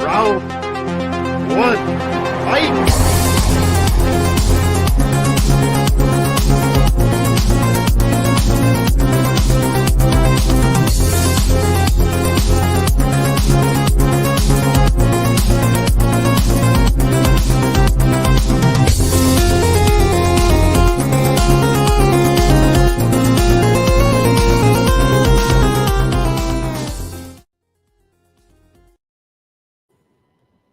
Round 1, fight!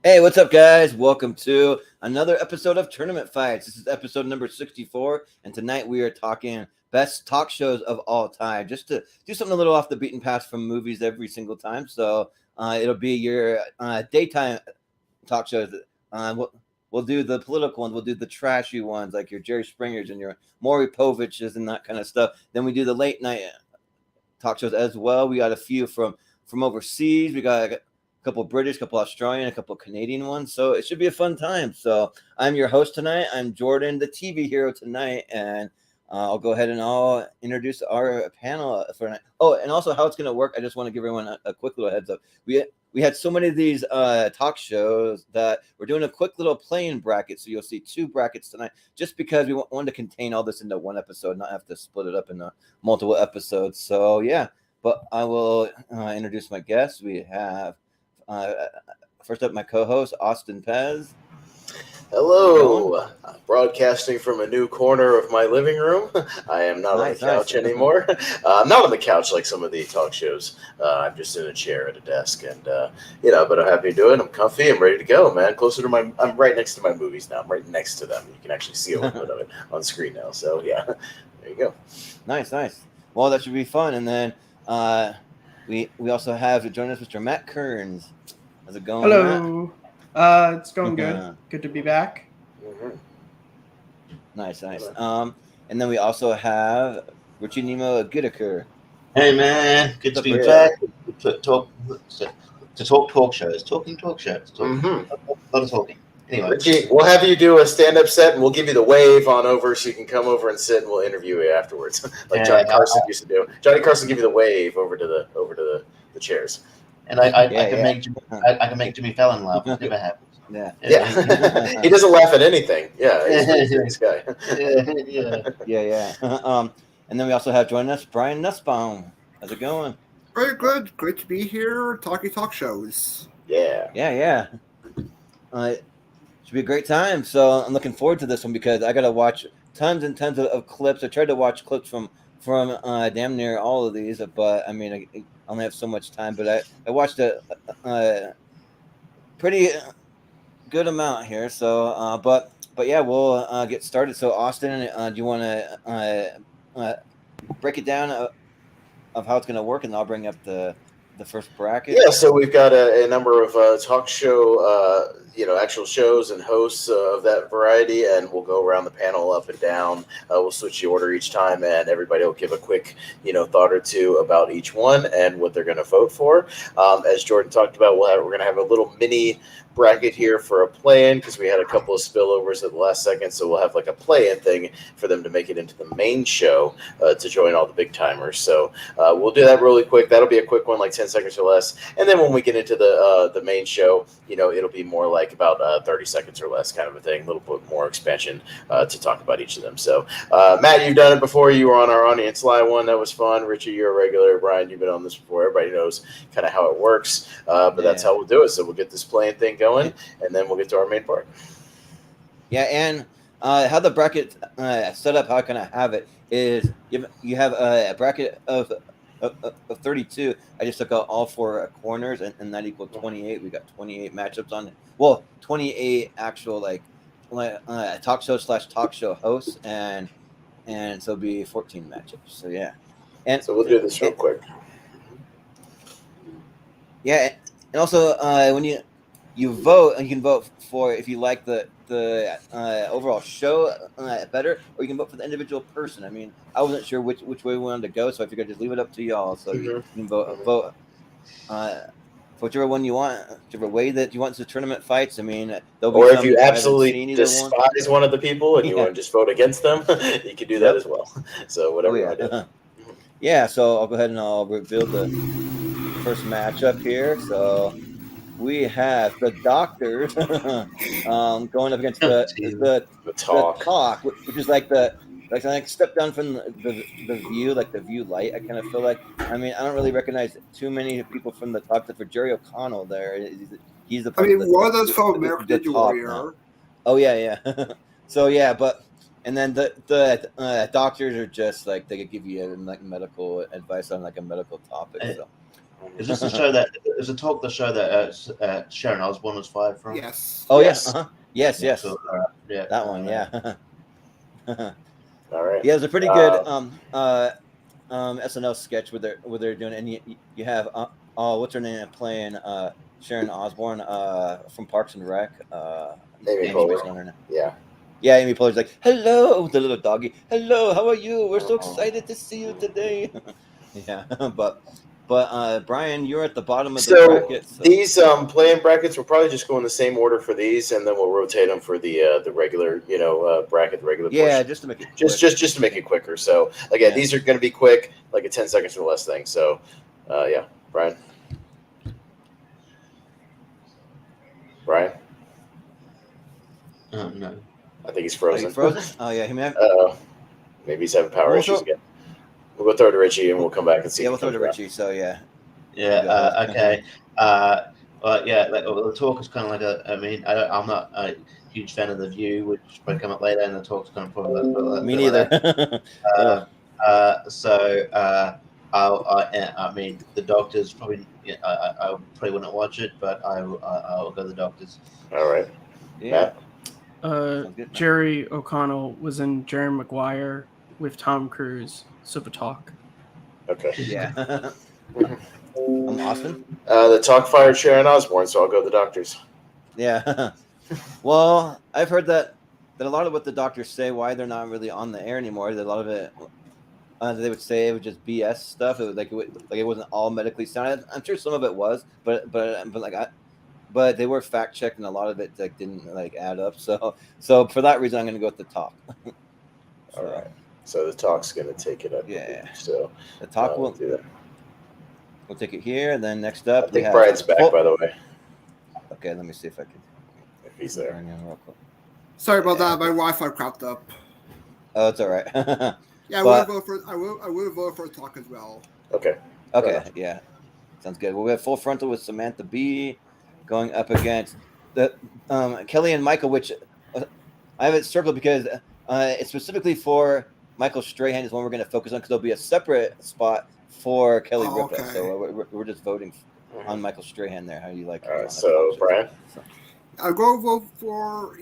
Hey, what's up, guys? Welcome to another episode of Tournament Fights. This is episode number 64, and tonight we are talking best talk shows of all time. Just to do something a little off the beaten path from movies every single time. So it'll be your daytime talk shows. We'll do the political ones. We'll do the trashy ones, like your Jerry Springers and your Maury Poviches and that kind of stuff. Then we do the late night talk shows as well. We got a few from overseas. We got a couple British, a couple Australian, a couple Canadian ones. So it should be a fun time. So I'm your host tonight. I'm Jordan, the TV hero tonight, and I'll go ahead and I'll introduce our panel for tonight. Oh, and also how it's going to work. I just want to give everyone a quick little heads up. We had so many of these talk shows that we're doing a quick little playing bracket. So you'll see two brackets tonight, just because we wanted to contain all this into one episode, not have to split it up into multiple episodes. So yeah, but I will introduce my guests. We have first up, my co-host, Austin Pez. Hello. Broadcasting from a new corner of my living room. I am not on the couch anymore. I'm not on the couch like some of the talk shows. I'm just in a chair at a desk, and but I'm happy to do it. I'm comfy. I'm ready to go, man. I'm right next to my movies now. I'm right next to them. You can actually see a little bit of it on screen now. So yeah, there you go. Nice. Well, that should be fun. And then we also have to join us Mr. Matt Kearns. How's it going? Hello. It's going good. Good to be back. Mm-hmm. Nice. And then we also have Richie Nemo Goodcare. Hey man, good to be back. To talk talk shows. Talking talk shows. Mm-hmm. A lot of talking. Anyway, Richie, we'll have you do a stand-up set, and we'll give you the wave on over so you can come over and sit, and we'll interview you afterwards, like Johnny Carson used to do. Johnny Carson give you the wave over to the chairs. And I can make Jimmy Fallon laugh. It never happens. Yeah. He doesn't laugh at anything. Yeah, he's a serious guy. Yeah. And then we also have joining us Brian Nussbaum. How's it going? Very good. Great to be here. Talk shows. Yeah. Should be a great time. So I'm looking forward to this one because I got to watch tons and tons of clips. I tried to watch clips from damn near all of these, but I mean, I only have so much time. But I watched a pretty good amount here. So, but yeah, we'll get started. So, Austin, do you want to break it down of how it's going to work, and I'll bring up the first bracket? Yeah, so we've got a number of talk show, actual shows and hosts of that variety, and we'll go around the panel up and down. We'll switch the order each time, and everybody will give a quick, thought or two about each one and what they're going to vote for. As Jordan talked about, we're going to have a little mini bracket here for a play-in because we had a couple of spillovers at the last second, so we'll have like a play-in thing for them to make it into the main show to join all the big timers. So we'll do that really quick. That'll be a quick one, like 10 seconds or less. And then when we get into the main show, it'll be more like about 30 seconds or less kind of a thing, a little bit more expansion to talk about each of them. So Matt, you've done it before. You were on our Audience Live one. That was fun. Richie, you're a regular. Brian, you've been on this before. Everybody knows kind of how it works, but that's how we'll do it. So we'll get this play-in thing going, and then we'll get to our main part. Yeah, and how the bracket set up, how I kind of have it is you have a bracket of 32. I just took out all four corners, and that equaled 28. We got 28 matchups on it. Well, 28 actual talk show / talk show hosts, and so it'll be 14 matchups. So yeah, and so we'll do this real quick. Yeah, and also when you vote, and you can vote for if you like the overall show better, or you can vote for the individual person. I mean, I wasn't sure which way we wanted to go, so I figured I'd just leave it up to y'all. So you can vote for whichever one you want, whichever way that you want the tournament fights. I mean, or if you absolutely despise one of the people and you want to just vote against them, you can do that as well. So whatever you want to do. Yeah, so I'll go ahead and I'll reveal the first matchup here. So we have the Doctor going up against the Talk, which is like the step down from the View, like the View Light. I kind of feel like. I mean, I don't really recognize too many people from the Talk, except for Jerry O'Connell. There, he's the. I mean, one of those from American Ninja Warrior. Now. Oh yeah. So yeah, but. And then the doctors are just like they could give you like medical advice on like a medical topic. So. Is this the show that is a talk? The show that Sharon Osbourne was fired from? Yes. Oh yes. Yes. So, yeah. That one. Yeah. All right. Yeah, it was a pretty good SNL sketch where they're doing, and you have what's her name playing Sharon Osbourne from Parks and Rec. Amy Poehler. Yeah. Yeah, Amy Poehler's like, hello, the little doggy. Hello, how are you? We're so excited to see you today. Yeah, but Brian, you're at the bottom of the bracket. So. These play-in brackets, we'll probably just go in the same order for these, and then we'll rotate them for the regular, bracket, the regular. Yeah, portion. just to make it just to make it quicker. So again, these are going to be quick, like a 10 seconds or less thing. So, yeah, Brian. No. I think he's frozen. Oh yeah, he may have. Maybe he's having power issues again. We'll go throw to Richie, and we'll come back and see. Yeah, we'll throw to Richie. So yeah. Yeah. Okay. Well, yeah. Like, the talk is kind of like I'm not a huge fan of the View, which will come up later, and the talk's kind of probably. Me neither. I mean, the Doctors probably. I probably wouldn't watch it, but I'll go the Doctors. All right. Yeah. Jerry O'Connell was in Jerry Maguire with Tom Cruise. So the Talk. Okay. Yeah. I'm Austin. The Talk fired Sharon Osbourne, so I'll go the Doctors. Yeah. Well, I've heard that a lot of what the doctors say, why they're not really on the air anymore, that a lot of it, they would say it was just BS stuff. It was it wasn't all medically sound. I'm sure some of it was, but they were fact checked, and a lot of it didn't add up. So for that reason, I'm going to go with the Talk. All right. So the Talk's going to take it up. Yeah. So the Talk will do that. We'll take it here, and then next up, I think Brian's back, by the way. Okay, let me see if I can. If he's there. Sorry about that. My Wi-Fi crapped up. Oh, it's all right. Yeah, I would vote for a Talk as well. Okay. Yeah, sounds good. Well, we have Full Frontal with Samantha B going up against the Kelly and Michael, which I have it circled because it's specifically for Michael Strahan is one we're going to focus on because there'll be a separate spot for Kelly Ripa. Okay. So we're just voting on Michael Strahan there. How do you like? All right. So Brian, I'll go vote for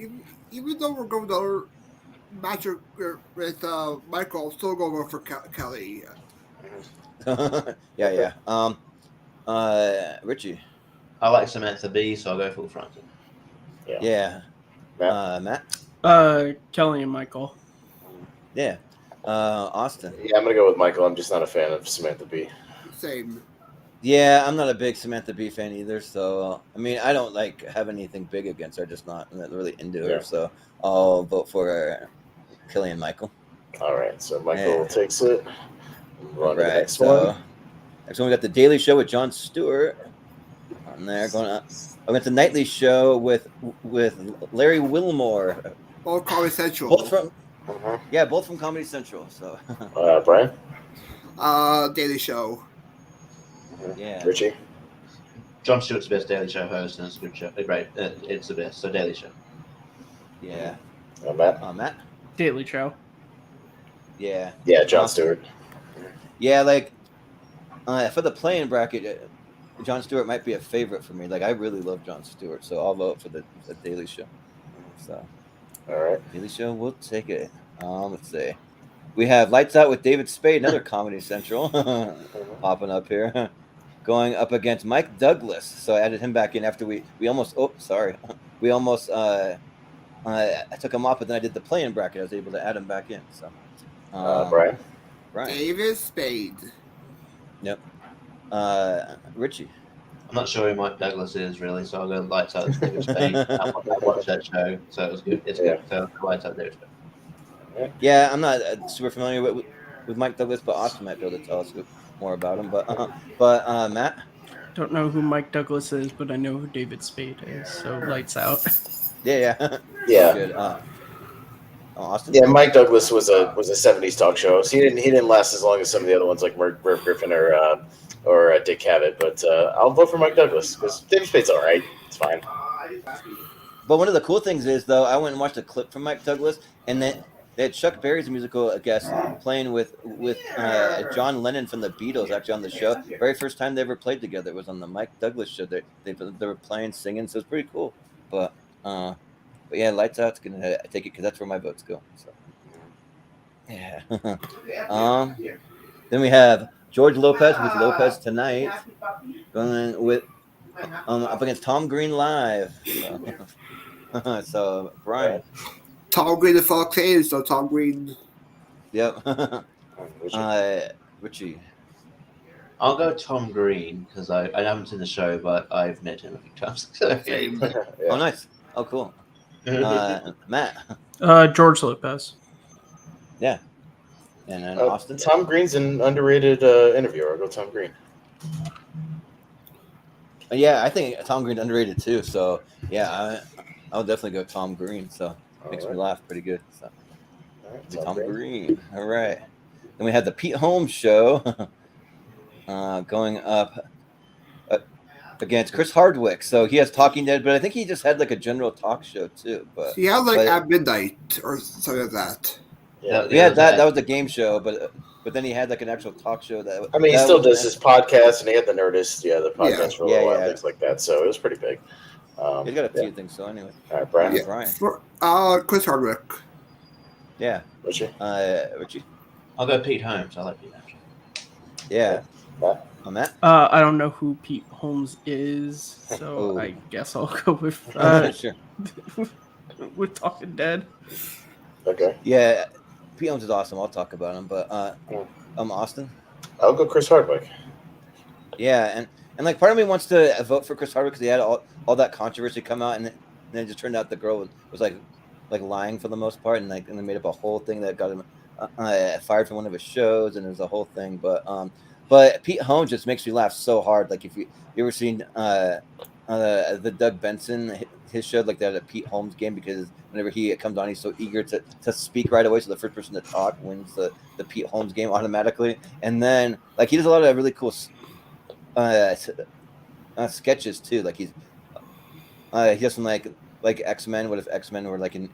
even though we're going to match with Michael, I'll still go vote for Kelly. Yeah. Richie. I like Samantha B, so I'll go Full Frontal. Yeah. Matt. Kelly and Michael. Yeah. Austin. Yeah, I'm gonna go with Michael. I'm just not a fan of Samantha B. Same. Yeah, I'm not a big Samantha B fan either. So I mean, I don't have anything big against her. Just not really into her. So I'll vote for Kelly and Michael. All right. So Michael takes it. All right. Next one we got the Daily Show with Jon Stewart on there going up. I went to Nightly Show with Larry Wilmore. Both Comedy Central. Both from Comedy Central. So Brian. Daily Show. Yeah. Richie. Jon Stewart's the best Daily Show host, and it's a good show. Great, it's the best. So Daily Show. Yeah. Matt. Daily Show. Yeah. Yeah, Jon Stewart. Yeah, for the play-in bracket, Jon Stewart might be a favorite for me. I really love Jon Stewart, so I'll vote for the Daily Show. So, all right, Daily Show, we'll take it. Let's see. We have Lights Out with David Spade, another Comedy Central, popping up here, going up against Mike Douglas. So I added him back in after we almost. Oh, sorry, we almost. I took him off, but then I did the play-in bracket. I was able to add him back in. So, Brian. David Spade. Yep. Richie. I'm not sure who Mike Douglas is really, so I'll go Lights Out with David Spade. I watched that show, so it was good. It's good. So Lights Out David Spade. Yeah, I'm not super familiar with Mike Douglas, but Austin might be able to tell us more about him. But Matt. Don't know who Mike Douglas is, but I know who David Spade is. So lights out. Yeah. Yeah. Good. Austin. Yeah, Mike Douglas was a '70s talk show. So he didn't last as long as some of the other ones like Merv Griffin or Dick Cavett. But I'll vote for Mike Douglas because David Spade's all right. It's fine. But one of the cool things is, though, I went and watched a clip from Mike Douglas, and then they had Chuck Berry's musical guest playing with John Lennon from the Beatles actually on the show. Very first time they ever played together was on the Mike Douglas show. They were playing, singing, so it's pretty cool. But yeah, Lights Out's gonna take it because that's where my votes go. So yeah. Then we have George Lopez with Lopez Tonight going with up against Tom Green live. So Brian. Tom Green and Fox Hayes, so Tom Green. Yep. Richie. I'll go Tom Green because I haven't seen the show, but I've met him a few times. So, Yeah. Oh, nice. Oh, cool. Matt. George Lopez. Yeah. And then Austin. Tom Green's an underrated interviewer. I'll go Tom Green. Yeah, I think Tom Green's underrated too. So yeah, I'll definitely go Tom Green. So makes me laugh pretty good. So Tom Green. All right. Then we had the Pete Holmes show going up against Chris Hardwick. So he has Talking Dead, but I think he just had like a general talk show too. But He had like at midnight or something like that. Yeah, that was a game show, but then he had like an actual talk show that. I mean, he still does his podcast, and he had the Nerdist, the podcast for a little while, things like that. So it was pretty big. He's got a few things. So anyway, all right, Brian. Yeah. Brian. Chris Hardwick. Yeah. Richie. Richie. I'll go Pete Holmes. I like Pete Holmes. Yeah. Matt. Matt. I don't know who Pete Holmes is, so I guess I'll go with Sure. with Talking Dead. Okay. Yeah, Pete Holmes is awesome. I'll talk about him, but Austin. I'll go Chris Hardwick. Yeah, and like part of me wants to vote for Chris Hardwick because he had all that controversy come out, and then it just turned out the girl was like lying for the most part, and they made up a whole thing that got him fired from one of his shows, and it was a whole thing. But Pete Holmes just makes me laugh so hard. Like if you ever seen the Doug Benson his show, like that at Pete Holmes game, because whenever he comes on, he's so eager to speak right away. So the first person to talk wins the Pete Holmes game automatically. And then like he does a lot of really cool sketches too. Like he does some like X-Men. What if X-Men were like in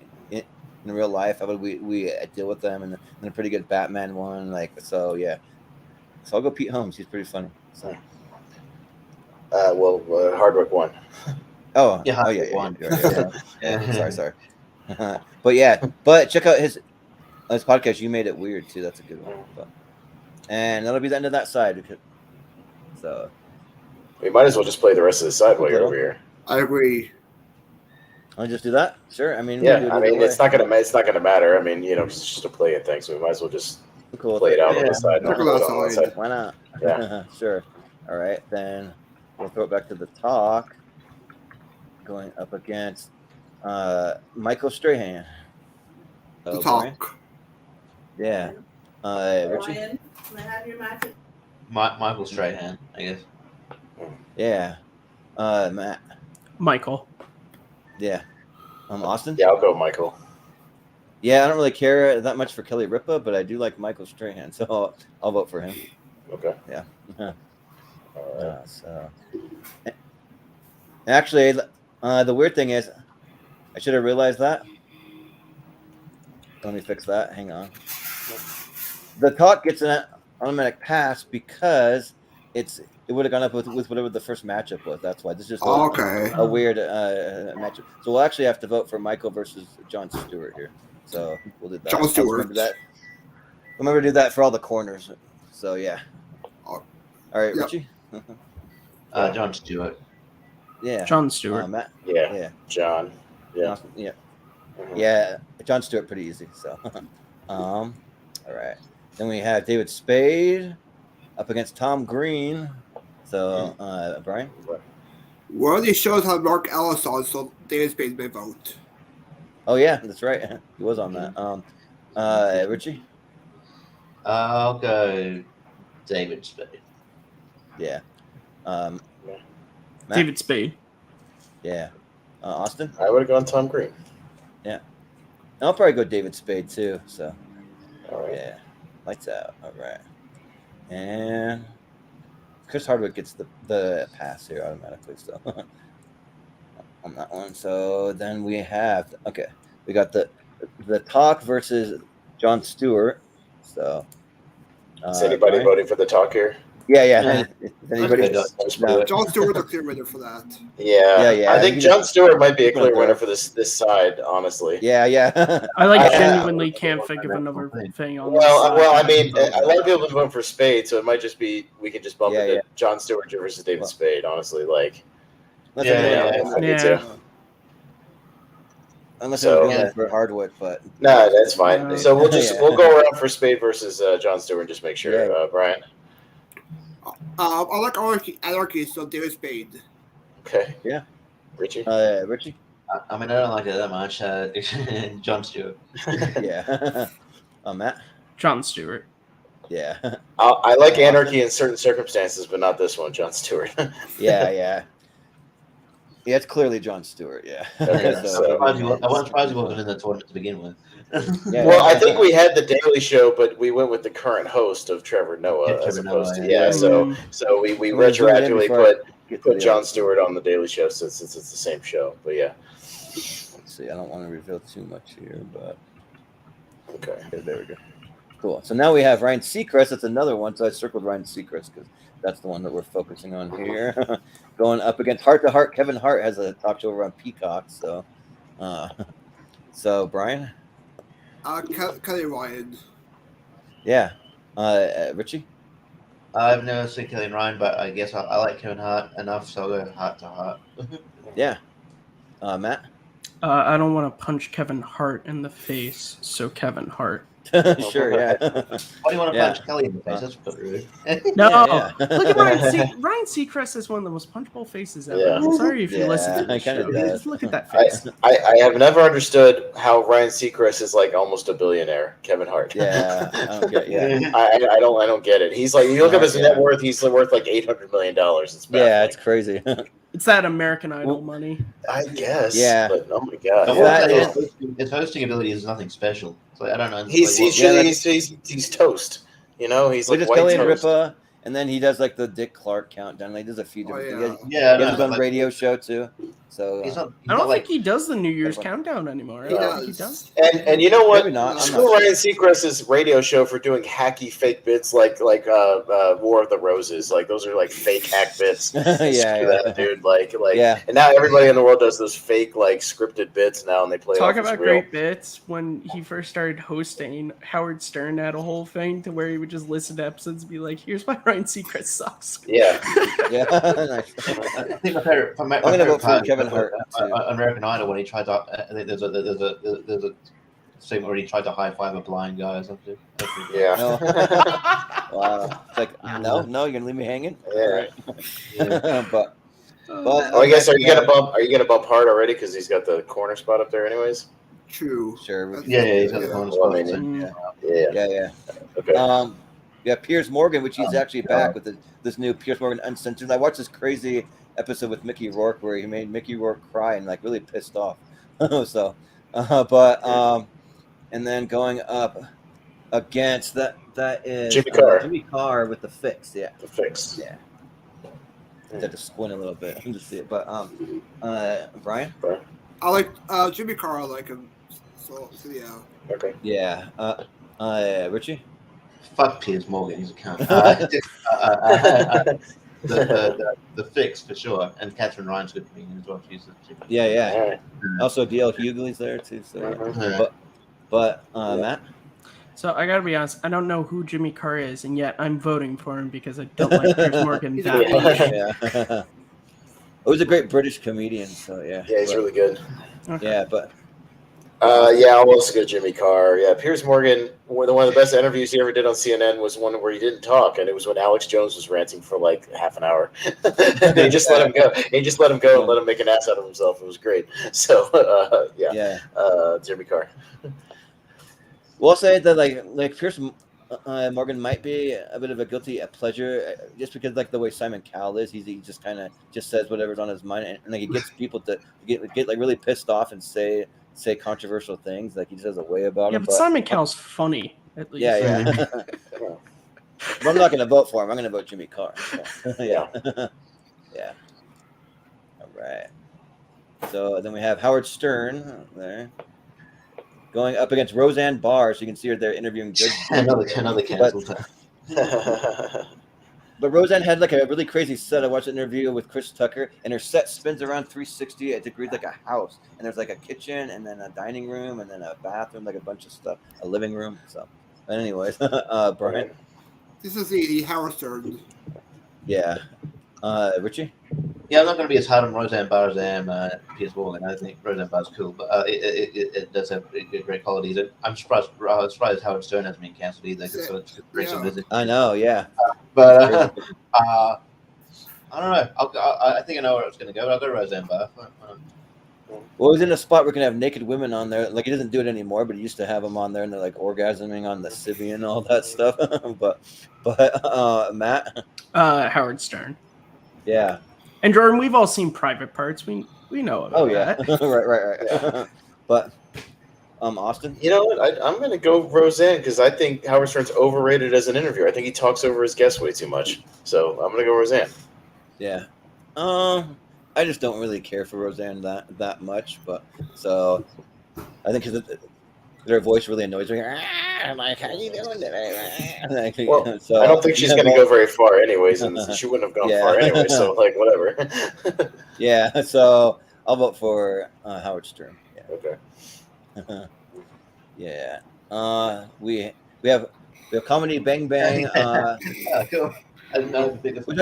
real life? How would we deal with them? And a pretty good Batman one. Like so, yeah. So I'll go Pete Holmes. He's pretty funny. So. Hardwick won. Oh yeah, one. Yeah. Sorry. But check out his podcast. You Made It Weird too. That's a good one. And that'll be the end of that side. So we might as well just play the rest of the side while you're over here. I agree. I'll just do that. Sure. I mean, it's not gonna matter. I mean, it's just a play-in thing, so we might as well just play it out on the side. Why not? Yeah. Sure. All right, then we'll throw it back to the talk. Going up against Michael Strahan. The talk. Brian? Yeah. Richie? Brian, can I have your match? Michael Strahan, I guess. Yeah. Matt? Michael. Yeah. Austin? Yeah, I'll go Michael. Yeah, I don't really care that much for Kelly Ripa, but I do like Michael Strahan, so I'll vote for him. Okay. Yeah. All right. So actually, the weird thing is, I should have realized that. Let me fix that. Hang on. The talk gets an automatic pass because it would have gone up with whatever the first matchup was. That's why this is just a weird matchup. So we'll actually have to vote for Michael versus Jon Stewart here. So we'll do that. Jon Stewart. Remember to do that for all the corners. So yeah. All right, Yep. Richie. Jon Stewart. Yeah. Jon Stewart. Matt. Yeah. John. Yeah. Yeah. Mm-hmm. Yeah. Jon Stewart, pretty easy. So, all right. Then we have David Spade up against Tom Green. So, Brian. One of these shows had Mark Ellis on, so David Spade may vote. Oh yeah, that's right. He was on that. Richie. I'll go David Spade. Yeah. Matt? David Spade. Yeah. Austin? I would have gone Tom Green. Yeah. I'll probably go David Spade too. So, All right. yeah. Lights out. All right. And Chris Hardwick gets the pass here automatically. So, on that one. So then we have, we got the talk versus Jon Stewart. So, Is anybody Brian? voting for the talk here? Yeah. Is anybody? No. Jon Stewart's a clear winner for that. Yeah. I think Jon Stewart might be a clear go. winner for this side, honestly. Yeah. I genuinely can't think of another thing on this side. Well, I mean, a lot of people have voted for Spade, so it might just be we can just bump into Jon Stewart versus David Spade. Honestly, like. Yeah. Unless I'm going for Hardwick, but no, that's fine. So we'll we'll go around for Spade versus Jon Stewart and just make sure, Brian. I like anarchy, so David Spade. Okay. Yeah. Richie. Richie. I mean, I don't like it that much. Jon Stewart. Yeah. Matt. Jon Stewart. Yeah. I like anarchy in certain circumstances, but not this one, Jon Stewart. Yeah, it's clearly Jon Stewart. Yeah. Okay, I wasn't surprised he wasn't in the tournament to begin with. Well, I think we had the Daily Show, but we went with the current host of Trevor Noah as opposed to So we retroactively put Jon Stewart on the Daily Show since it's the same show. But yeah. Let's see. I don't want to reveal too much here, but okay, there we go. Cool. So now we have Ryan Seacrest. That's another one. So I circled Ryan Seacrest because that's the one that we're focusing on here. Going up against Heart to Heart. Kevin Hart has a talk show over on Peacock. So, Brian. Kelly Ryan. Yeah. Richie. I've never seen Kelly and Ryan, but I guess I like Kevin Hart enough, so I'll go Heart to Heart. Yeah. Matt. I don't want to punch Kevin Hart in the face, so Kevin Hart. Sure, yeah. Why do you want to punch Kelly in the face? That's pretty rude. No, look at Ryan Seacrest is one of the most punchable faces ever. Yeah. I'm sorry if you listen to this show. Just look at that face. I have never understood how Ryan Seacrest is like almost a billionaire. Kevin Hart. Yeah, I don't get it. He's like, you look at his net worth. He's worth like $800 million. It's baffling. Yeah, it's crazy. It's that American Idol money. I guess. Yeah. But, oh my god. His hosting ability is nothing special. So I don't know. He's toast. You know, he's like just white Kelly and toast. Ripa, and then he does like the Dick Clark countdown. He does a few different. He has his own radio show too. So I don't think he does the New Year's countdown anymore. I don't think he does. And you know what? Maybe not. Screw Ryan Seacrest's radio show for doing hacky fake bits like War of the Roses. Like those are like fake hack bits. That dude. Like and now everybody in the world does those fake like scripted bits now, and they play. Talk about great bits. When he first started hosting, Howard Stern had a whole thing to where he would just listen to episodes and be like, "Here's why Ryan Seacrest sucks." Yeah. Nice. I think my favorite. I'm gonna vote for Kevin Hart American Idol when he tried to. I think there's a segment where he tried to high five a blind guy or something. Yeah. Wow. It's like no, you're gonna leave me hanging. Yeah. but I guess are you gonna bump Hart already because he's got the corner spot up there anyways? True. Sure. Yeah, he's got the corner spot. Yeah. Okay. Piers Morgan, which he's actually back with this new Piers Morgan Uncensored. I watched this crazy episode with Mickey Rourke where he made Mickey Rourke cry and like really pissed off. So, and then going up against that is Jimmy Carr with the fix. Yeah. The fix. Yeah. I had to squint a little bit to see it, but Brian. I like Jimmy Carr. I like him. So yeah. Okay. Yeah. Richie. Fuck Piers Morgan, he's a cunt. The fix for sure, and Catherine Ryan's good for me as well. She's yeah. Also, DL Hughley's there too. So, but Matt. So I gotta be honest, I don't know who Jimmy Carr is, and yet I'm voting for him because I don't like Piers Morgan that much. Yeah. It was a great British comedian. So yeah. Yeah, he's really good. Okay. Yeah, but. I'll also go Jimmy Carr. Yeah, Piers Morgan. One of the best interviews he ever did on CNN was one where he didn't talk, and it was when Alex Jones was ranting for like half an hour. He just let him go. And let him make an ass out of himself. It was great. So Jimmy Carr. We'll say that like Piers Morgan might be a bit of a guilty pleasure, just because like the way Simon Cowell is, he just kind of just says whatever's on his mind, and like he gets people to get like really pissed off and say controversial things. Like he just has a way about Yeah, him. but Simon Cowell's funny, at least. Yeah. But I'm not going to vote for him. I'm going to vote Jimmy Carr. So, yeah. Yeah. All right. So then we have Howard Stern there going up against Roseanne Barr. So you can see her there interviewing good. another cancel. But Roseanne had like a really crazy set. I watched an interview with Chris Tucker, and her set spins around 360 degrees like a house. And there's like a kitchen, and then a dining room, and then a bathroom, like a bunch of stuff, a living room. So, but anyways, Brian. This is the Howard Stern. Yeah. Richie? Yeah, I'm not going to be as hard on Roseanne Barr as I am Piers Morgan. I think Roseanne Barr's cool, but it does have great qualities. I'm surprised Howard Stern hasn't been cancelled either. It's I know, yeah. But I don't know. I think I know where it's going to go. I'll go to Roseanne Barr. Well, he's in a spot where we can have naked women on there. Like, he doesn't do it anymore, but he used to have them on there, and they're like orgasming on the Sibian and all that stuff. but Matt? Howard Stern. Yeah. And Jordan, we've all seen Private Parts. We know about that. right. Yeah. But Austin? You know what? I'm going to go Roseanne because I think Howard Stern's overrated as an interviewer. I think he talks over his guests way too much. So I'm going to go Roseanne. Yeah. I just don't really care for Roseanne that much, but so I think because their voice really annoys me. I'm like, how you doing today? Well, so, I don't think she's going to go very far anyways, and she wouldn't have gone far anyway, so, like, whatever. Yeah, so I'll vote for Howard Stern. Yeah. Okay. Yeah. We have Comedy Bang Bang. Cool. I'm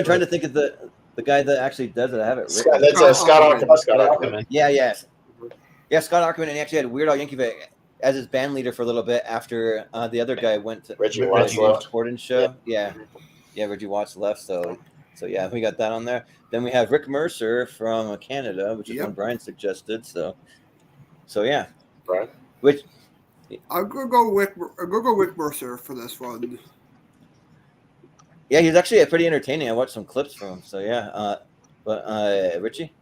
trying to think of the guy that actually does it. I have it written. That's Scott Aukerman. Yeah, Scott Aukerman, and he actually had Weird Al Yankovic as his band leader for a little bit after the other guy went to Reggie Watts left. Gordon's show. Yeah, Reggie Watts left. So yeah, we got that on there. Then we have Rick Mercer from Canada, which is one Brian suggested. So yeah, Brian. Which I'm gonna go with Rick Mercer for this one. Yeah, he's actually pretty entertaining. I watched some clips from him. So yeah, but Richie.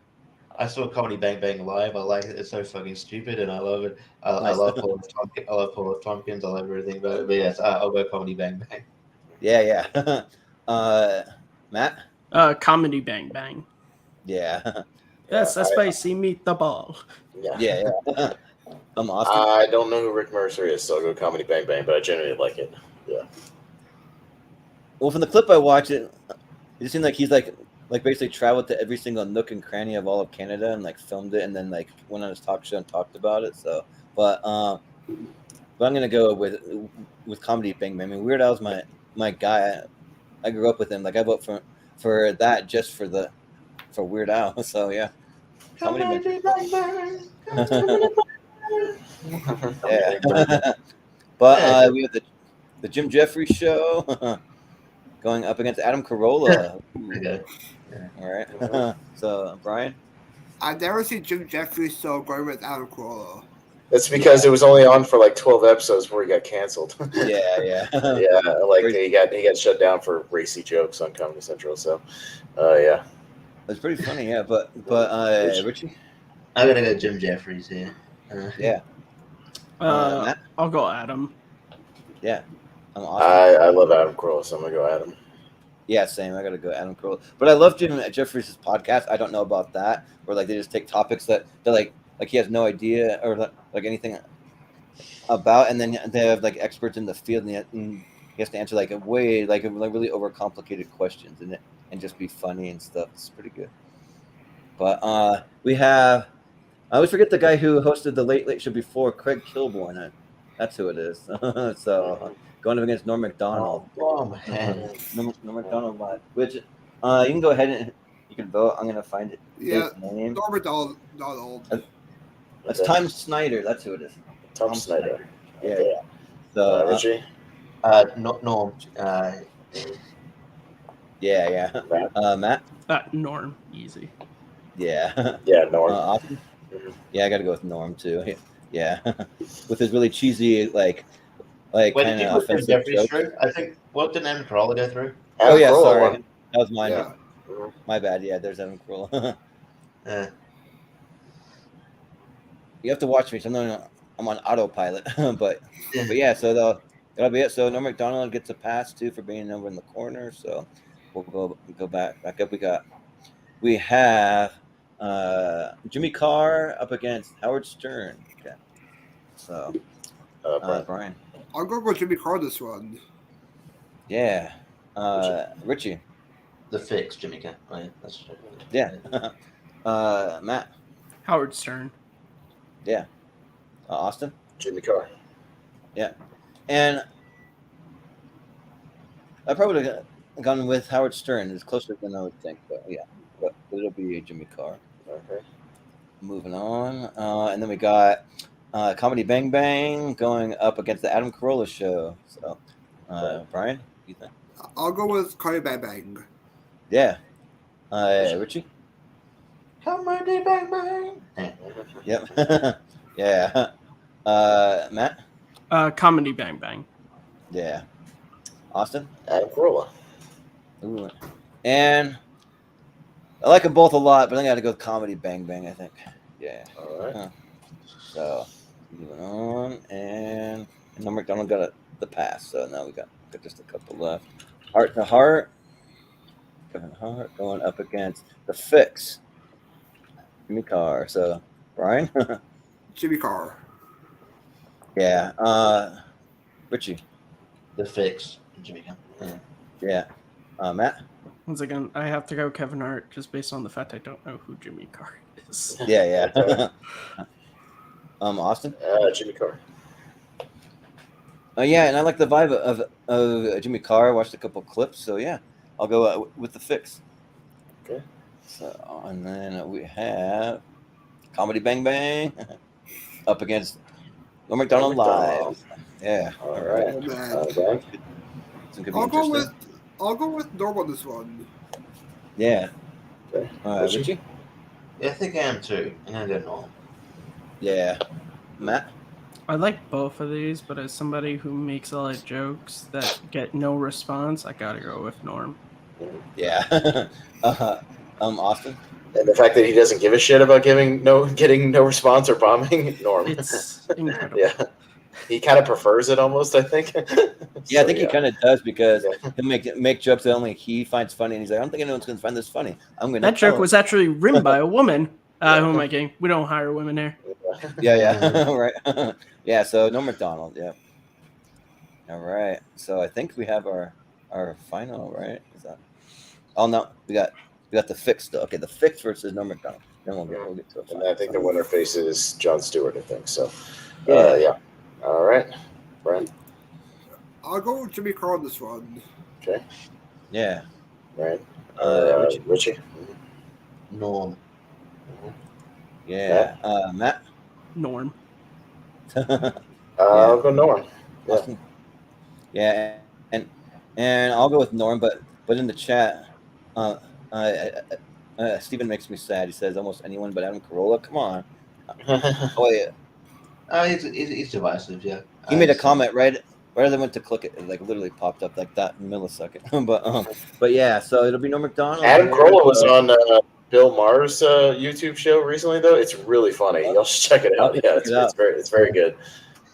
I saw Comedy Bang Bang live. I like it. It's so fucking stupid, and I love it. I love Paul Tompkins. I love Paul Tompkins. I love everything about it. But yes, I'll go Comedy Bang Bang. Yeah. Matt. Comedy Bang Bang. Yeah. Yes, that's spicy meat the ball. Yeah. Austin. I don't know who Rick Mercer is, so I'll go Comedy Bang Bang, but I genuinely like it. Yeah. Well, from the clip I watched, it seemed like he's like basically traveled to every single nook and cranny of all of Canada and like filmed it, and then like went on his talk show and talked about it. So, but I'm gonna go with Comedy Bang Bang. I mean, Weird Al's my guy. I grew up with him. Like I vote for that just for Weird Al. So yeah, Comedy Bang Bang. Yeah. But we have the Jim Jeffery Show going up against Adam Carolla. Okay. All right. So Brian. I've never seen Jim Jeffery, so going with Adam Carolla. That's because it was only on for like 12 episodes before he got canceled. Yeah. Yeah, like he got shut down for racy jokes on Comedy Central. So, yeah. It's pretty funny, yeah. But Richie. I'm gonna go Jim Jeffries here. Yeah. Matt? I'll go Adam. Yeah. I'm awesome. I love Adam Carolla, so I'm gonna go Adam. Yeah, same. I gotta go Adam Carolla. But I love Jim Jeffries' podcast. I don't know about that, where like they just take topics that they're like he has no idea or like anything about, and then they have like experts in the field, and he has to answer like really overcomplicated questions and just be funny and stuff. It's pretty good. But we have. I always forget the guy who hosted the Late Show before, Craig Kilborn. That's who it is. So going up against Norm Macdonald. Oh man. Norm Macdonald, which you can go ahead and you can vote. I'm gonna find it. Yeah, his name. Norm Macdonald. Not old. That's Tom Snyder. That's who it is. Tom Snyder. Yeah. Okay. So Richie. Not Norm. Yeah. Matt. Norm, easy. Yeah. Yeah, Norm. Austin? Yeah, I got to go with Norm too. Yeah, with his really cheesy like Wait, kind did you of put the offensive Jeffery jokes. Show? I think, what did Adam Carolla go through? Oh Adam yeah, Carolla sorry, won. that was mine. Yeah. My bad. Yeah, there's Adam Carolla. Yeah. You have to watch me. Sometimes I'm on autopilot, but Yeah. yeah. So that'll be it. So Norm Macdonald gets a pass too for being over in the corner. So we'll go back up. We have Jimmy Carr up against Howard Stern. Okay. So Brian. I'll go with Jimmy Carr this one. Yeah. Richie. The Fix, Jimmy Carr. Oh, yeah, that's true. Yeah. Matt. Howard Stern. Yeah. Austin. Jimmy Carr. Yeah. And I probably would have gone with Howard Stern. It's closer than I would think, but yeah. But it'll be Jimmy Carr. Okay. Moving on. And then we got Comedy Bang Bang going up against the Adam Carolla Show. So, Brian, what do you think? I'll go with Cardi Bang Bang. Yeah. Richie? Comedy Bang Bang. Yep. Yeah. Matt? Comedy Bang Bang. Yeah. Austin? Adam Carolla. Ooh. And I like them both a lot, but I got to go with Comedy Bang Bang, I think. Yeah. All right. So, moving on. And Norm Macdonald got the pass, so now we got just a couple left. Heart to Heart. Kevin Hart going up against the Fix. Jimmy Carr. So, Brian? Jimmy Carr. Yeah. Richie? The Fix, Jimmy Carr. Yeah. Matt? Once again, I have to go Kevin Hart just based on the fact I don't know who Jimmy Carr is. Yeah. Austin? Jimmy Carr. Yeah, and I like the vibe of Jimmy Carr. I watched a couple clips, so yeah, I'll go with the Fix. Okay. So, and then we have Comedy Bang Bang up against Norm Macdonald Live. Yeah. All right. Oh, man. Brian. It's gonna be I'll go with Norm on this one. Yeah. Okay. Richie? Yeah, I think I am too. I'm going to go Norm. Yeah. Matt? I like both of these, but as somebody who makes a lot of jokes that get no response, I gotta go with Norm. Yeah. Austin? And the fact that he doesn't give a shit about getting no response or bombing, Norm. It's incredible. Yeah. He kind of prefers it almost, I think. Yeah, I think he kind of does because he'll make jokes that only he finds funny, and he's like, I don't think anyone's going to find this funny. I'm going to. That joke was actually written by a woman. Who am I kidding? We don't hire women here. Yeah, right. Yeah, so Norm Macdonald, yeah. All right, so I think we have our final, right? Is that? Oh no, we got the Fix though. Okay, the Fix versus Norm Macdonald. Then we'll get to it. And I think the winner faces Jon Stewart, I think. So, Yeah. yeah. All right. Brian? I'll go with Jimmy Carr on this one. Okay. Yeah. Right. Richie? Norm. Yeah. Matt? Norm. I'll go Norm. Yeah. Yeah, and I'll go with Norm, but in the chat, Steven makes me sad. He says almost anyone but Adam Carolla. Come on. Oh yeah. He's divisive, yeah. He made a comment right as I went to click it. It like literally popped up like that millisecond. but yeah. So it'll be Norm Macdonald. Adam Carolla was on Bill Maher's YouTube show recently, though. It's really funny. Y'all should check it out. Yeah, it's very good.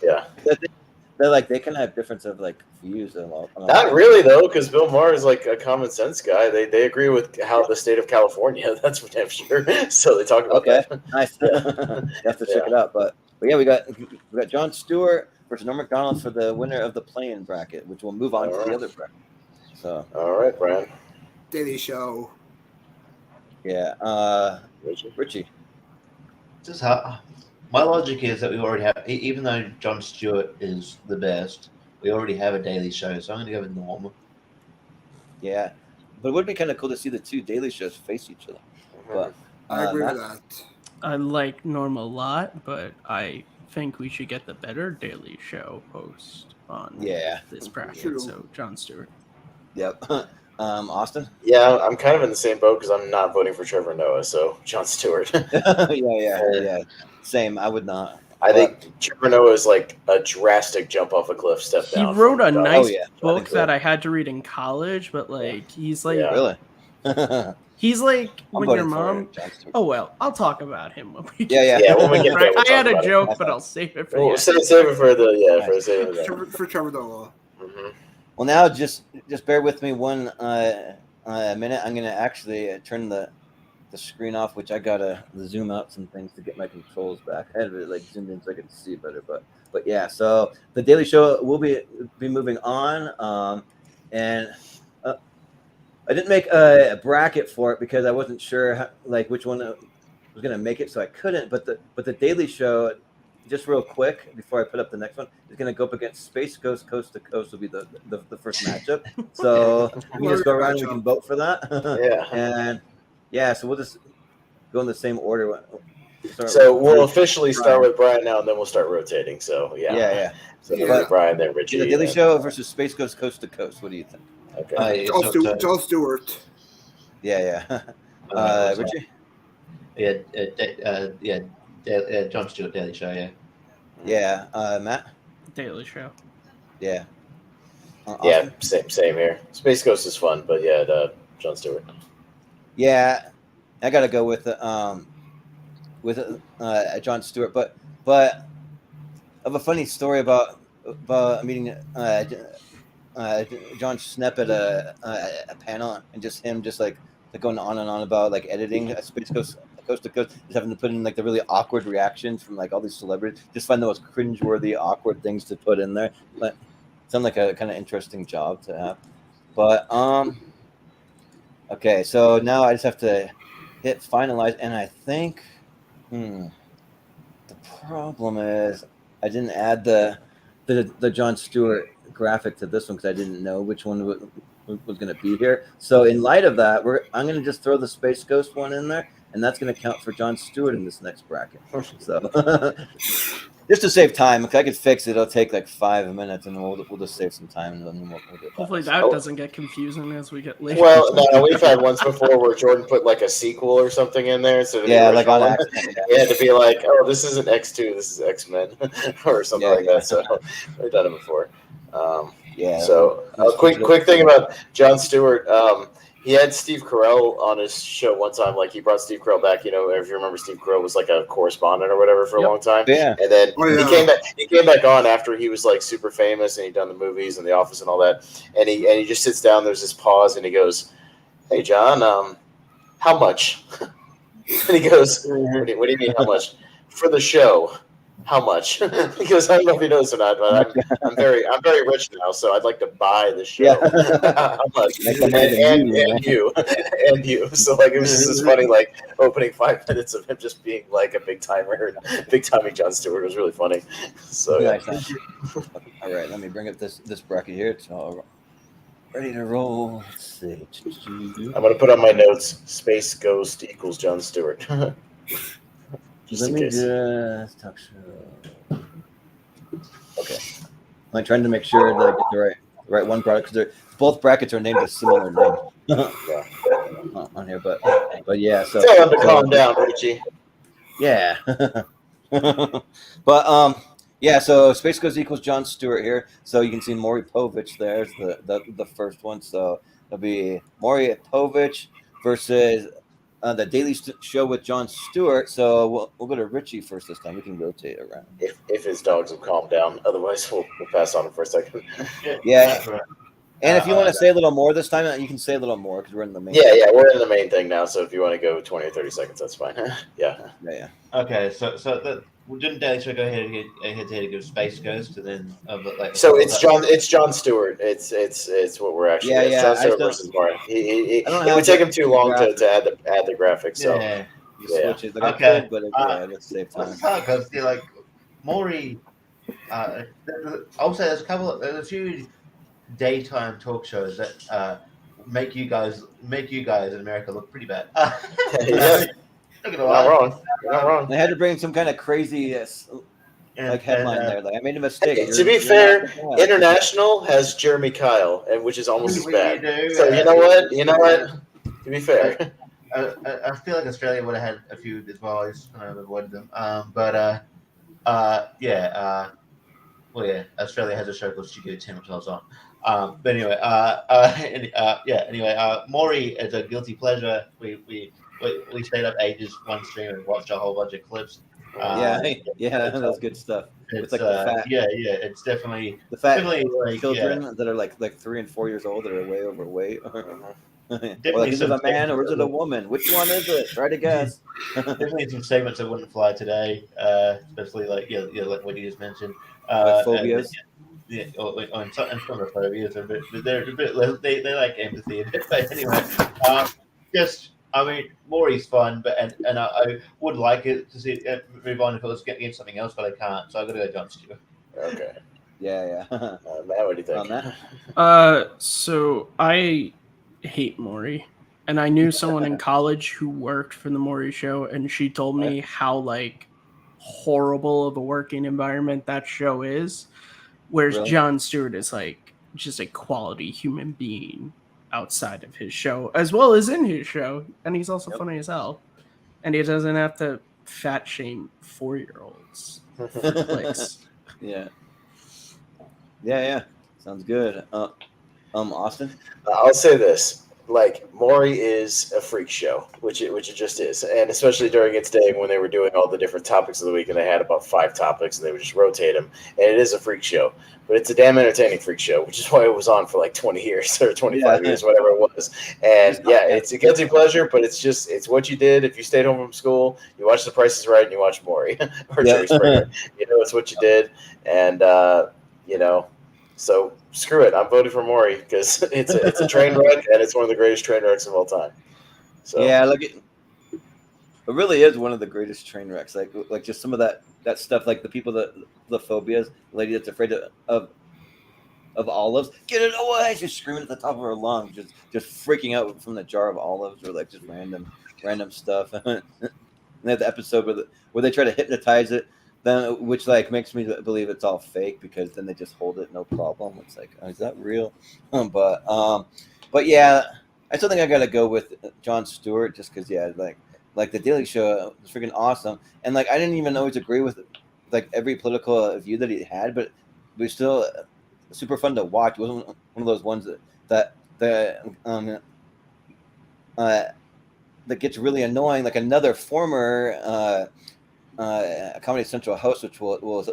Yeah. They kind of have difference of like views and all. Not really though, because Bill Maher is like a common sense guy. They agree with how the state of California. That's for damn sure. So they talk about that. Nice. You have to check it out. But yeah, we got Jon Stewart versus Norm Macdonald for the winner of the play-in bracket, which will move on to the other bracket. So. All right, Brian. Daily Show. Yeah. Richie. This is how my logic is that we already have, even though Jon Stewart is the best, we already have a Daily Show, so I'm going to go with Norm. Yeah, but it would be kind of cool to see the two Daily Shows face each other. But I agree with that. I like Norm a lot, but I think we should get the better Daily Show host on this bracket. True. So Jon Stewart. Yep. Austin? Yeah, I'm kind of in the same boat because I'm not voting for Trevor Noah, so Jon Stewart. Yeah. Same. I would not. I think Trevor Noah is like a drastic jump off a cliff step He down. wrote a from nice yeah, I book think so. that I had to read in college, but like he's like Yeah. Really? he's like I'm when your voting for mom. Jon Stewart. Oh well, I'll talk about him when we Yeah, get yeah. When we get there, Right, we'll I had talk a about it. joke, but I'll save it for We'll the save it for the For Trevor Noah. Mm-hmm. Well, now just bear with me one minute. I'm gonna actually turn the screen off, which I gotta zoom out some things to get my controls back. I had it like zoomed in so I could see better, but yeah. So the Daily Show will be moving on, and I didn't make a bracket for it because I wasn't sure how, like which one was gonna make it, so I couldn't. But the Daily Show, just real quick before I put up the next one, is gonna go up against Space Ghost Coast to Coast. Will be the first matchup. So we can just go around and we can vote for that. Yeah. And yeah, so we'll just go in the same order. So we'll officially start with Brian now, and then we'll start rotating. So yeah. So Brian, then Richie. The Daily Show versus Space Ghost Coast to Coast. What do you think? Okay. Jon Stewart. Yeah. Richie. Jon Stewart, Daily Show. Yeah. Yeah. Matt. Daily Show. Yeah. Yeah. Same here. Space Ghost is fun, but yeah, Jon Stewart. Yeah, I gotta go with Jon Stewart, but I have a funny story about meeting John Schnepp at a panel and just him like going on and on about like editing Space Coast to Coast, just having to put in like the really awkward reactions from like all these celebrities. Just find the most cringeworthy, awkward things to put in there. But it sounds like a kind of interesting job to have. But okay, so now I just have to hit finalize, and I think the problem is I didn't add the Jon Stewart graphic to this one because I didn't know which one was going to be here. So in light of that, I'm going to just throw the Space Ghost one in there, and that's going to count for Jon Stewart in this next bracket. So just to save time, if I could fix it, it'll take like 5 minutes, and we'll just save some time, and then we'll do it. Hopefully that doesn't get confusing as we get later. Well, no, we've had ones before where Jordan put like a sequel or something in there. So like on accident. Yeah, to be like, oh, this isn't X2, this is X-Men, or something like that. So we've done it before. So a quick thing about Jon Stewart. He had Steve Carell on his show one time. Like he brought Steve Carell back. You know, if you remember, Steve Carell was like a correspondent or whatever for a long time. Yeah. And then he came back on after he was like super famous and he'd done the movies and The Office and all that. And he just sits down. There's this pause and he goes, "Hey John, how much?" And he goes, "What do you mean how much for the show?" How much? Because I don't know if he knows or not, but I'm very rich now, so I'd like to buy the show. How much? And you. So like it was just this funny like opening 5 minutes of him just being like a big timer, big timing Jon Stewart. It was really funny. So Nice. All right, let me bring up this bracket here. It's all ready to roll. Let's see. I'm gonna put on my notes: Space Ghost equals Jon Stewart. Let me just talk show. Okay. I'm trying to make sure that I get the right one product because both brackets are named a similar name on here, but yeah. So tell him to calm down, Richie. Yeah. But yeah. So Space Ghost equals Jon Stewart here. So you can see Maury Povich there's the first one. So it'll be Maury Povich versus the Daily Show with Jon Stewart. So we'll go to Richie first this time. We can rotate around. If his dogs will calm down. Otherwise, we'll pass on him for a second. Yeah. And if you want to say a little more this time, you can say a little more because we're in the main. Yeah, we're in the main thing now. So if you want to go 20 or 30 seconds, that's fine. Yeah. Okay, so didn't Daily Show go ahead and give Space Ghost and then So it's Jon Stewart. It's what we're actually. Yeah. It's Jon Stewart versus Mark. It would take him too long to add the graphics. So switch it. Okay, but let's save time. It's hard because like Maury. Also, there's a few daytime talk shows that make you guys in America look pretty bad. Not wrong. You're not wrong. They had to bring some kind of crazy headline there. Like I made a mistake. To be fair, International has Jeremy Kyle, and which is almost as bad. So you know what? To be fair, I feel like Australia would have had a few as well. I just kind of avoided them. But Well, yeah, Australia has a show called Studio 10, which I was on. But anyway, Maury is a guilty pleasure. We stayed up ages one stream and watched a whole bunch of clips. Yeah, that's good stuff. With It's like the it's definitely fat like children that are like 3 and 4 years old that are way overweight. Or like, is it some a man or is it a segments- woman? Which one is it? Try to guess. definitely some segments that wouldn't fly today, especially like like what you just mentioned. Like phobias. And some of the phobias are they're a bit less, they like empathy a bit. But anyway, Maury's fun, but and I would like it to see it move on if it was getting something else, but I can't, so I got to go Jon Stewart. Okay. Yeah. Matt, what do you think? Matt? So I hate Maury, and I knew someone in college who worked for the Maury show, and she told me how like horrible of a working environment that show is. Whereas Really? Jon Stewart is like just a quality human being outside of his show, as well as in his show, and he's also funny as hell, and he doesn't have to fat shame 4-year-olds for clicks. Yeah. Sounds good. Austin? I'll say this: like Maury is a freak show, which it just is, and especially during its day when they were doing all the different topics of the week, and they had about 5 topics, and they would just rotate them, and it is a freak show, but it's a damn entertaining freak show, which is why it was on for like 20 years or 25 years, whatever it was. And it's a guilty pleasure, but it's what you did if you stayed home from school, you watched The Price is Right, and you watched Maury or Jerry Springer. It's what you did, and so screw it. I'm voting for Maury because it's a train wreck, and it's one of the greatest train wrecks of all time. So yeah, like it really is one of the greatest train wrecks. Like just some of that stuff, like the people the phobias, the lady that's afraid of olives, get it away! She's screaming at the top of her lungs, just freaking out from the jar of olives, or like just random stuff. And they have the episode where they try to hypnotize it. Then, which like makes me believe it's all fake, because then they just hold it no problem. It's like, is that real? But yeah, I still think I gotta go with Jon Stewart, just because like the Daily Show was freaking awesome, and like I didn't even always agree with like every political view that he had, but it was still super fun to watch. It wasn't one of those ones that gets really annoying, like another former Comedy Central host, which we'll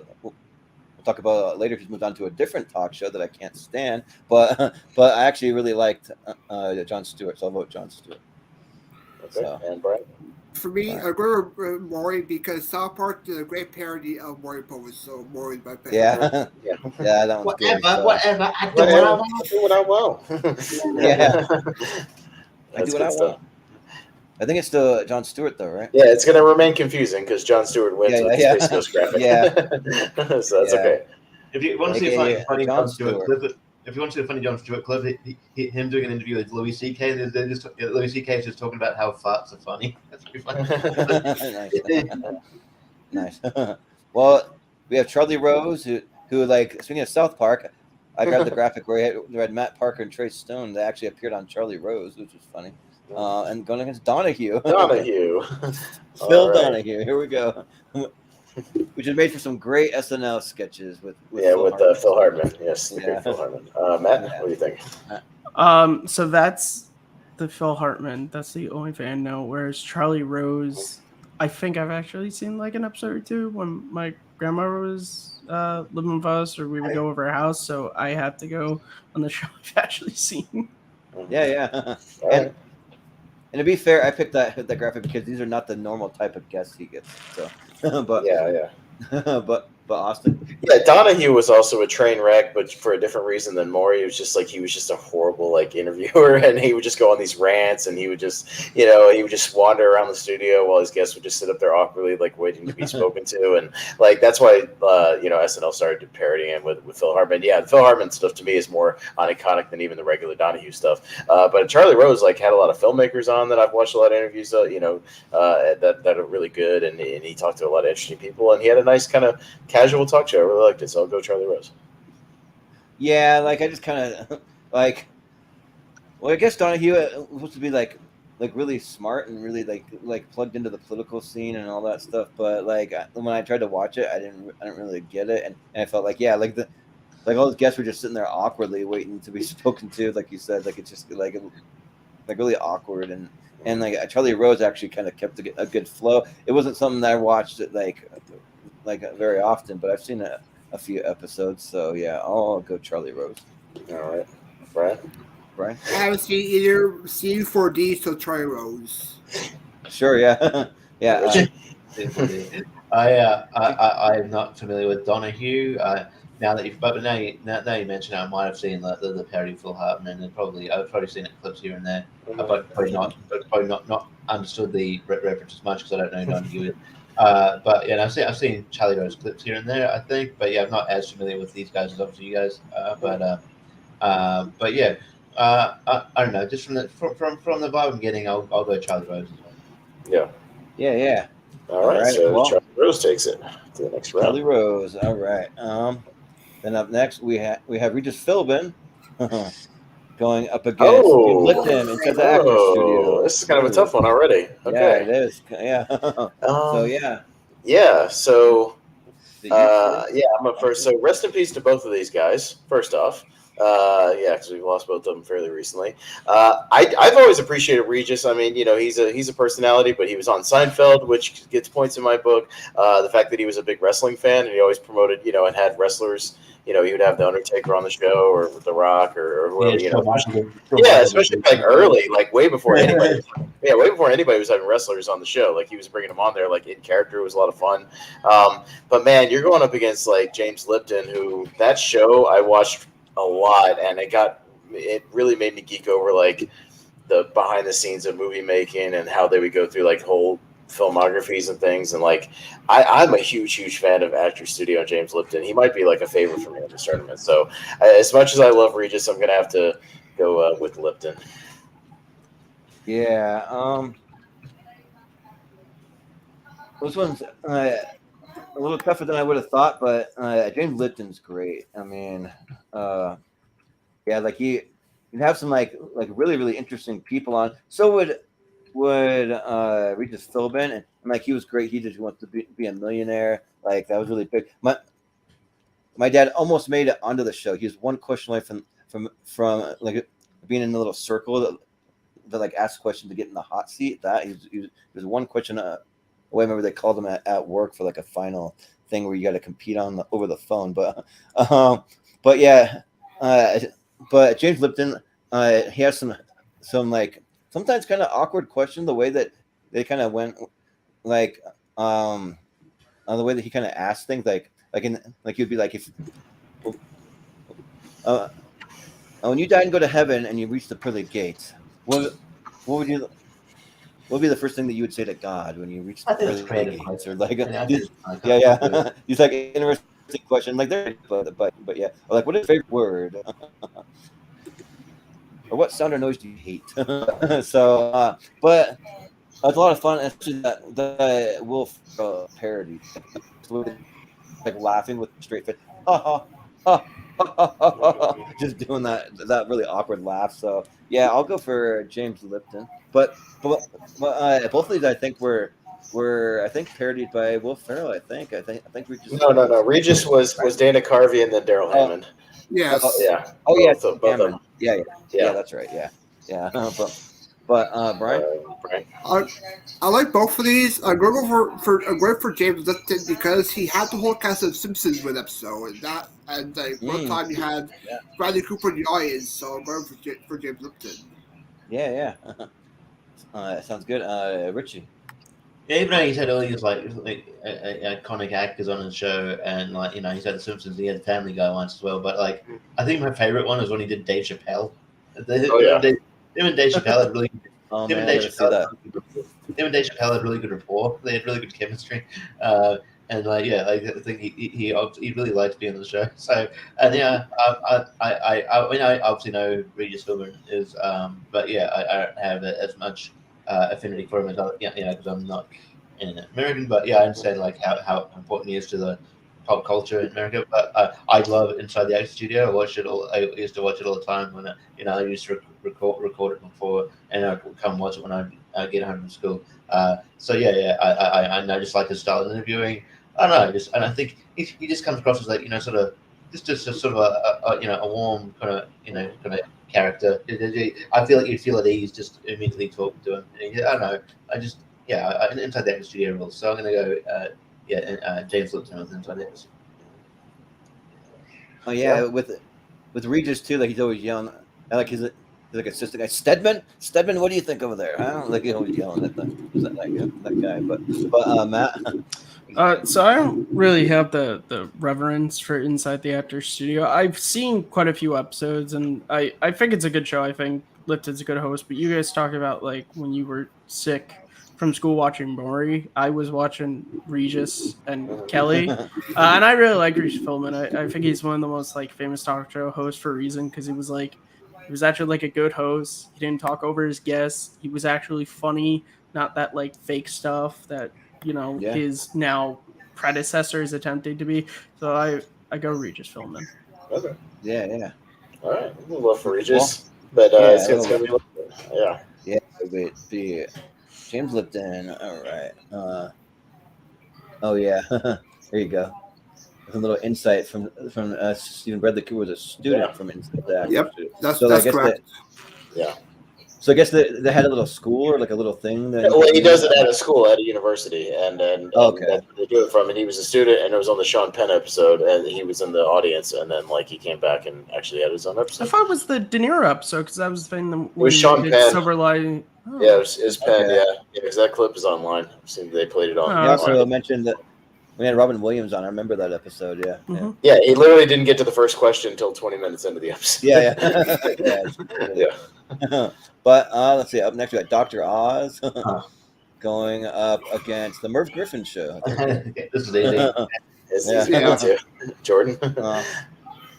talk about later, who's moved on to a different talk show that I can't stand. But I actually really liked Jon Stewart, so I'll vote Jon Stewart. Okay, So. and Brian? For me, I go with Maury because South Park did a great parody of Maury Povich, so Maury's my favorite. Yeah, that one's good. Whatever. I do what I want. Yeah. I That's do what good I stuff. want. I think it's still Jon Stewart, though, right? Yeah, it's going to remain confusing because Jon Stewart wins with the Space Ghost graphic. So that's okay. If you want to see a funny Jon Jon Stewart clip, if you want to see a funny Jon Stewart clip, him doing an interview with Louis C.K. Louis C.K. is just talking about how farts are funny. That's pretty funny. Nice. Well, we have Charlie Rose, who like, speaking of South Park, I grabbed the graphic where we had Matt Parker and Trey Stone. They actually appeared on Charlie Rose, which was funny. And going against Donahue. Phil Donahue. Here we go. Which is made for some great SNL sketches with Phil Hartman. Yes, the great Phil Hartman. Matt, what do you think? So that's the Phil Hartman. That's the only thing I know. Whereas Charlie Rose, I think I've actually seen like an episode or two when my grandma was living with us, or we would go over her house. So I have to go on the show I've actually seen. Yeah. And to be fair, I picked that graphic because these are not the normal type of guests he gets. So, but but Austin. Yeah, Donahue was also a train wreck, but for a different reason than Maury. It was just like he was just a horrible like interviewer, and he would just go on these rants, and he would just wander around the studio while his guests would just sit up there awkwardly, like waiting to be spoken to, and like that's why SNL started parodying him with Phil Hartman. Yeah, the Phil Hartman stuff to me is more iconic than even the regular Donahue stuff. But Charlie Rose like had a lot of filmmakers on that I've watched a lot of interviews, that are really good, and he talked to a lot of interesting people, and he had a nice kind of casual talk show. I really liked it, so I'll go Charlie Rose. Yeah, like I just kind of like. Well, I guess Donahue was supposed to be like like really smart and really like plugged into the political scene and all that stuff. But like when I tried to watch it, I didn't really get it, and I felt like like all the guests were just sitting there awkwardly waiting to be spoken to, like you said. Like it's just like really awkward, and like Charlie Rose actually kind of kept a good flow. It wasn't something that I watched it like very often, but I've seen a few episodes. So yeah, I'll go Charlie Rose. All right, Brian. Brian? I haven't seen either seen 4D, so try Rose. Sure, yeah, yeah. I'm not familiar with Donahue. Now that now you mention it, I might have seen the parody Phil Hartman, and I've probably seen it clips here and there, but probably not understood the reference as much because I don't know Donahue. But yeah, I've seen Charlie Rose clips here and there, I think, but yeah, I'm not as familiar with these guys as obviously you guys. But yeah, I don't know. Just from the vibe I'm getting, I'll go Charlie Rose as well. Yeah. All right, so Charlie Rose takes it to the next round. Charlie Rose. All right. Then up next we have Regis Philbin going up against Lipton inside the Actors Studio. This is kind of a tough one already. Okay. Yeah, it is. Yeah. So yeah. Yeah. So I'm up first. So rest in peace to both of these guys. First off. Because we've lost both of them fairly recently. I've always appreciated Regis. I mean, he's a personality, but he was on Seinfeld, which gets points in my book. The fact that he was a big wrestling fan and he always promoted, and had wrestlers. He would have the Undertaker on the show or The Rock or whoever. Yeah, especially like early, like way before anybody. Way before anybody was having wrestlers on the show. Like he was bringing them on there, like in character. It was a lot of fun. But man, you're going up against like James Lipton, who that show I watched a lot, and it really made me geek over like the behind the scenes of movie making and how they would go through like whole filmographies and things. And like I'm a huge fan of Actors Studio and James Lipton. He might be like a favorite for me in this tournament. So as much as I love Regis, I'm gonna have to go with Lipton. Yeah. This one's a little tougher than I would have thought, but James Lipton's great. I mean, like you'd have some like really interesting people on. So would Regis Philbin, and like he was great. He just wants to be a millionaire. Like that was really big. My dad almost made it onto the show. He was one question away from like being in a little circle that like asked questions to get in the hot seat. That he was one question away. Remember they called him at work for like a final thing where you got to compete over the phone. But yeah, but James Lipton, he has some like sometimes kind of awkward question. The way that they kind of went, like the way that he kind of asked things, like he'd be like, if when you die and go to heaven and you reach the pearly gates, what would be the first thing that you would say to God when you reach the pearly gates? Or like, yeah. He's like interesting question. Like there, but yeah, like what is your favorite word? Or what sound or noise do you hate? So, but it's a lot of fun, especially that Wolf parody, like laughing with a straight face, just doing that really awkward laugh. So yeah, I'll go for James Lipton. But both of these I think were I think parodied by Will Ferrell. I think Regis. No. Regis was Dana Carvey and then Daryl Hammond. Yes. Yeah. Both of them. Yeah. That's right. Yeah. But Brian. I like both of these. I'm going to go for James Lipton because he had the whole cast of Simpsons with episode, and one time you had Bradley Cooper in the audience. So I'm going for James Lipton. Yeah. Sounds good. Richie. Yeah, even though he's had all these like iconic actors on his show, and like he's had The Simpsons, he had Family Guy once as well. But like, I think my favorite one was when he did Dave Chappelle. Him and Dave Chappelle had really. Him and Dave Chappelle had really good rapport. They had really good chemistry, and like I think he really liked being on the show. So and yeah, I obviously know Regis Philbin is, but yeah, I don't have as much affinity for him as because I'm not an American. But yeah, I understand like how important he is to the pop culture in America. But I love Inside the Actor Studio. I watch it all. I used to watch it all the time when I used to record it before, and I'd come watch it when I get home from school. So I just like his style of interviewing. I don't know, and I think he just comes across as like sort of just a sort of a warm kind of character. I feel like you'd feel at ease just immediately talking to him. And I don't know. Inside the Actor Studio rules. So I'm gonna go. James Lipton with Inside the Actor. Oh yeah, with Regis too. Like he's always yelling. Like he's like assistant guy. Stedman, what do you think over there? I don't like he's always yelling at that guy. But Matt. So I don't really have the reverence for Inside the Actor Studio. I've seen quite a few episodes, and I think it's a good show. I think Lipton's a good host. But you guys talk about like when you were sick from school watching Maury. I was watching Regis and Kelly, and I really like Regis Philbin. I think he's one of the most like famous talk show hosts for a reason, because he was actually like a good host. He didn't talk over his guests. He was actually funny, not that like fake stuff that his now predecessor is attempting to be. So I go Regis Philbin. Okay. Yeah. All right. We'll love for Regis, but it's gonna be be James Lipton. All right. Oh yeah. There you go. A little insight from Stephen Bradley Cooper was a student from Inside the Actor. Yep, that's correct. So I guess they had a little school or like a little thing. He does it at a school, at a university, and that's where they do it from. And he was a student, and it was on the Sean Penn episode, and he was in the audience, and then like he came back and actually had his own episode. I thought it was the De Niro episode, because that was the thing. It was Sean Penn. Silver Lining. Oh. Yeah, it was Penn. Yeah, because that clip is online. I've seen they played it on. Yeah, so I mentioned that we had Robin Williams on. I remember that episode. Yeah. Mm-hmm. Yeah, he literally didn't get to the first question until 20 minutes into the episode. Yeah. But let's see. Up next, we got Dr. Oz going up against the Merv Griffin Show. This is easy. It's easy too. Jordan.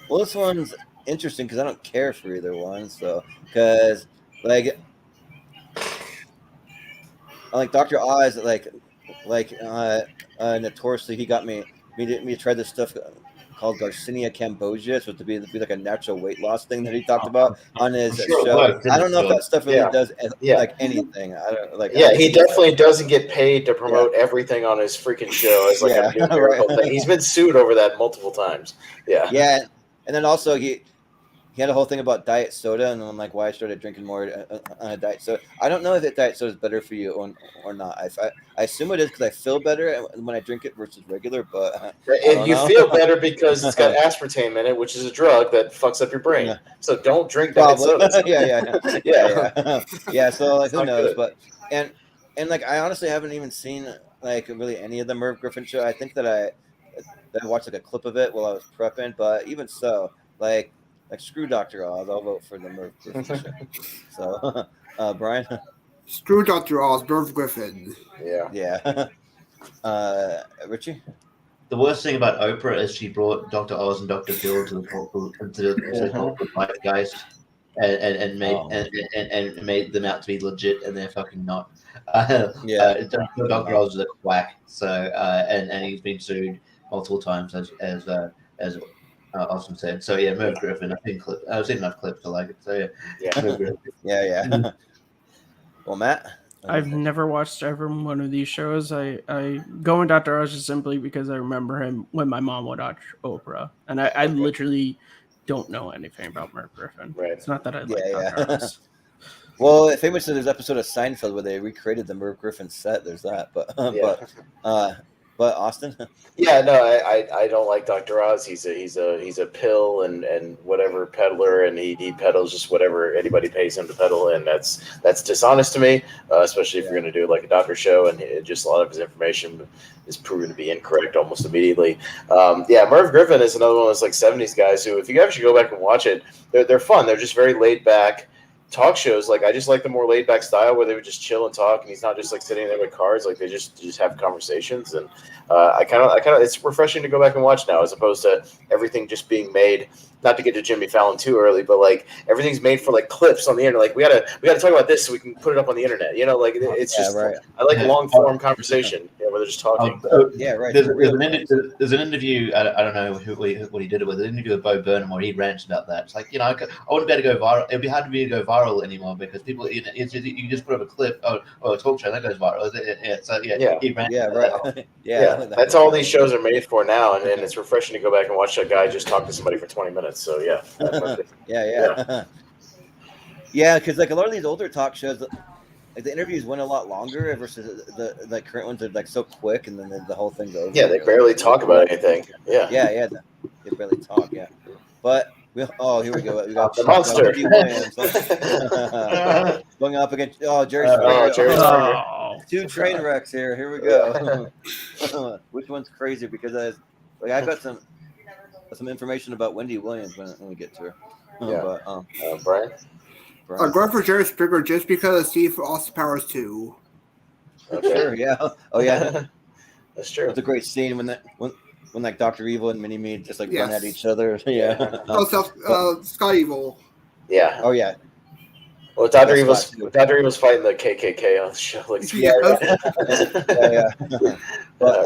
Well, this one's interesting because I don't care for either one. So, because like Dr. Oz, notoriously, he got me to try this stuff called Garcinia Cambogia, so to be like a natural weight loss thing that he talked about on his show. I don't know if that stuff really does like anything. I don't like. Yeah, he definitely doesn't get paid to promote everything on his freaking show as like a new miracle thing. He's been sued over that multiple times. Yeah, and then also he had a whole thing about diet soda, and I'm like, why I started drinking more on a diet soda. I don't know if that diet soda is better for you or not. I assume it is because I feel better when I drink it versus regular, but you feel better because it's got aspartame in it, which is a drug that fucks up your brain. Yeah. So don't drink diet soda. Yeah. So like, who knows? But and like, I honestly haven't even seen like really any of the Merv Griffin show. I think that I watched like a clip of it while I was prepping, but even so, like screw Dr. Oz, I'll vote for the Merv Griffin show. So, Brian? Screw Dr. Oz, Merv Griffin. Yeah. Richie? The worst thing about Oprah is she brought Dr. Oz and Dr. Phil to the Poltergeist and made them out to be legit, and they're fucking not. Dr. Oz is a quack. So and he's been sued multiple times as Austin said. So yeah, Merv Griffin. I've seen enough clips to like it. So yeah. Well, Matt, I've never watched every one of these shows. I go in Dr. Oz just simply because I remember him when my mom would watch Oprah, and I literally don't know anything about Merv Griffin. Right. It's not that I like Dr. Oz. Well, famously, there's an episode of Seinfeld where they recreated the Merv Griffin set. There's that, but Austin? Yeah, no, I don't like Dr. Oz. He's a pill and whatever peddler, and he peddles just whatever anybody pays him to peddle, and that's dishonest to me, especially if you're going to do like a doctor show, and just a lot of his information is proven to be incorrect almost immediately. Merv Griffin is another one of those like 70s guys who, if you actually go back and watch it, they're fun. They're just very laid back. talk shows, like I just like the more laid back style where they would just chill and talk, and he's not just like sitting there with cards. Like they just have conversations, and I kind of it's refreshing to go back and watch now as opposed to everything just being made. Not to get to Jimmy Fallon too early, but like everything's made for like clips on the internet. Like we gotta talk about this so we can put it up on the internet. You know, like it's just right. I like long form conversation, where they're just talking. Yeah, right. There's an interview. I don't know what he did it with. An interview with Bo Burnham where he rants about that. It's like I wouldn't be able to go viral. It'd be hard for me to go viral anymore because people. You just put up a clip. Oh, a talk show that goes viral. He rants. Yeah, right. Yeah, that's all these shows are made for now, and it's refreshing to go back and watch that guy just talk to somebody for 20 minutes. So yeah, yeah, because like a lot of these older talk shows, like the interviews went a lot longer versus the current ones are like so quick, and then the whole thing's over. Yeah, they barely talk about anything. Yeah, they barely talk. Yeah, but here we go. We got the monster going up against Jerry Springer. Two train wrecks here. Here we go. Which one's crazier? Because I've got some information about Wendy Williams when we get to her. Brian? I'm going for Jerry Springer just because of Steve for Austin Powers 2. Okay. Sure, yeah. Oh, yeah. That's true. It's a great scene when like Dr. Evil and Mini-Me just like run at each other. Yeah. Scott Evil. Yeah. Oh, yeah. Well, Dr. Evil's fighting the KKK on the show. Like, yeah.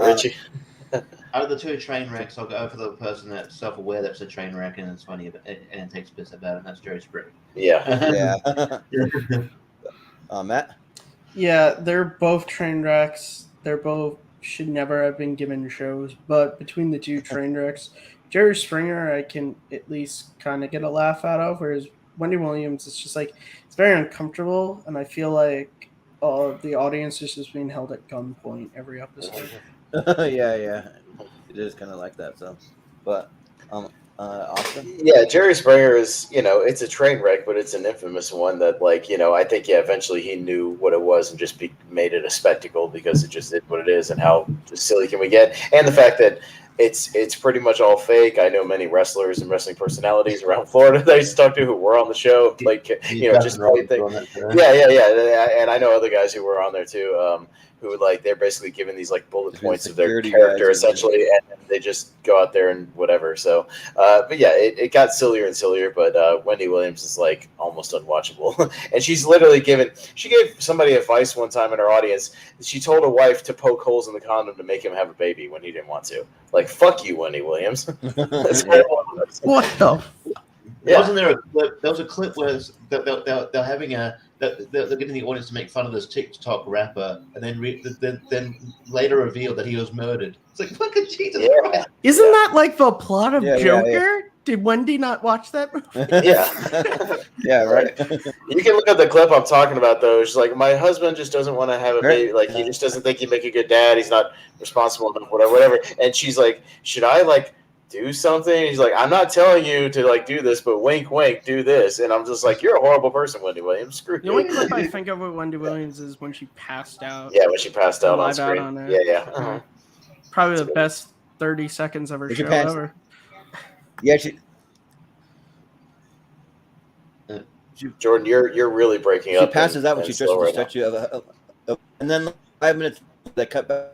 Richie. Out of the two train wrecks, I'll go for the person that's self-aware that's a train wreck and it's funny and takes piss about it, and that's Jerry Springer. Yeah. Matt? Yeah, they're both train wrecks. They're both should never have been given shows, but between the two train wrecks, Jerry Springer I can at least kind of get a laugh out of, whereas Wendy Williams, it's just like it's very uncomfortable, and I feel like the audience is just being held at gunpoint every episode. Yeah. It is kind of like that, so. But, Austin? Yeah, Jerry Springer is, it's a train wreck, but it's an infamous one that, like, I think, eventually he knew what it was and just made it a spectacle because it just is what it is, and how silly can we get? And the fact that it's pretty much all fake. I know many wrestlers and wrestling personalities around Florida that I used to talk to who were on the show, like, just played things. Yeah. And I know other guys who were on there too, who like they're basically given these like bullet points of their character essentially, and they just go out there and whatever. So, but yeah, it got sillier and sillier. But Wendy Williams is like almost unwatchable, and she's literally gave somebody advice one time in her audience. She told a wife to poke holes in the condom to make him have a baby when he didn't want to. Like, fuck you, Wendy Williams. That's what the? Yeah. Wasn't there a clip? There was a clip where they're having they're getting the audience to make fun of this TikTok rapper, and then later revealed that he was murdered. It's like, fucking Jesus Christ! Isn't that like the plot of Joker? Yeah. Did Wendy not watch that movie? Yeah, right. You can look at the clip I'm talking about, though. She's like, my husband just doesn't want to have a baby. Like, he just doesn't think he'd make a good dad. He's not responsible enough, whatever. And she's like, should I, like, do something? He's like, I'm not telling you to, like, do this, but wink, wink, do this. And I'm just like, you're a horrible person, Wendy Williams. Screw you. The only clip I think of with Wendy Williams is when she passed out. Yeah, when she passed out on screen. Yeah. Uh-huh. Probably the best 30 seconds of her show ever. Yeah, Jordan, you're really breaking up. She passes out when she tries to distract you, and then 5 minutes they cut back,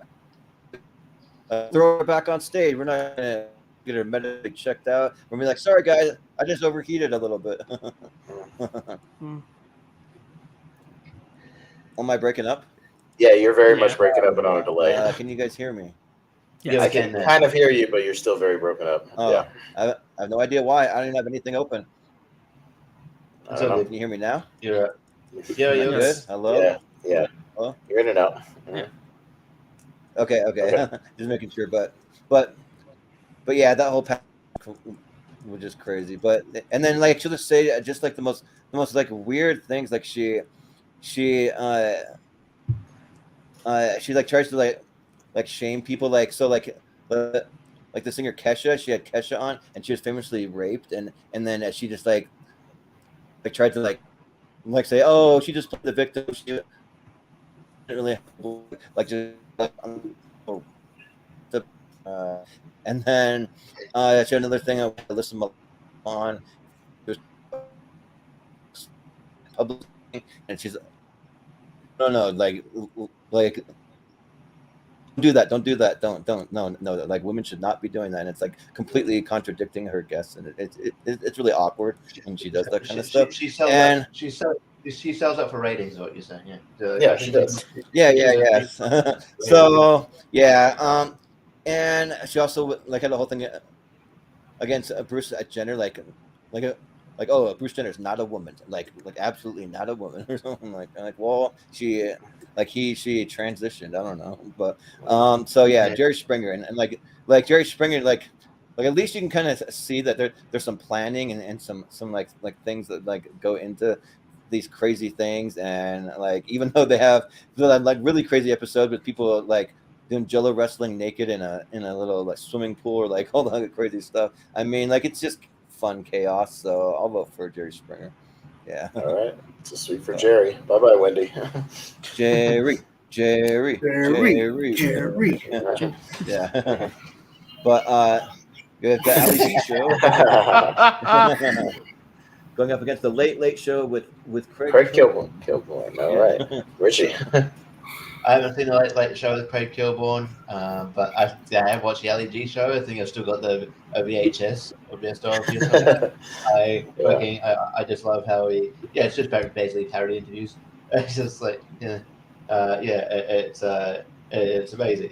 throw her back on stage. We're not gonna get her medically checked out. We're gonna be like, sorry guys, I just overheated a little bit. Am I breaking up? Yeah, you're very much breaking up and on a delay. Can you guys hear me? Yeah, I can kind of hear you, but you're still very broken up. Yeah, I have no idea why. I don't even have anything open. So, can you hear me now? Yeah, you're good. Hello. Yeah. Hello? You're in and out. Yeah. Okay. Just making sure, but yeah, that whole pack was just crazy. But and then like she'll just say just like the most like weird things. Like she like tries to like shame people. Like so like the singer Kesha. She had Kesha on, and she was famously raped, and then she just like tried to like say, oh, she just played the victim. She didn't really like just and then she had another thing I listened on public thing, and she's no, like don't do that, don't no, like women should not be doing that, and it's like completely contradicting her guests, and it's really awkward when she does that kind of stuff. She sells up for ratings, is what you're saying. Yeah, she does. Yeah. So yeah, and she also like had the whole thing against Bruce Jenner, like oh, Bruce Jenner is not a woman, like absolutely not a woman or something like well, she transitioned, I don't know, but so yeah, Jerry Springer and like Jerry Springer, like at least you can kind of see that there's some planning and some like things that like go into these crazy things, and like even though they have like really crazy episodes with people like doing Jello wrestling naked in a little like swimming pool or like all the crazy stuff. I mean, like it's just fun chaos. So I'll vote for Jerry Springer. Yeah. All right. It's a sweet for Jerry. Bye bye, Wendy. Jerry. Jerry. Yeah. But the Ali G Show going up against the Late Show with Craig Kilborn. All right. Richie. I haven't seen the Late Show with Craig Kilborn, but I have watched the Ali G Show. I think I've still got the VHS of their story. I just love how it's just basically parody interviews. It's just like it's amazing.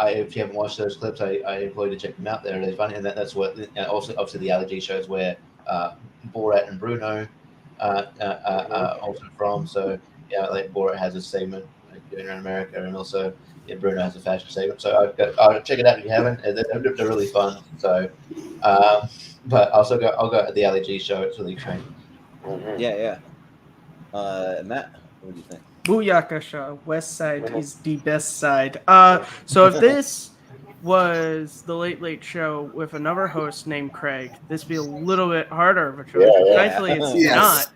If you haven't watched those clips, I implore you to check them out. They're really funny, and that's what. Also, obviously, the Ali G shows where Borat and Bruno are also from. So yeah, like Borat has a segment doing around America, and also Bruno has a fashion segment. So I'll check it out if you haven't. They're really fun. So, but I'll go at the Ali G show. It's really great. Yeah. Matt, what do you think? Booyakasha, West Side is the best side. So if this was the Late Show with another host named Craig, this would be a little bit harder of a choice. Thankfully, it's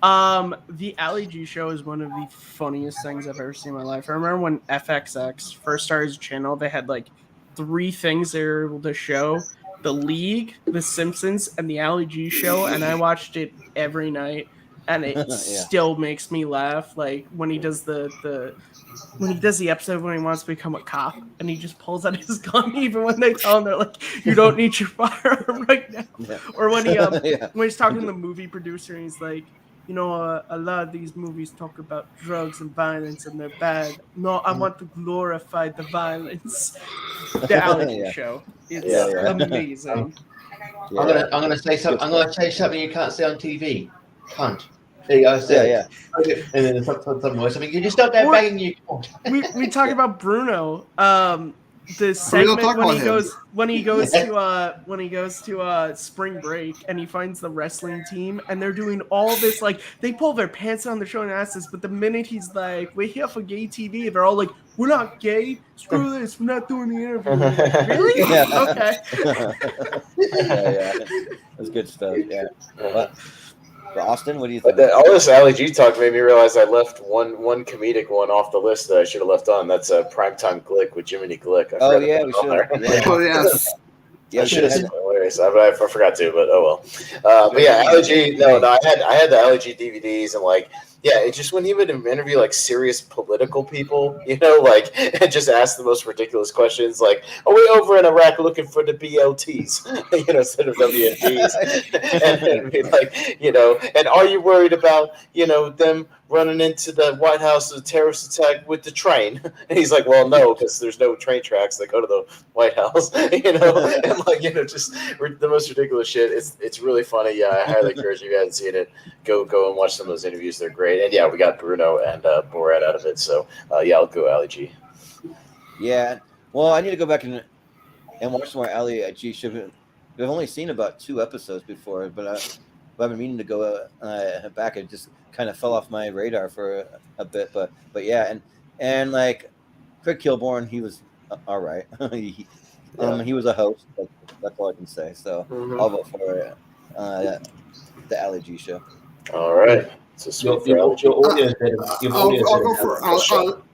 not. The Ali G Show is one of the funniest things I've ever seen in my life. I remember when FXX first started his channel, they had like 3 things they were able to show: The League, The Simpsons, and the Ali G Show, and I watched it every night. And it still makes me laugh. Like when he does the episode when he wants to become a cop and he just pulls out his gun, even when they tell him they're like, you don't need your firearm right now. Yeah. Or when he when he's talking to the movie producer and he's like, a lot of these movies talk about drugs and violence and they're bad. No, I want to glorify the violence. The Ali G Show. It's amazing. Yeah. I'm gonna say something. I'm gonna say something you can't say on TV. Cunt. There you go. Yeah. Okay. And then some noise. I mean, you just stop that banging you. We talk about Bruno. The segment when he goes to spring break and he finds the wrestling team and they're doing all this, like they pull their pants down, they're showing asses, but the minute he's like, we're here for gay TV, they're all like, we're not gay, screw this, we're not doing the interview. Like, really? Yeah. Okay. Yeah. That's good stuff. Yeah. But Austin, what do you think? All this Ali G talk made me realize I left one comedic one off the list that I should have left on. That's Primetime Glick with Jiminy Glick. We should. Oh, yes. Yeah, should have. Hilarious. I forgot to, but oh well. But yeah, Ali G. No, I had the Ali G DVDs and like. Yeah, it's just when he would interview like serious political people, like and just ask the most ridiculous questions, like, "Are we over in Iraq looking for the BLTs, instead of WMDs?" and be like, and are you worried about, them running into the White House, a terrorist attack with the train? And he's like, "Well, no, because there's no train tracks that go to the White House," and like, just the most ridiculous shit. It's really funny. Yeah, I highly encourage you guys to see it. Go and watch some of those interviews. They're great. And yeah, we got Bruno and Borat out of it. So I'll go Ali G. Yeah. Well, I need to go back and watch some more Ali G. We've only seen about 2 episodes before, but I've been meaning to go back. It just kind of fell off my radar for a bit. But yeah, and like Craig Kilborn, he was all right. He was a host. That's all I can say. So I'll vote for the Ali G Show. All right. I'll go for. I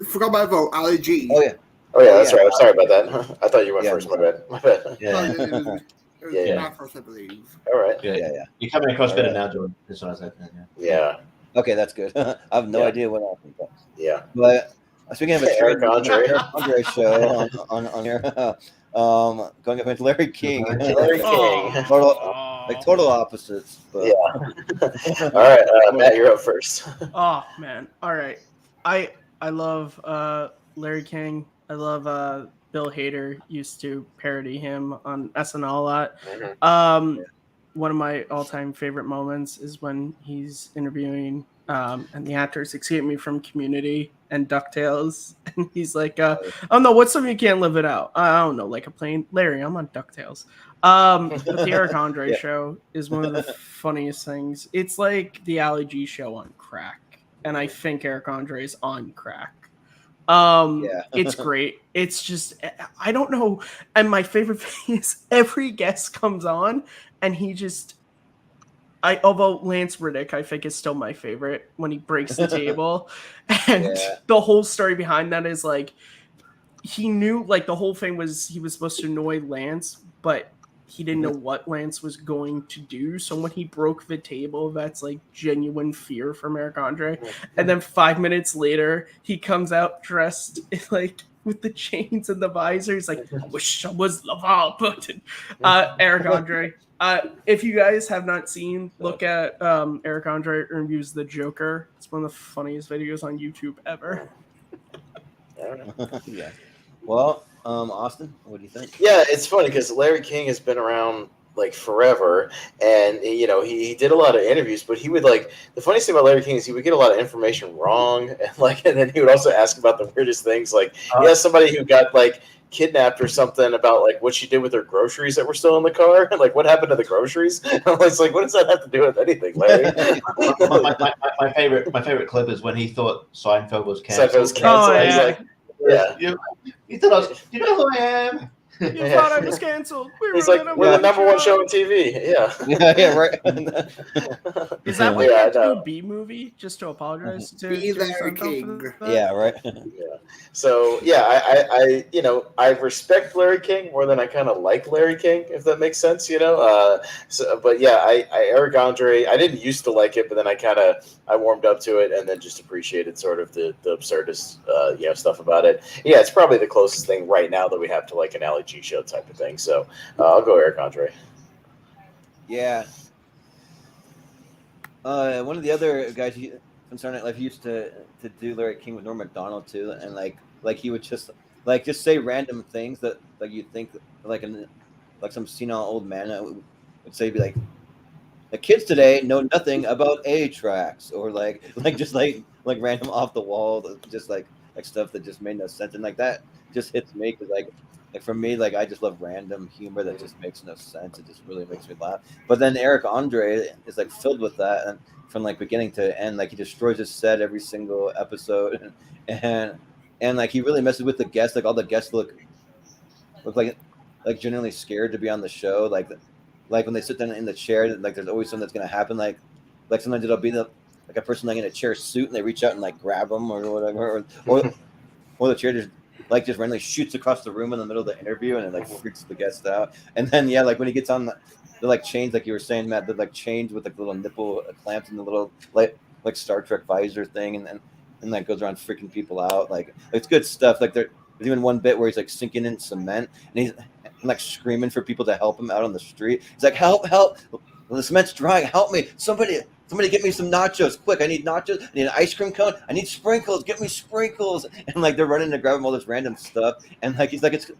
forgot my vote. Ali G. Oh yeah, that's right. I'm sorry about that. I thought you went first. My bad. Yeah. It was Yeah. Matt first, I believe. All right. Yeah. You're coming across better Alright. now, Jordan. That's what I said. Yeah. Okay, that's good. I have no Yeah. idea what happened. Yeah. But speaking of a Eric Andre. Eric Andre show on here, going up with Larry King. Larry King. Total opposites. But. Yeah. All right, Matt, you're up first. Oh man! All right, I love Larry King. I love Bill Hader used to parody him on SNL a lot. Mm-hmm. One of my all-time favorite moments is when he's interviewing and the actors escape me from Community and DuckTales, and he's like, "Oh no, what's something you can't live it out? I don't know, like a plane." Larry, I'm on DuckTales. But the Eric Andre show is one of the funniest things. It's like the Ali G show on crack, and I think Eric Andre is on crack. It's great. It's just, I don't know. And my favorite thing is every guest comes on and he just, although Lance Riddick, I think, is still my favorite when he breaks the table. And the whole story behind that is like, he knew, like, the whole thing was he was supposed to annoy Lance, but he didn't know what Lance was going to do. So when he broke the table, that's like genuine fear from Eric Andre. And then 5 minutes later, he comes out dressed like with the chains and the visor. He's like, "I wish I was LaVar Burton." Eric Andre. If you guys have not seen, look at Eric Andre reviews The Joker. It's one of the funniest videos on YouTube ever. Yeah. Well, Austin, what do you think? Yeah, it's funny because Larry King has been around like forever, and you know he did a lot of interviews, but he would like the funniest thing about Larry King is he would get a lot of information wrong, and then he would also ask about the weirdest things, like he has somebody who got like kidnapped or something about like what she did with her groceries that were still in the car, and like what happened to the groceries. And I was like, what does that have to do with anything, Larry? my favorite clip is when he thought Seinfeld was canceled. Seinfeld was canceled. Oh, He's yeah. like, yeah. You thought I was, you know who I am? You thought I was canceled. He's like, we're the number one show on TV. Yeah, right. Is that why Yeah, you had to I know. do B movie just to apologize to Be Jerry Larry Seinfeld King. for that? Yeah, right. So yeah, I you know I respect Larry King more than I kind of like Larry King, if that makes sense, you know. But yeah, I Eric Andre, I didn't used to like it, but then I warmed up to it and then just appreciated sort of the absurdist you know stuff about it. Yeah, it's probably the closest thing right now that we have to like an Ali G show type of thing. So I'll go Eric Andre. Yeah. One of the other guys from Saturday Night Live, he used to do Larry King with Norm Macdonald too, and like he would just say random things that like you'd think like some senile old man would say, be like, the kids today know nothing about A tracks, or like random off the wall, just like stuff that just made no sense, and like that just hits me because like for me, like I just love random humor that just makes no sense. It just really makes me laugh. But then Eric Andre is like filled with that, and from like beginning to end, like he destroys his set every single episode, and like he really messes with the guests. Like all the guests look like genuinely scared to be on the show. Like when they sit down in the chair, like there's always something that's gonna happen. Like sometimes it'll be like a person like in a chair suit, and they reach out and like grab them or whatever, or the chair just randomly shoots across the room in the middle of the interview, and it like freaks the guest out. And then like when he gets on they're like chains, like you were saying, Matt, they're like chained with like little nipple clamps and the little like Star Trek visor thing, and that goes around freaking people out. Like it's good stuff. Like there's even one bit where he's like sinking in cement, and he's like screaming for people to help him out on the street. He's like, help, the cement's drying, help me, somebody get me some nachos quick. I need nachos. I need an ice cream cone. I need sprinkles. Get me sprinkles. And like they're running to grab him all this random stuff. And like he's like, it's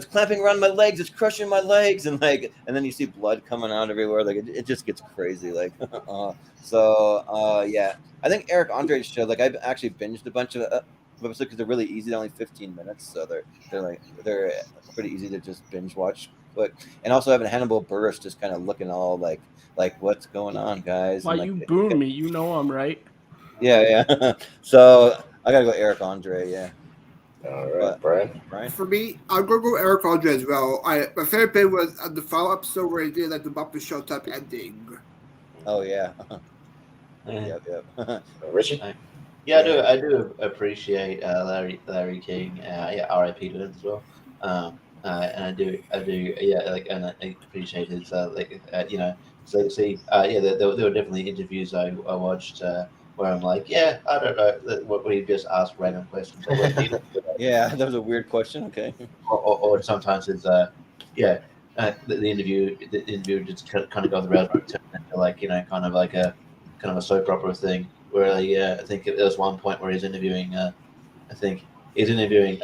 clamping around my legs. It's crushing my legs. And then you see blood coming out everywhere. Like it just gets crazy. Like yeah. I think Eric Andre's show. Like I've actually binged a bunch of episodes because they're really easy. They're only 15 minutes, so they're pretty easy to just binge watch quick. And also having Hannibal Buress just kind of looking all like what's going on, guys? Why you booing me? You know I'm right. Yeah. So I gotta go Eric Andre. Yeah. All right, Brian. For me, I'm gonna go Eric Andre as well. My favorite bit was the final episode where he did like the Muppet Show type ending. Oh yeah. Yep. Richie. Yeah, I do appreciate Larry King. Yeah, R.I.P. to him as well. and I do, yeah, like, and I appreciate his, you know, so see, yeah, there were definitely interviews I watched where I'm like, yeah, I don't know, what he just asked random questions, or, Yeah, that was a weird question. Okay. or sometimes it's, yeah, the interview just kind of goes around into like, you know, kind of like a soap opera thing where, I think there was one point where he's interviewing, I think he's interviewing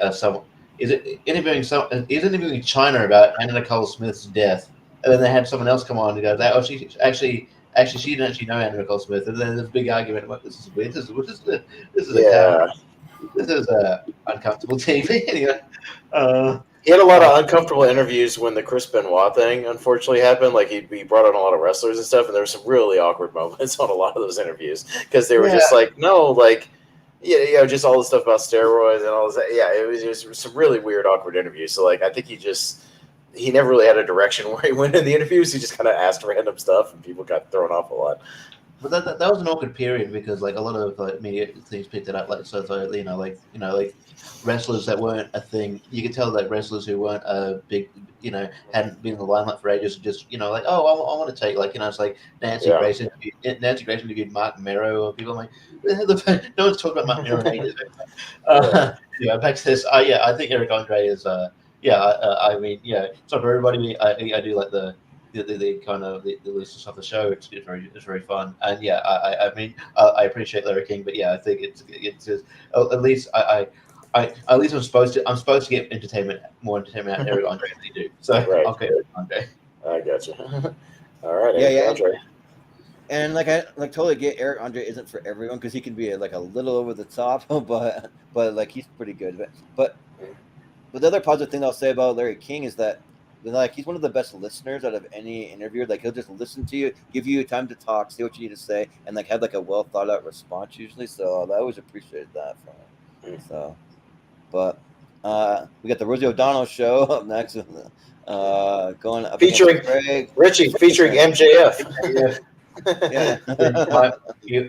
he's interviewing China about Anna Nicole Smith's death, and then they had someone else come on and go, "Oh, she actually she didn't actually know Anna Nicole Smith," and then there's a big argument about this is weird. This is uncomfortable TV. Anyway, he had a lot of uncomfortable interviews when the Chris Benoit thing unfortunately happened. Like he brought on a lot of wrestlers and stuff, and there were some really awkward moments on a lot of those interviews because they were just like, no, like, yeah, you know, just all the stuff about steroids and all this. Yeah, it was some really weird, awkward interviews. So like, I think he never really had a direction where he went in the interviews. He just kind of asked random stuff, and people got thrown off a lot. But that was an awkward period because like a lot of like media things picked it up, like you know, like wrestlers that weren't a thing. You could tell that wrestlers who weren't a big, you know, hadn't been in the limelight for ages, just, you know, like, oh, I want to take, like, you know, it's like Nancy Grace interviewed Mark Mero, or people like, no one's talking about Mark Mero in ages. Yeah, back to this. Yeah, I think Eric Andre is. I mean, yeah, it's not for everybody. I do like the kind of the looseness of the show. It's very fun, and yeah, I mean, I appreciate Larry King, but yeah, I think it's just, at least at least I'm supposed to get more entertainment out of Eric Andre than they do. So Right. okay, Eric Andre. I gotcha. All right, Yeah. Andre. And like I totally get Eric Andre isn't for everyone because he can be like a little over the top, but like he's pretty good. But the other positive thing I'll say about Larry King is that, like, he's one of the best listeners out of any interviewer. Like, he'll just listen to you, give you time to talk, see what you need to say, and like have like a well thought out response usually. So I always appreciated that from him. So, but we got the Rosie O'Donnell show up next, going up Featuring Richie, featuring MJF. Yeah.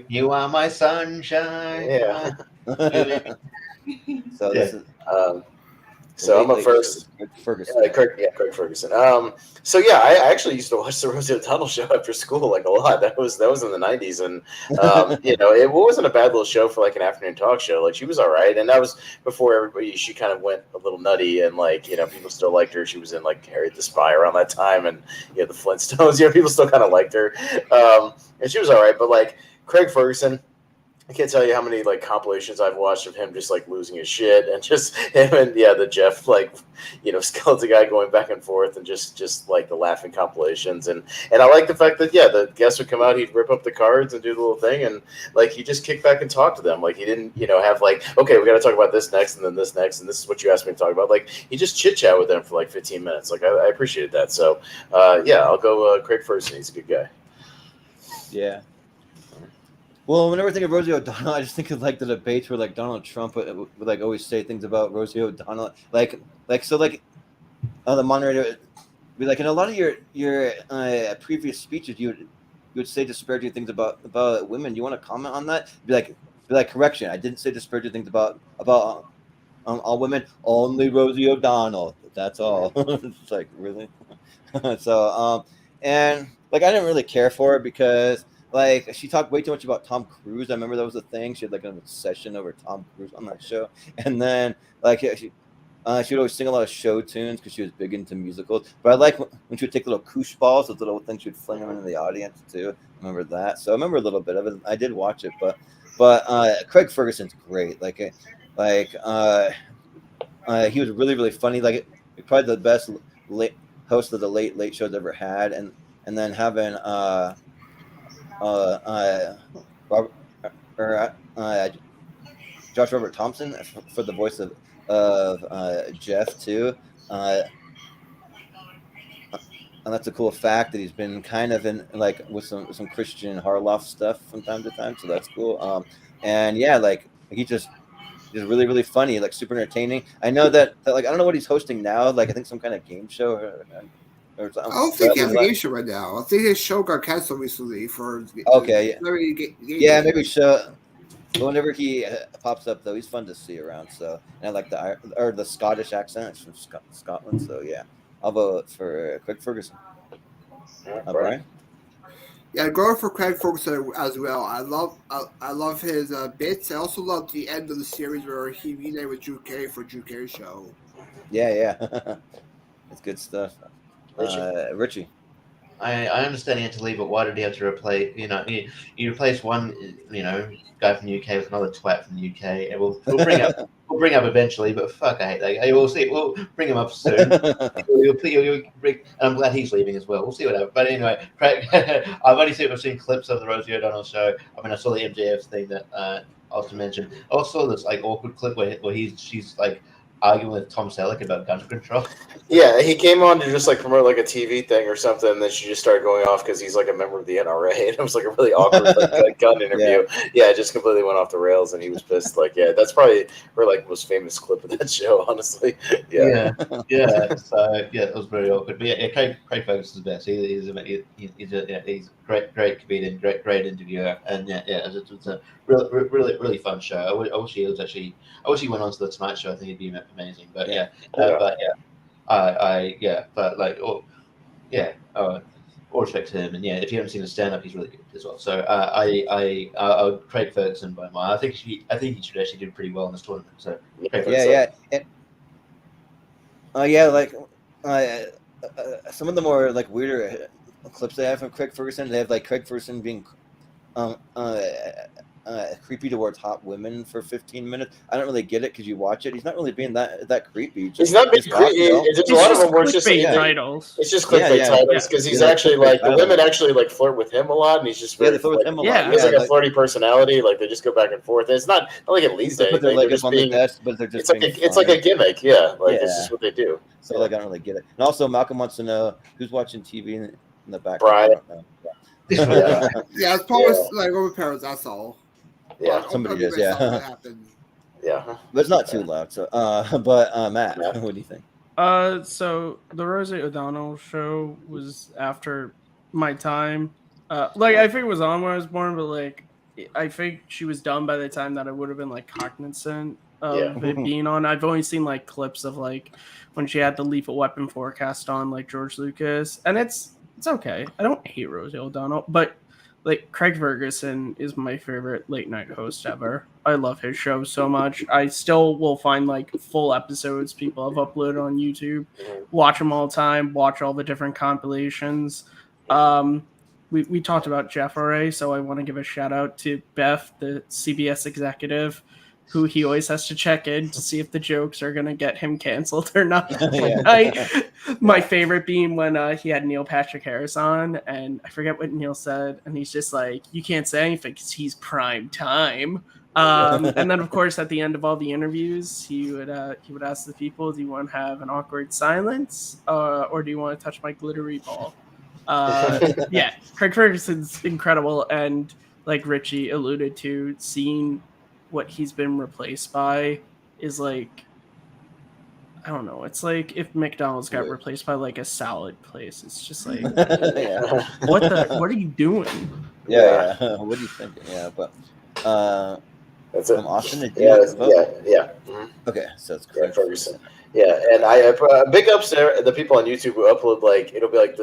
You are my sunshine. Yeah. So this is. So I'm up first. Ferguson. Craig Ferguson. So yeah, I actually used to watch the Rosie O'Donnell show after school like a lot. That was in the 90s, and you know, it wasn't a bad little show for like an afternoon talk show. Like, she was all right, and that was before she kind of went a little nutty, and like, you know, people still liked her. She was in like Harriet the Spy around that time, and you know, the Flintstones. You know, people still kind of liked her, and she was all right. But like Craig Ferguson, I can't tell you how many like compilations I've watched of him just like losing his shit, and just him and the Jeff, like, you know, skeleton guy going back and forth, and just like the laughing compilations, and I like the fact that the guests would come out, he'd rip up the cards and do the little thing, and like he just kicked back and talked to them. Like, he didn't, you know, have like, okay, we got to talk about this next, and then this next, and this is what you asked me to talk about. Like, he just chit chat with them for like 15 minutes. Like, I appreciated that. So yeah, I'll go Craig Ferguson. He's a good guy. Yeah. Well, whenever I think of Rosie O'Donnell, I just think of like the debates where like Donald Trump would like always say things about Rosie O'Donnell, like the moderator would be like, in a lot of your previous speeches, you would say disparaging things about women. Do you want to comment on that? Be like, correction, I didn't say disparaging things about all women, only Rosie O'Donnell. That's all. It's like, really? So and like, I didn't really care for it because, like, she talked way too much about Tom Cruise. I remember that was a thing. She had like an obsession over Tom Cruise on that show. And then like she would always sing a lot of show tunes because she was big into musicals. But I like when she would take little koosh balls, those little things, she would fling them into the audience too. I remember that. So I remember a little bit of it. I did watch it, but Craig Ferguson's great. He was really, really funny. Like, probably the best host of the late shows ever had. And then having Josh Robert Thompson for the voice of Jeff too, and that's a cool fact that he's been kind of in like with some Christian Harloff stuff from time to time, so that's cool. And yeah, like he's just really, really funny, like super entertaining. I know that like, I don't know what he's hosting now, like I think some kind of game show or I don't think he has a game show right now. I think his show got canceled recently for okay. Yeah, maybe show. But whenever he pops up, though, he's fun to see around. So, and I like the Scottish accent. It's from Scotland. So yeah, I'll vote for Craig Ferguson. Brian? Yeah, going for Craig Ferguson as well. I love his bits. I also love the end of the series where he reunited with Drew Carey for Drew Carey Show. Yeah. It's good stuff. Richie. I understand he had to leave, but why did he have to replace? You replace one, guy from the UK with another twat from the UK, and we'll bring up eventually. But fuck, I hate that guy. We'll see. We'll bring him up soon. I'm glad he's leaving as well. We'll see what happens. But anyway, Craig, I've seen clips of the Rosie O'Donnell show. I mean, I saw the MJF thing that also mentioned. I also saw this awkward clip where she's arguing with Tom Selleck about gun control. Yeah, he came on to just promote a TV thing or something, and then she just started going off because he's a member of the NRA, and it was a really awkward gun interview. Yeah, it just completely went off the rails, and he was pissed. That's probably her most famous clip of that show, honestly. Yeah. So it was very awkward. But yeah, Craig Ferguson's best. He's a great comedian, great interviewer, and it's a really fun show. I wish he went on to the Tonight Show. I think it'd be amazing. But all respect to him, and if you haven't seen his stand up, he's really good as well. So I would Craig Ferguson by mine. I think he should actually do pretty well in this tournament. So Craig Ferguson. Some of the more weirder clips they have from Craig Ferguson, they have Craig Ferguson being creepy towards hot women for 15 minutes. I don't really get it because you watch it. He's not really being that creepy. He's not being creepy. There's a lot of them where it's just titles. It's just clickbait titles because he's actually the women actually flirt with him a lot, and he's just very, they flirt with him a lot. He has a flirty personality. They just go back and forth. And it's not it leads to anything. They're just being. It's like a gimmick. It's just what they do. So I don't really get it. And also, Malcolm wants to know who's watching TV in the background. Brian. It's probably over parents. That's all. Yeah, somebody is. Yeah. Yeah, but it's not too loud. So, Matt, what do you think? So the Rosie O'Donnell show was after my time. I think it was on when I was born, but I think she was done by the time that I would have been cognizant of it being on. I've only seen clips of when she had the Lethal Weapon forecast on George Lucas, and it's okay. I don't hate Rosie O'Donnell, but Craig Ferguson is my favorite late night host ever. I love his show so much. I still will find full episodes people have uploaded on YouTube, watch them all the time, watch all the different compilations. We talked about Jeff already, so I want to give a shout out to Beth, the CBS executive, who he always has to check in to see if the jokes are going to get him canceled or not. My favorite being when he had Neil Patrick Harris on, and I forget what Neil said, and he's just you can't say anything because he's prime time. And then, of course, at the end of all the interviews, he would ask the people, do you want to have an awkward silence, or do you want to touch my glittery ball? Craig Ferguson's incredible, and Richie alluded to, seeing what he's been replaced by is I don't know. It's if McDonald's got replaced by a salad place. It's just what are you doing? What are you thinking? But that's it. From Austin, Okay, so it's Craig Ferguson. Yeah, and I big ups there. The people on YouTube who upload it'll be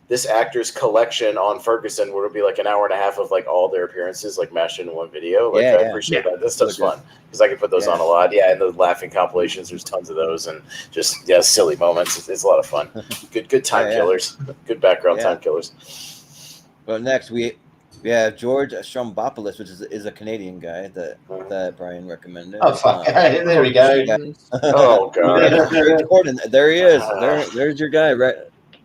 this actor's collection on Ferguson, where it'll be an hour and a half of all their appearances mashed into one video. I appreciate that. This stuff's fun because I can put those on a lot. Yeah, and the laughing compilations. There's tons of those, and just silly moments. It's a lot of fun. Good time killers. Good background time killers. Well, next we have George Strombopoulos, which is a Canadian guy that Brian recommended. Oh, fuck. There we go. Oh, God. There he is. There's your guy, right?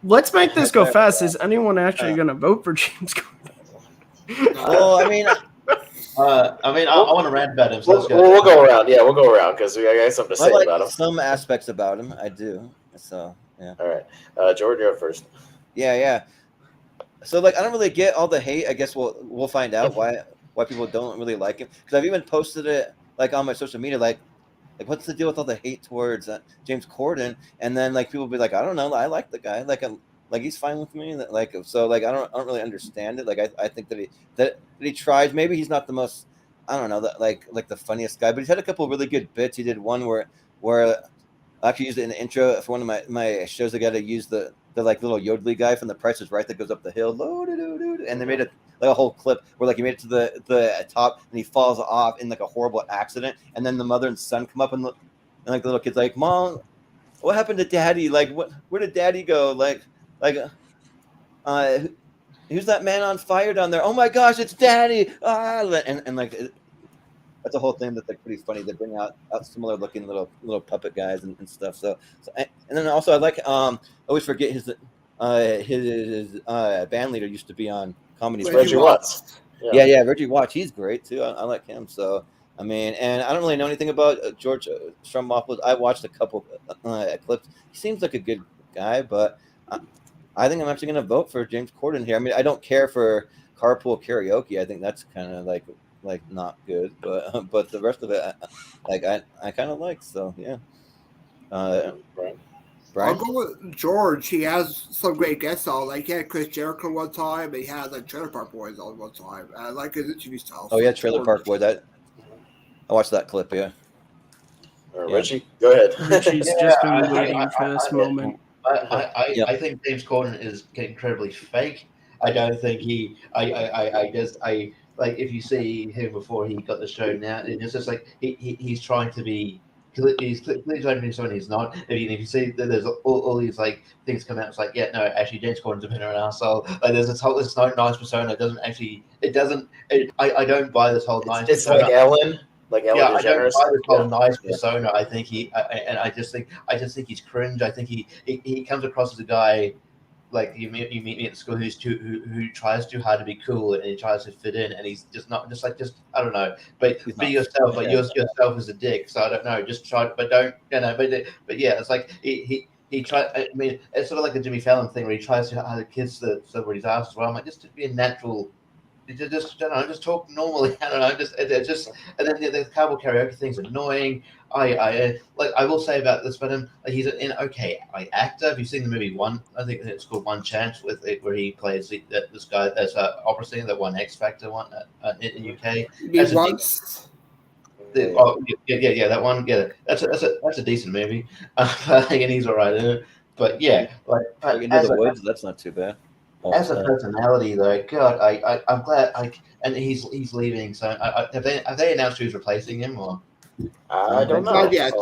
Let's make this go fast. Is anyone actually going to vote for James Gordon? Well, I mean, I want to rant about him. So we'll go around. Yeah, we'll go around because I got something to say about him. Some aspects about him, I do. So, yeah. All right. Jordan, you're up first. Yeah. So, I don't really get all the hate. I guess we'll find out why people don't really like him. Because I've even posted it, on my social media, what's the deal with all the hate towards James Corden? And then people will be I don't know, I like the guy, he's fine with me, so I don't really understand it. I think that he tries. Maybe he's not the most I don't know, that like the funniest guy, but he's had a couple of really good bits. He did one where I actually used it in the intro for one of my shows. I got to use the like little yodely guy from The Price is Right that goes up the hill, and they made it like a whole clip where like he made it to the top and he falls off in like a horrible accident, and then the mother and son come up and like the little kid's like, Mom, what happened to Daddy? Like where did Daddy go? Like who's that man on fire down there? Oh my gosh, it's Daddy! And like that's a whole thing that's like pretty funny. They bring out similar looking little puppet guys and stuff. So and then also I like I always forget his band leader used to be on Comedy. Reggie Watts. Yeah, Reggie Watts. He's great too. I like him. So I mean, and I don't really know anything about George Stroumboulopoulos. I watched a couple clips. He seems like a good guy, but I think I'm actually going to vote for James Corden here. I mean, I don't care for carpool karaoke. I think that's kind of like not good, but the rest of it, I kind of like. So yeah. Brian? I'll go with George. He has some great guests on. Like he had Chris Jericho one time, and he had like Trailer Park Boys on one time. I like his interview style. Oh yeah, Trailer Park Boys. I watched that clip. Yeah. Richie, go ahead. Richie's just been waiting for this moment. I think James Corden is incredibly fake. I don't think like if you see him before he got the show now, it's just like he's trying to be. He's clearly trying to be someone he's not. If you see that there's all these like things come out, it's like no, actually James Corden's a bit of an asshole. Like there's this nice persona. I don't buy this whole nice. It's like Ellen. Like Ellen DeGeneres. I don't buy this whole nice persona. I think I just think he's cringe. I think he comes across as a guy like you meet me at school who tries too hard to be cool and he tries to fit in and he's just not just I don't know. But be yourself. But yourself is a dick. So I don't know. Just try, but don't But yeah, it's like he tries. I mean, it's sort of like a Jimmy Fallon thing where he tries to hard to kiss somebody's ass as well. I'm like, just to be a natural. Just talk normally. I don't know. And then the carpool karaoke thing's annoying. I will say about this, but he's an okay actor. Have you seen the movie One? I think it's called One Chance with it, where he plays this guy that's an opera singer that won X Factor one in the UK. That one. Yeah, that's a decent movie. And he's all right in it. But yeah, like Into the Woods, that's not too bad. As a personality, though, God, I'm glad. And he's leaving. So, have they announced who's replacing him? Or I don't know. Not yet.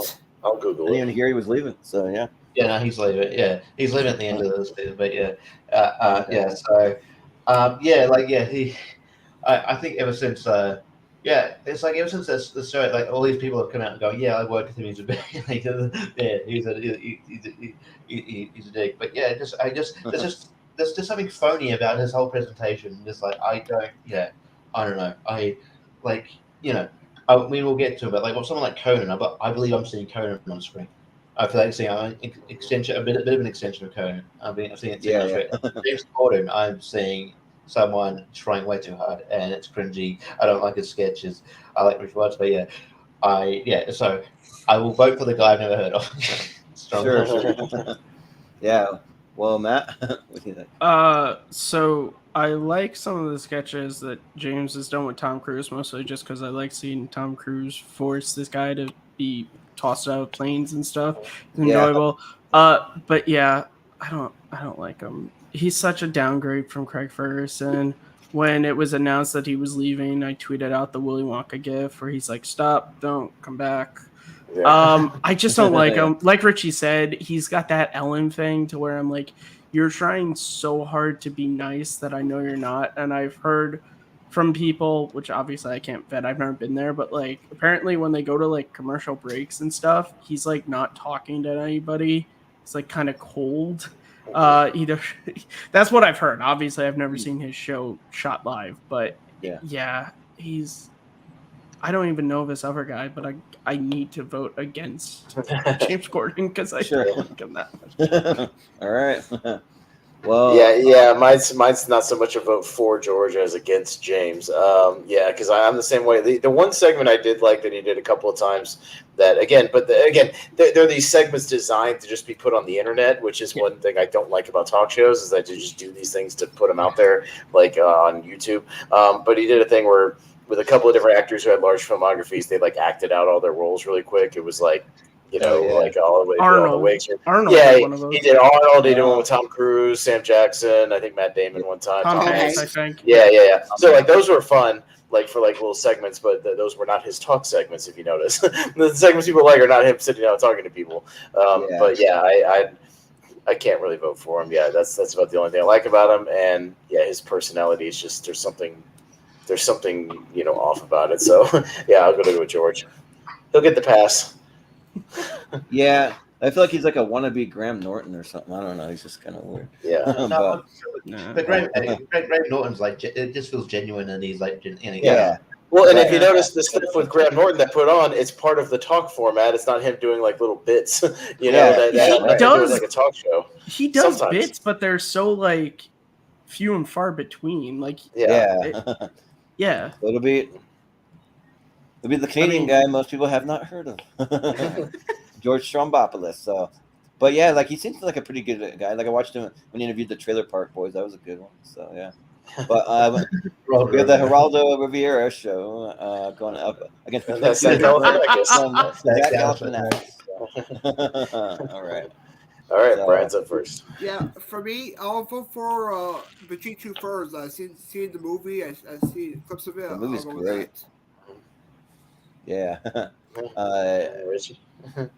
I'll Google I didn't even hear he was leaving. So yeah. Yeah, no, he's leaving. Yeah, he's leaving at the end of this season. But yeah, So, I think ever since it's like ever since the show, like all these people have come out and go, yeah, I worked with him. He's a bit, he's a dick. But yeah, there's just something phony about his whole presentation. Just like I don't know. I mean, we'll get to it, but like someone like Conan, I believe I'm seeing Conan on screen. I feel like seeing an extension, a bit of an extension of Conan. I'm seeing it. James Corden, I'm seeing someone trying way too hard, and it's cringy. I don't like his sketches. I like Richie Watts, but So I will vote for the guy I've never heard of. Sure. Yeah. Well, Matt, what do you think? So I like some of the sketches that James has done with Tom Cruise, mostly just because I like seeing Tom Cruise force this guy to be tossed out of planes and stuff. It's enjoyable. But yeah, I don't like him. He's such a downgrade from Craig Ferguson. When it was announced that he was leaving, I tweeted out the Willy Wonka gif where he's like, "Stop, don't come back." Yeah. I just don't like him. Like Richie said, he's got that Ellen thing to where I'm like, you're trying so hard to be nice that I know you're not. And I've heard from people, which obviously I can't vet, I've never been there, but like apparently when they go to like commercial breaks and stuff, he's like not talking to anybody. It's like kind of cold. Either that's what I've heard. Obviously, I've never seen his show shot live, but yeah, he's. I don't even know this other guy, but I need to vote against James Corden because I don't like him that much. All right. Well, yeah. Mine's not so much a vote for George as against James. Because I'm the same way. The one segment I did like that he did a couple of times. That again, there are these segments designed to just be put on the internet, which is one thing I don't like about talk shows is that you just do these things to put them out there, like on YouTube. But he did a thing where with a couple of different actors who had large filmographies. They like acted out all their roles really quick. It was like, you know, like all the way through all the wigs. Arnold, yeah, one of those. He did Arnold. He did one with Tom Cruise, Sam Jackson. I think Matt Damon one time. Tom Hanks, I think. Yeah. So like those were fun, like for like little segments, but those were not his talk segments. If you notice, the segments people like are not him sitting down talking to people. But yeah, I can't really vote for him. Yeah, that's about the only thing I like about him. And yeah, his personality is just there's something you know off about it. So yeah, I'll go with George. He'll get the pass. Yeah, I feel like he's like a wannabe Graham Norton or something. I don't know. He's just kind of weird. Yeah. But Graham Norton's like it just feels genuine, and he's like, yeah. Well, and if you notice the stuff with Graham Norton that put on, it's part of the talk format. It's not him doing like little bits, you know. That does like a talk show. He does bits, but they're so like few and far between. Like yeah. It'll be the Canadian guy most people have not heard of, George Strombopoulos. So, but yeah, like he seems like a pretty good guy. Like I watched him when he interviewed the Trailer Park Boys. That was a good one. So yeah. But we have the Geraldo Riviera show going up against Zach Galifianakis. All right. So, Brian's up first. Yeah, for me, I'll vote for Between Two Ferns. I've seen the movie. I see clips of it. The movie's great. Yeah. Richie.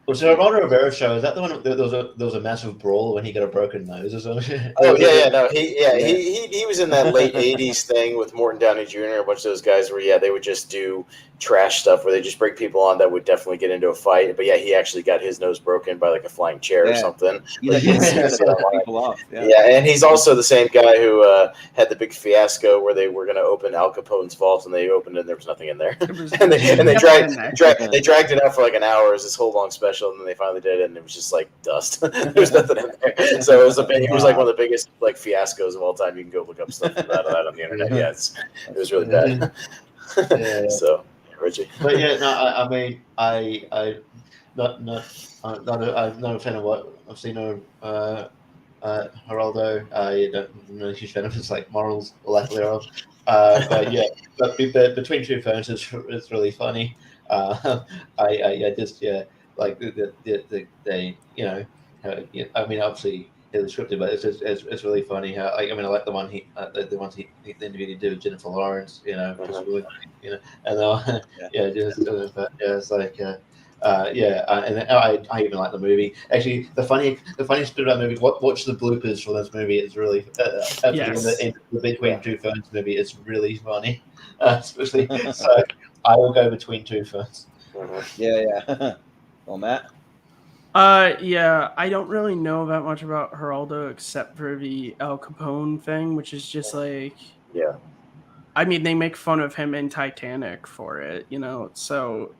Was the Geraldo Rivera show? Is that the one? There was a massive brawl when he got a broken nose or something. Oh no, he was in that late '80s thing with Morton Downey Jr. A bunch of those guys where they would just do trash stuff where they just bring people on that would definitely get into a fight. But yeah, he actually got his nose broken by like a flying chair or something. And he's also the same guy who had the big fiasco where they were going to open Al Capone's vault and they opened it and there was nothing in there, and they dragged it out for like an hour as this whole long special, and then they finally did it, and it was just like dust. There was nothing in there. So it was like one of the biggest like fiascos of all time. You can go look up stuff about that on the internet. Yeah, it was really bad. So, Richie. But yeah, no, I mean, I'm not a fan of what I've seen of Geraldo. I'm not a huge fan of his like morals or lack thereof. But yeah, but Between Two Ferns is really funny. I just like they I mean obviously it was scripted, but it's really funny how I like the one the ones he interviewed he did with Jennifer Lawrence, just really, and it's like and then I even like the movie. Actually, the funniest bit about the movie, watch the bloopers for this movie. It's really the Between Two Ferns movie is really funny, especially. So I will go Between Two Ferns. Yeah. Well, Matt. I don't really know that much about Geraldo except for the Al Capone thing, which is just like I mean, they make fun of him in Titanic for it, so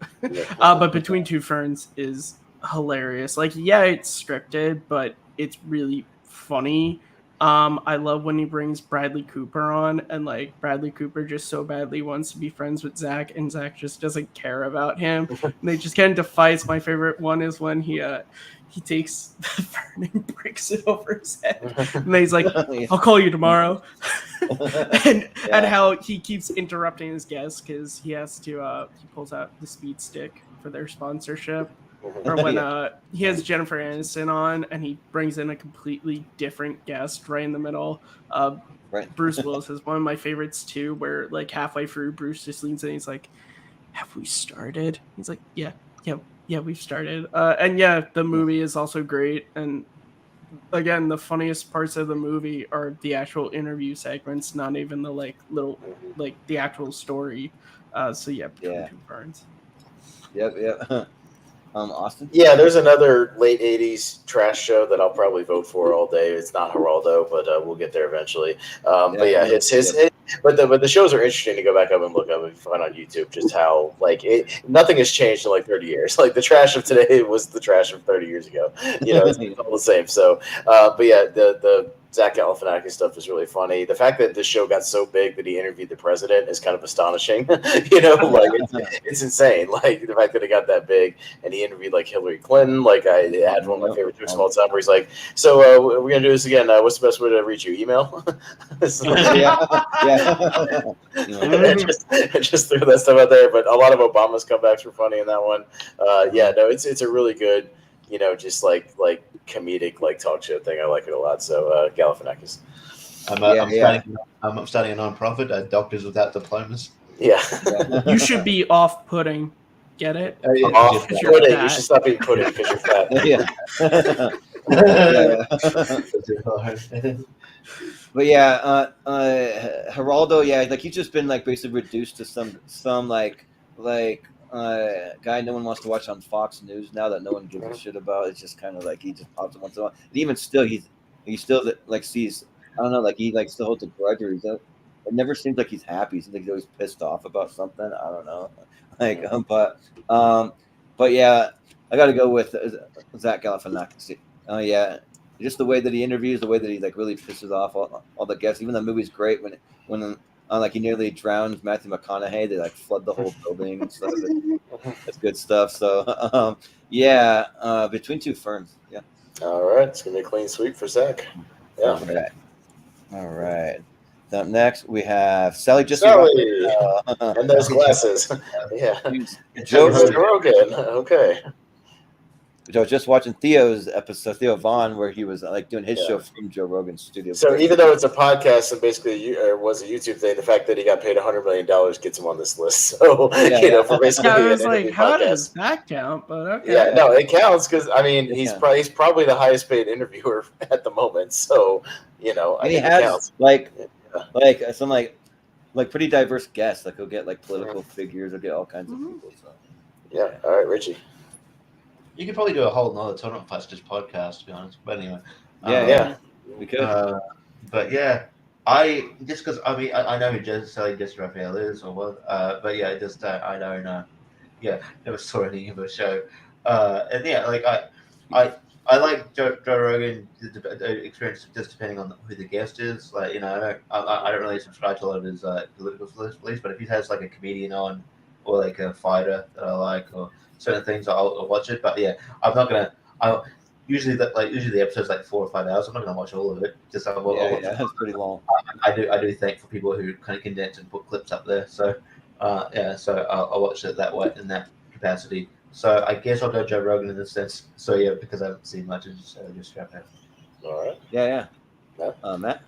but Between Two Ferns is hilarious. Like, it's scripted, but it's really funny. I love when he brings Bradley Cooper on, and like Bradley Cooper just so badly wants to be friends with Zach, and Zach just doesn't care about him. And they just get into fights. My favorite one is when he takes the fern and breaks it over his head, and then he's like, "I'll call you tomorrow," and how he keeps interrupting his guests because he has to. He pulls out the speed stick for their sponsorship. Or when he has Jennifer Aniston on and he brings in a completely different guest right in the middle. Bruce Willis is one of my favorites too, where like halfway through Bruce just leans in and he's like, "Have we started?" He's like, yeah, we've started. And the movie is also great. And again, the funniest parts of the movie are the actual interview segments, not even the like little like the actual story. Between Two Ferns. Yep. Austin? Yeah, there's another late 80s trash show that I'll probably vote for all day. It's not Geraldo, but we'll get there eventually. But it's his. But the shows are interesting to go back up and look up and find on YouTube just how nothing has changed in like 30 years. Like the trash of today was the trash of 30 years ago. It's all the same. So, but yeah, the Zach Galifianakis stuff is really funny. The fact that this show got so big that he interviewed the president is kind of astonishing. It's insane. Like the fact that it got that big and he interviewed like Hillary Clinton. Like I had one of my favorite jokes of all time where he's like, "So we're gonna do this again. What's the best way to reach you? Email?" Just threw that stuff out there. But a lot of Obama's comebacks were funny in that one. It's a really good, just like comedic like talk show thing. I like it a lot. So Galifianakis. I'm starting a non-profit, Doctors Without Diplomas. Yeah. You should be off-putting. Get it? Off-putting. You should stop being pudding because you're fat. But yeah, Geraldo, like he's just been like basically reduced to some like guy no one wants to watch on Fox News now that no one gives a shit about. It's just kind of like he just pops up once in a while. And even still, he still like sees. I don't know, like he like still holds a grudge, or it never seems like he's happy. It seems like he's always pissed off about something. I don't know, but yeah, I got to go with Zach Galifianakis. Just the way that he interviews, the way that he like really pisses off all the guests. Even the movie's great when like he nearly drowns Matthew McConaughey. They like flood the whole building and stuff. That's good stuff. So between two ferns. Yeah. All right, it's gonna be a clean sweep for Zach. Yeah. All right. Up next, we have Sally. And those glasses. Yeah. Joe Rogan. Okay. I was just watching Theo's episode, Theo Vaughn, where he was like doing his show from Joe Rogan's studio. So even though it's a podcast and basically was a YouTube thing, the fact that he got paid $100 million gets him on this list. So for basically, I was like, how does that count? But okay. Yeah, no, it counts because I mean he's probably the highest paid interviewer at the moment. So I think he has it counts. like some like pretty diverse guests. Like he'll get like political figures, he'll get all kinds of people. So yeah, all right, Richie. You could probably do a whole nother Tournament Fights just podcast, to be honest. But anyway. We could. But yeah, I know who Sally Jesse Raphael is or what. But yeah, I don't never saw any of her show. And yeah, like I like Joe Rogan experience just depending on who the guest is. Like I don't really subscribe to a lot of his political beliefs, but if he has like a comedian on or like a fighter that I like or certain things, I'll watch it. But yeah, I'm not gonna. Usually the episode's like 4 or 5 hours. I'm not gonna watch all of it. Just I'll watch it's pretty long. I do thank for people who kind of condense and put clips up there. So so I'll watch it that way in that capacity. So I guess I'll go Joe Rogan in this sense. So yeah, because I haven't seen much, just strap out. All right. Yeah. Matt.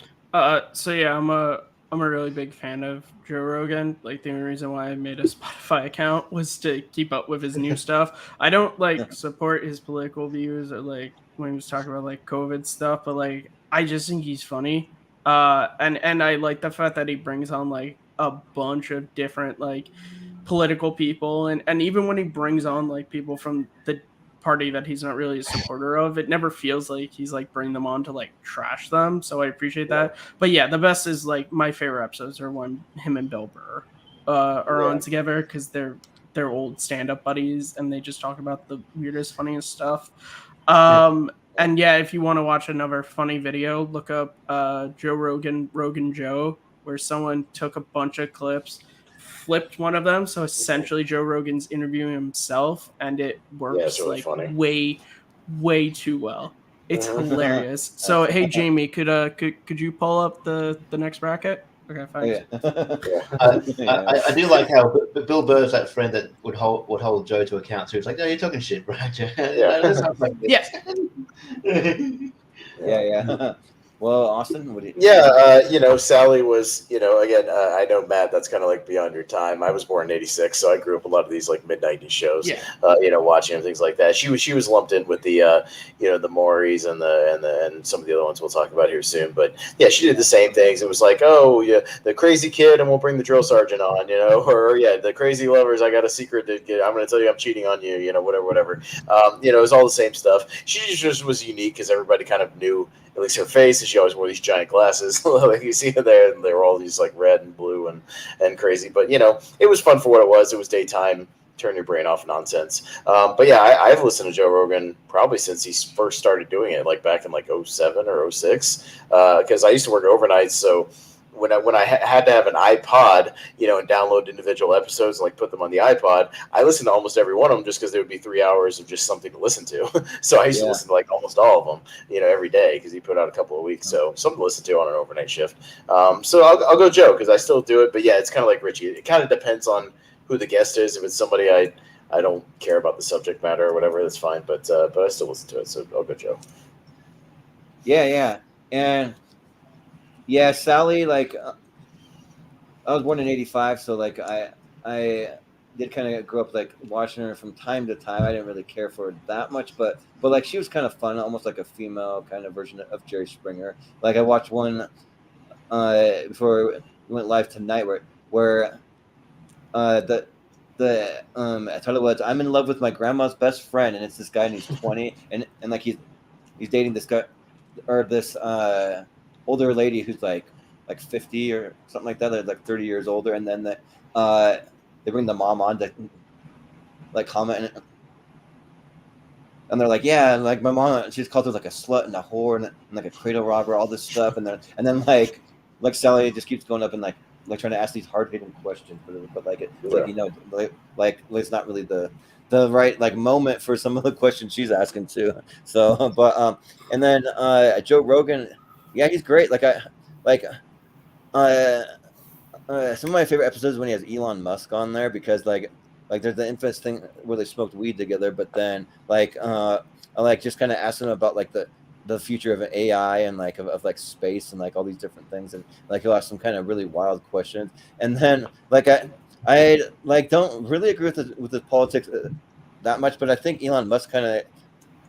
So yeah, I'm a really big fan of Joe Rogan. Like the only reason why I made a Spotify account was to keep up with his new stuff. I don't like support his political views or like when he was talking about like COVID stuff, but like I just think he's funny. And I like the fact that he brings on like a bunch of different like political people and even when he brings on like people from the party that he's not really a supporter of, it never feels like he's like bringing them on to like trash them. So I appreciate that. But yeah, the best is like my favorite episodes are when him and Bill Burr are on together because they're old stand-up buddies and they just talk about the weirdest, funniest stuff. And yeah, if you want to watch another funny video, look up Joe Rogan Joe, where someone took a bunch of clips, flipped one of them, so essentially Joe Rogan's interviewing himself, and it works really like way too well. It's hilarious. So hey Jamie, could you pull up the next bracket? Okay, fine. I do like how Bill Burr's that friend that would hold Joe to account. So he's like, "No, you're talking shit, right?" Yeah. Well, Austin, what do you? Yeah, Sally was, again, I know, Matt, that's kind of like beyond your time. I was born in '86, so I grew up a lot of these like mid-90s shows, watching and things like that. She was lumped in with the, the Maury's and some of the other ones we'll talk about here soon. But yeah, she did the same things. It was like, oh, yeah, the crazy kid, and we'll bring the drill sergeant on, or the crazy lovers. I got a secret I'm going to tell you I'm cheating on you, whatever. It was all the same stuff. She just was unique because everybody kind of knew. At least her face, she always wore these giant glasses, like you see her there, and they were all these like red and blue and crazy. But it was fun for what it was. It was daytime turn your brain off nonsense. But yeah, I've listened to Joe Rogan probably since he first started doing it, like back in like 07 or 06, because I used to work overnight, so when I had to have an iPod, and download individual episodes and like put them on the iPod, I listened to almost every one of them just because there would be 3 hours of just something to listen to. So I used to listen to like almost all of them, every day because he put out a couple of weeks. So something to listen to on an overnight shift. So I'll go Joe because I still do it. But yeah, it's kind of like Richie. It kind of depends on who the guest is. If it's somebody I don't care about the subject matter or whatever, that's fine. But I still listen to it. So I'll go Joe. Yeah. And yeah, Sally, like, I was born in 85, so like I did kind of grow up like watching her from time to time. I didn't really care for her that much, but like she was kind of fun, almost like a female kind of version of Jerry Springer. Like I watched one before we went live tonight where the title was "I'm in love with my grandma's best friend," and it's this guy and he's 20 and like he's dating this guy or this older lady who's like 50 or something like that. They're like 30 years older, and then they bring the mom on to like comment, and they're like, yeah, like my mom, she's called her like a slut and a whore and like a cradle robber, all this stuff, and then like Sally just keeps going up and like trying to ask these hard hitting questions, but like it's like it's not really the right like moment for some of the questions she's asking too. So, but and then Joe Rogan, yeah, he's great. Some of my favorite episodes when he has Elon Musk on there because like there's the infamous thing where they smoked weed together, but then I like just kind of asked him about like the future of AI and like of like space and like all these different things, and like he'll ask some kind of really wild questions, and then like I like don't really agree with his politics that much, but I think Elon Musk kind of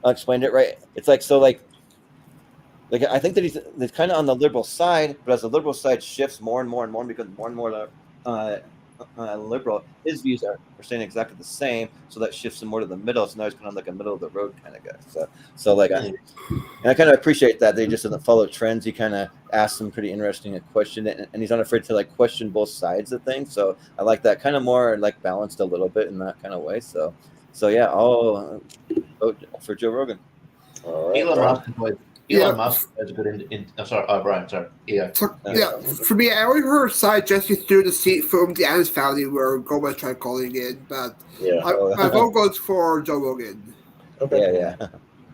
explained it right. It's like so like I think that he's kind of on the liberal side, but as the liberal side shifts more and more and more, because more and more liberal, his views are staying exactly the same. So that shifts him more to the middle. So now he's kind of like a middle of the road kind of guy. So like, I kind of appreciate that he just doesn't follow trends. He kind of asks some pretty interesting question, and he's not afraid to like question both sides of things. So I like that kind of more like balanced a little bit in that kind of way. So yeah, I'll vote for Joe Rogan. All right, Elon Musk is a good I'm sorry, Brian, sorry. Yeah. So, for me, I only heard side Jesse Stewart the seat from the Addams Family where Gomez tried calling in, but my vote goes for Joe Rogan. Okay. Yeah.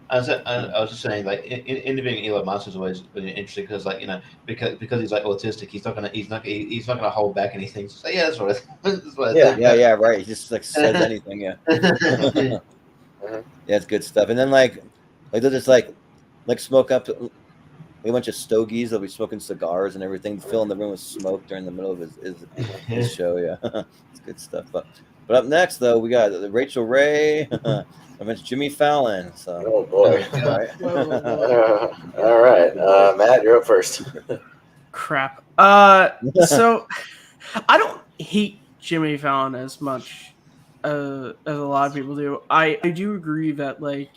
I was just saying, like, interviewing Elon Musk is always really interesting because, like, because he's like autistic, he's not gonna hold back anything. So yeah, that's what Yeah, right. He just like says anything. Yeah. Yeah, it's good stuff. And then like they'll just like smoke up a bunch of stogies. They'll be smoking cigars and everything, filling the room with smoke during the middle of his show. Yeah, it's good stuff. But up next though, we got Rachel Ray. I mentioned Jimmy Fallon. So. Oh boy! All right, Matt, you're up first. Crap. So I don't hate Jimmy Fallon as much as a lot of people do. I do agree that like.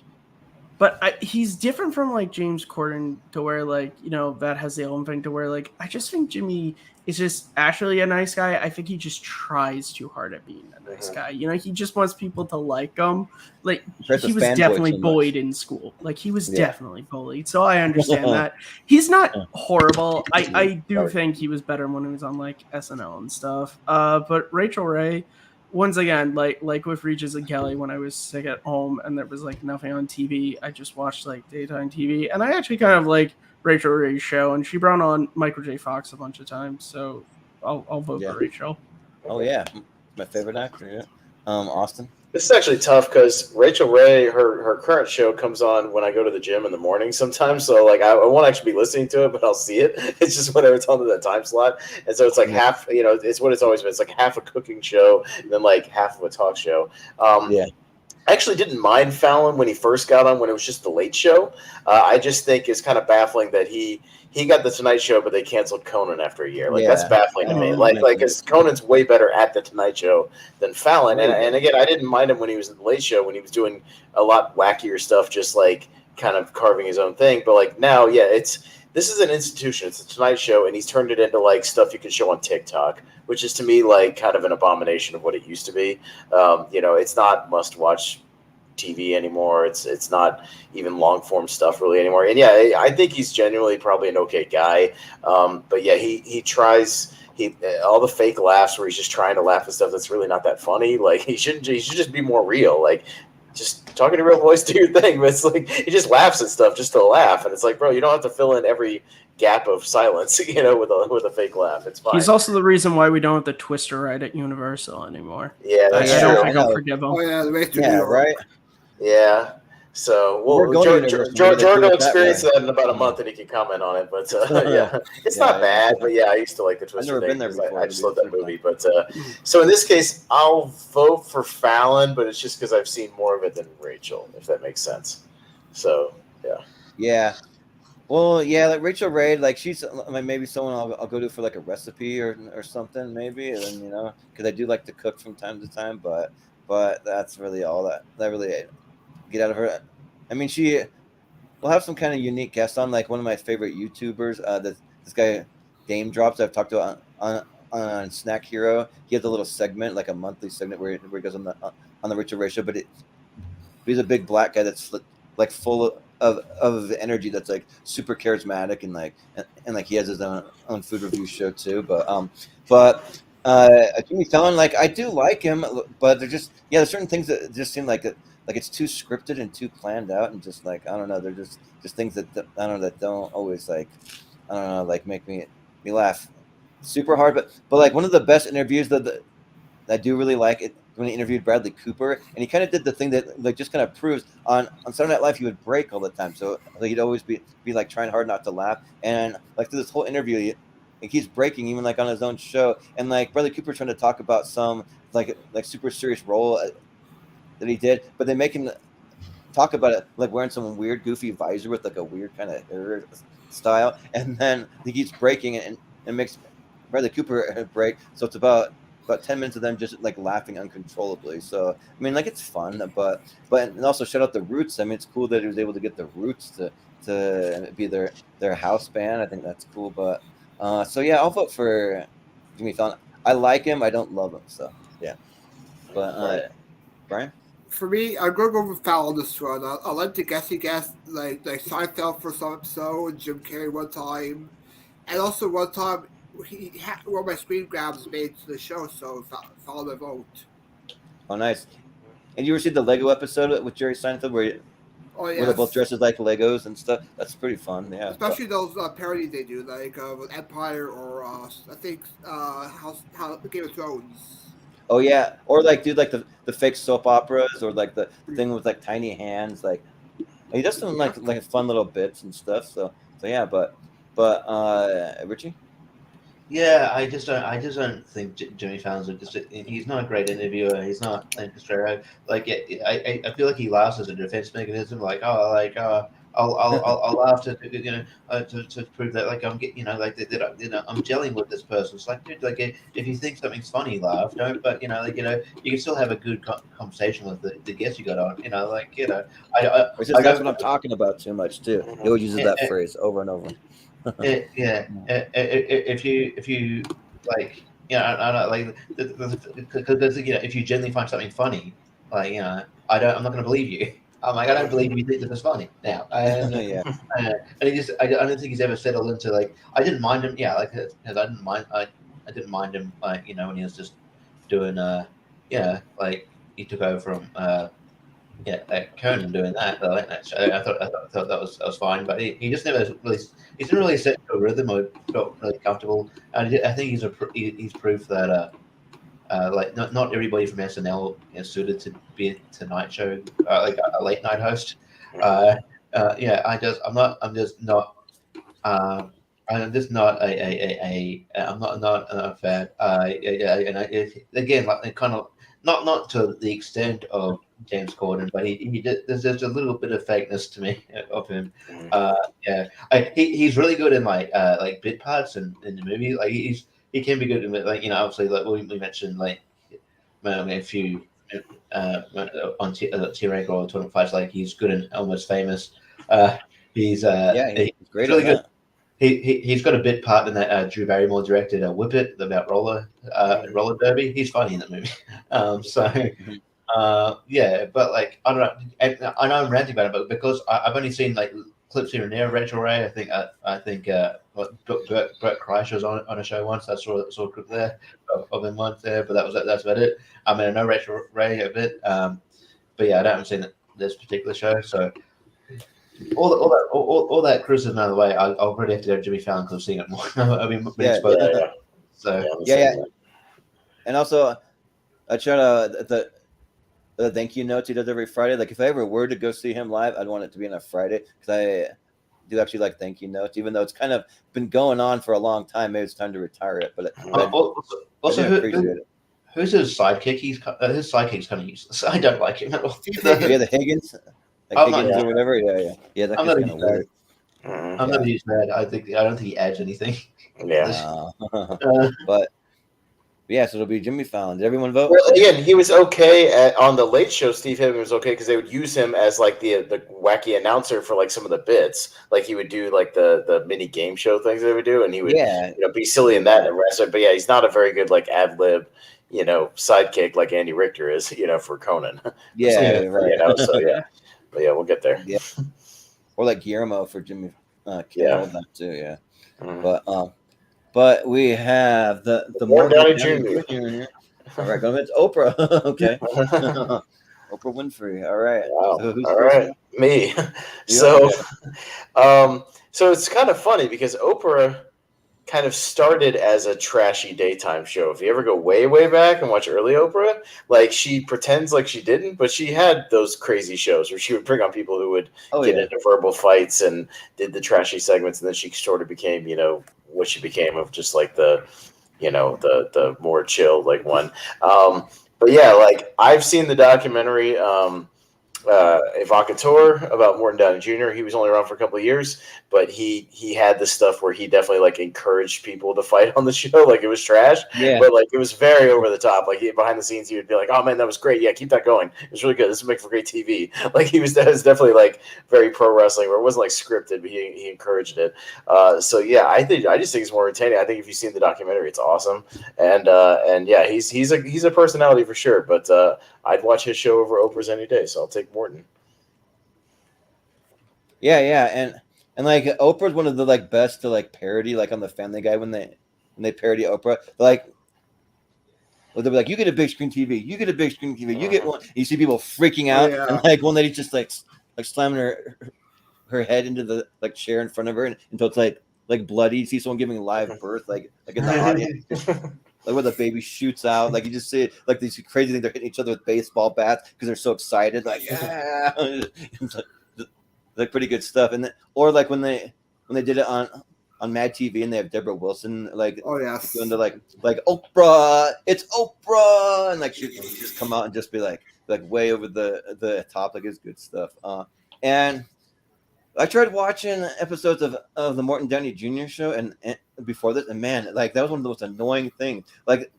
But he's different from like James Corden to where like, that has the element thing to where like, I just think Jimmy is just actually a nice guy. I think he just tries too hard at being a nice guy. He just wants people to like him. Like he was definitely bullied in school. Like he was definitely bullied. So I understand that. He's not horrible. I do think he was better when he was on like SNL and stuff. But Rachel Ray, once again, like with Regis and Kelly, when I was sick at home and there was like nothing on TV, I just watched like daytime TV, and I actually kind of like Rachel Ray's show, and she brought on Michael J. Fox a bunch of times, so I'll vote for Rachel. Oh yeah, my favorite actor. Yeah, Austin. This is actually tough because Rachel Ray, her current show comes on when I go to the gym in the morning sometimes. So like I won't actually be listening to it, but I'll see it. It's just whenever it's on that time slot. And so it's like half, it's what it's always been. It's like half a cooking show and then like half of a talk show. I actually didn't mind Fallon when he first got on, when it was just the Late Show. I just think it's kind of baffling that he got the Tonight Show, but they canceled Conan after a year. Like that's baffling to me. Like because Conan's way better at the Tonight Show than Fallon. And again, I didn't mind him when he was in the Late Show, when he was doing a lot wackier stuff, just like kind of carving his own thing. But like now, this is an institution. It's a Tonight Show, and he's turned it into like stuff you can show on TikTok, which is to me like kind of an abomination of what it used to be. It's not must-watch TV anymore. It's not even long form stuff really anymore. And yeah, I think he's genuinely probably an okay guy. But yeah, he tries all the fake laughs where he's just trying to laugh at stuff that's really not that funny. Like he should just be more real. Like just talking to real voice, do your thing. But it's like he just laughs at stuff just to laugh, and it's like, bro, you don't have to fill in every gap of silence, with a fake laugh. It's fine. He's also the reason why we don't have the Twister ride at Universal anymore. Yeah, that's I true. don't think I'll forgive him. Oh yeah, the race to Yeah, New York. right. Yeah. So Jordan will experience that in about a month, and he can comment on it. But yeah, it's not bad. But yeah, I used to like the Twister. I've never been there before. I just love that movie. But so in this case, I'll vote for Fallon, but it's just because I've seen more of it than Rachel, if that makes sense. So yeah. Yeah. Well, yeah, like Rachel Ray, like she's like maybe someone I'll go to for like a recipe or something maybe, and then because I do like to cook from time to time, but that's really all that really get out of her. I mean, she will have some kind of unique guest on, like one of my favorite YouTubers. This guy Dame Drops I've talked to on Snack Hero. He has a little segment, like a monthly segment where he goes on the Rachel Ray show, but he's a big black guy that's like full of energy, that's like super charismatic and like he has his own food review show too. But Jimmy Fallon, like I do like him, but there's certain things that just seem like it's too scripted and too planned out, and just like I don't know, they're just things that I don't know that don't always like I don't know like make me laugh super hard. But like one of the best interviews that I do really like it when he interviewed Bradley Cooper, and he kind of did the thing that like just kind of proves on Saturday Night Live he would break all the time, so like, he'd always be like trying hard not to laugh, and like through this whole interview he keeps breaking even like on his own show, and like Bradley Cooper trying to talk about some like super serious role that he did, but they make him talk about it like wearing some weird goofy visor with like a weird kind of hair style, and then he keeps breaking it and makes Bradley Cooper break, so it's about 10 minutes of them just like laughing uncontrollably. So I mean, like it's fun, but and also shout out the Roots. I mean, it's cool that he was able to get the Roots to be their house band. I think that's cool. But so yeah, I'll vote for Jimmy Fallon. I like him. I don't love him. So yeah. But Brian. For me, I'm going to go with Fallon this one. I like the guest like Seinfeld for some episode, Jim Carrey one time, and also one time he had one of my screen grabs made to the show, so Fallon my vote. Oh, nice. And you ever see the Lego episode with Jerry Seinfeld where they're both dressed as like Legos and stuff? That's pretty fun. Yeah. Especially those parodies they do, like with Empire or I think how Game of Thrones. Oh yeah, or like dude, like the fake soap operas, or like the thing with like tiny hands. Like he does some like fun little bits and stuff. So yeah, but Richie. Yeah, I just don't think Jimmy Fallon's he's not a great interviewer. He's not straight. Like I feel like he laughs as a defense mechanism. I'll laugh to prove that like I'm getting that I'm gelling with this person. It's like, dude, like if you think something's funny, laugh. Don't, but you can still have a good conversation with the guest you got on. That's what I'm talking about too much too. He always uses that phrase over and over. If you like, I don't like because if you genuinely find something funny, like I'm not going to believe you. I'm like, I don't believe you think this is funny now. And I don't think he's ever settled into like I didn't mind him. Yeah, like because I didn't mind him like when he was just doing like he took over from Conan doing that. I like that show. I thought that was fine, but he just never really he didn't really set to a rhythm or felt really comfortable. And I think he's proof that like not everybody from SNL is suited to be a Tonight Show like a late night host. I'm just not a fan. Again, like kind of not to the extent of James Corden, but there's just a little bit of fakeness to me of him. He's really good in like bit parts in the movie. Like he can be good in like obviously like we mentioned like a few on T-Rank or Tournament Fights, like he's good and Almost Famous. He's great. Really good. He's got a bit part in that Drew Barrymore directed Whip It about roller derby. He's funny in that movie. Yeah, but like I don't know. I know I'm ranting about it, but because I've only seen like clips here and there. Rachel Ray, I think Bert Kreischer was on a show once. I saw a clip there of him once there, but that's about it. I mean, I know Rachel Ray a bit, but yeah, I haven't seen this particular show. So all that criticism out of the way, I'll probably have to go Jimmy Fallon because I've seen it more. I've been exposed to it. So yeah. And also, I try to the thank you notes he does every Friday. Like if I ever were to go see him live, I'd want it to be on a Friday because I do actually like thank you notes, even though it's kind of been going on for a long time. Maybe it's time to retire it. But also, appreciate it. Who's his sidekick? His sidekick's kind of useless. I don't like him at all. Yeah, the Higgins, Higgins or whatever. Yeah. That guy's kind of weird. I'm not a huge fan. I don't think he adds anything. Yeah. But yeah, so it'll be Jimmy Fallon. Did everyone vote? Well, again, he was okay on the Late Show. Steve Hibbert was okay because they would use him as like the wacky announcer for like some of the bits. Like he would do like the mini game show things they would do, and he would be silly in that and the rest of it. But yeah, he's not a very good like ad lib, sidekick like Andy Richter is, for Conan. Yeah, right. So yeah, but yeah, we'll get there. Yeah, or like Guillermo for Jimmy Kimmel, that too. Yeah, But we have the Morton Downey Jr. All right, it's Oprah. Okay. Oprah Winfrey. All right. Wow. So who's all right. Me. So it's kind of funny because Oprah kind of started as a trashy daytime show. If you ever go way, way back and watch early Oprah, like she pretends like she didn't, but she had those crazy shows where she would bring on people who would get into verbal fights and did the trashy segments, and then she sort of became, what she became of just like the more chill like one. But yeah, like I've seen the documentary Evocateur about Morton Downey Jr. He was only around for a couple of years, but he had this stuff where he definitely like encouraged people to fight on the show. Like it was trash, but like it was very over the top. Like behind the scenes, he would be like, "Oh man, that was great. Yeah, keep that going. It was really good. This would make for great TV." Like that was definitely like very pro wrestling, where it wasn't like scripted, but he encouraged it. So yeah, I just think it's more entertaining. I think if you've seen the documentary, it's awesome. And yeah, he's a personality for sure. But I'd watch his show over Oprah's any day. So I'll take Morton. Yeah, and like Oprah's one of the like best to like parody, like on the Family Guy when they parody Oprah, they'll be like, "You get a big screen TV, you get a big screen TV, you get one." And you see people freaking out, and like one lady just like slamming her head into the like chair in front of her, and until it's like bloody. You see someone giving live birth, like in the audience. Like where the baby shoots out, like you just see it, like these crazy things. They're hitting each other with baseball bats because they're so excited. Like like pretty good stuff. And or like when they did it on Mad TV and they have Deborah Wilson like going to like Oprah, it's Oprah, and like she just come out and just be like way over the top. Like it's good stuff. And I tried watching episodes of the Morton Downey Jr. show and before this, and man, like that was one of the most annoying things. Like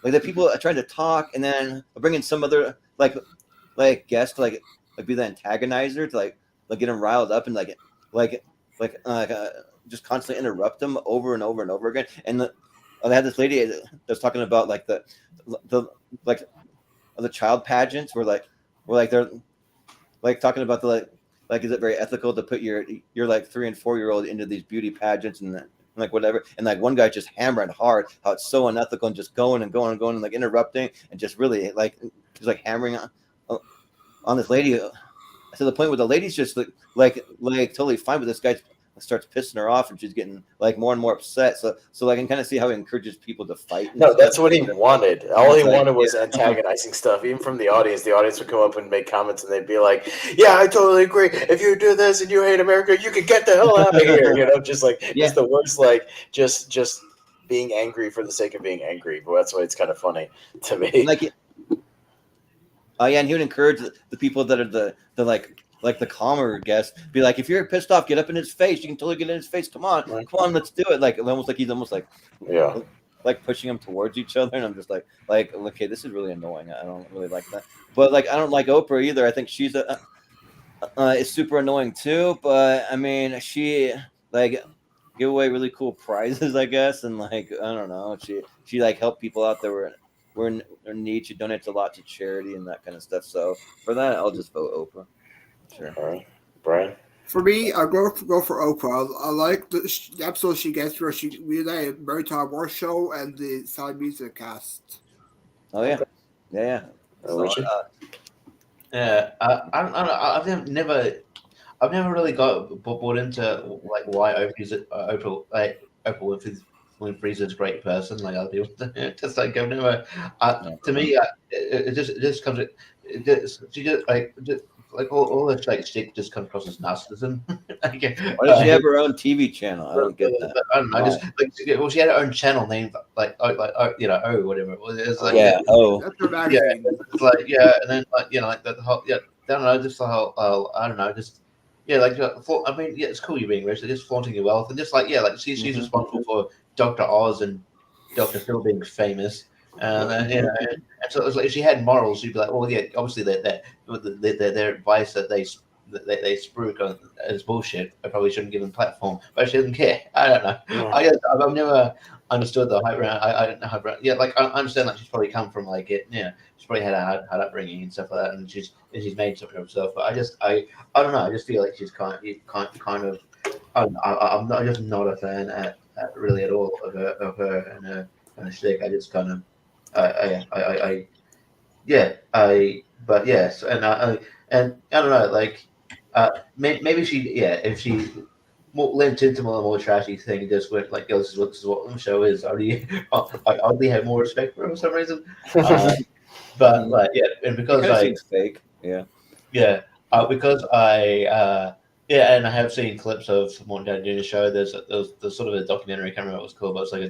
that people are trying to talk and then bring in some other like guest to like be the antagonizer to like get them riled up and just constantly interrupt them over and over and over again. And they had this lady that was talking about like the child pageants where they're like talking about the like is it very ethical to put your like 3 and 4 year old into these beauty pageants and like whatever, and like one guy just hammering hard how it's so unethical and just going and going and going and like interrupting and just really like just like hammering on this lady to the point where the lady's just like totally fine, but this guy starts pissing her off and she's getting like more and more upset. So I can kind of see how he encourages people to fight. No, that's what he wanted. All he wanted was antagonizing stuff, even from the audience. The audience would come up and make comments and they'd be like, "Yeah, I totally agree. If you do this and you hate America, you can get the hell out of here." Just like it's the worst, like just being angry for the sake of being angry. But that's why it's kind of funny to me. And he would encourage the people that are the the calmer guests, be like, if you're pissed off, get up in his face. You can totally get in his face. Come on, let's do it. Like he's almost like pushing them towards each other, and I'm just like okay, this is really annoying. I don't really like that. But like I don't like Oprah either. I think she's is super annoying too. But I mean, she like give away really cool prizes, I guess, and like I don't know, she like helped people out that were in need. She donates a lot to charity and that kind of stuff. So for that, I'll just vote Oprah. Sure. All right, Brian. For me, I'll go for Oprah. I like the episode she gets where she reunited Mary Tyler Moore Show and the Sound Music cast. Oh yeah, yeah. Richie? Yeah, I don't know. I've never really got bought into like why Oprah Winfrey's a great person. Like other people, just like I've never. To me, it just comes. She just like all this like shit just comes across as narcissism. Why does she have her own TV channel? I don't get that. I don't know. Just like she had her own channel named whatever it was. It's like, yeah. Oh. That's her Yeah, magazine. it's like and then like like the whole I don't know, just the whole I don't know, just I mean it's cool you being rich, just flaunting your wealth and just like she's responsible for Dr. Oz and Dr. Phil being famous. And so it was like if she had morals, she'd be like, well, yeah, obviously their advice that they spruik is bullshit. I probably shouldn't give them platform, but she doesn't care. I don't know. Yeah. I've never understood the hype around. I don't know how. Yeah, like I understand like she's probably come from like it. Yeah, she's probably had a hard upbringing and stuff like that, and she's made something of herself. But I don't know. I just feel like she's kind of. I'm not a fan at all of her and her shtick. I just kind of. But yes, and I don't know, like, maybe if she lent into more trashy thing, and just went like, this is what the show is. I oddly have more respect for her for some reason. But like, and because Seems fake, because and I have seen clips of Morton Downey Jr. show. There's sort of a documentary. I can't remember what it's called, but it's like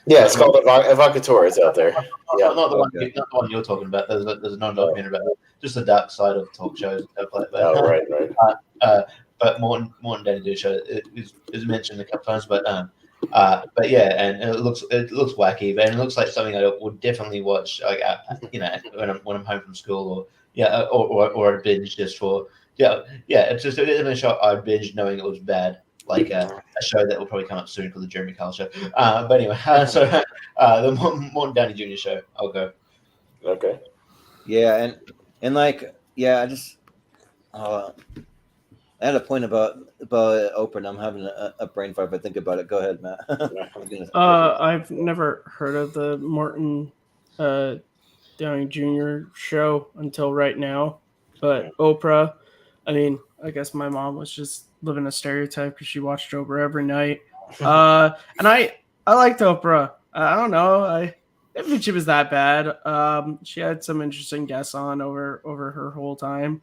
it's called Evocator. It's out there. Yeah, not the one you're talking about. There's a non-documentary about it. Just the dark side of talk shows and stuff like that. Oh, right. But Morton Downey Jr. show is mentioned a couple times, but yeah, and it looks wacky, but it looks like something I would definitely watch, like when I'm home from school, or a binge just for it's just a show I'd binge knowing it was bad. Like a show that will probably come up soon called the Jeremy Kyle Show. But anyway, so the Morton Downey Jr. show, I'll go. Okay. Yeah, and like I just I had a point about Oprah, and I'm having a brain fart if I think about it. Go ahead, Matt. I've never heard of the Morton Downey Jr. show until right now, but Oprah, I mean, I guess my mom was just living a stereotype because she watched Oprah every night. And I liked Oprah. I don't know. I didn't think she was that bad. She had some interesting guests on over her whole time.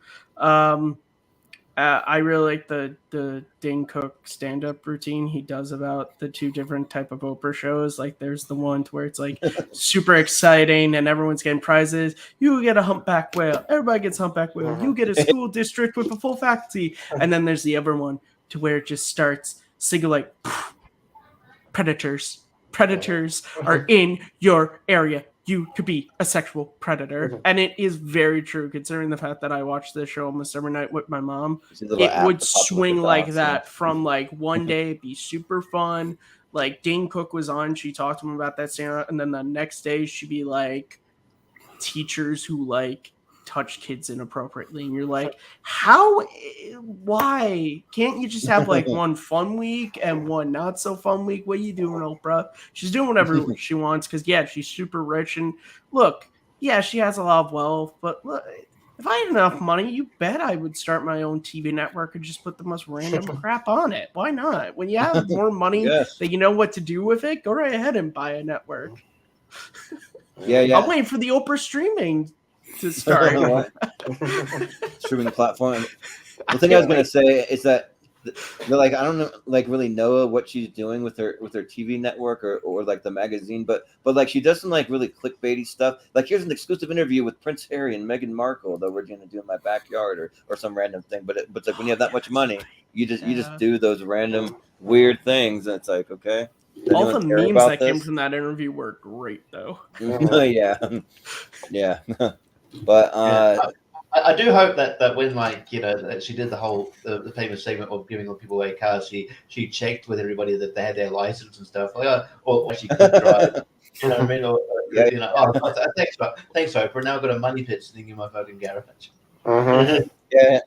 I really like the Dane Cook stand-up routine he does about the two different type of Oprah shows. Like there's the one to where it's like super exciting and everyone's getting prizes. You get a humpback whale. Everybody gets humpback whale. You get a school district with a full faculty. And then there's the other one to where it just starts single like predators are in your area. You could be a sexual predator. And it is very true considering the fact that I watched this show almost every night with my mom. It would swing like that from like one day it'd be super fun. Like Dane Cook was on, she talked to him about that stand, and then the next day she'd be like teachers who like touch kids inappropriately, and you're like, why can't you just have like one fun week and one not so fun week? What are you doing, Oprah? She's doing whatever she wants because she's super rich, and look, she has a lot of wealth, but look, if I had enough money, you bet I would start my own TV network and just put the most random crap on it. Why not? When you have more money that you know what to do with it, go right ahead and buy a network. I'm waiting for the Oprah streaming to start. Streaming platform. The thing I was gonna say is that they're like, I don't know, like really know what she's doing with her TV network or like the magazine, but like she does some like really clickbaity stuff. Like here's an exclusive interview with Prince Harry and Meghan Markle that we're gonna do in my backyard or some random thing. But it's like when you have that much money, you just do those random weird things, and it's like, okay. All the memes that came from that interview were great, though. Yeah. But I do hope that when that she did the famous segment of giving people away cars, she checked with everybody that they had their license and stuff, or she could drive. You know what I mean? Or, thanks, Oprah. Now I've got a money pit sitting in my fucking garage. Yeah.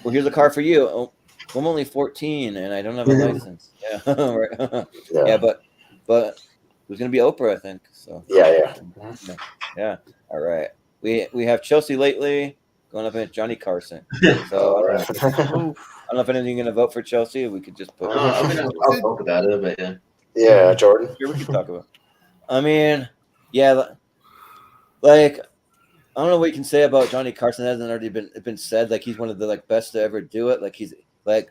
Well, here's a car for you. Oh, I'm only 14 and I don't have a license. Yeah. Yeah, but it was gonna be Oprah, I think. So yeah. All right. We have Chelsea lately going up against Johnny Carson. So I don't know if anything gonna vote for Chelsea. We could just put. I'll talk about it, but yeah. Yeah, Jordan. Sure, we could talk about. I mean, yeah, like I don't know what you can say about Johnny Carson that hasn't already been said. Like he's one of the best to ever do it. Like he's like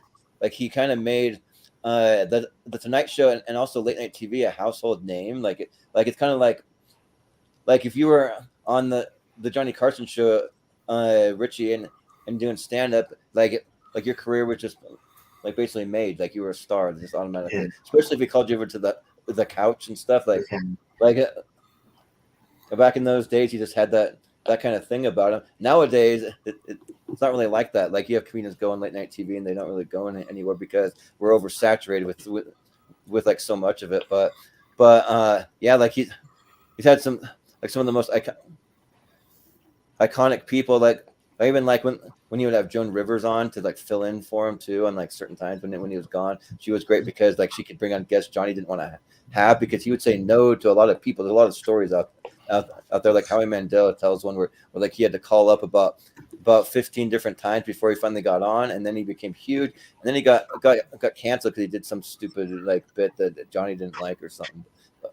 he kind of made the Tonight Show and also late night TV a household name. Like it's kind of like if you were on the Johnny Carson show, Richie, and doing stand up, like your career was just basically made. Like you were a star just automatically. Yeah. Especially if we called you over to the couch and stuff. Like back in those days, he just had that kind of thing about him. Nowadays, it's not really like that. Like you have comedians go on late night TV and they don't really go anywhere because we're oversaturated with like so much of it. But yeah, like he's had some of the most iconic people. Like I even like when he would have Joan Rivers on to fill in for him too on certain times when he was gone. She was great because she could bring on guests Johnny didn't want to have because he would say no to a lot of people. There's a lot of stories out there, like Howie Mandel tells one where he had to call up about 15 different times before he finally got on, and then he became huge, and then he got canceled because he did some stupid bit that Johnny didn't like or something,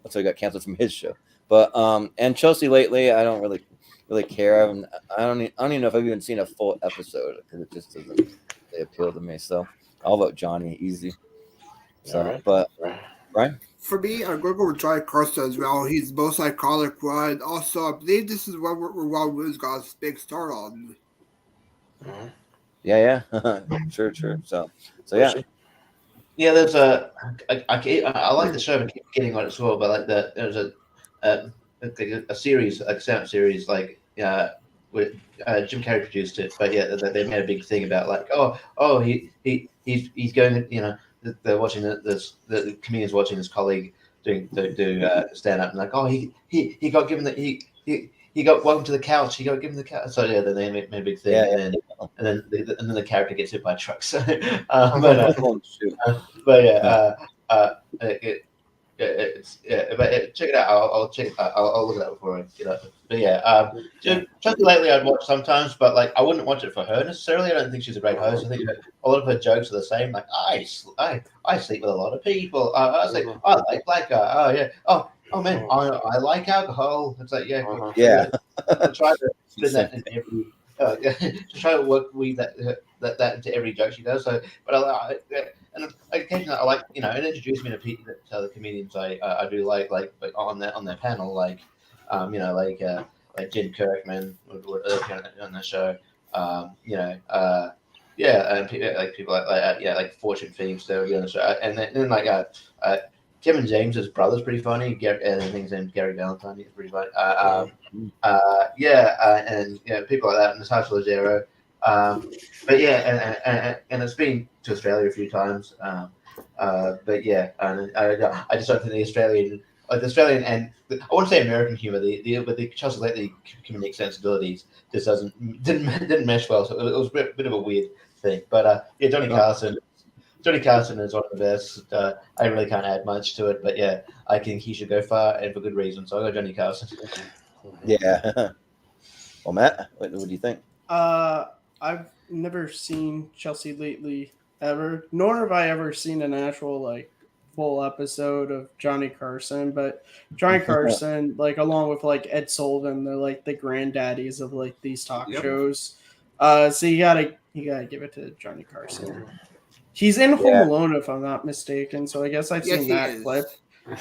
so he got canceled from his show. But and Chelsea lately, I don't really care. I don't even know if I've even seen a full episode because it just doesn't really appeal to me. So I'll vote Johnny easy. So, but Brian. For me, I'm going to go with Johnny Carson as well. He's the most iconic one. Also, I believe this is where Ron Willis got his big start on. Yeah. Sure. So yeah. Yeah, there's I like the show, but keep getting on it as well. But there's a series, a stand-up series, with Jim Carrey produced it. But yeah, they made a big thing about he's going, they're watching the comedians watching his colleague do stand up and he got given he got welcome to the couch. He got given the couch. So yeah, then they made a big thing, and then the character gets hit by a truck. So, check it out. I'll check. I'll look it up before I get up. But yeah, Chelsea lately I'd watch sometimes, but I wouldn't watch it for her necessarily. I don't think she's a great host. I think a lot of her jokes are the same. Like I sleep with a lot of people. I like black guy. Oh yeah. Oh man, I like alcohol. It's like yeah. I try to spin that into every. To try to weave that into every joke she does. So, but and occasionally I like it introduced me to other comedians I do like on their panel like Jen Kirkman on the show and people like Fortune Feems they'll be on the show and then Kevin James's brother's pretty funny and I think his name's Gary Valentine. He's pretty funny and people like that and Natasha Leggero. But yeah, and it's been to Australia a few times. But yeah, and I just don't think the Australian and I wouldn't say American humor, but the Chelsea lately comedic sensibilities just didn't mesh well. So it was a bit of a weird thing. But yeah, Johnny Carson is one of the best. I really can't add much to it, but yeah, I think he should go far and for good reason. So I'll go Johnny Carson. Yeah. Well, Matt, what do you think? I've never seen Chelsea lately ever, nor have I ever seen an actual full episode of Johnny Carson. But Johnny Carson, along with Ed Sullivan, they're the granddaddies of these talk shows. So you gotta give it to Johnny Carson. He's in Home Alone, if I'm not mistaken. So I guess I've seen that clip.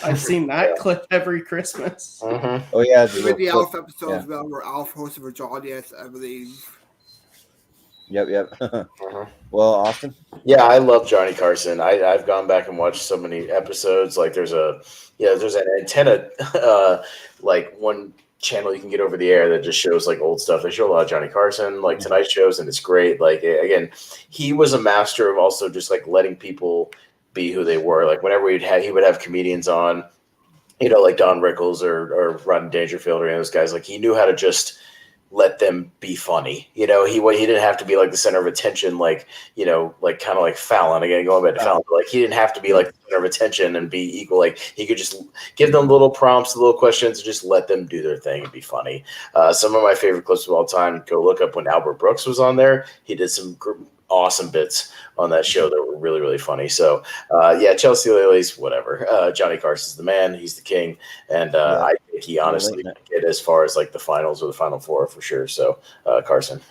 I've seen that clip every Christmas. Oh yeah, even the Alf episode as well, where Alf hosted for Johnny, I believe. Yep. Well, Austin. Yeah, I love Johnny Carson. I've gone back and watched so many episodes. There's an antenna, one channel you can get over the air that just shows like old stuff. They show a lot of Johnny Carson, like Tonight shows, and it's great. Like again, he was a master of also just like letting people be who they were. Like whenever he would have comedians on, like Don Rickles or Rodney Dangerfield or any of those guys. Like he knew how to just let them be funny. He didn't have to be like the center of attention, like like kind of like Fallon. Again, going back to Fallon, like he didn't have to be like the center of attention and be equal. Like he could just give them little prompts, little questions, and just let them do their thing and be funny. Some of my favorite clips of all time. Go look up when Albert Brooks was on there. He did some awesome bits on that show that were really, really funny. So Chelsea Lilies, whatever. Johnny Carson's the man. He's the king, and I think he honestly get as far as like the finals or the final four for sure. So Carson.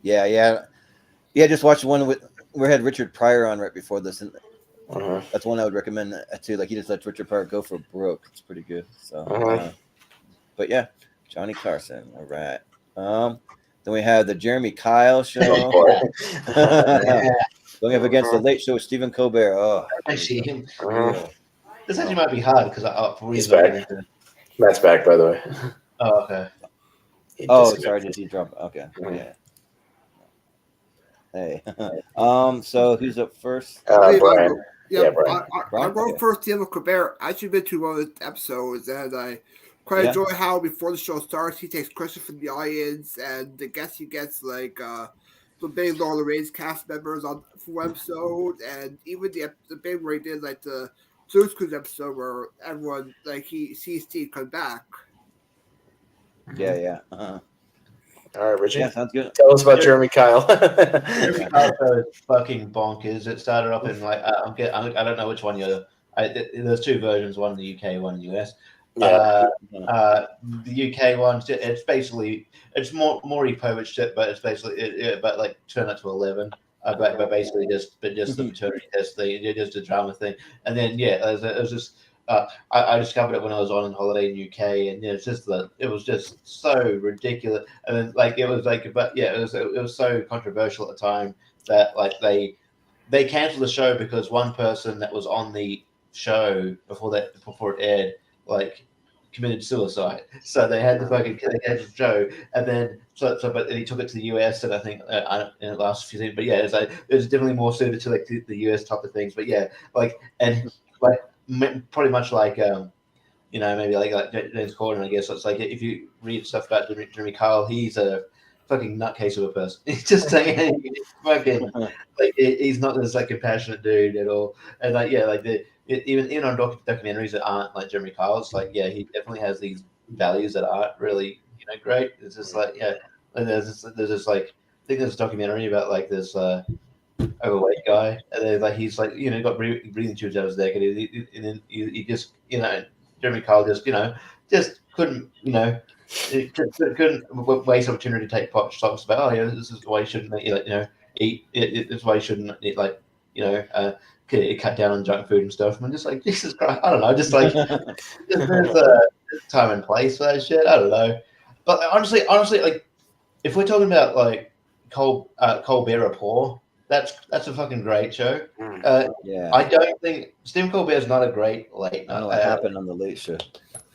Just watched one we had Richard Pryor on right before this, and that's one I would recommend too. Like he just lets Richard Pryor go for broke. It's pretty good. So but yeah, Johnny Carson. All right. Then we have the Jeremy Kyle show. Going up against the Late Show with Stephen Colbert. Oh, actually, this actually might be hard because he's back. Matt's back, by the way. Oh, okay. Sorry, did he drop? Okay, yeah. Hey, so who's up first? Brian. Brian. I'll go first. Stephen Colbert. I actually been to one of the episodes, and I quite enjoy how before the show starts, he takes questions from the audience, and the guest he gets like the big Lord of the Rings cast members on for episode, and even the big where he did like the Blue's Clues episode where everyone like he sees Steve come back. Yeah. All right, Richie. Yeah, sounds good. Tell us about Jeremy Kyle. Jeremy Kyle is fucking bonkers. It started off in like I don't know which one you're. There's two versions, one in the UK, one in the US. The UK one, it's more Povich shit, but it's basically but like turn it to 11. But basically just the maternity test thing, just a drama thing, and then it was just I discovered it when I was on holiday in UK, and it was just so ridiculous, and then it was so controversial at the time that like they canceled the show because one person that was on the show before it aired committed suicide, so they had to fucking cancel the show, and then but he took it to the US, and I think in the last few things, but it was definitely more suited to the US type of things, but pretty much maybe like James Corden, I guess. So it's like if you read stuff about Jeremy Kyle, he's a fucking nutcase of a person. He's just saying fucking he's not this compassionate dude at all, and even on documentaries that aren't like Jeremy Kyle's, he definitely has these values that aren't really great. It's just and there's this I think there's a documentary about this overweight guy, and then he's got breathing tubes out of his neck, and then he just Jeremy Kyle just couldn't couldn't waste opportunity to take pot shots about this is why you shouldn't eat it's why you shouldn't eat cut down on junk food and stuff. And I'm just like, Jesus Christ, I don't know, just there's a time and place for that shit. I don't know, but honestly, if we're talking about Colbert Report, that's a fucking great show. I don't think Stephen Colbert's not a great late night. I don't know what happened on the Late Show.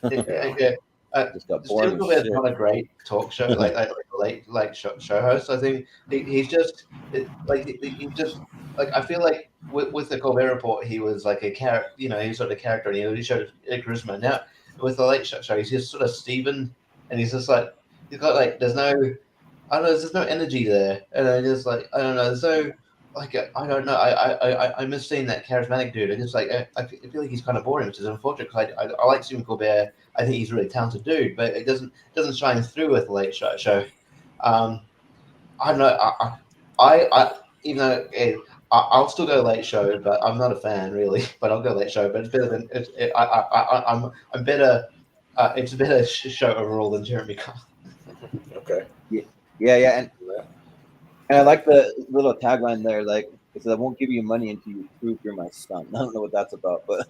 Stephen Colbert's not a great talk show late show host. I think he's just I feel like with the Colbert Report, he was like a character. He was sort of a character, and he showed charisma. Now with the Late Show, he's just sort of Stephen, and he's just he's got there's no energy there, and I just I don't know. There's no I don't know. I miss seeing that charismatic dude. I just I feel like he's kind of boring, which is unfortunate because I like Stephen Colbert. I think he's a really talented dude, but it doesn't shine through with the Late Show. I don't know. I even though I'll still go Late Show, but I'm not a fan really. But I'll go Late Show. But it's better than I'm better. It's a better show overall than Jeremy Kyle. Okay. Yeah, and I like the little tagline there, it says, "I won't give you money until you prove you're my son." I don't know what that's about, but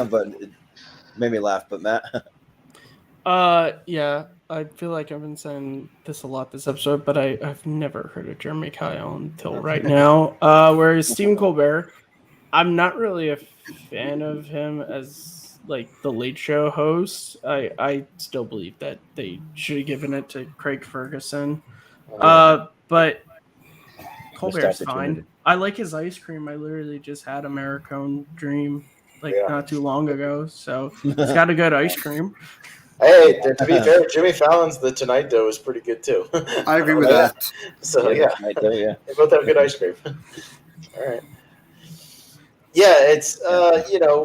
but it made me laugh. But Matt, I feel like I've been saying this a lot this episode, but I've never heard of Jeremy Kyle until right now. Whereas Stephen Colbert, I'm not really a fan of him as like the Late Show host, I still believe that they should have given it to Craig Ferguson. But Colbert's fine. I like his ice cream. I literally just had Americone Dream not too long ago, so it's got a good ice cream. Hey, to be fair, Jimmy Fallon's The Tonight Dough is pretty good too. I agree with that. So yeah, they both have good ice cream. All right. Yeah, it's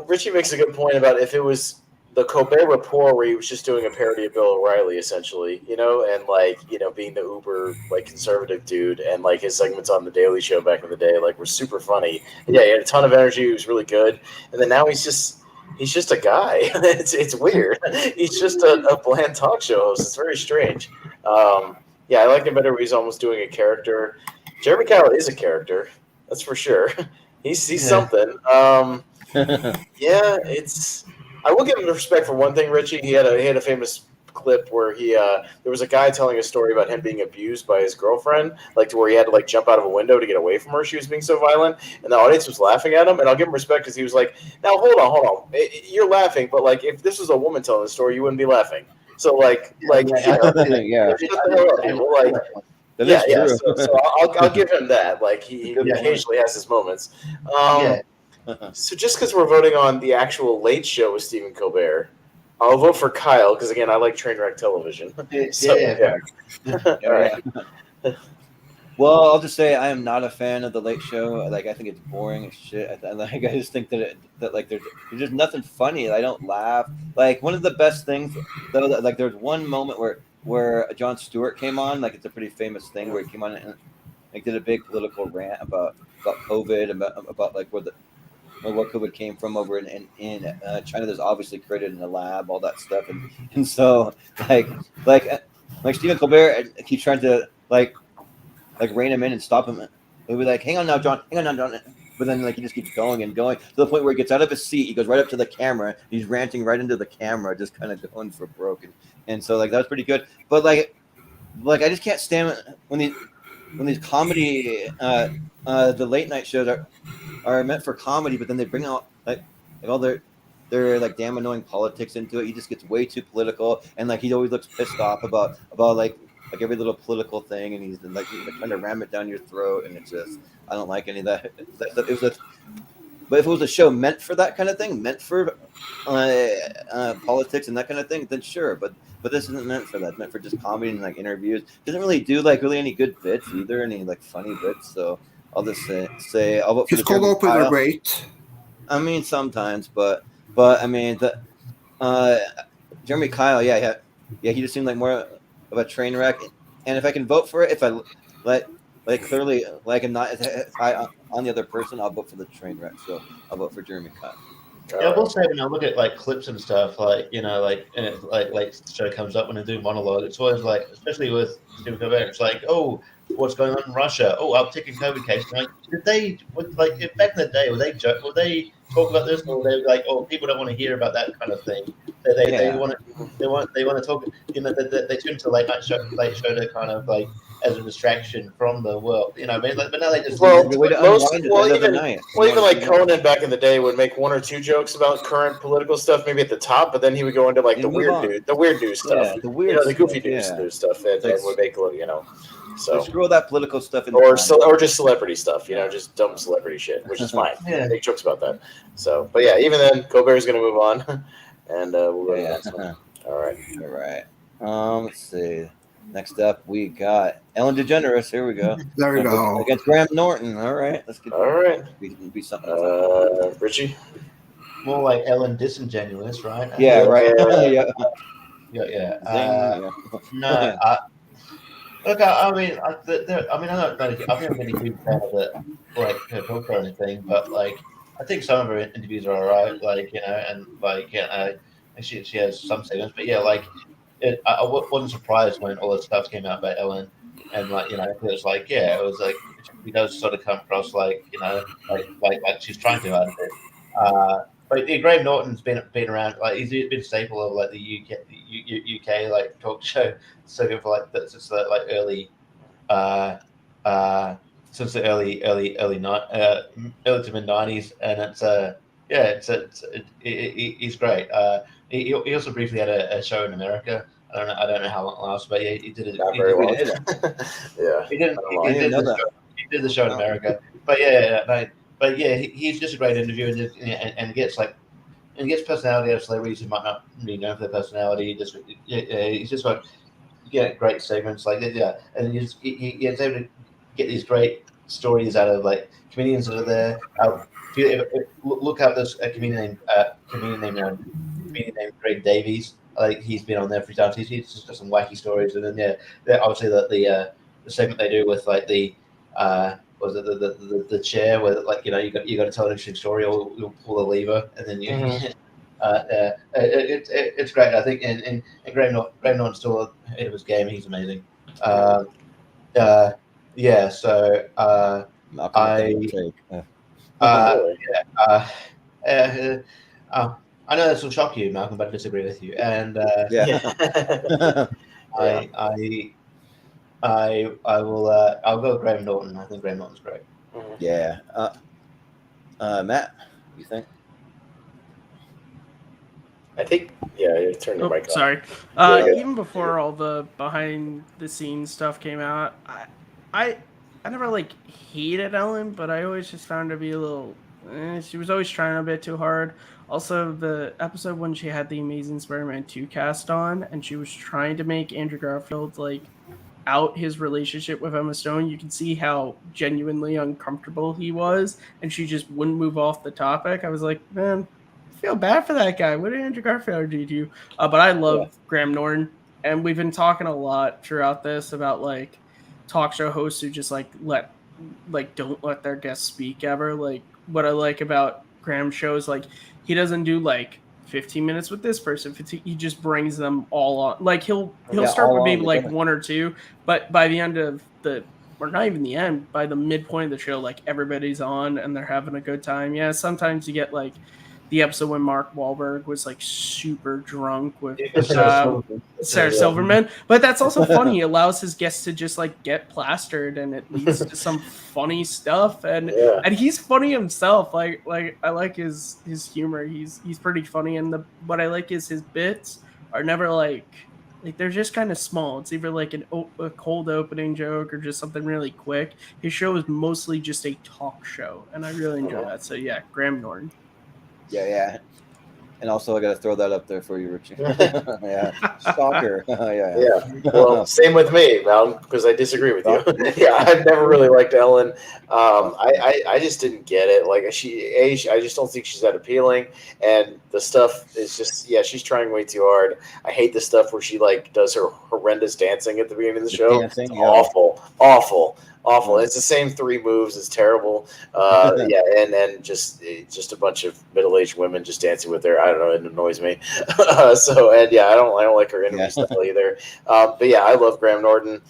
Richie makes a good point about if it was the Colbert Report where he was just doing a parody of Bill O'Reilly, essentially, and being the uber conservative dude, and his segments on the Daily Show back in the day were super funny. And, yeah, he had a ton of energy. He was really good, and then now he's just a guy. it's weird. He's just a bland talk show host. It's very strange. Yeah, I like him better when he's almost doing a character. Jeremy Kyle is a character, that's for sure. He's something. Yeah, it's. I will give him respect for one thing, Richie. He had a famous clip where there was a guy telling a story about him being abused by his girlfriend, to where he had to jump out of a window to get away from her. She was being so violent, and the audience was laughing at him. And I'll give him respect because he was like, "Now hold on, you're laughing, but if this was a woman telling the story, you wouldn't be laughing." So yeah. So I'll give him that. He occasionally has his moments. So just because we're voting on the actual Late Show with Stephen Colbert, I'll vote for Kyle because again I like Trainwreck Television. All right. Well, I'll just say I am not a fan of the Late Show. I think it's boring as shit. I just think that there's just nothing funny. I don't laugh. One of the best things though, there's one moment where Jon Stewart came on. It's a pretty famous thing where he came on and did a big political rant about COVID, about what COVID came from over in China. That's obviously created in a lab, all that stuff, and so Stephen Colbert keeps trying to rein him in and stop him. He'll be like, "Hang on now, John. Hang on now, John." But then he just keeps going and going to the point where he gets out of his seat. He goes right up to the camera. He's ranting right into the camera, just kind of going for broke. And so that was pretty good. But I just can't stand when these comedy the late night shows are meant for comedy, but then they bring out all their damn annoying politics into it. He just gets way too political, and he always looks pissed off about every little political thing, and he's trying to ram it down your throat, and it's just I don't like any of that. But if it was a show meant for that kind of thing, meant for politics and that kind of thing, then sure. But this isn't meant for that. It's meant for just comedy and interviews. Doesn't really do really any good bits either, any funny bits. So I'll just say I'll vote for His cold opens are great. I mean sometimes, but I mean the Jeremy Kyle, yeah, he just seemed more of a train wreck. And if I can vote for it, if I clearly I'm not as high on the other person, I'll vote for the train wreck. So I'll vote for Jeremy Kyle. Yeah, I will say when I look at clips and stuff, and the show comes up when they do monologue, it's always especially with Stephen Colbert, it's oh, what's going on in Russia? Oh, uptick in COVID cases. Did they back in the day? Would they joke? Would they talk about this? Or were they oh, people don't want to hear about that kind of thing. They want to talk. They tune to late show to kind of as a distraction from the world. But now they just even Conan back in the day would make one or two jokes about current political stuff, maybe at the top, but then he would go into the weird news stuff, the goofy news stuff that would make So screw all that political stuff in or just celebrity stuff, just dumb celebrity shit, which is fine. Make jokes about that. So, but yeah, even then, Colbert's going to move on, and we'll go to the next one. All right. Let's see. Next up, we got Ellen DeGeneres. Here we go. There we go. Against Graham Norton. All right. Let's get. All right. Be something. Richie. More like Ellen Disingenuous, right? Yeah. Right. Yeah. No. Look, I've never been a huge fan of it, her book or anything, but I think some of her interviews are alright, and she has some segments, but yeah, I wasn't surprised when all this stuff came out about Ellen, and it was she does sort of come across like she's trying too hard to. But Graham Norton's been around, he's been a staple of the UK talk show circuit for since the early since the early to mid 90s, and he's great. He also briefly had a show in America. I don't know how long it lasted, but yeah, he did it. Not very long. Yeah. He did the show in America. But but yeah, he's just a great interviewer and gets personality out of celebrities who might not really know for their personality. He's just got great segments like that. And he's able to get these great stories out of like comedians that are there. If you look up this comedian named Greg Davies. Like he's been on there 3 times. He's just got some wacky stories, and then obviously the segment they do with like the chair where like you got to tell an interesting story or you'll pull a lever and then you. It's great, I think, and Graham Norton's still ahead of his game. He's amazing. Yeah. So I know this will shock you, Malcolm, but I disagree with you. And I'll go with Graham Norton. I think Graham Norton's great. Yeah. Matt, you think? I think you turned your mic off. Sorry. Even before all the behind the scenes stuff came out, I never like hated Ellen, but I always just found her to be a little. She was always trying a bit too hard. Also, the episode when she had the Amazing Spider-Man 2 cast on, and she was trying to make Andrew Garfield like out his relationship with Emma Stone, you can see how genuinely uncomfortable he was, and she just wouldn't move off the topic. I was like, man, I feel bad for that guy. What did Andrew Garfield do to you? But I love Graham Norton, and we've been talking a lot throughout this about like talk show hosts who just don't let their guests speak ever. Like what I like about Graham shows, like he doesn't do like 15 minutes with this person. He just brings them all on. Like he'll start with maybe like 1 or 2, but by the end of or not even the end, by the midpoint of the show, like everybody's on and they're having a good time. Yeah, sometimes you get like the episode when Mark Wahlberg was like super drunk with Sarah Silverman, but that's also funny. He allows his guests to just like get plastered, and it leads to some funny stuff. And he's funny himself. Like I like his humor. He's pretty funny, and what I like is his bits are never like they're just kind of small. It's either like a cold opening joke or just something really quick. His show is mostly just a talk show, and I really enjoy that. So yeah, Graham Norton. Yeah. And also, I got to throw that up there for you, Richie. Yeah. Stalker. Yeah. Well, same with me, Mal, because I disagree with you. I've never really liked Ellen. I just didn't get it. Like, I just don't think she's that appealing. And the stuff is just, she's trying way too hard. I hate the stuff where she, like, does her horrendous dancing at the beginning of the show. Dancing, awful. It's the same 3 moves. It's terrible. And just a bunch of middle-aged women just dancing with her. I don't know. It annoys me. I don't like her interview style either. But yeah, I love Graham Norton.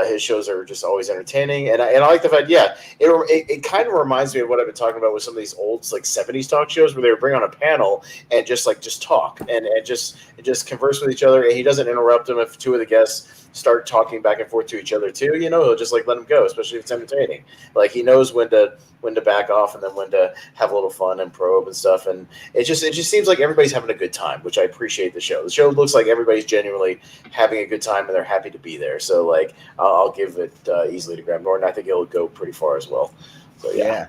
His shows are just always entertaining, and I like the fact. It kind of reminds me of what I've been talking about with some of these old like 70s talk shows where they would bring on a panel and just talk and just converse with each other, and he doesn't interrupt them if 2 of the guests start talking back and forth to each other too. He'll just like let them go, especially if it's entertaining. Like he knows when to back off and then when to have a little fun and probe and stuff. And it just seems like everybody's having a good time, which I appreciate the show. The show looks like everybody's genuinely having a good time and they're happy to be there. So like I'll give it easily to Graham Norton. I think it'll go pretty far as well. So yeah.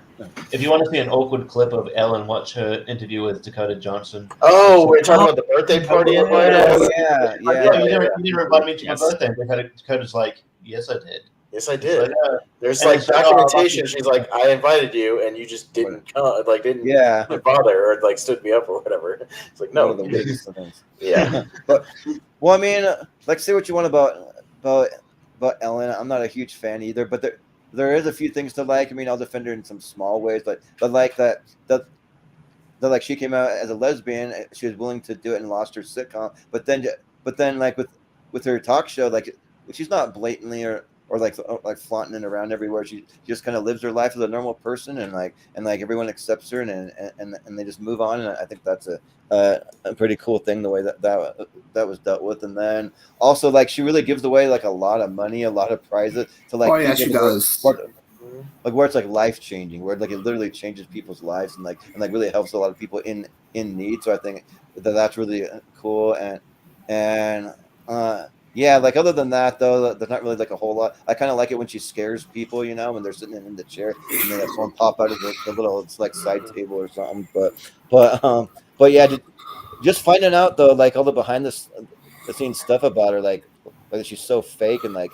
If you want to see an awkward clip of Ellen, watch her interview with Dakota Johnson. Oh, we're talking about the birthday party invite. You didn't invite me to my birthday. Dakota's like, yes, I did. Yes, I did. There's like documentation. She's like, I invited you, and you just didn't come, didn't bother, or like stood me up or whatever. It's like no, the biggest things. Yeah. But I mean, like, say what you want about Ellen. I'm not a huge fan either, but there is a few things to like. I mean, I'll defend her in some small ways, but like that like she came out as a lesbian, she was willing to do it and lost her sitcom. But then like with her talk show, like she's not blatantly or like flaunting it around everywhere. She just kind of lives her life as a normal person, and everyone accepts her, and they just move on. And I think that's a pretty cool thing, the way that was dealt with. And then also, like, she really gives away like a lot of money, a lot of prizes to like. Oh yeah, she does. like where it's like life changing, where like it literally changes people's lives and like really helps a lot of people in need. So I think that's really cool. And yeah, like other than that though, there's not really like a whole lot. I kind of like it when she scares people, you know, when they're sitting in the chair and then someone pop out of the little it's like side table or something. But yeah, just finding out though, like all the behind the scenes stuff about her, like she's so fake and like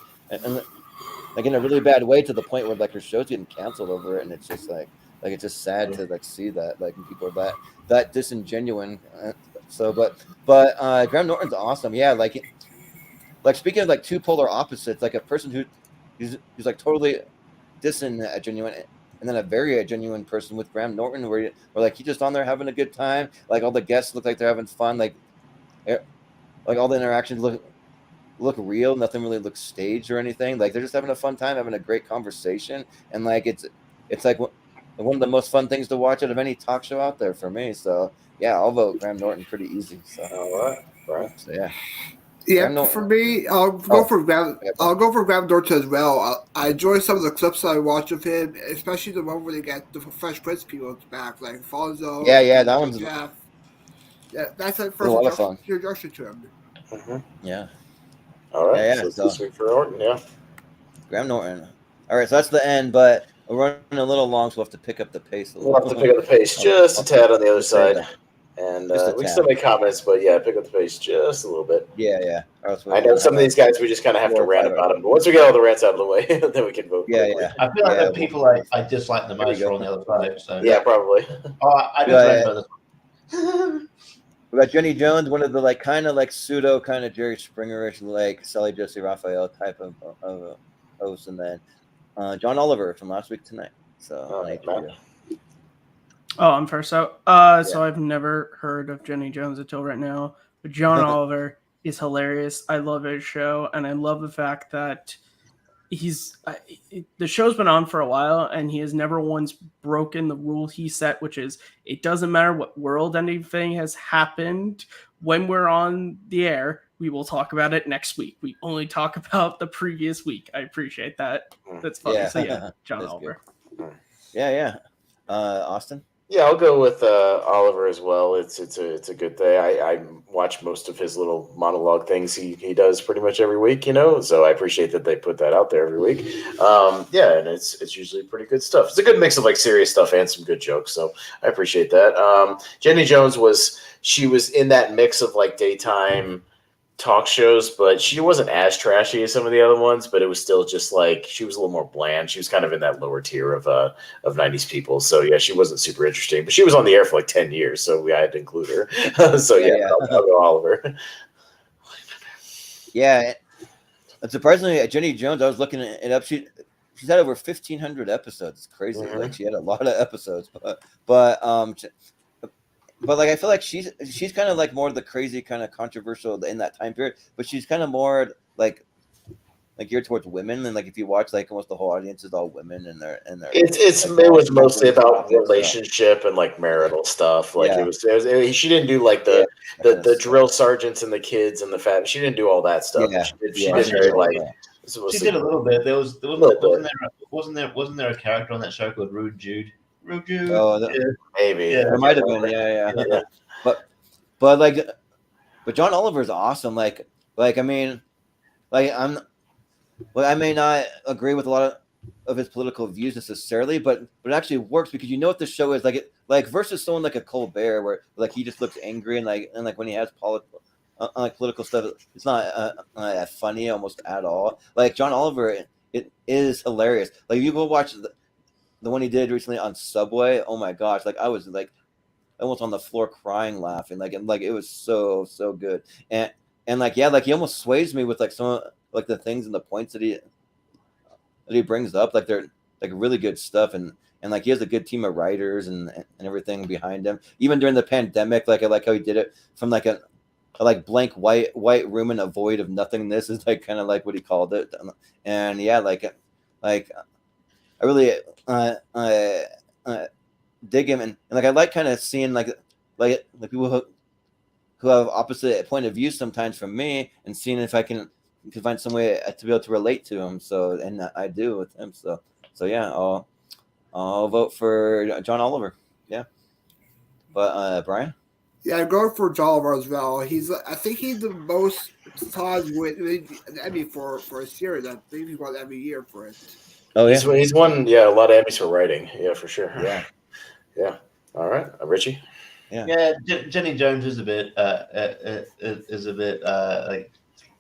like in a really bad way to the point where like her show's getting canceled over it, and it's just like it's just sad to like see that like when people are that disingenuine. But Graham Norton's awesome. Yeah, like speaking of like two polar opposites, like a person who's like totally disingenuine, and then a very genuine person with Graham Norton, where like he's just on there having a good time. Like all the guests look like they're having fun. Like all the interactions look real. Nothing really looks staged or anything. Like they're just having a fun time, having a great conversation, and like it's like one of the most fun things to watch out of any talk show out there for me. So yeah, I'll vote Graham Norton pretty easy. So all right. So yeah. Yeah, for me, I'll go for Graham Norton as well. I enjoy some of the clips I watch of him, especially the one where they get the Fresh Prince people back, like Fonzo. Yeah, that one's Jeff. Yeah, that's the a first lot of fun. introduction to him. Yeah. All right. Yeah. So this week for Norton, yeah. Graham Norton. All right, so that's the end, but we're running a little long, so we'll have to pick up the pace a little. We'll have to pick up the pace just a tad on the other side. That. And we can still make comments, but yeah, pick up the pace just a little bit. Yeah. I know some of these guys we just kind of have to rant about them, but once we get all the rants out of the way, then we can vote. Yeah. I feel like the people I dislike the most are on the other side. So yeah, probably. I just read this. We got Jenny Jones, one of the like kind of like pseudo kind of Jerry Springerish like Sally Jesse Raphael type of host, and then John Oliver from Last Week Tonight. So I'm first out. So I've never heard of Jenny Jones until right now. But John Oliver is hilarious. I love his show, and I love the fact that the show's been on for a while, and he has never once broken the rule he set, which is it doesn't matter what world anything has happened when we're on the air. We will talk about it next week. We only talk about the previous week. I appreciate that. That's funny. Yeah. So yeah, John Oliver. Good. Yeah. Austin? Yeah, I'll go with Oliver as well. It's a good thing. I watch most of his little monologue things he does pretty much every week, you know. So I appreciate that they put that out there every week. Yeah, and it's usually pretty good stuff. It's a good mix of like serious stuff and some good jokes. So I appreciate that. Jenny Jones was in that mix of like daytime talk shows, but she wasn't as trashy as some of the other ones, but it was still just like she was a little more bland. She was kind of in that lower tier of 90s people. So yeah, she wasn't super interesting, but she was on the air for like 10 years, so I had to include her. So yeah. I'll go Oliver. Yeah, and surprisingly, Jenny Jones, I was looking it up. She's had over 1,500 episodes. It's crazy. Mm-hmm. Like she had a lot of episodes, but like I feel like she's kind of like more of the crazy kind of controversial in that time period, but she's kind of more like geared towards women, and like if you watch like almost the whole audience is all women and they're it was mostly about relationship and like marital stuff. Like it was she didn't do like the drill sergeants and the kids and the fat. She didn't do all that stuff. Yeah. She did a little bit. Wasn't there a character on that show called Rude Jude? Oh, maybe there might have been, yeah. But John Oliver is awesome. Like I mean, like I may not agree with a lot of his political views necessarily, but it actually works because you know what the show is like versus someone like a Colbert where like he just looks angry and like when he has political stuff, it's not funny almost at all. Like John Oliver, it is hilarious. Like you go watch the one he did recently on Subway, oh my gosh! Like I was like almost on the floor crying, laughing. Like it was so good. And like like he almost sways me with like some like the things and the points that he brings up. Like they're like really good stuff. And like he has a good team of writers and everything behind him. Even during the pandemic, like I like how he did it from like a like blank white room and a void of nothingness is like kind of like what he called it. And yeah, like I really dig him, and like I like kind of seeing like people who have opposite point of view sometimes from me, and seeing if I can find some way to be able to relate to him. So, and I do with him. So yeah, I'll vote for John Oliver. Yeah, but Brian. Yeah, I'm going for Oliver as well. I think he's the most times with an Emmy for a series. I think he won every year for it. Oh yeah, he's won a lot of Emmys for writing. Yeah, for sure. Yeah. All right, Richie. Yeah, Jenny Jones is a bit like.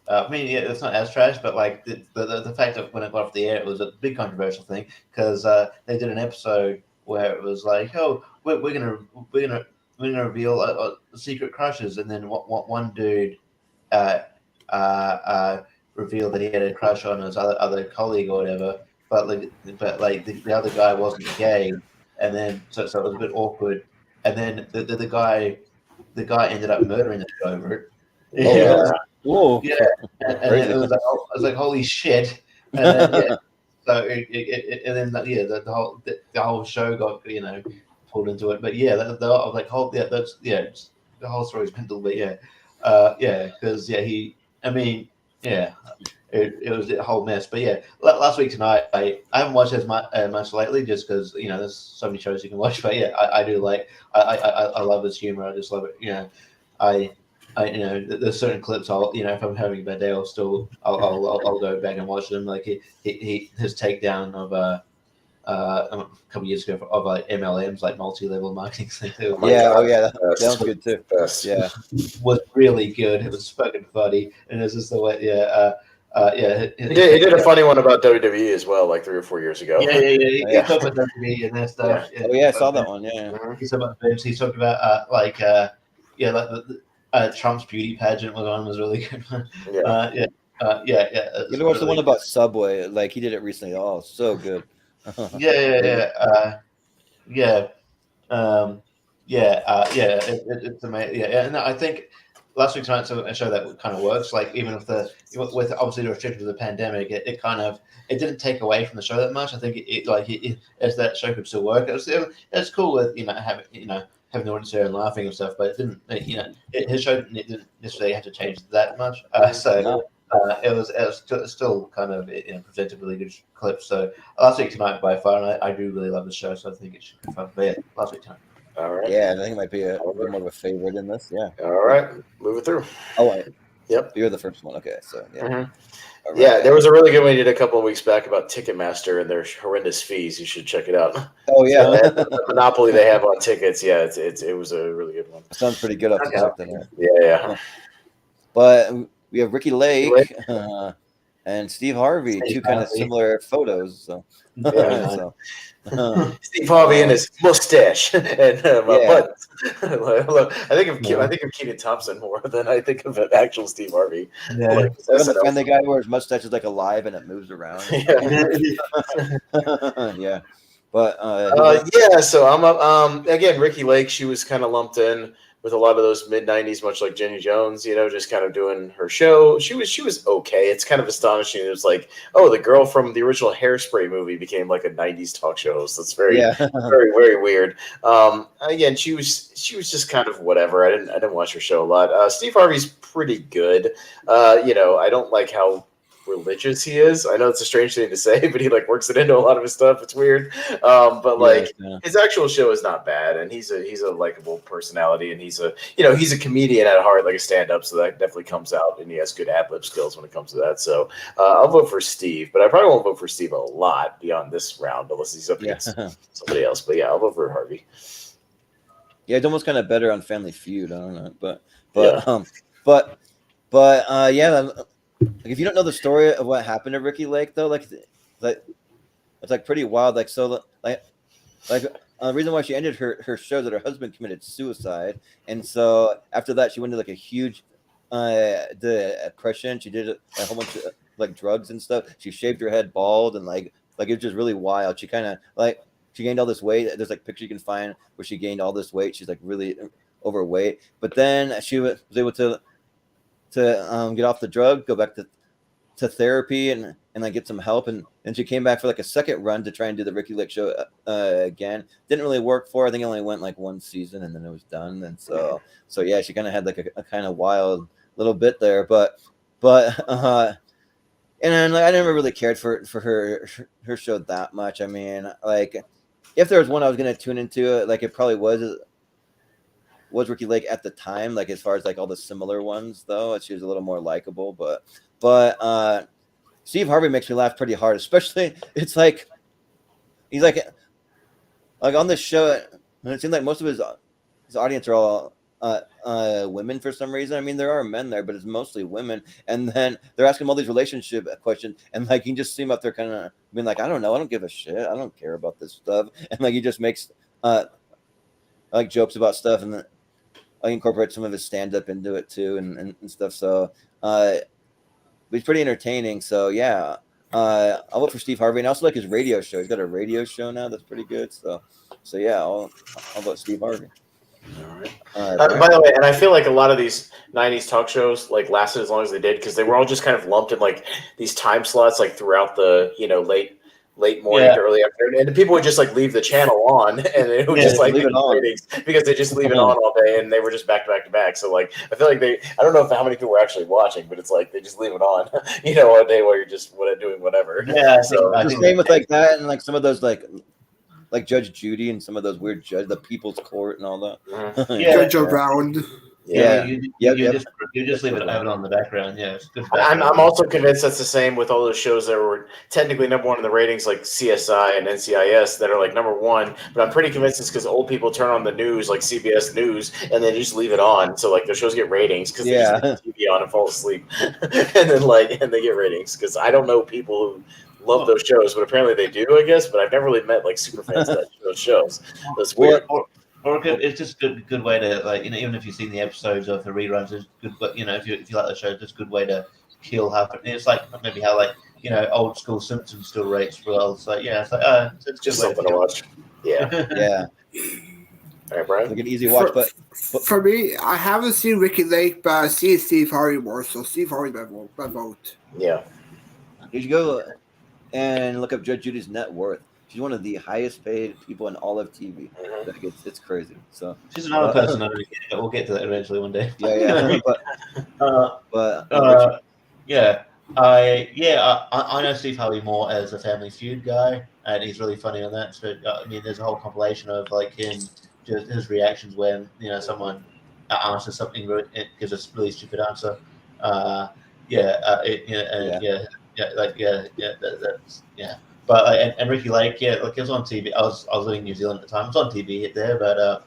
I mean, yeah, it's not as trash, but like the fact that when it got off the air, it was a big controversial thing because they did an episode where it was like, oh, we're gonna reveal secret crushes, and then one dude revealed that he had a crush on his other colleague or whatever, but the other guy wasn't gay, and then so it was a bit awkward, and then the guy ended up murdering the show over it. Yeah. Whoa. Yeah, and it was like holy shit, and then, so the whole show got pulled into it, but the whole story's been a little bit because it was a whole mess, but last week tonight I haven't watched as much lately just because there's so many shows you can watch, but I do like I love his humor. I just love it. There's certain clips if I'm having a bad day, I'll go back and watch them. Like his takedown of a couple years ago of like MLMs, like multi-level marketing thing too. That was good too. Best. Yeah, was really good. It was fucking funny, and it's just the way. He did a funny one about WWE as well, like 3 or 4 years ago. He talked about WWE and that stuff. I saw that one. Yeah, he talked about Vince. He talked about Trump's beauty pageant was really good. You know, watch the one about Subway. Like he did it recently. Oh, so good. It's amazing. And I think last week tonight's a show that kind of works. Like even with obviously the restrictions of the pandemic, it didn't take away from the show that much. I think it as that show could still work. It's cool with having the audience there and laughing and stuff, but it didn't. His show didn't necessarily have to change that much. It was still kind of presented really good clips. So last week tonight by far, and I do really love the show, so I think it should be fun. But last week tonight. All right. Yeah, I think it might be a bit more of a favorite in this. Yeah. All right, move it through. Oh, wait. Yep. You're the first one. Okay, so yeah. Mm-hmm. Right. Yeah, there was a really good one we did a couple of weeks back about Ticketmaster and their horrendous fees. You should check it out. Oh yeah, the monopoly they have on tickets. Yeah, it was a really good one. Sounds pretty good. Yeah. But we have Ricky Lake and Steve Harvey, two kind of similar photos. So, Steve Harvey and his mustache and buttons. I think of Kenan Thompson more than I think of an actual Steve Harvey. Yeah, and the guy where his mustache is like alive and it moves around. Yeah. But so I'm up. Again, Ricky Lake. She was kind of lumped in with a lot of those mid-90s, much like Jenny Jones, just kind of doing her show. She was okay. It's kind of astonishing. It was like, oh, the girl from the original Hairspray movie became like a 90s talk show. So it's very, very, very weird. Again, she was just kind of whatever. I didn't watch her show a lot. Steve Harvey's pretty good. I don't like how religious he is. I know it's a strange thing to say, but he works it into a lot of his stuff. It's weird. His actual show is not bad, and he's a likable personality, and he's a comedian at heart, like a stand-up, so that definitely comes out, and he has good ad-lib skills when it comes to that. So I'll vote for Steve, but I probably won't vote for Steve a lot beyond this round unless he's up against somebody else. But I'll vote for Harvey. Yeah, it's almost kind of better on Family Feud. I don't know, if you don't know the story of what happened to Ricky Lake, though, it's pretty wild. The reason why she ended her show that her husband committed suicide, and so after that she went into a huge depression. She did a whole bunch of drugs and stuff. She shaved her head bald, and it was just really wild. She kind of she gained all this weight. There's picture you can find where she gained all this weight. She's really overweight, but then she was able to get off the drug, go back to therapy and get some help, and she came back for a second run to try and do the Ricky Lake show again. Didn't really work for her. I think it only went one season and then it was done. And so she kind of had a kind of wild little bit there, but And then, like, I never really cared for her show that much. I mean, like, if there was one I was gonna tune into, like, it probably was Ricky Lake at the time. Like, as far as like all the similar ones, though, she was a little more likable. But Steve Harvey makes me laugh pretty hard, especially it's like he's like on this show. It seems like most of his audience are all women for some reason. I mean, there are men there, but it's mostly women. And then they're asking him all these relationship questions, and like he just seem up there kind of being like, I don't know, I don't give a shit, I don't care about this stuff, and like he just makes like jokes about stuff, and then I incorporate some of his stand up into it too, and stuff. So he's pretty entertaining. So yeah, I'll vote for Steve Harvey, and I also like his radio show. He's got a radio show now that's pretty good. So yeah, I'll vote Steve Harvey. All right. By the way, and I feel like a lot of these '90s talk shows like lasted as long as they did because they were all just kind of lumped in like these time slots, like throughout the late morning to early afternoon, and people would just like leave the channel on, and it would just like leave it on because they just leave it on all day, and they were just back to back to back. So like I feel like I don't know how many people were actually watching, but it's like they just leave it on, all day while you're just doing whatever. Yeah, so I think the same with like that, and like some of those like Judge Judy and some of those weird the People's Court and all that. Judge Around. You just leave it on the background. Yeah, it's good. I'm also convinced that's the same with all those shows that were technically number one in the ratings, like CSI and NCIS, that are like number one. But I'm pretty convinced it's because old people turn on the news, like CBS News, and they just leave it on. So like their shows get ratings because they just leave the TV on and fall asleep, and they get ratings. Because I don't know people who love those shows, but apparently they do, I guess. But I've never really met like super fans of those shows. That's weird. Or it's just a good way to, like, even if you've seen the episodes of the reruns, it's good. But if you like the show, it's just a good way to kill half. It's like maybe how old school Simpsons still rates well. So yeah, it's just something to watch. Yeah. All right, Brian. Like an easy watch, but for me, I haven't seen Ricky Lake, but I've seen Steve Harvey more. So Steve Harvey my vote. Yeah. You should go and look up Judge Judy's net worth. She's one of the highest paid people in all of TV. Like it's crazy. So she's another person. We'll get to that eventually one day. Yeah. I know Steve Harvey more as a Family Feud guy, and he's really funny on that. So I mean, there's a whole compilation of like him, just his reactions when someone answers something, gives a really stupid answer. But and Ricky Lake, like it was on TV. I was living in New Zealand at the time. It was on TV there, but I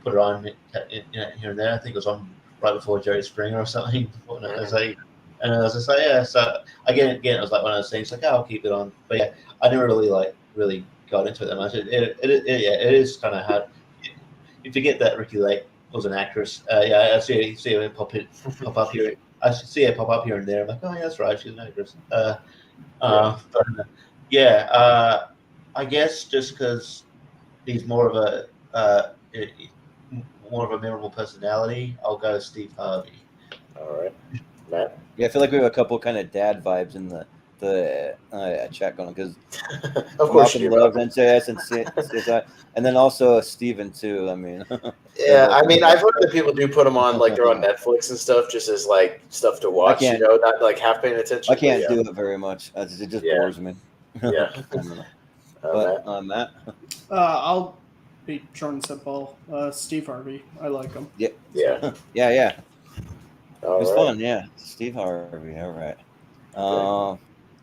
put it on here and there. I think it was on right before Jerry Springer or something. And I was just like, yeah. So again, it was like one of those things. Like, I'll keep it on. But yeah, I never really got into it that much. It is kind of hard. You forget that Ricky Lake was an actress. I see her pop up here. I should see it pop up here and there. I'm like, oh yeah, that's right, she's an actress. I guess just because he's more of a memorable personality, I'll go Steve Harvey. All right, Matt. Yeah, I feel like we have a couple kind of dad vibes in the chat going because of course Malcolm loves NCIS and CSI, and then also Steven too. I mean, yeah, I mean, I've heard that people do put them on like they're on Netflix and stuff, just as like stuff to watch. Not like half paying attention. I can't do it very much. It just bores me. Yeah. Matt. I'll be short and simple. Steve Harvey. I like him. Yeah. It was fun. Yeah, Steve Harvey. All right.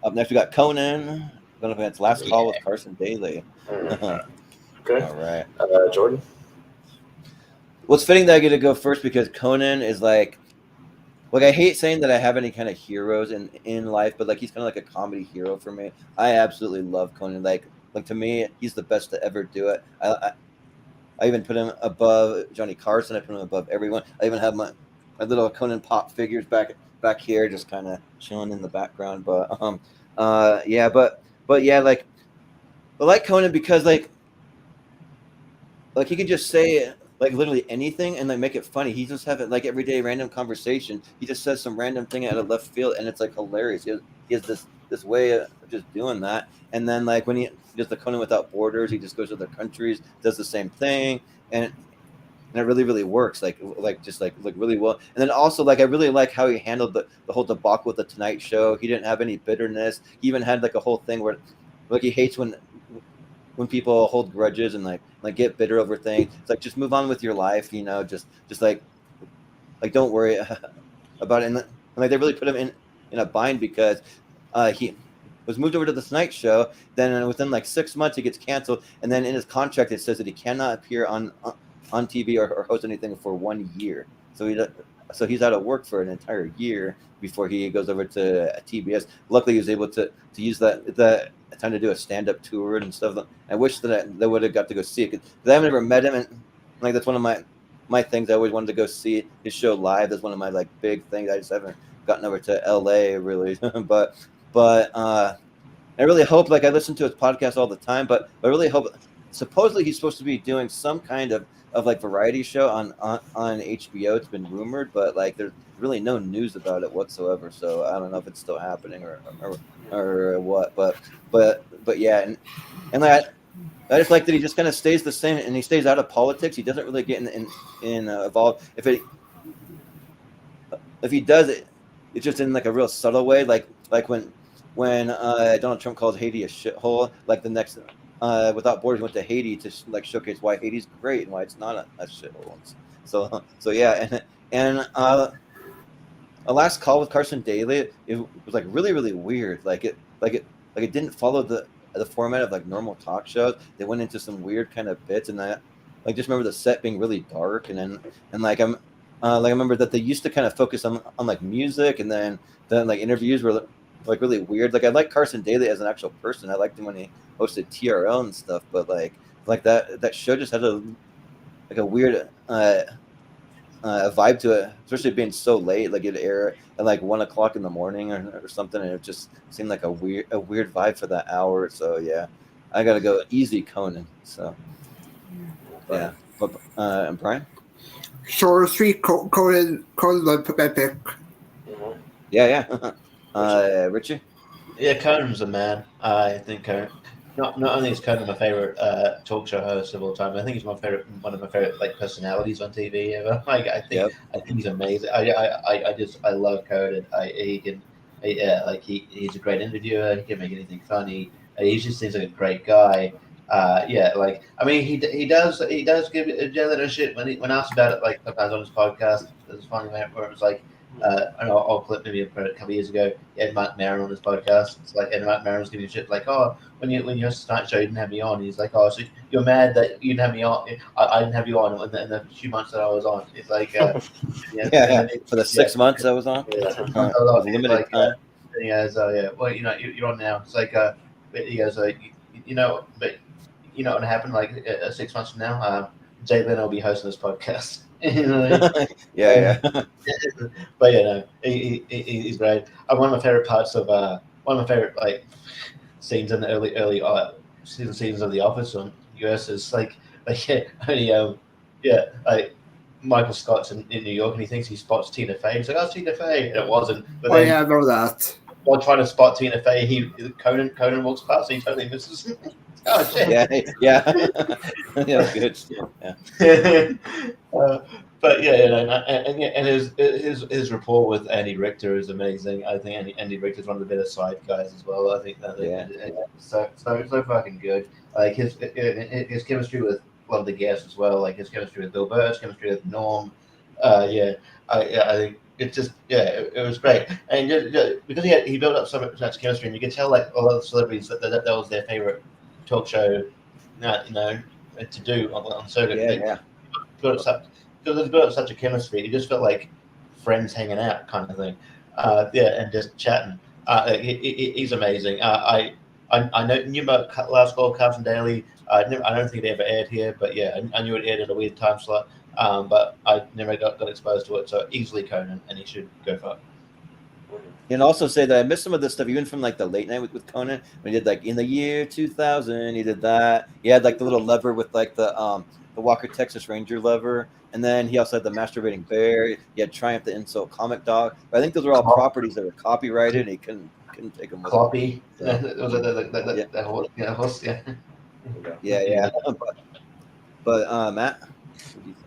Up next, we got Conan going up against Last Call with Carson Daly. Okay. All right. Jordan? Well, it's fitting that I get to go first because Conan is like I hate saying that I have any kind of heroes in life, but like he's kind of like a comedy hero for me. I absolutely love Conan. Like to me, he's the best to ever do it. I even put him above Johnny Carson. I put him above everyone. I even have my little Conan pop figures back here, just kind of chilling in the background. But I like Conan because like he can just say like literally anything and like make it funny. He just have it like everyday random conversation. He just says some random thing out of left field and it's like hilarious. He has this way of just doing that. And then like when he does the Conan Without Borders, he just goes to other countries, does the same thing, and and it really, really works. Like just like really well. And then also like I really like how he handled the whole debacle with the Tonight Show. He didn't have any bitterness. He even had like a whole thing where like he hates when people hold grudges and like get bitter over things. It's like just move on with your life, you know, just like don't worry about it. And like they really put him in a bind because he was moved over to the Tonight Show. Then within like 6 months he gets canceled, and then in his contract it says that he cannot appear on TV or host anything for 1 year. So he's out of work for an entire year before he goes over to TBS. Luckily, he was able to use that time to do a stand-up tour and stuff. I wish that they would have got to go see it because I haven't ever met him, and like that's one of my things. I always wanted to go see his show live. That's one of my like big things. I just haven't gotten over to LA really, but I really hope. Like I listen to his podcast all the time, but I really hope. Supposedly, he's supposed to be doing some kind of like variety show on HBO. It's been rumored, but like there's really no news about it whatsoever. So I don't know if it's still happening or what. But yeah, and like I just like that he just kind of stays the same and he stays out of politics. He doesn't really get in involved. If he does it, it's just in like a real subtle way. Like when Donald Trump calls Haiti a shithole. Like the next. Without Borders went to Haiti to like showcase why Haiti's great and why it's not a shithole. So yeah, and a last call with Carson Daly, it was like really, really weird. Like it didn't follow the format of like normal talk shows. They went into some weird kind of bits, and I like just remember the set being really dark, and like I remember that they used to kind of focus on like music, and then like interviews were like really weird. Like I like Carson Daly as an actual person. I liked him when he hosted TRL and stuff, but like that show just had a weird vibe to it, especially being so late. Like it'd air at like 1 o'clock in the morning or something, and it just seemed like a weird vibe for that hour. So yeah, I gotta go easy Conan. So yeah, but and Brian. Short Street Conan my pick. Yeah. Richie. Yeah, Conan's a man. I think Conan. Not only is Conan my favorite talk show host of all time, I think he's one of my favorite like personalities on TV ever. Like I think he's amazing. I love Conan. He's a great interviewer. He can make anything funny. He just seems like a great guy. Like I mean, he does give Geraldo shit when asked about it. Like sometimes on his podcast, there's a funny moment where it was like. I know I'll clip maybe a couple of years ago. He had Mark Maron on his podcast. It's like, and Mark Maron's giving shit like, "Oh, when you hosted Tonight Show, you didn't have me on." He's like, "Oh, so you're mad that you didn't have me on? I didn't have you on in the few months that I was on." It's like, for the 6 months I was on. Limited time. Well, you're on now. It's like, he goes, but you know what happened? Like 6 months from now, Jay Leno will be hosting this podcast. Yeah. But he's great. One of my favorite parts of one of my favorite like scenes in the early seasons of The Office on US is like Michael Scott's in New York and he thinks he spots Tina Fey. He's like, "Oh, Tina Fey," and it wasn't. But I know that. While trying to spot Tina Fey, Conan walks past and he totally misses. Oh shit! Yeah, good. Yeah. But and his rapport with Andy Richter is amazing. I think Andy Richter is one of the better side guys as well. I think that so fucking good. Like his chemistry with a lot of the guests as well. Like his chemistry with Bill Burr, his chemistry with Norm. I think it just it was great. And because he built up so much chemistry, and you could tell like a lot of the celebrities that was their favorite talk show, to do on circuit. Because they built up such a chemistry, it just felt like friends hanging out kind of thing. And just chatting. He's amazing. I knew about Last Call, Carson Daly. I don't think it ever aired here, but I knew it aired at a weird time slot. But I never got exposed to it, so easily Conan, and he should go for it. And also say that I missed some of this stuff, even from like the late night with Conan. When he did like in the year 2000, he did that. He had like the little lever with like the Walker Texas Ranger lever, and then he also had the masturbating bear. He had Triumph the Insult comic dog. But I think those were all properties that were copyrighted, and he couldn't take them. Copy. The horse. Yeah. But Matt.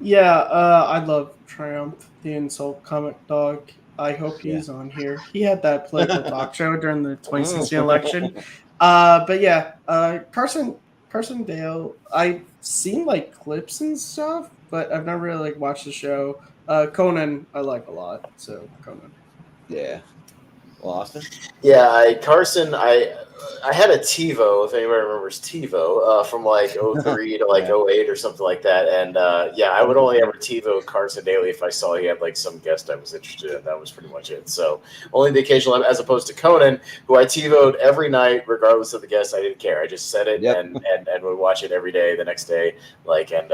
Yeah, I love Triumph, the insult comic dog. I hope he's on here. He had that political talk show during the 2016 election. But yeah, Carson Dale. I've seen like clips and stuff, but I've never really like watched the show. Conan, I like a lot. So Conan. Yeah. Well, Austin? Yeah, Carson, I had a TiVo, if anybody remembers TiVo, from like 03 to like 08 or something like that. And yeah, I would only ever TiVo Carson daily if I saw he had like some guest I was interested in. That was pretty much it. So only the occasional, as opposed to Conan, who I TiVo'd every night, regardless of the guest. I didn't care. I just set it and would watch it every day the next day, like, and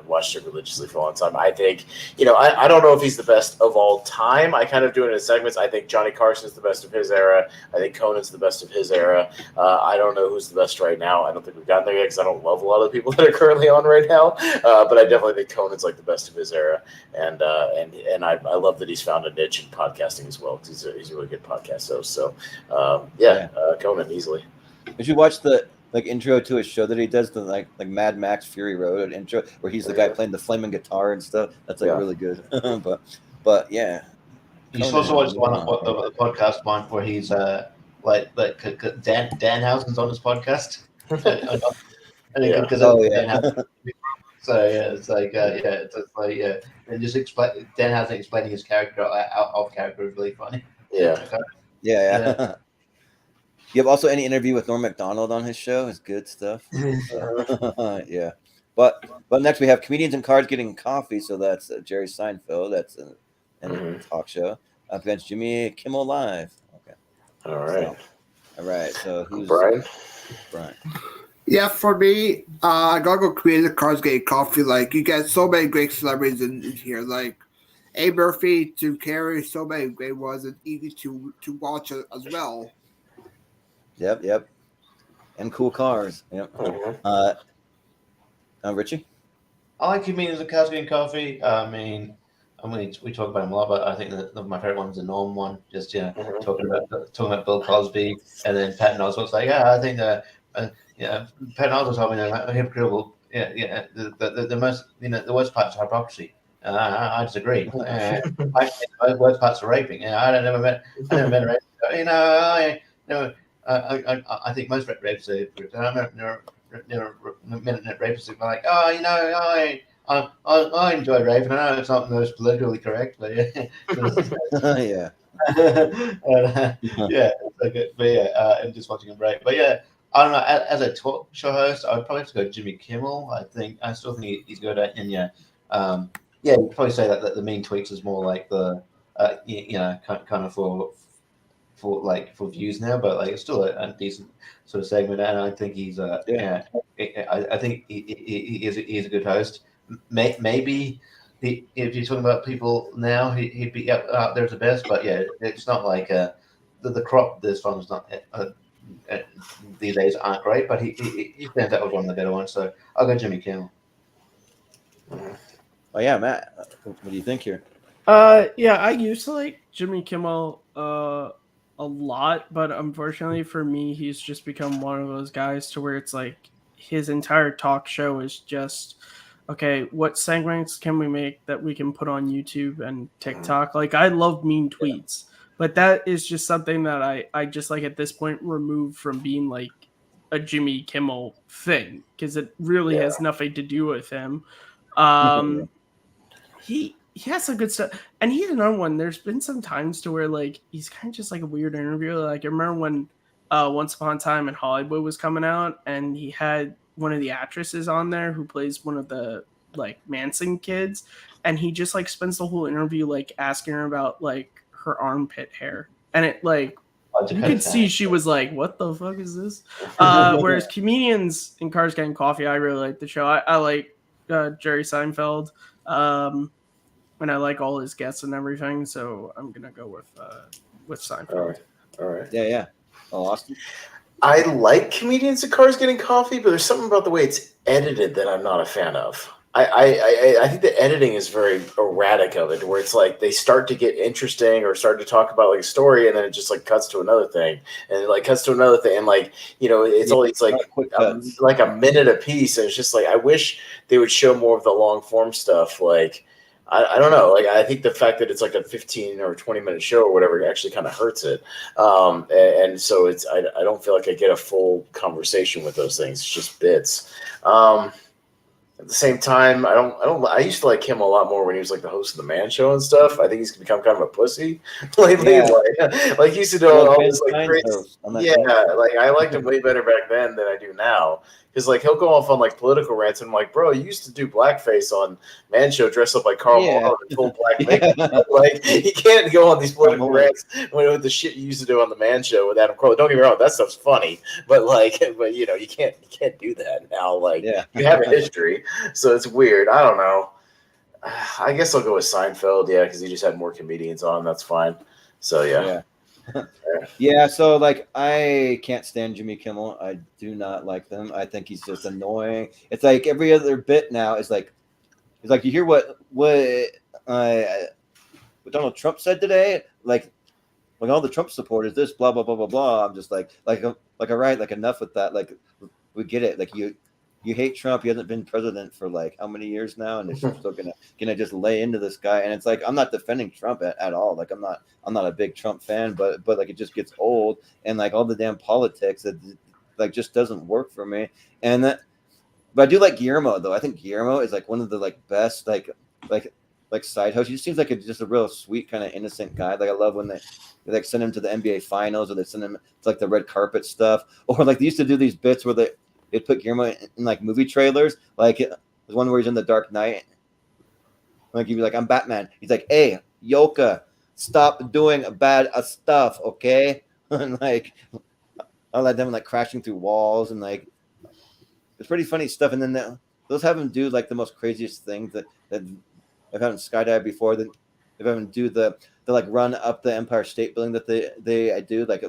watched it religiously for a long time. I think, I don't know if he's the best of all time. I kind of do it in segments. I think Johnny Carson's the best of his era. I think Conan's the best of his era. I don't know who's the best right now. I don't think we've gotten there yet because I don't love a lot of the people that are currently on right now. But I definitely think Conan's like the best of his era, and I love that he's found a niche in podcasting as well because he's a really good podcast host. So Conan easily. Did you watch the intro to a show that he does, the like Mad Max Fury Road intro, where he's the guy playing the flaming guitar and stuff? That's really good. but yeah. You also watched the podcast one where he's like Danhausen's on his podcast. So it's like and just Danhausen explaining his character off character is really funny. Yeah. You have also any interview with Norm Macdonald on his show? It's good stuff. Yeah. But next we have Comedians and Cards Getting Coffee. So that's Jerry Seinfeld. That's a talk show up against Jimmy Kimmel Live. Okay. All right. So who's Brian? Yeah, for me, I gotta go Comedians and Cards Getting Coffee. Like, you get so many great celebrities in here. Like A. Murphy, Jim Carrey, so many great ones and easy to watch as well. Yep. And cool cars. Yep. Richie? I like Comedians and Cards Getting Coffee. I mean, we talk about him a lot, but I think that my favorite one's the Norm one. Just talking about Bill Cosby, and then Patton Oswalt's like, I think Patton Oswalt's having a hypocritical. The most the worst part's hypocrisy. I disagree. I think the worst parts are raping. I never met a rapist. I think most rapists are hypocrites. Rapists are like, I enjoy raping. I know it's not the most politically correct, but yeah. Yeah. And just watching him rape. But yeah, I don't know. As a talk show host, I would probably have to go Jimmy Kimmel. I still think he's good at, and you'd probably say that the Mean Tweaks is more like the, kind of for views now, but like it's still a decent sort of segment, and I think he's I think he is a good host. Maybe if you're talking about people now, he'd be out there the best, but yeah, it's not like the crop this one is not these days aren't great, but he stands out with one of the better ones, so I'll go Jimmy Kimmel. Oh yeah, Matt, what do you think here? I used to like Jimmy Kimmel a lot, but unfortunately for me, he's just become one of those guys to where it's like his entire talk show is just, okay, what segments can we make that we can put on YouTube and TikTok? Like, I love mean tweets, but that is just something that I just like at this point removed from being like a Jimmy Kimmel thing, because it really has nothing to do with him. He has some good stuff, and he's another one. There's been some times to where like he's kind of just like a weird interviewer. Like I remember when Once Upon a Time in Hollywood was coming out, and he had one of the actresses on there who plays one of the like Manson kids, and he just like spends the whole interview like asking her about like her armpit hair, and it like you could see she was like, "What the fuck is this?" Whereas Comedians and Cars Getting Coffee, I really like the show. I like Jerry Seinfeld. And I like all his guests and everything, so I'm gonna go with Seinfeld. All right. Yeah. Oh, Austin. I like Comedians and Cars Getting Coffee, but there's something about the way it's edited that I'm not a fan of. I think the editing is very erratic of it, where it's like they start to get interesting or start to talk about like a story, and then it just like cuts to another thing, and it like cuts to another thing, and like it's always like like a minute a piece, and it's just like I wish they would show more of the long form stuff. Like I don't know, like I think the fact that it's like a 15 or 20-minute show or whatever actually kind of hurts it, and so it's I don't feel like I get a full conversation with those things. It's just bits. At the same time, I used to like him a lot more when he was like the host of the Man Show and stuff. I think he's become kind of a pussy lately. Yeah. Like he used to do all this like crazy. Yeah, like I liked him way better back then than I do now. Because like he'll go off on like political rants and I'm like, bro, you used to do blackface on Man Show, dress up like Carl Malone in full black makeup. Like he can't go on these political rants with the shit you used to do on the Man Show with Adam Carolla. Don't get me wrong, that stuff's funny, but you can't do that now. Like you have a history, so it's weird. I don't know. I guess I'll go with Seinfeld, because he just had more comedians on. That's fine. So yeah. Yeah, so like I can't stand Jimmy Kimmel. I do not like them. I think he's just annoying. It's like every other bit now is like you hear what Donald Trump said today, like all the Trump supporters, this blah blah blah blah blah. I'm just like all right, like enough with that. Like we get it. Like you hate Trump. He hasn't been president for like how many years now, and you're still gonna just lay into this guy. And it's like I'm not defending Trump at all. Like I'm not a big Trump fan, but like it just gets old, and like all the damn politics that like just doesn't work for me. And that, but I do like Guillermo though. I think Guillermo is like one of the like best like side hosts. He just seems like just a real sweet kind of innocent guy. Like I love when they like send him to the NBA finals, or they send him to like the red carpet stuff, or like they used to do these bits where they'd put Guillermo in like movie trailers. Like there's one where he's in The Dark Knight. Like he'd be like, I'm Batman. He's like, hey, Yoka, stop doing bad stuff, okay? And like I'll let them like crashing through walls, and like it's pretty funny stuff. And then those have him do like the most craziest things that I've had him skydive before. Then they've had him do the like run up the Empire State Building that they do like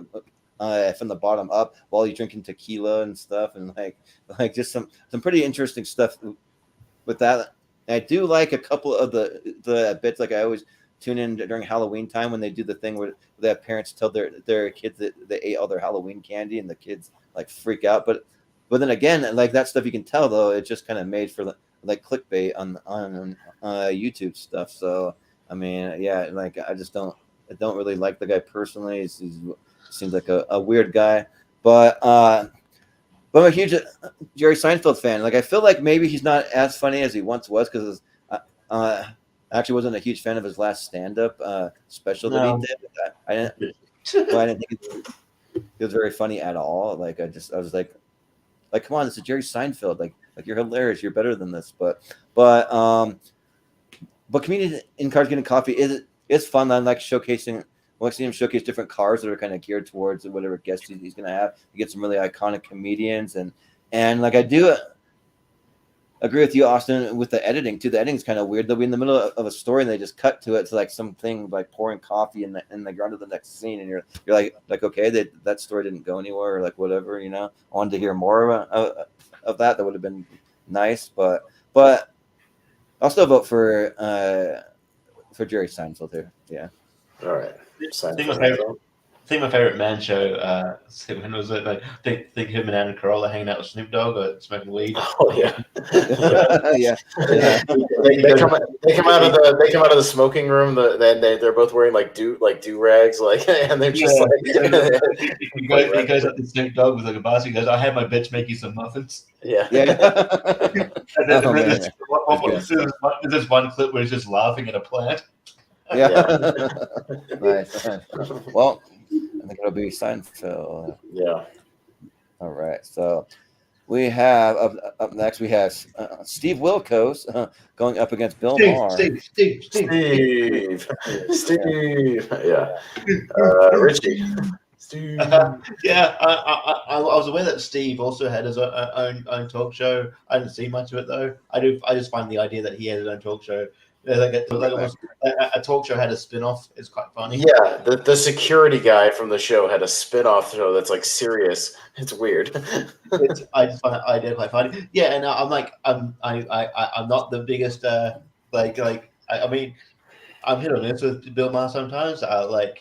from the bottom up while you're drinking tequila and stuff, and like just some pretty interesting stuff with that. And I do like a couple of the bits. Like I always tune in during Halloween time when they do the thing where they have parents tell their kids that they ate all their Halloween candy, and the kids like freak out. But then again, like that stuff you can tell though it's just kind of made for like clickbait on YouTube stuff. So I mean, yeah, like I don't really like the guy personally. He's seems like a weird guy, but I'm a huge Jerry Seinfeld fan. Like I feel like maybe he's not as funny as he once was, because I actually wasn't a huge fan of his last stand-up special that he did. I didn't think it was very funny at all. Like I was like come on, this is Jerry Seinfeld. Like you're hilarious. You're better than this. But Comedian in Cars Getting Coffee is fun. I like showcasing. I see him showcase different cars that are kind of geared towards whatever guest he's going to have. You get some really iconic comedians, and like I do agree with you, Austin, with the editing too. The editing is kind of weird. They'll be in the middle of a story and they just cut to it to like something like pouring coffee and they go on to the next scene, and you're like okay, that story didn't go anywhere, or like whatever, I wanted to hear more of that. That would have been nice, but I'll still vote for Jerry Seinfeld here. Yeah. All right. I think my favorite Man Show segment was like think him and Adam Carolla hanging out with Snoop Dogg or smoking weed. Oh yeah, yeah. They come out of the smoking room. They're both wearing like do rags, and they're just he goes up to Snoop Dogg with like a basket. He goes, "I had my bitch make you some muffins." Yeah. And then there's this one clip where he's just laughing at a plant. Yeah. Nice. Well, I think it'll be Seinfeld. Yeah. All right. So we have up next. We have Steve Wilkos going up against Bill Maher. Steve. Yeah. Richie. Steve. Yeah. I was aware that Steve also had his own talk show. I didn't see much of it though. I just find the idea that he had his own talk show Almost a talk show had a spin-off. It's quite funny. Yeah, the security guy from the show had a spin-off show that's like serious. It's weird. I just find that idea quite funny. Yeah, and I'm not the biggest I mean, I'm hit or miss with Bill Maher sometimes. I'm not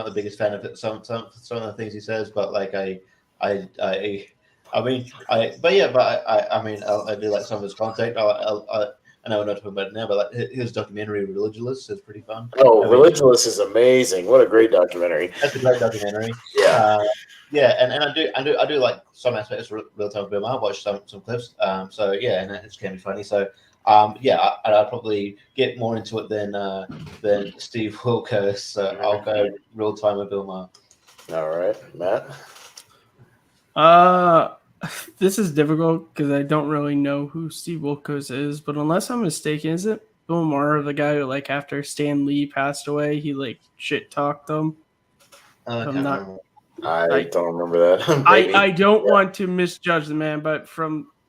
the biggest fan of some of the things he says, but I do like some of his content. I know we're not talking about it now, but his documentary "Religulous" is pretty fun. Religulous is amazing. What a great documentary! That's a great documentary. Yeah, and I do like some aspects of real time Bill Maher. Watch some clips. And it can be funny. So I'd probably get more into it than Steve Wilkos. So I'll go real time with Bill Maher. All right, Matt. This is difficult because I don't really know who Steve Wilkos is, but unless I'm mistaken, is it Bill Maher, the guy who after Stan Lee passed away, he shit talked him? I don't remember that. I don't want to misjudge the man, but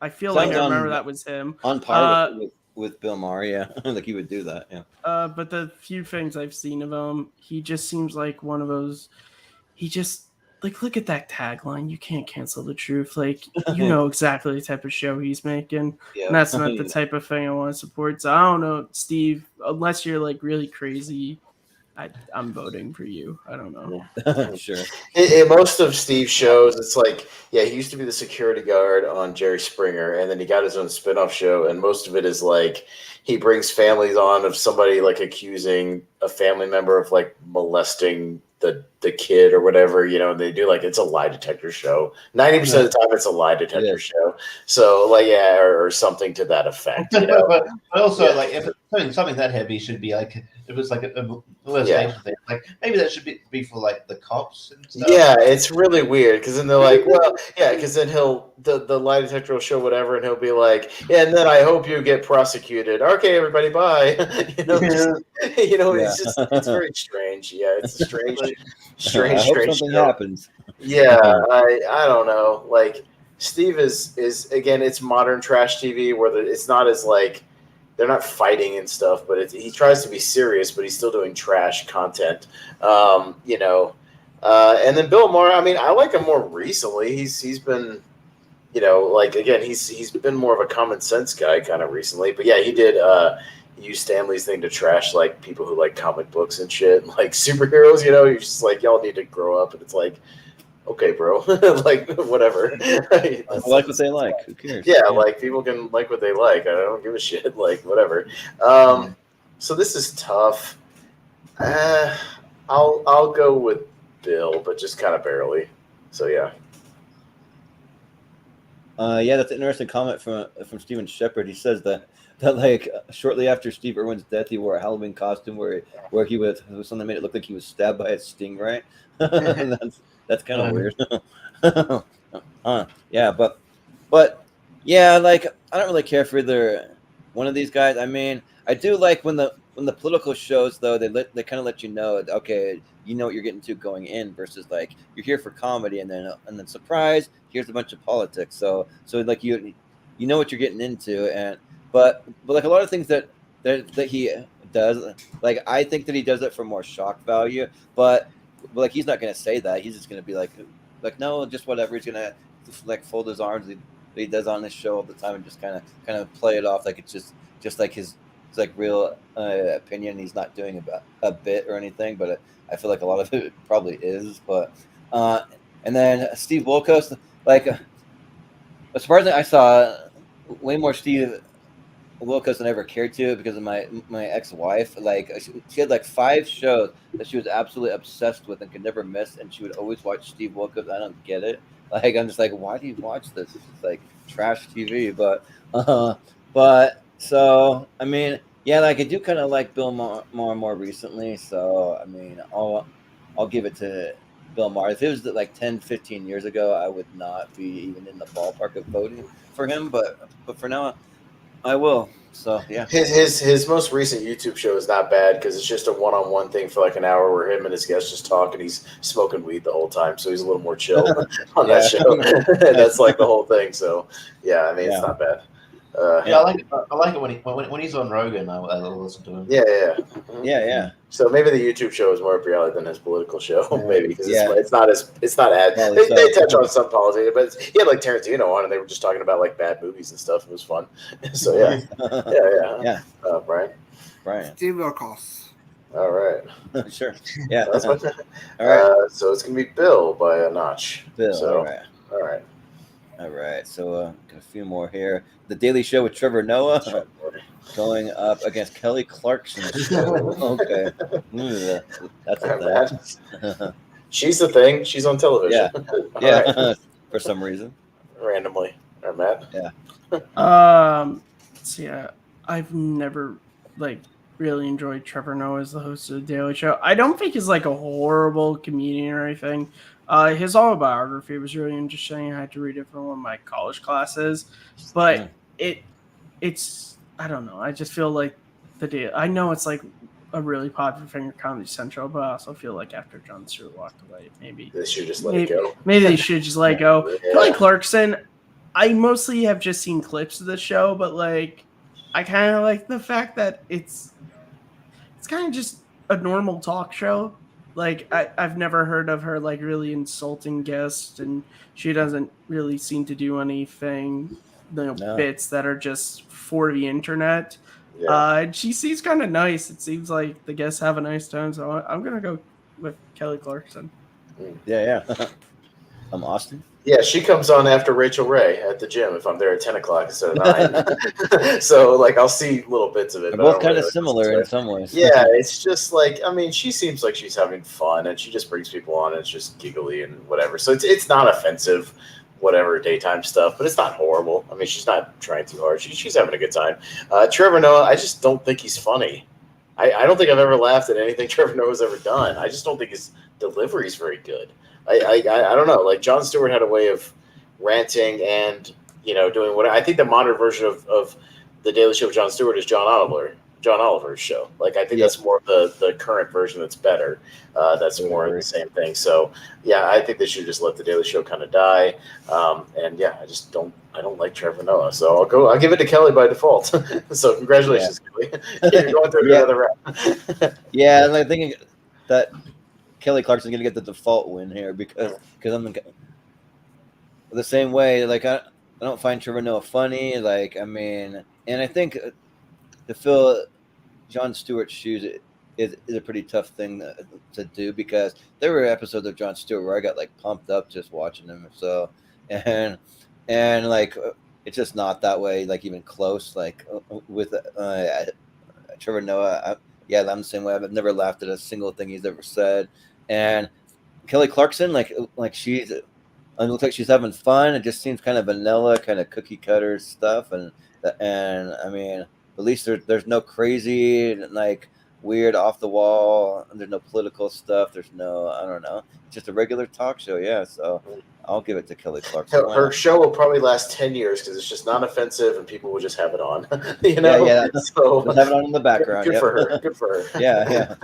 I feel like I remember that was him. On par with Bill Maher, yeah. He would do that, yeah. But the few things I've seen of him, he just seems like one of those. He just look at that tagline. You can't cancel the truth. You know exactly the type of show he's making. Yeah. And that's not the type of thing I want to support. So I don't know, Steve, unless you're really crazy, I'm voting for you. I don't know. Sure. In most of Steve's shows, it's he used to be the security guard on Jerry Springer, and then he got his own spinoff show, and most of it is he brings families on of somebody accusing a family member of molesting the kid or whatever, and they do it's a lie detector show. 90% of the time it's a lie detector show. So or something to that effect. But also if it's something that heavy should be if it's a molestation thing, maybe that should be for the cops and stuff. Yeah, it's really weird because then they're because then the lie detector will show whatever and he'll be and then I hope you get prosecuted. Okay, everybody, bye. It's very strange. Yeah, it's a strange something show. happens. Yeah, I don't know. Steve is again, it's modern trash TV where it's not as they're not fighting and stuff, but he tries to be serious, but he's still doing trash content. And then Bill Maher, I like him more recently. He's been, again, he's been more of a common sense guy kind of recently. But yeah, he did use Stanley's thing to trash people who like comic books and shit, superheroes. You're just y'all need to grow up, and it's okay, bro, whatever. Like what they like. Who cares? Yeah, people can like what they like. I don't give a shit. Whatever. So this is tough. I'll go with Bill, but just kind of barely. So yeah. That's an interesting comment from Steven Shepard. He says that shortly after Steve Irwin's death, he wore a Halloween costume where he was something that made it look like he was stabbed by a stingray. That's kind of weird. Yeah, but yeah, I don't really care for either one of these guys. I do like when the political shows though, they kind of let you know, okay, you know what you're getting to going in versus you're here for comedy and then surprise, here's a bunch of politics. So you know what you're getting into, but a lot of things that he does, I think that he does it for more shock value, but he's not going to say that. He's just going to be no, just whatever. He's going to fold his arms. He does on this show all the time and just kind of play it off it's just his real opinion. He's not doing a bit or anything, but I feel a lot of it probably is. But and then Steve Wilkos, surprisingly, I saw way more Steve Wilkos than I ever cared to because of my ex-wife. She had 5 shows that she was absolutely obsessed with and could never miss, and she would always watch Steve Wilkos. I don't get it. I'm just why do you watch this? It's trash TV. But so I do kind of like Bill Maher more recently. So I'll give it to Bill Maher. If it was 10, 15 years ago, I would not be even in the ballpark of voting for him. But for now, I will. So yeah. His most recent YouTube show is not bad because it's just a one-on-one thing for an hour where him and his guests just talk and he's smoking weed the whole time. So he's a little more chill on that show. That's the whole thing. So yeah, it's not bad. Yeah, I like it when he's on Rogan. I'll listen to him. Yeah. So maybe the YouTube show is more up your alley than his political show, maybe because it's not as they touch on some politics, but he had like Tarantino on, and they were just talking about like bad movies and stuff. It was fun. So yeah. Brian. Steve Wilkos. All right. Sure. Yeah. All right. So it's gonna be Bill by a notch. Bill. So, All right. So got a few more here. The Daily Show with Trevor Noah going up against Kelly Clarkson's show. Okay. That's a thing. She's the thing. She's on television. Yeah. Right. For some reason. Randomly. All right, Matt? Yeah. So yeah, I've never really enjoyed Trevor Noah as the host of the Daily Show. I don't think he's like a horrible comedian or anything. His autobiography was really interesting. I had to read it for one of my college classes, but it's I don't know. I just feel like I know it's like a really popular thing at Comedy Central, but I also feel like after Jon Stewart walked away, maybe they should just let it go. Maybe they should just let it go. Yeah. Kelly Clarkson, I mostly have just seen clips of the show, but I kind of like the fact that it's kind of just a normal talk show. I've never heard of her really insulting guests, and she doesn't really seem to do anything, bits that are just for the internet. Yeah. She seems kind of nice. It seems like the guests have a nice time, so I'm gonna go with Kelly Clarkson. Yeah. Austin. Yeah, she comes on after Rachel Ray at the gym if I'm there at 10 o'clock instead of 9. So, I'll see little bits of it. They're both kind of similar in some ways. Yeah, it's just she seems like she's having fun, and she just brings people on, and it's just giggly and whatever. So it's not offensive, whatever, daytime stuff, but it's not horrible. I mean, she's not trying too hard. She's having a good time. Trevor Noah, I just don't think he's funny. I don't think I've ever laughed at anything Trevor Noah's ever done. I just don't think his delivery is very good. I don't know. Jon Stewart had a way of ranting and doing what I think the modern version of the Daily Show with Jon Stewart is John Oliver's show. I think that's more of the current version that's better. That's more of the same thing. So yeah, I think they should just let the Daily Show kind of die. And yeah, I don't like Trevor Noah, so I'll give it to Kelly by default. So congratulations, Kelly. You're going through another round. Yeah, and I'm thinking that Kelly Clarkson's gonna get the default win here because I'm the same way. I don't find Trevor Noah funny. And I think to fill Jon Stewart's shoes is a pretty tough thing to do because there were episodes of Jon Stewart where I got pumped up just watching him. So and it's just not that way. Even close. With Trevor Noah, I'm the same way. I've never laughed at a single thing he's ever said. And Kelly Clarkson, she's, it looks like she's having fun. It just seems kind of vanilla, kind of cookie cutter stuff. And I mean, at least there's no crazy, weird off the wall. There's no political stuff. There's no, I don't know, just a regular talk show. Yeah. So I'll give it to Kelly Clarkson. Her show will probably last 10 years because it's just not offensive and people will just have it on. Yeah. So have it on in the background. Good for her. Good for her. Yeah.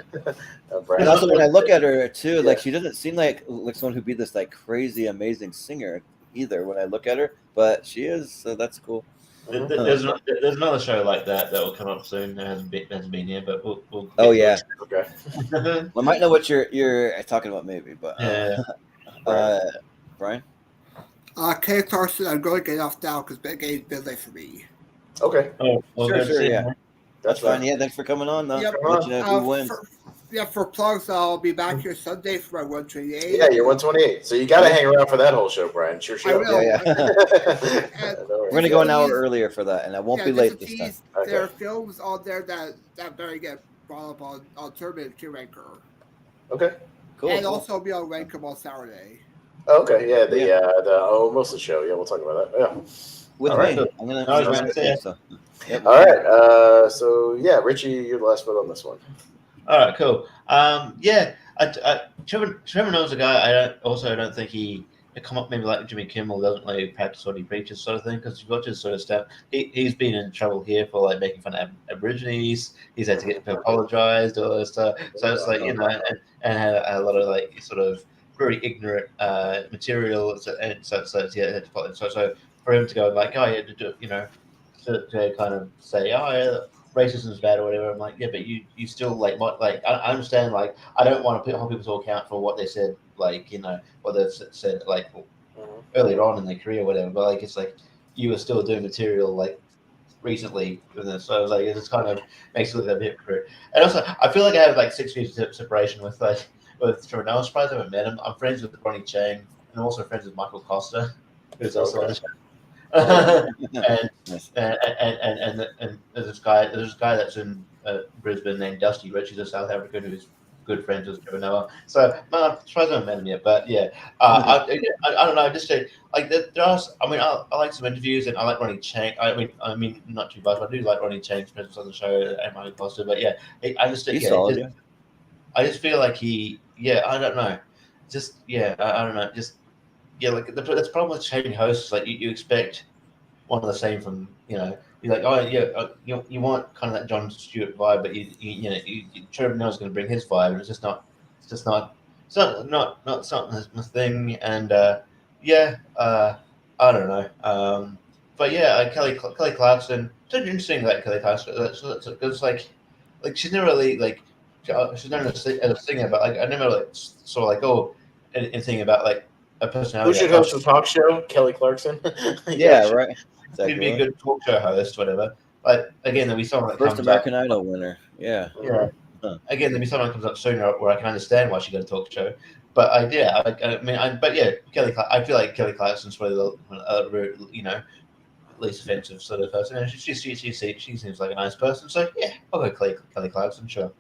And also when I look at her too, she doesn't seem like someone who'd be this crazy amazing singer either when I look at her, but she is. So that's cool. There's another show like that will come up soon. It hasn't been here, but we'll oh yeah. Okay. I might know what you're talking about, maybe, but Brian. Kelly Clarkson, I'm going to get off now because Big Game's been late for me. Okay. Oh, sure, yeah. That's fine. Yeah, thanks for coming on. Though. Yep. Who wins? For plugs, I'll be back here Sunday for my 128. Yeah, you're 128. So you got to hang around for that whole show, Brian. Sure. I will. Yeah. We're going to go an hour earlier for that, and I won't be late this time. Okay. There are films on there that very get brought up on Tournament to Ranker. Okay. Cool. And also I'll be on Ranker on Saturday. Okay. Yeah. The Mostly show. Yeah, we'll talk about that. Yeah. With all me. Right. I'm going to say so. Yep. All right. So yeah, Richie, you're the last vote on this one. All right, cool. Trevor Noah's a guy. I don't think he come up maybe like Jimmy Kimmel doesn't practice what he preaches sort of thing because you watch his sort of stuff. He's been in trouble here for making fun of Aborigines. He's had to get apologized, all that stuff. So it's and had a lot of sort of very ignorant material. So for him to go to kind of say, oh, yeah, racism is bad or whatever. I'm like, yeah, but you still like what like I understand, like I don't want to hold people to account for what they said, like what they've said like earlier on in their career or whatever. But like it's like you were still doing material like recently, so I was like, it just kind of makes it look a bit hypocrite. And also, I feel like I have like 6 years of separation with Trevor. I'm surprised I haven't met him. I'm friends with Ronnie Chang, and I'm also friends with Michael Costa, who's also on the show. and there's this guy that's in Brisbane named Dusty Rich. He's a South African who's good friends with Trevor Noah. So I'm surprised I haven't met him yet. But yeah, I don't know. Just like there are. I mean, I like some interviews, and I like Ronnie Chang. I mean, not too much, but I do like Ronnie Chang's presence on the show and Michael Costa. But yeah, I just he's solid. I just feel like I don't know. Just I don't know. Just like that's the problem with changing hosts. Like you expect one of the same from you're like, oh yeah, you want kind of that Jon Stewart vibe, but Trevor Noah's going to bring his vibe, and it's not my thing. And I don't know. But yeah, Kelly Clarkson. It's interesting that Kelly Clarkson. It's like she's never really like she's never as a singer, but like I never like saw like anything about like a personality. Who should host a talk show? Kelly Clarkson. Yeah, right. Exactly. He'd be a good talk show host, whatever. But again, there'll be someone that first comes American up, Idol winner. Yeah. Yeah. Huh. Again, there'll be someone that comes up sooner where I can understand why she got a talk show. But I feel like Kelly Clarkson's probably the least offensive sort of person. And she seems like a nice person. So yeah, I'll go Kelly Clarkson, sure.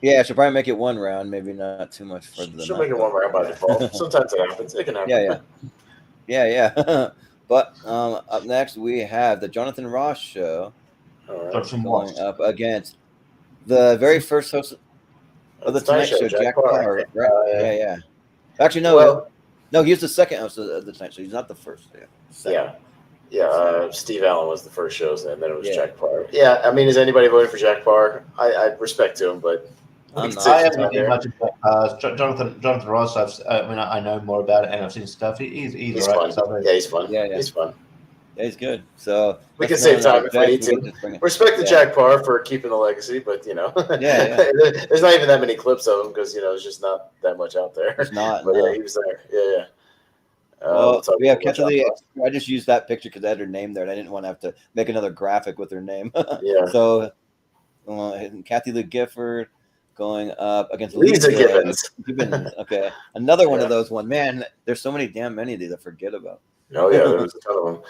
Yeah, she'll probably make it one round, maybe not too much further than she'll make it one round by default. Sometimes it happens. It can happen. Yeah. But up next we have the Jonathan Ross show going up against the very first host of the Tonight Show, Jack Carr. Right? Yeah. Actually, no, he was the second host of the Tonight Show. He's not the first. Yeah. Steve Allen was the first show, and then it was Jack Parr. Yeah, I mean, is anybody voting for Jack Parr? I respect to him, but I haven't seen much of Jonathan Ross. I know more about it, and I've seen stuff. He's fun. Right. Yeah, he's fun. Yeah, he's fun. Yeah, he's good. So we can save time if we need to. Respect to Jack Parr for keeping the legacy, but there's not even that many clips of him because there's just not that much out there. It's not. But he was there. Yeah. We have Kathy Lee. I just used that picture because I had her name there, and I didn't want to have to make another graphic with her name. Yeah. So Kathy Lee Gifford going up against Lisa Gibbons. Okay, another one of those. Man, there's so many of these I forget about. Oh yeah, there was a ton of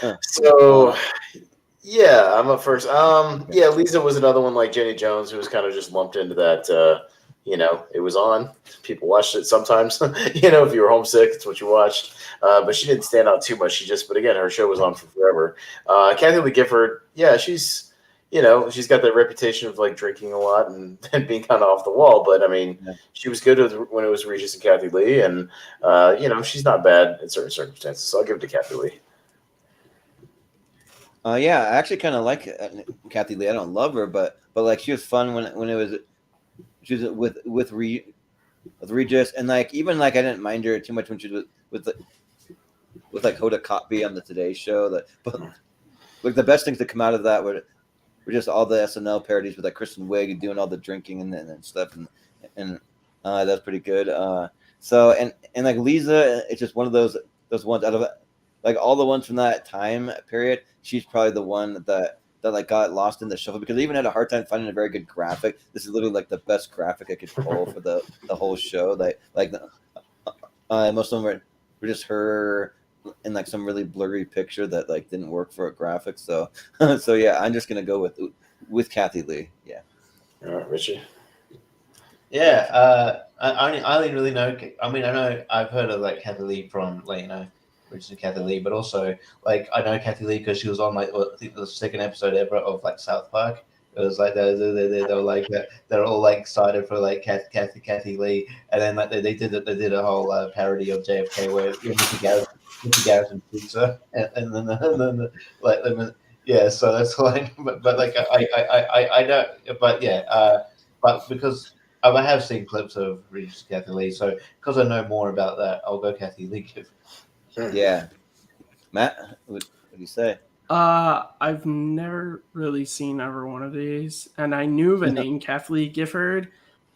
them. So yeah, I'm up first. Lisa was another one like Jenny Jones who was kind of just lumped into that. It was on. People watched it sometimes. If you were homesick, it's what you watched. But she didn't stand out too much. But again, her show was on for forever. Kathy Lee Gifford, she's got that reputation of like drinking a lot and being kind of off the wall. But I mean, she was good when it was Regis and Kathy Lee, and she's not bad in certain circumstances. So I'll give it to Kathy Lee. I actually kind of like Kathy Lee. I don't love her, but like she was fun when it was. She was with Regis, and like even like I didn't mind her too much when she was with like Hoda Kotb on the Today Show. But like the best things that come out of that were just all the SNL parodies with like Kristen Wiig doing all the drinking and stuff, and that's pretty good. So like Lisa, it's just one of those ones out of like all the ones from that time period. She's probably the one that like got lost in the shuffle because I even had a hard time finding a very good graphic. This is literally like the best graphic I could pull for the whole show. Most of them were just her in like some really blurry picture that like didn't work for a graphic. So yeah, I'm just gonna go with Kathy Lee. Yeah. All right, Richie. Yeah, I only really know. I mean, I know I've heard of like Kathy Lee from like Richie and Kathy Lee, but also like I know Kathy Lee because she was on like I think the second episode ever of like South Park. It was like they were like they're all like excited for like Kathy Lee, and then like they did a whole parody of JFK where Mickey Garrison shoots her, and then so that's like but like I don't but because I have seen clips of Regis Kathy Lee, so because I know more about that, I'll go Kathy Lee. Yeah, Matt, what do you say? I've never really seen every one of these, and I knew the name Kathleen Gifford,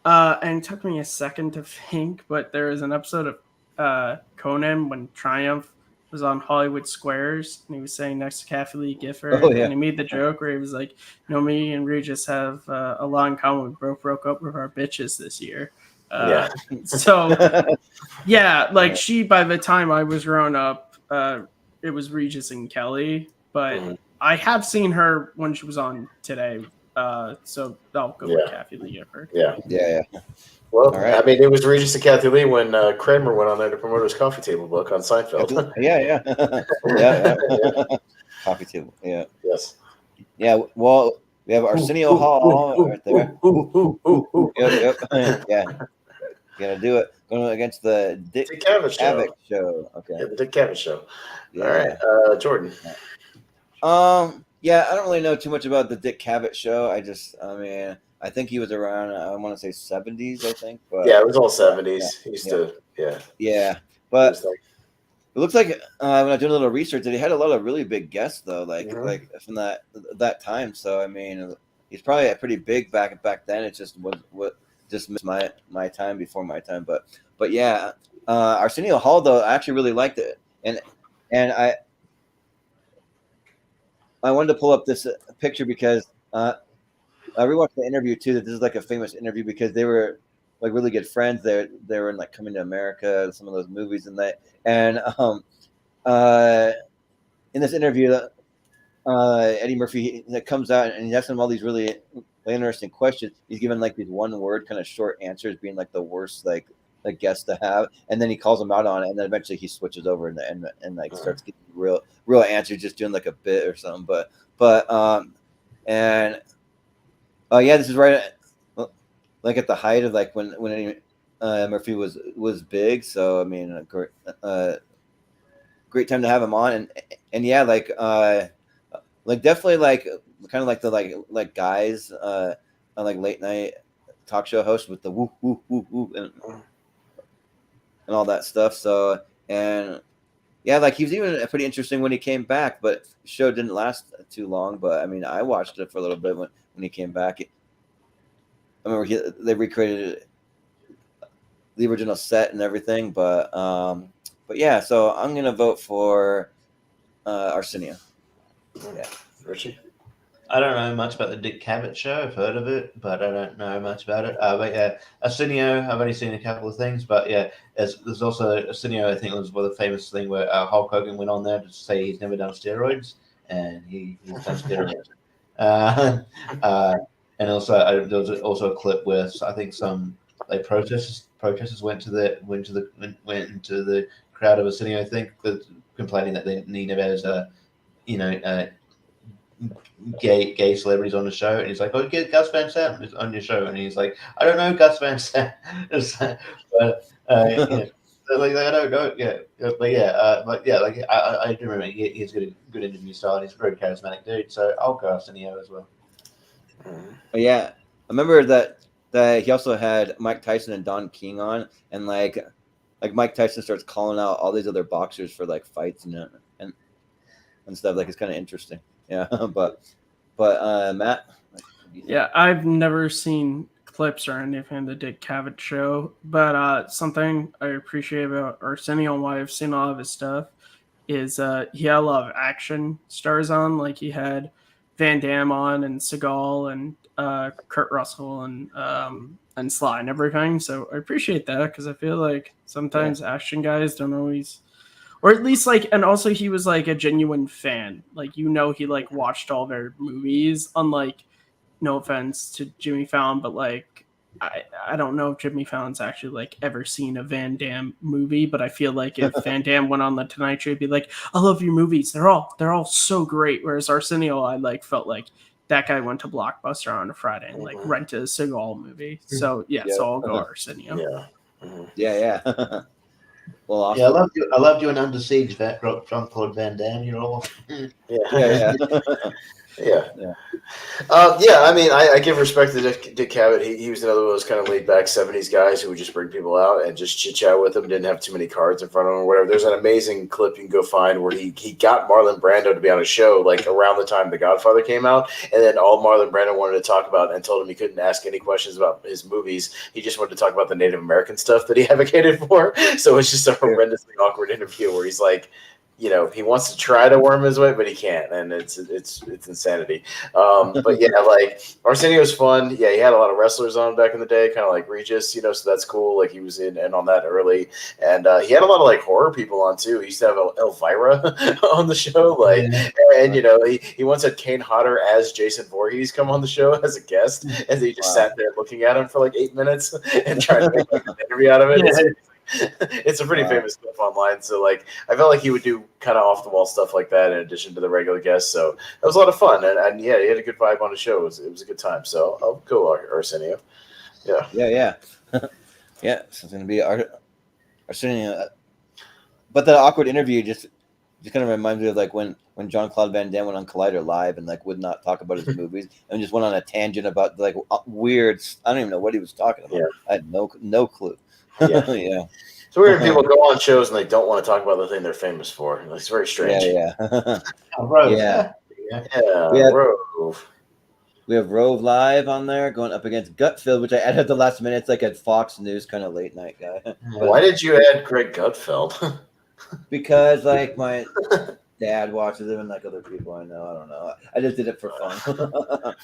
and it took me a second to think, but there was an episode of Conan when Triumph was on Hollywood Squares, and he was sitting next to Kathleen Gifford, Oh, yeah. and he made the joke where he was like, me and Regis have a lot in common. We both broke up with our bitches this year. So, yeah, like she, by the time I was growing up, it was Regis and Kelly, but I have seen her when she was on today. So I'll go with Kathy Lee Gifford. Yeah. Well, I mean, it was Regis and Kathy Lee when Kramer went on there to promote his coffee table book on Seinfeld. Yeah. Coffee table. Yeah. Yes. Yeah. Well, we have Arsenio Hall right there. Yep. Yeah. Gotta do it. Going against the Dick Cavett show. Okay. Yeah, the Dick Cavett show. Yeah. All right, Jordan. Yeah, I don't really know too much about the Dick Cavett show. I think he was around, I want to say 70s, I think. But yeah, it was all 70s. He used to, Yeah, but it looks like when I was doing a little research that he had a lot of really big guests, though, like from that time. So, I mean, he's probably pretty big back then. It just just missed my time before my time. But yeah, Arsenio Hall, though, I actually really liked it. And I wanted to pull up this picture because I rewatched the interview too. That this is like a famous interview because they were like really good friends. They were in like Coming to America, some of those movies and that. And in this interview, Eddie Murphy comes out and he's asking him all these really interesting questions. He's given like these one word kind of short answers, being like the worst like guest to have, and then he calls him out on it, and then eventually he switches over and like starts getting real answers, just doing like a bit or something. This is right like at the height of like when Eddie Murphy was big. So I mean, great time to have him on, and yeah, like definitely like kind of like the like guys like late night talk show host with the woo woo woo woo and all that stuff. So, and yeah, like he was even pretty interesting when he came back, but the show didn't last too long. But I mean, I watched it for a little bit when he came back. I remember they recreated the original set and everything, but yeah. So I'm gonna vote for Arsenio. Yeah, Richie. I don't know much about the Dick Cavett show. I've heard of it, but I don't know much about it. But yeah, Arsenio, I've only seen a couple of things, but yeah, there's also Arsenio. I think it was one of the famous thing where Hulk Hogan went on there to say he's never done steroids, and he's done steroids. And also there was also a clip where I think some like protesters went into the crowd of Arsenio, I think, complaining that he never has gay celebrities on the show, and he's like, "Oh, get Gus Van Sant on your show," and he's like, "I don't know Gus Van Sant," but like I don't know, I do remember he's got a good interview style, and he's a very charismatic dude. So I'll go Arsenio as well. Yeah, I remember that he also had Mike Tyson and Don King on, and like Mike Tyson starts calling out all these other boxers for like fights and stuff. Like it's kind of interesting. Yeah, but Matt. Yeah, I've never seen clips or anything of the Dick Cavett show, but something I appreciate about Arsenio and why I've seen a lot of his stuff is he had a lot of action stars on. Like he had Van Damme on and Seagal and Kurt Russell and Sly and everything. So I appreciate that because I feel like sometimes action guys don't always. Or at least like, and also he was like a genuine fan. Like, he like watched all their movies, unlike, no offense to Jimmy Fallon, but like, I don't know if Jimmy Fallon's actually like ever seen a Van Damme movie, but I feel like if Van Damme went on the Tonight Show, he'd be like, I love your movies. They're all so great. Whereas Arsenio, I like felt like that guy went to Blockbuster on a Friday and like rented a Seagal movie. So yeah, so I'll go Arsenio. Yeah. Yeah. Well, awesome. Yeah, I loved you in Under Siege, Jean-Claude Van Damme. You're all. Yeah. Yeah. I mean, I give respect to Dick Cavett. He was another one of those kind of laid back 70s guys who would just bring people out and just chit chat with them. Didn't have too many cards in front of him or whatever. There's an amazing clip you can go find where he got Marlon Brando to be on a show like around the time The Godfather came out, and then all Marlon Brando wanted to talk about and told him he couldn't ask any questions about his movies. He just wanted to talk about the Native American stuff that he advocated for. So it's just a horrendously awkward interview where he's like, you know, he wants to try to worm his way, but he can't, and it's insanity. But yeah, like Arsenio's fun. Yeah, he had a lot of wrestlers on back in the day, kind of like Regis, you know, so that's cool. Like he was in and on that early, and he had a lot of like horror people on too. He used to have Elvira on the show, like, and you know, he once had Kane Hodder as Jason Voorhees come on the show as a guest, and he just sat there looking at him for like 8 minutes and tried to make like, an interview out of it. Yeah. It's a pretty famous clip online, so like I felt like he would do kind of off the wall stuff like that in addition to the regular guests. So that was a lot of fun, and yeah, he had a good vibe on the show. It was a good time. So I'll go Arsenio. Yeah. Yeah. So it's gonna be Arsenio. But the awkward interview just kind of reminds me of like when Jean-Claude Van Damme went on Collider Live and like would not talk about his movies and just went on a tangent about like weird. I don't even know what he was talking about. Yeah. I had no clue. Yeah. Yeah. It's weird when people go on shows and they don't want to talk about the thing they're famous for. It's very strange. Yeah. Rove. Yeah. Rove. We have Rove Live on there going up against Gutfeld, which I added at the last minute. It's like a Fox News kind of late night guy. Why did you add Greg Gutfeld? Because like my dad watches him and like other people I know. I don't know. I just did it for fun.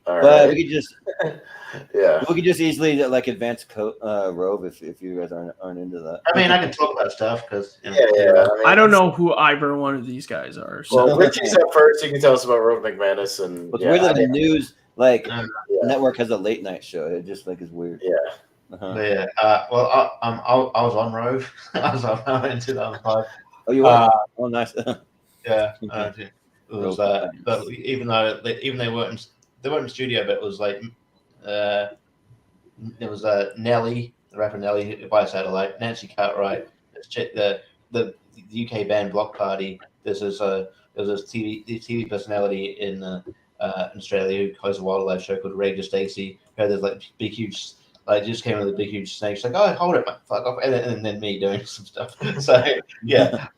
All but right. we could just we could just easily like advance Rove if you guys aren't into that. I mean, I can talk about stuff because I don't know who either one of these guys are. So. Well, Richie's up first. You can tell us about Rove McManus and. But weird that the news network has a late night show. It just like is weird. Yeah. Well, I was on Rove. I was on in 2005. Oh, you were? Oh, nice. Yeah. It was, but even though they weren't in studio, but it was like there was Nelly, the rapper Nelly by satellite, Nancy Cartwright, the UK band Block Party. There's this TV personality in Australia who hosts a wildlife show called Radio Stacey. There's like big huge. Like just came with a big huge snake. She's like, "Oh, hold it, man, fuck off!" And then me doing some stuff. So yeah,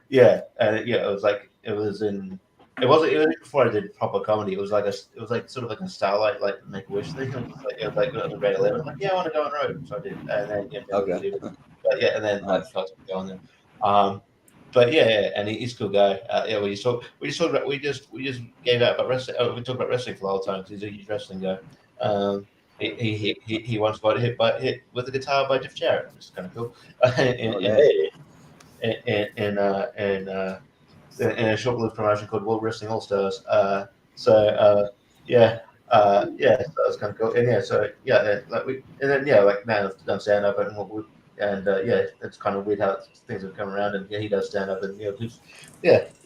it was before I did proper comedy. It was like sort of like a Starlight like Make-A-Wish thing. It was like on the Red 11. Like, yeah, I want to go on road, so I did. And then and then I started going there. But and he's a cool guy. We just gave out about wrestling. We talked about wrestling for a long time because he's a huge wrestling guy. He once got hit with a guitar by Jeff Jarrett, which is kind of cool. In a short-lived promotion called World Wrestling All Stars. So that was kind of cool. And now I've done stand up it's kind of weird how things have come around. And he does stand up, and we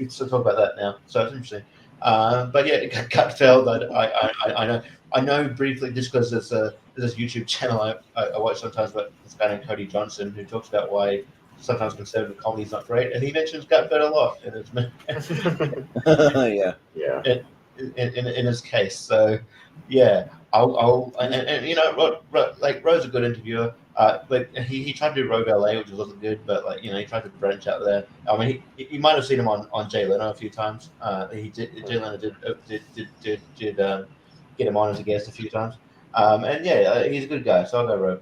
still talk about that now. So it's interesting. Gutfeld, I know briefly just because there's this YouTube channel I watch sometimes about this guy named Cody Johnson who talks about why sometimes conservative comedy is not great, and he mentions Gutfeld a lot in his in his case. So I'll like Rose's a good interviewer. Like he tried to do Rogue LA, which wasn't good, but like he tried to branch out there. I mean, you might have seen him on Jay Leno a few times. Jay Leno did get him on as a guest a few times. He's a good guy, so I'll go Rogue.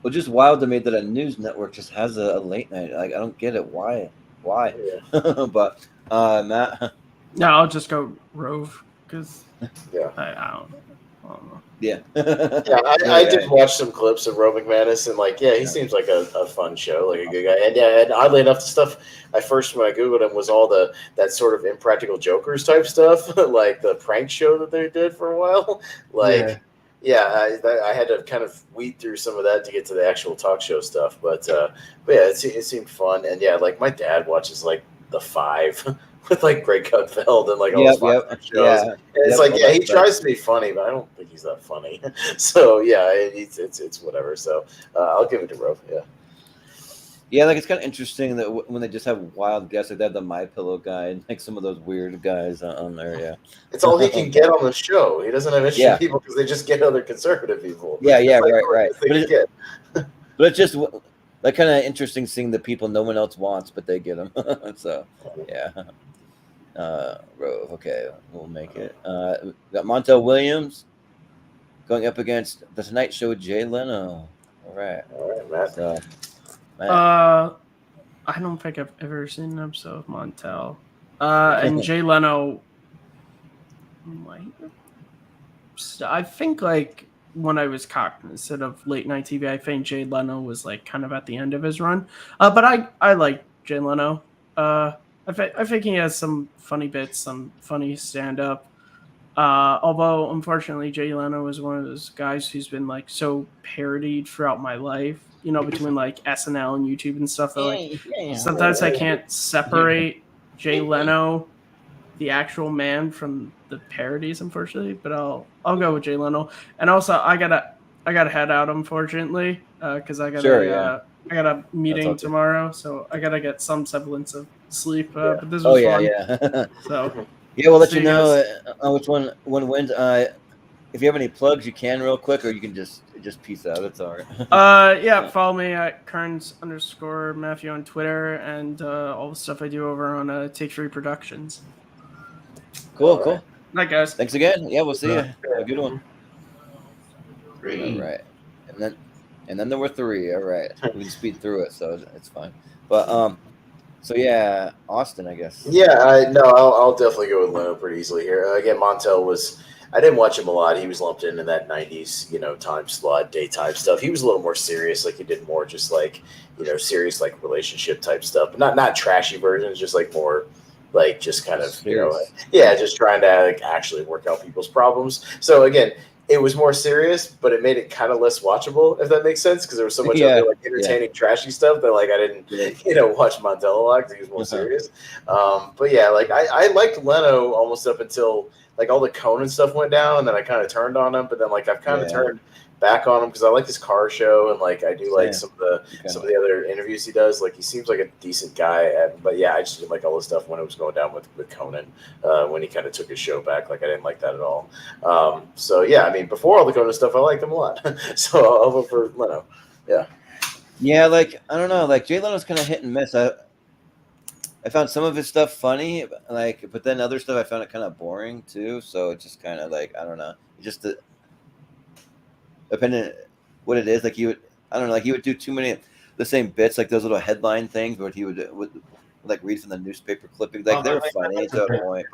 Well, just wild to me that a news network just has a late night. Like I don't get it. Why? Yeah. But Matt. No, I'll just go Rove because I don't know. Yeah. I did watch some clips of Rove McManus, and he seems like a fun show, like a good guy. And oddly enough, the stuff when I Googled him was all that sort of Impractical Jokers type stuff, like the prank show that they did for a while. I had to kind of weed through some of that to get to the actual talk show stuff. But it seemed fun. And my dad watches The Five with Greg Gutfeld and all those shows. Yeah. And it's he tries to be funny, but I don't think he's that funny. So it's whatever. So I'll give it to Rove. Yeah. Yeah, like it's kind of interesting that when they just have wild guests, like they have the My Pillow guy and like some of those weird guys on there. Yeah, It's all he can get on the show. He doesn't have interesting people because they just get other conservative people. Yeah, That's right. But it's just like kind of interesting seeing the people no one else wants, but they get them. So yeah. Rove, okay, we'll make it. We got Montel Williams going up against the Tonight Show with Jay Leno. All right, Matt. So, I don't think I've ever seen an episode of Montel. And Jay Leno, I think like when I was cognizant of late night TV, I think Jay Leno was like kind of at the end of his run. But I like Jay Leno. I think he has some funny bits, some funny stand up. Although unfortunately Jay Leno is one of those guys who's been like so parodied throughout my life, you know, between like SNL and YouTube and stuff that like sometimes I can't separate Jay Leno, the actual man, from the parodies, unfortunately, but I'll go with Jay Leno. And also I gotta head out, unfortunately, because I got a meeting tomorrow, so I gotta get some semblance of sleep. But this was fun. So yeah, we'll let you know which one wins. If you have any plugs, you can real quick, or you can just peace out. It's all right. Follow me at Kearns_Matthew on Twitter, and all the stuff I do over on Take 3 Productions. Cool. Night, guys. Thanks again. Yeah, we'll see you. Have a good one. 3. All right, and then there were 3. All right, we can speed through it, so it's fine. But so yeah, Austin, I guess. Yeah, I'll definitely go with Leno pretty easily here. Again, Montel was. I didn't watch him a lot. He was lumped into that 90s, time slot, daytime stuff. He was a little more serious. Like he did more just like, serious like relationship type stuff. But not trashy versions, just like more like just kind of, serious. Just trying to like actually work out people's problems. So again, it was more serious, but it made it kind of less watchable, if that makes sense, because there was so much other like entertaining, trashy stuff that like I didn't, watch Montel a lot because he was more serious. But yeah, like I liked Leno almost up until like all the Conan stuff went down, and then I kind of turned on him. But then like I've kind of turned back on him because I like his Carr show, and like I do like some of the other interviews he does. Like he seems like a decent guy, but yeah, I just didn't like all the stuff when it was going down with Conan when he kind of took his show back. Like I didn't like that at all. So yeah, I mean before all the Conan stuff, I liked him a lot. So I'll vote for Leno. Yeah. Yeah, like I don't know, like Jay Leno's kind of hit and miss. I found some of his stuff funny, like, but then other stuff I found it kind of boring too. So it's just kind of like I don't know, just depending what it is. Like he would do too many the same bits, like those little headline things, but he would like read from the newspaper clipping. Like they were funny to a point,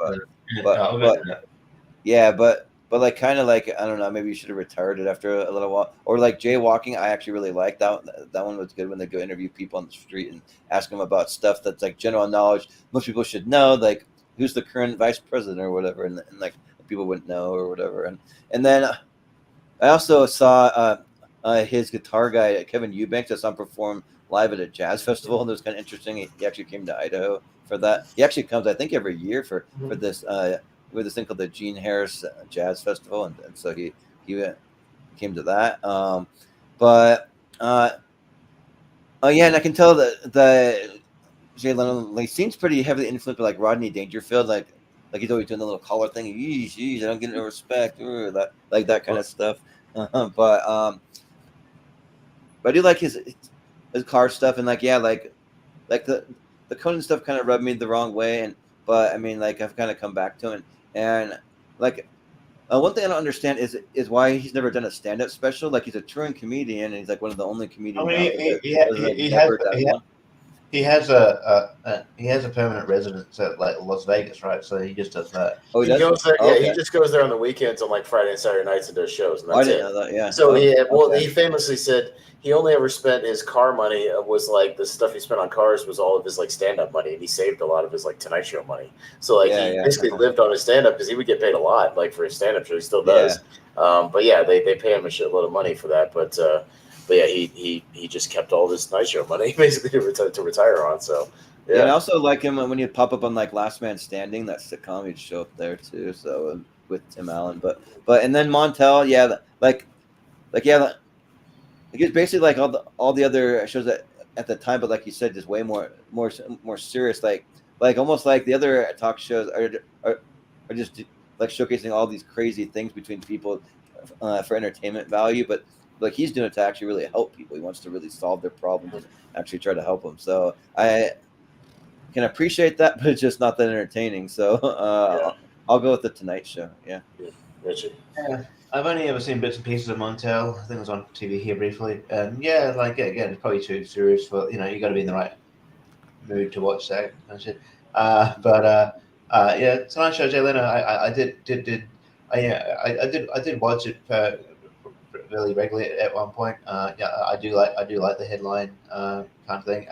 but like kind of like I don't know, maybe you should have retired it after a little while. Or like jaywalking, I actually really liked that. That one was good when they go interview people on the street and ask them about stuff that's like general knowledge most people should know, like who's the current vice president or whatever, and like people wouldn't know or whatever. And then I also saw his guitar guy Kevin Eubanks. I saw him perform live at a jazz festival, and it was kind of interesting. He actually came to Idaho for that. He actually comes, I think, every year for this. With this thing called the Gene Harris Jazz Festival, and so he came to that. And I can tell that Jay Leno seems pretty heavily influenced by like Rodney Dangerfield, like he's always doing the little collar thing. I don't get no respect, that kind of stuff. But I do like his Carr stuff, and like the Conan stuff kind of rubbed me the wrong way, but I mean like I've kind of come back to it. And like one thing I don't understand is why he's never done a stand-up special. Like he's a touring comedian, and he's like one of the only comedians. He has a permanent residence at like Las Vegas, right? So he just does that. Oh, he goes there. Yeah, he just goes there on the weekends on like Friday and Saturday nights and does shows. And that's I didn't know that. Yeah. So he famously said he only ever spent his car money was like the stuff he spent on cars was all of his like stand-up money, and he saved a lot of his like Tonight Show money. So like he basically lived on his stand-up because he would get paid a lot like for his stand-up show. He still does. But yeah, they pay him a shitload of money for that. But yeah, he just kept all this Night Show money basically to retire on. So yeah, and I also like him when he'd pop up on like Last Man Standing, that sitcom. He'd show up there too. So with Tim Allen, but and then Montel, it's basically like all the other shows that at the time, but like you said, just way more serious, like almost like the other talk shows are just like showcasing all these crazy things between people for entertainment value, but like he's doing it to actually really help people. He wants to really solve their problems and actually try to help them. So I can appreciate that, but it's just not that entertaining. So I'll go with the Tonight Show. Yeah. Richie. Yeah. I've only ever seen bits and pieces of Montel. I think it was on TV here briefly. And yeah, like again, it's probably too serious for you got to be in the right mood to watch that kind of shit. Yeah, Tonight Show, Jay Leno. I did watch it really regularly at one point. Yeah, I do like the headline kind of thing.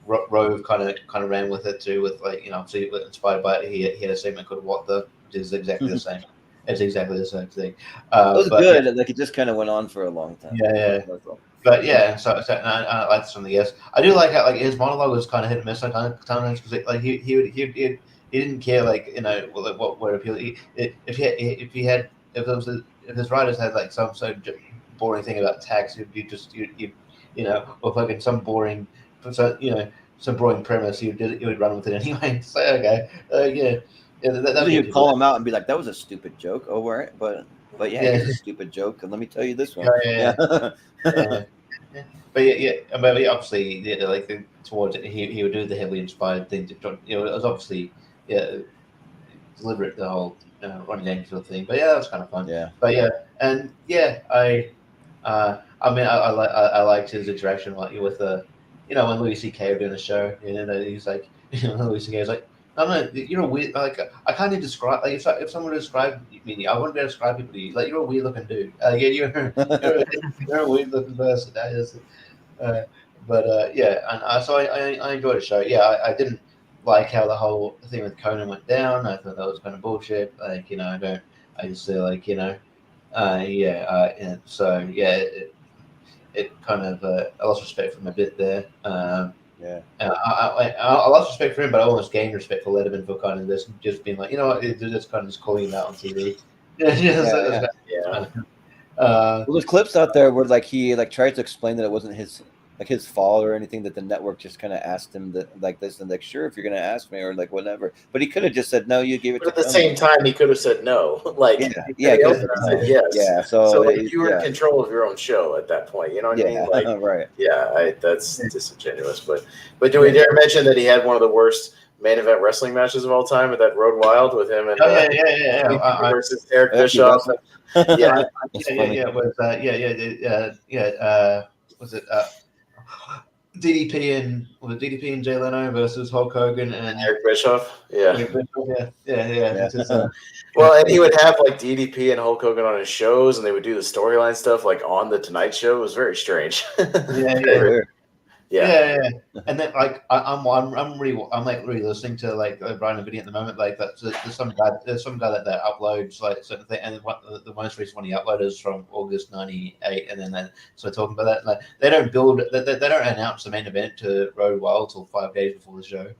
Rove kind of ran with it too, with like obviously inspired by it. He had a segment called "What the," which is exactly the same. It's exactly the same thing. It was good. Yeah. Like it just kind of went on for a long time. Yeah. But yeah, so I like some of the guests. I do like how like his monologue was kind of hit and miss sometimes because like he didn't care like what word appeal. If his writers had like some so boring thing about tax, or fucking some boring premise, he would run with it anyway. So okay, You'd call him out and be like, "That was a stupid joke." Oh, right, but yeah, it's a stupid joke. And let me tell you this one. Yeah. But obviously, towards it, he would do the heavily inspired thing. It was obviously deliberate, the whole Ronnie Dangerfield thing. But yeah, that was kind of fun. Yeah. But yeah, and yeah, I liked his interaction with when Louis C.K. were doing a show. He's like, Louis C.K. was like, no, you're a weird. Like, I can't even describe. Like, if someone would describe me, I wouldn't be able to describe people to you. Like, you're a weird looking dude. You're a weird looking person. That is. So I enjoyed the show. Yeah, I didn't like how the whole thing with Conan went down. I thought that was kind of bullshit. Like, I just feel like, so yeah, it kind of I lost respect for him a bit there. Yeah, I lost respect for him, but I almost gained respect for Letterman for kind of this, just being like, just kind of just calling him out on TV. Well, there's clips out there where like he like tried to explain that it wasn't his fault or anything, that the network just kind of asked him that like this and like, sure, if you're gonna ask me or like whatever, but he could have just said no. You gave it. But at the same time, he could have said no. Like said yes. Yeah. So like, you were in control of your own show at that point. You know what I mean? Like right. Yeah, that's disingenuous. But do we dare mention that he had one of the worst main event wrestling matches of all time at that Road Wild with him and versus Eric Bischoff? Was it DDP and Jay Leno versus Hulk Hogan and Eric Bischoff? Yeah. Well, and he would have like DDP and Hulk Hogan on his shows, and they would do the storyline stuff like on the Tonight Show. It was very strange. Yeah. And then like I'm really listening to like Brian and Vinny at the moment. Like there's some guy that uploads like certain thing, and the most recent one he uploaded is from August '98, and then so talking about that, like they don't announce the main event to Road Wild till 5 days before the show.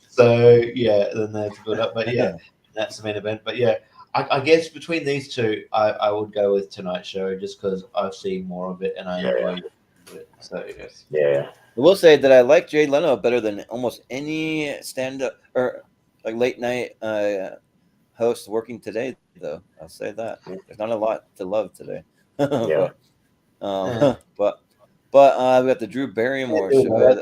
So yeah, then they have to build up. But yeah, that's the main event. But yeah, I guess between these two, I would go with Tonight Show just because I've seen more of it and I enjoy it. So yes. Yeah. I will say that I like Jay Leno better than almost any stand-up or like late night host working today, though. I'll say that. There's not a lot to love today. Yeah. But we got the Drew Barrymore show.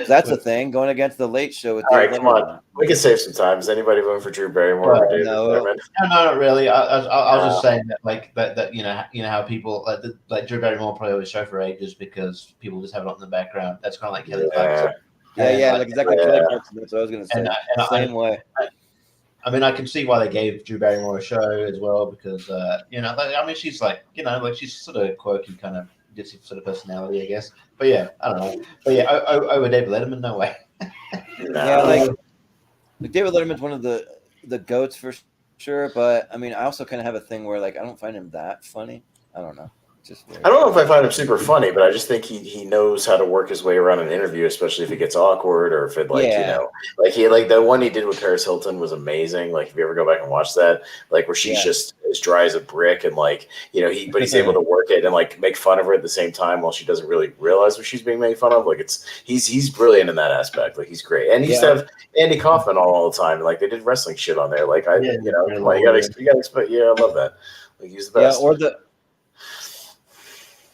That's a thing, going against the Late Show. With all right, come on. We can save some time. Is anybody voting for Drew Barrymore or David Letterman? No, not really. I was just saying that, like that. You know how people like Drew Barrymore probably always show for ages because people just have it on in the background. That's kind of like Kelly Clarkson. Like exactly Kelly Clarkson. That's what I was going to say. Same way. I mean, I can see why they gave Drew Barrymore a show as well because she's like she's sort of quirky kind of. Gets sort of personality, I guess. But yeah, I don't know. But yeah, over David Letterman, no way. Yeah, like David Letterman's one of the goats for sure. But I mean, I also kind of have a thing where like I don't find him that funny. I don't know. Just I don't know if I find him super funny, but I just think he knows how to work his way around an interview, especially if it gets awkward or if it like the one he did with Paris Hilton was amazing. Like if you ever go back and watch that, like where she's just as dry as a brick and like but he's able to work it and like make fun of her at the same time while she doesn't really realize what she's being made fun of. Like he's brilliant in that aspect. Like he's great, and he used to have Andy Kaufman all the time. Like they did wrestling shit on there. Like you gotta expect. Yeah, I love that. Like he's the best. Yeah,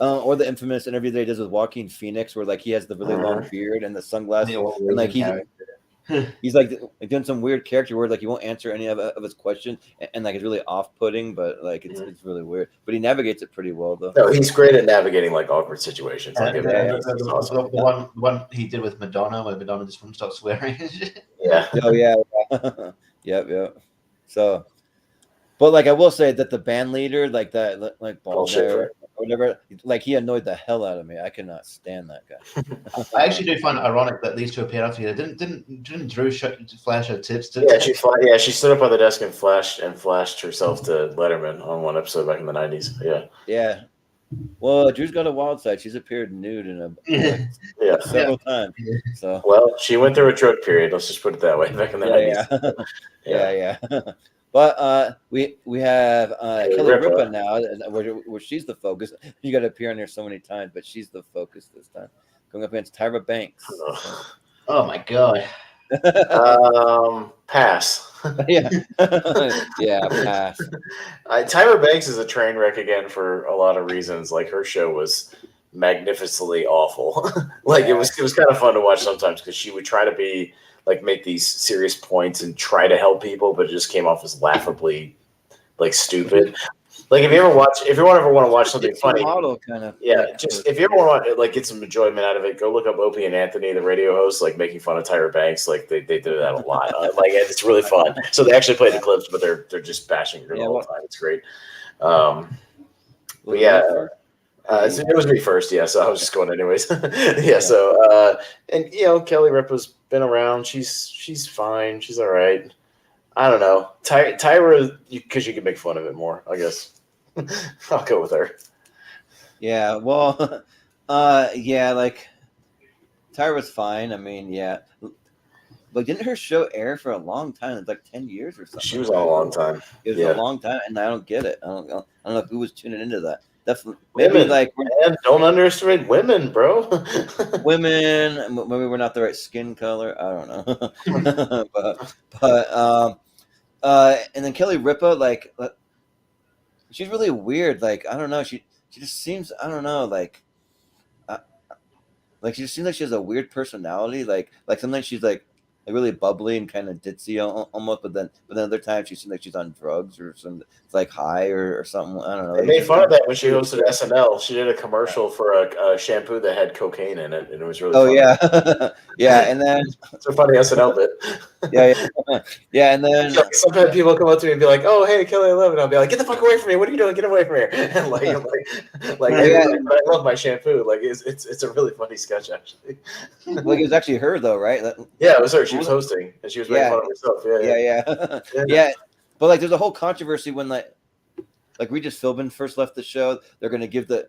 or the infamous interview that he does with Joaquin Phoenix, where like he has the really long beard and the sunglasses, and like he's like doing some weird character where like he won't answer any of his questions, and like it's really off-putting, but like it's really weird. But he navigates it pretty well, though. No, he's great at navigating like awkward situations. Like the one he did with Madonna, where Madonna just wouldn't stop swearing. Yeah. Oh yeah. Yep. So, but like I will say that the band leader, like that, like bald hair or whatever, like he annoyed the hell out of me. I cannot stand that guy. I actually do find it ironic that these two appeared after you. Didn't Drew flash her tits? She stood up on the desk and flashed herself to Letterman on one episode back in the 90s. Yeah. Yeah. Well, Drew's got a wild side. She's appeared nude in several times. So well, she went through a drug period. Let's just put it that way. Back in the 90s. Yeah. But we have Kelly Ripa now, where she's the focus. You got to appear on here so many times, but she's the focus this time. Going up against Tyra Banks. Oh my god. Pass. Yeah, pass. Tyra Banks is a train wreck again for a lot of reasons. Like her show was magnificently awful. It was kind of fun to watch sometimes because she would try to be like make these serious points and try to help people, but it just came off as laughably like stupid. Like if you ever want to watch something funny, just if you ever want to like get some enjoyment out of it, go look up Opie and Anthony, the radio hosts, like making fun of Tyra Banks. Like they do that a lot. Like it's really fun. So they actually play the clips, but they're just bashing her the whole time. It's great. But yeah. So it was me first, so I was just going anyways. So and Kelly Ripa's been around. She's fine. She's all right. I don't know. Tyra, because you can make fun of it more, I guess. I'll go with her. Yeah, well, like Tyra's fine. I mean, yeah. But didn't her show air for a long time? It's like 10 years or something. She was on a long time. It was a long time, and I don't get it. I don't know if who was tuning into that. Definitely, maybe like don't underestimate women, bro. Women, maybe we're not the right skin color. I don't know, but and then Kelly Ripa, like she's really weird. Like I don't know, she just seems like she just seems like she has a weird personality. Like sometimes she's like really bubbly and kind of ditzy almost, but then other times she seems like she's on drugs or some like high or something. I don't know. They made fun of that when she hosted SNL. She did a commercial for a shampoo that had cocaine in it, and it was really funny. Yeah, and then it's a funny SNL bit. yeah, and then sometimes people come up to me and be like, "Oh, hey, Kelly, I love it." I'll be like, "Get the fuck away from me! What are you doing? Get away from here!" And I love my shampoo. Like it's a really funny sketch actually. Like it was actually her though, right? Yeah, it was her. She was hosting, and she was making fun of herself. Yeah. But like, there's a whole controversy when like Regis Philbin first left the show. They're going to give the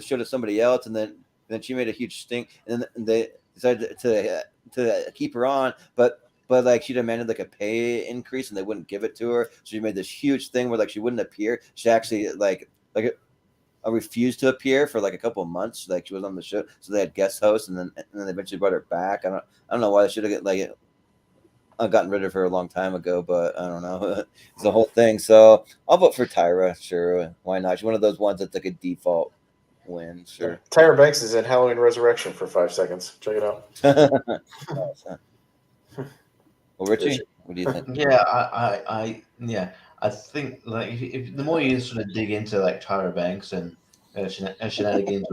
show to somebody else, and then she made a huge stink, and they decided to keep her on, but like she demanded like a pay increase, and they wouldn't give it to her. So she made this huge thing where like she wouldn't appear. She actually like refused to appear for like a couple of months. Like she was on the show, so they had guest hosts, and then they eventually brought her back. I don't know why they should have I've gotten rid of her a long time ago, but I don't know. It's the whole thing. So I'll vote for Tyra. Sure. Why not? She's one of those ones that's like a default win. Sure. Tyra Banks is in Halloween Resurrection for 5 seconds. Check it out. Well, Richie, what do you think? Yeah, I think like if the more you sort of dig into like Tyra Banks and shenanigans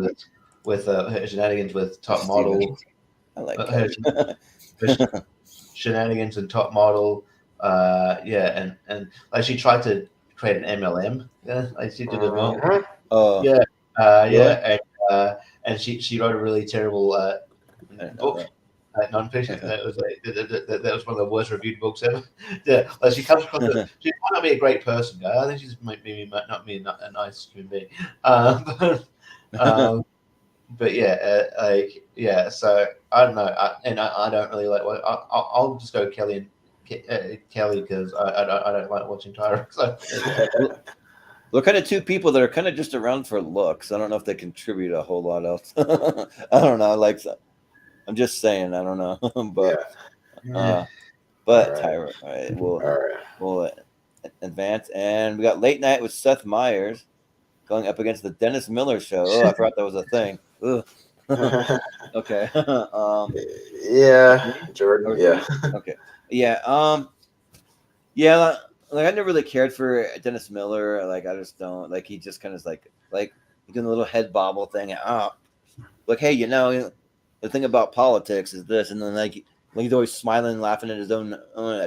with her shenanigans with top model, I like her shenanigans and top model, and like she tried to create an MLM, like she did as well. And she wrote a really terrible book nonfiction. That was that was one of the worst reviewed books ever. Yeah, like she comes across. She might not be a great person, guy. I think she's maybe not be a nice human being. But yeah, So I don't know, I don't really like. I'll just go Kelly because I don't like watching Tyra. So. We're kind of two people that are kind of just around for looks. I don't know if they contribute a whole lot else. I don't know. Like, I'm just saying. I don't know, but But Tyra. All right, we'll advance, and we got Late Night with Seth Meyers going up against the Dennis Miller Show. Oh, I forgot that was a thing. Okay. Yeah, Jordan. Yeah. Okay. Yeah. Yeah. Like I never really cared for Dennis Miller. Like I just don't. Like he just kind of like doing the little head bobble thing. Like hey, the thing about politics is this, and then like he's always smiling, and laughing at his own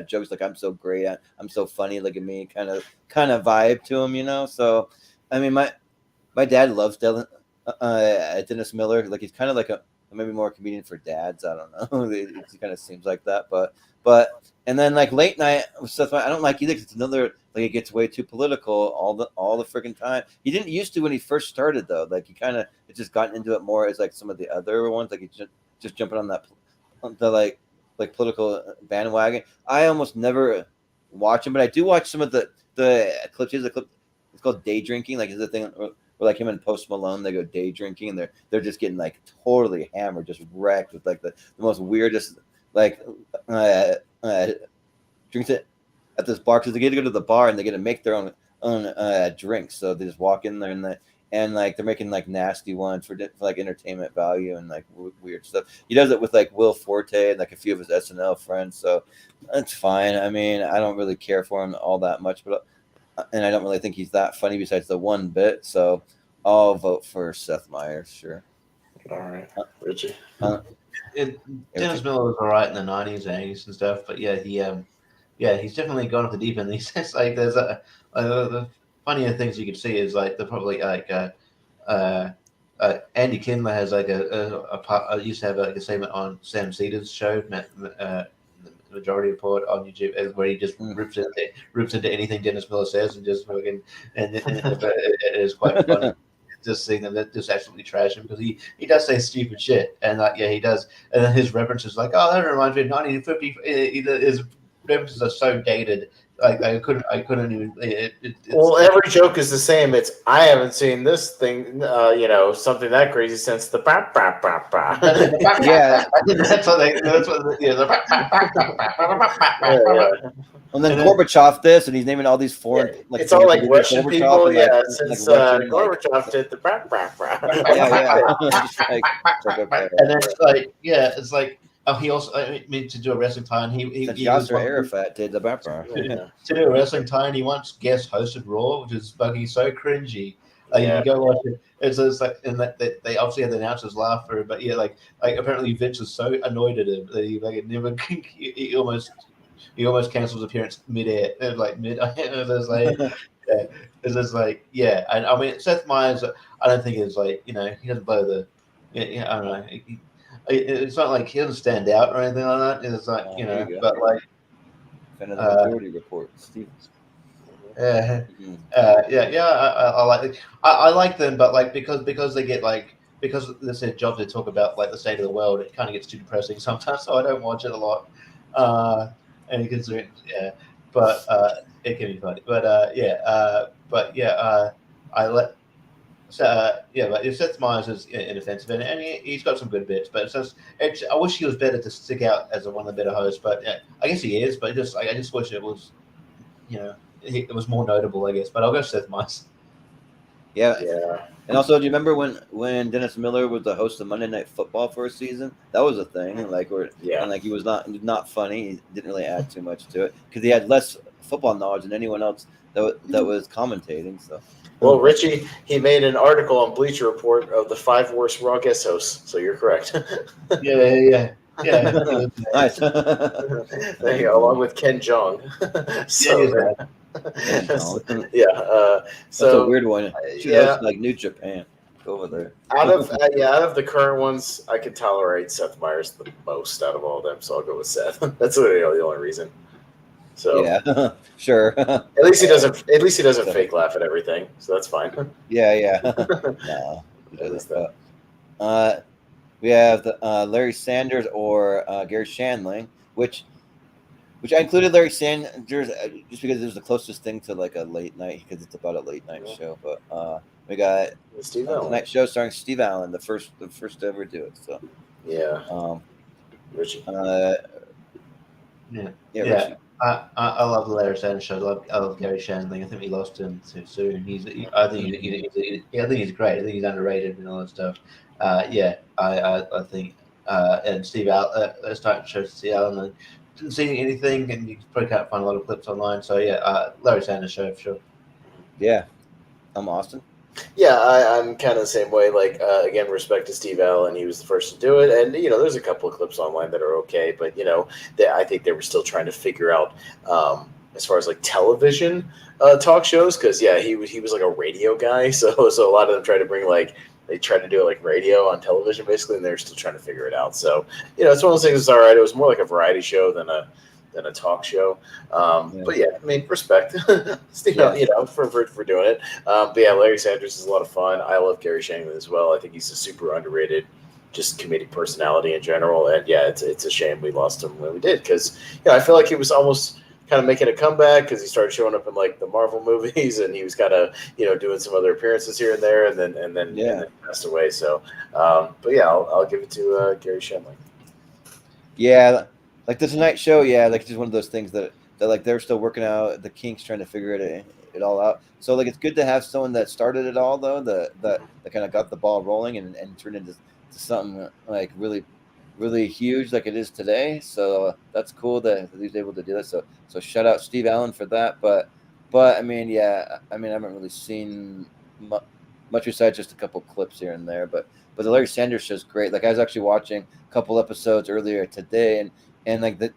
jokes. Like I'm so great, I'm so funny. Look at me, kind of vibe to him, So, I mean, my dad loves Dennis Miller. Like he's kind of like maybe more a comedian for dads. I don't know. He kind of seems like that, but and then like Late Night stuff. I don't like either. Cause it's another like it gets way too political all the freaking time. He didn't used to when he first started though. Like he kind of it's just gotten into it more as like some of the other ones. Like he's just jumping on the like political bandwagon. I almost never watch him, but I do watch some of the clips. Here's a clip. It's called Day Drinking. Like is the thing. Where like him and Post Malone, they go day drinking, and they're just getting like totally hammered, just wrecked with like the most weirdest like drinks it at this bar because they get to go to the bar and they get to make their own drinks. So they just walk in there and like they're making like nasty ones for like entertainment value and like weird stuff. He does it with like Will Forte and like a few of his SNL friends. So that's fine. I mean, I don't really care for him all that much, and I don't really think he's that funny besides the one bit. So I'll vote for Seth Meyers, sure. All right. Richie? Dennis Miller was all right in the 90s and 80s and stuff, but yeah, he's definitely gone off the deep end. He says like there's the funnier things you could see is like the probably like Andy Kindler has like used to have like a segment on Sam Cedar's show, the Majority Report on YouTube, where he just rips into anything Dennis Miller says and just fucking and it is quite funny. Just seeing them that just absolutely trash him because he does say stupid shit and he does, and then his references like that reminds me of 1950. His references are so dated. Like I couldn't even. Every joke is the same. It's I haven't seen this thing, something that crazy since the bah, bah, bah, bah. Yeah, that's what And then Gorbachev this, and he's naming all these foreign. Like it's all like Russian people, since Russian, Gorbachev did the bah, bah, bah. And then it's like. He also to do a wrestling tie, and he Yasser Arafat did the background. To do a wrestling tie, and he once guest hosted Raw, which is fucking so cringy. Like you go watch it, it's like, and that they obviously had the announcers laugh for it, but like apparently Vince was so annoyed at him that he like never he almost cancels appearance mid-air, like mid. It's just like and I mean Seth Meyers, I don't think is like he doesn't blow the, I don't know. It's not like he doesn't stand out or anything like that. It's like but like Majority Report, Stevens. I like I like them, but like because they get like because it's their job to talk about like the state of the world, it kind of gets too depressing sometimes. So I don't watch it a lot. And you can see but it can be funny. But I let. But Seth Meyers is inoffensive, and he's got some good bits. But I wish he was better to stick out as one of the better hosts. But I guess he is. But I just wish it was, it was more notable. I guess. But I'll go Seth Meyers. Yeah. And also, do you remember when Dennis Miller was the host of Monday Night Football for a season? That was a thing. And like he was not funny. He didn't really add too much to it because he had less football knowledge than anyone else that was commentating. So. Well, Richie, he made an article on Bleacher Report of the 5 worst Raw guest hosts, so you're correct. Yeah. Nice. There you go, along with Ken Jeong. That's a weird one. She looks like New Japan. go over there. Out of the current ones, I can tolerate Seth Meyers the most out of all of them, so I'll go with Seth. That's literally the only reason. So yeah, sure. at least he doesn't. At least he doesn't fake laugh at everything, so that's fine. Yeah. No, At least that. we have the Larry Sanders or Gary Shandling, which I included Larry Sanders just because it was the closest thing to like a late night, because it's about a late night show. But we got Steve the Allen. night show starring Steve Allen, the first to ever do it. So Richie. Richie. I love the Larry Sanders show. I love Gary Shandling. I think we lost him too soon. I think he's great. I think he's underrated and all that stuff. I think and Steve Allen. Starting to show Steve Allen. I didn't see anything, and you probably can't find a lot of clips online. So Larry Sanders show for sure. Yeah, I'm Austin. Yeah, I'm kind of the same way. Like, again, respect to Steve Allen. He was the first to do it. And, there's a couple of clips online that are okay. But, I think they were still trying to figure out as far as, like, television talk shows. Because, he was like a radio guy. So a lot of them tried to bring, like, they tried to do it like radio on television, basically. And they're still trying to figure it out. So, it's one of those things that's all right. It was more like a variety show than a talk show. But I mean, respect Steve, for doing it. But Larry Sanders is a lot of fun. I love Gary Shandling as well. I think he's a super underrated, just comedic personality in general. And it's a shame we lost him when we did, because I feel like he was almost kind of making a comeback, because he started showing up in like the Marvel movies, and he was kind of doing some other appearances here and there, and then passed away. So I'll give it to Gary Shandling. Yeah. Like the Tonight Show, like it's just one of those things that like they're still working out the kinks, trying to figure it all out. So like it's good to have someone that started it all, though, that kind of got the ball rolling and turned into something like really, really huge like it is today. So that's cool that he's able to do that. So shout out Steve Allen for that. But I mean, I haven't really seen much besides just a couple clips here and there. But the Larry Sanders show is great. Like I was actually watching a couple episodes earlier today, and like they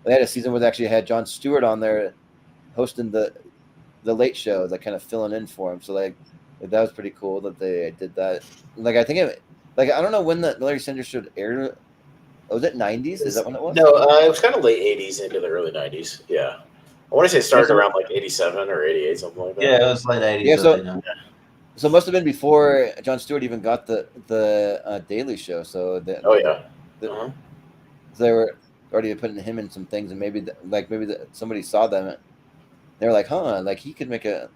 had a season where they actually had Jon Stewart on there hosting the late show, like kind of filling in for him. So like that was pretty cool that they did that. Like I think I don't know when the Larry Sanders show aired. Was it 90s? Is that when it was? No, it was kind of late 80s into the early 90s. Yeah. I want to say it started around like 87 or 88, something like that. Yeah, it was late 80s. Yeah, so it must have been before Jon Stewart even got the Daily Show. So they were already putting him in some things, and maybe somebody saw them. They're like, like he could make a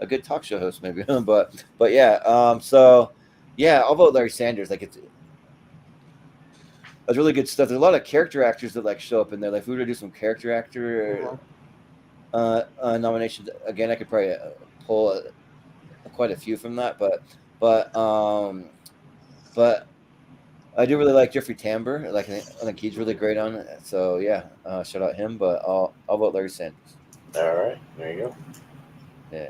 good talk show host, maybe. but I'll vote Larry Sanders. Like it's really good stuff. There's a lot of character actors that like show up in there. Like if we were to do some character actor nominations again, I could probably pull quite a few from that. But I do really like Jeffrey Tambor. Like I think he's really great on it. So shout out him. But I'll vote Larry Sanders. All right, there you go. Yeah.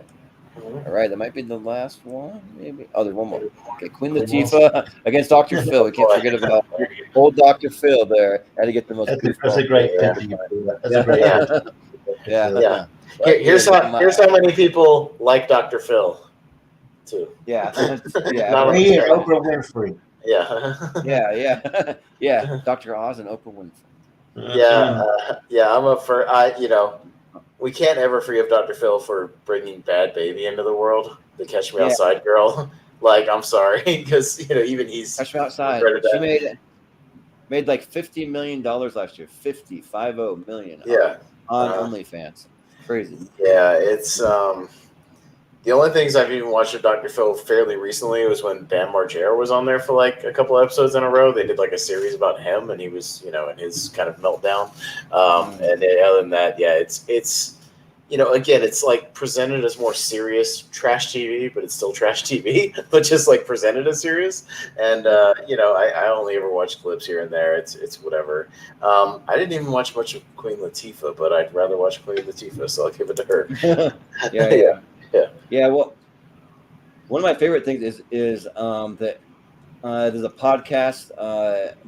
All right, that might be the last one. Maybe. Oh, there's one more. Okay, Queen Latifah against Dr. Phil. We can't forget about old Dr. Phil there. Had to get the most. That's a great. Yeah. Here's how many people like Dr. Phil, too. Yeah. Oprah Winfrey. Yeah. Dr. Oz and Oprah Winfrey. I'm up for we can't ever forgive Dr. Phil for bringing Bad Baby into the world, the Catch Me Outside girl. Like, I'm sorry, because even he's Catch Me Outside. She made like $50 million last year. 50 million. On OnlyFans. Crazy. Yeah, it's the only things I've even watched of Dr. Phil fairly recently was when Bam Margera was on there for like a couple episodes in a row. They did like a series about him, and he was, in his kind of meltdown. And then other than that, it's again, it's like presented as more serious trash TV, but it's still trash TV, but just like presented as serious. And I only ever watch clips here and there. It's whatever. I didn't even watch much of Queen Latifah, but I'd rather watch Queen Latifah, so I'll give it to her. Yeah. Well, one of my favorite things is that there's a podcast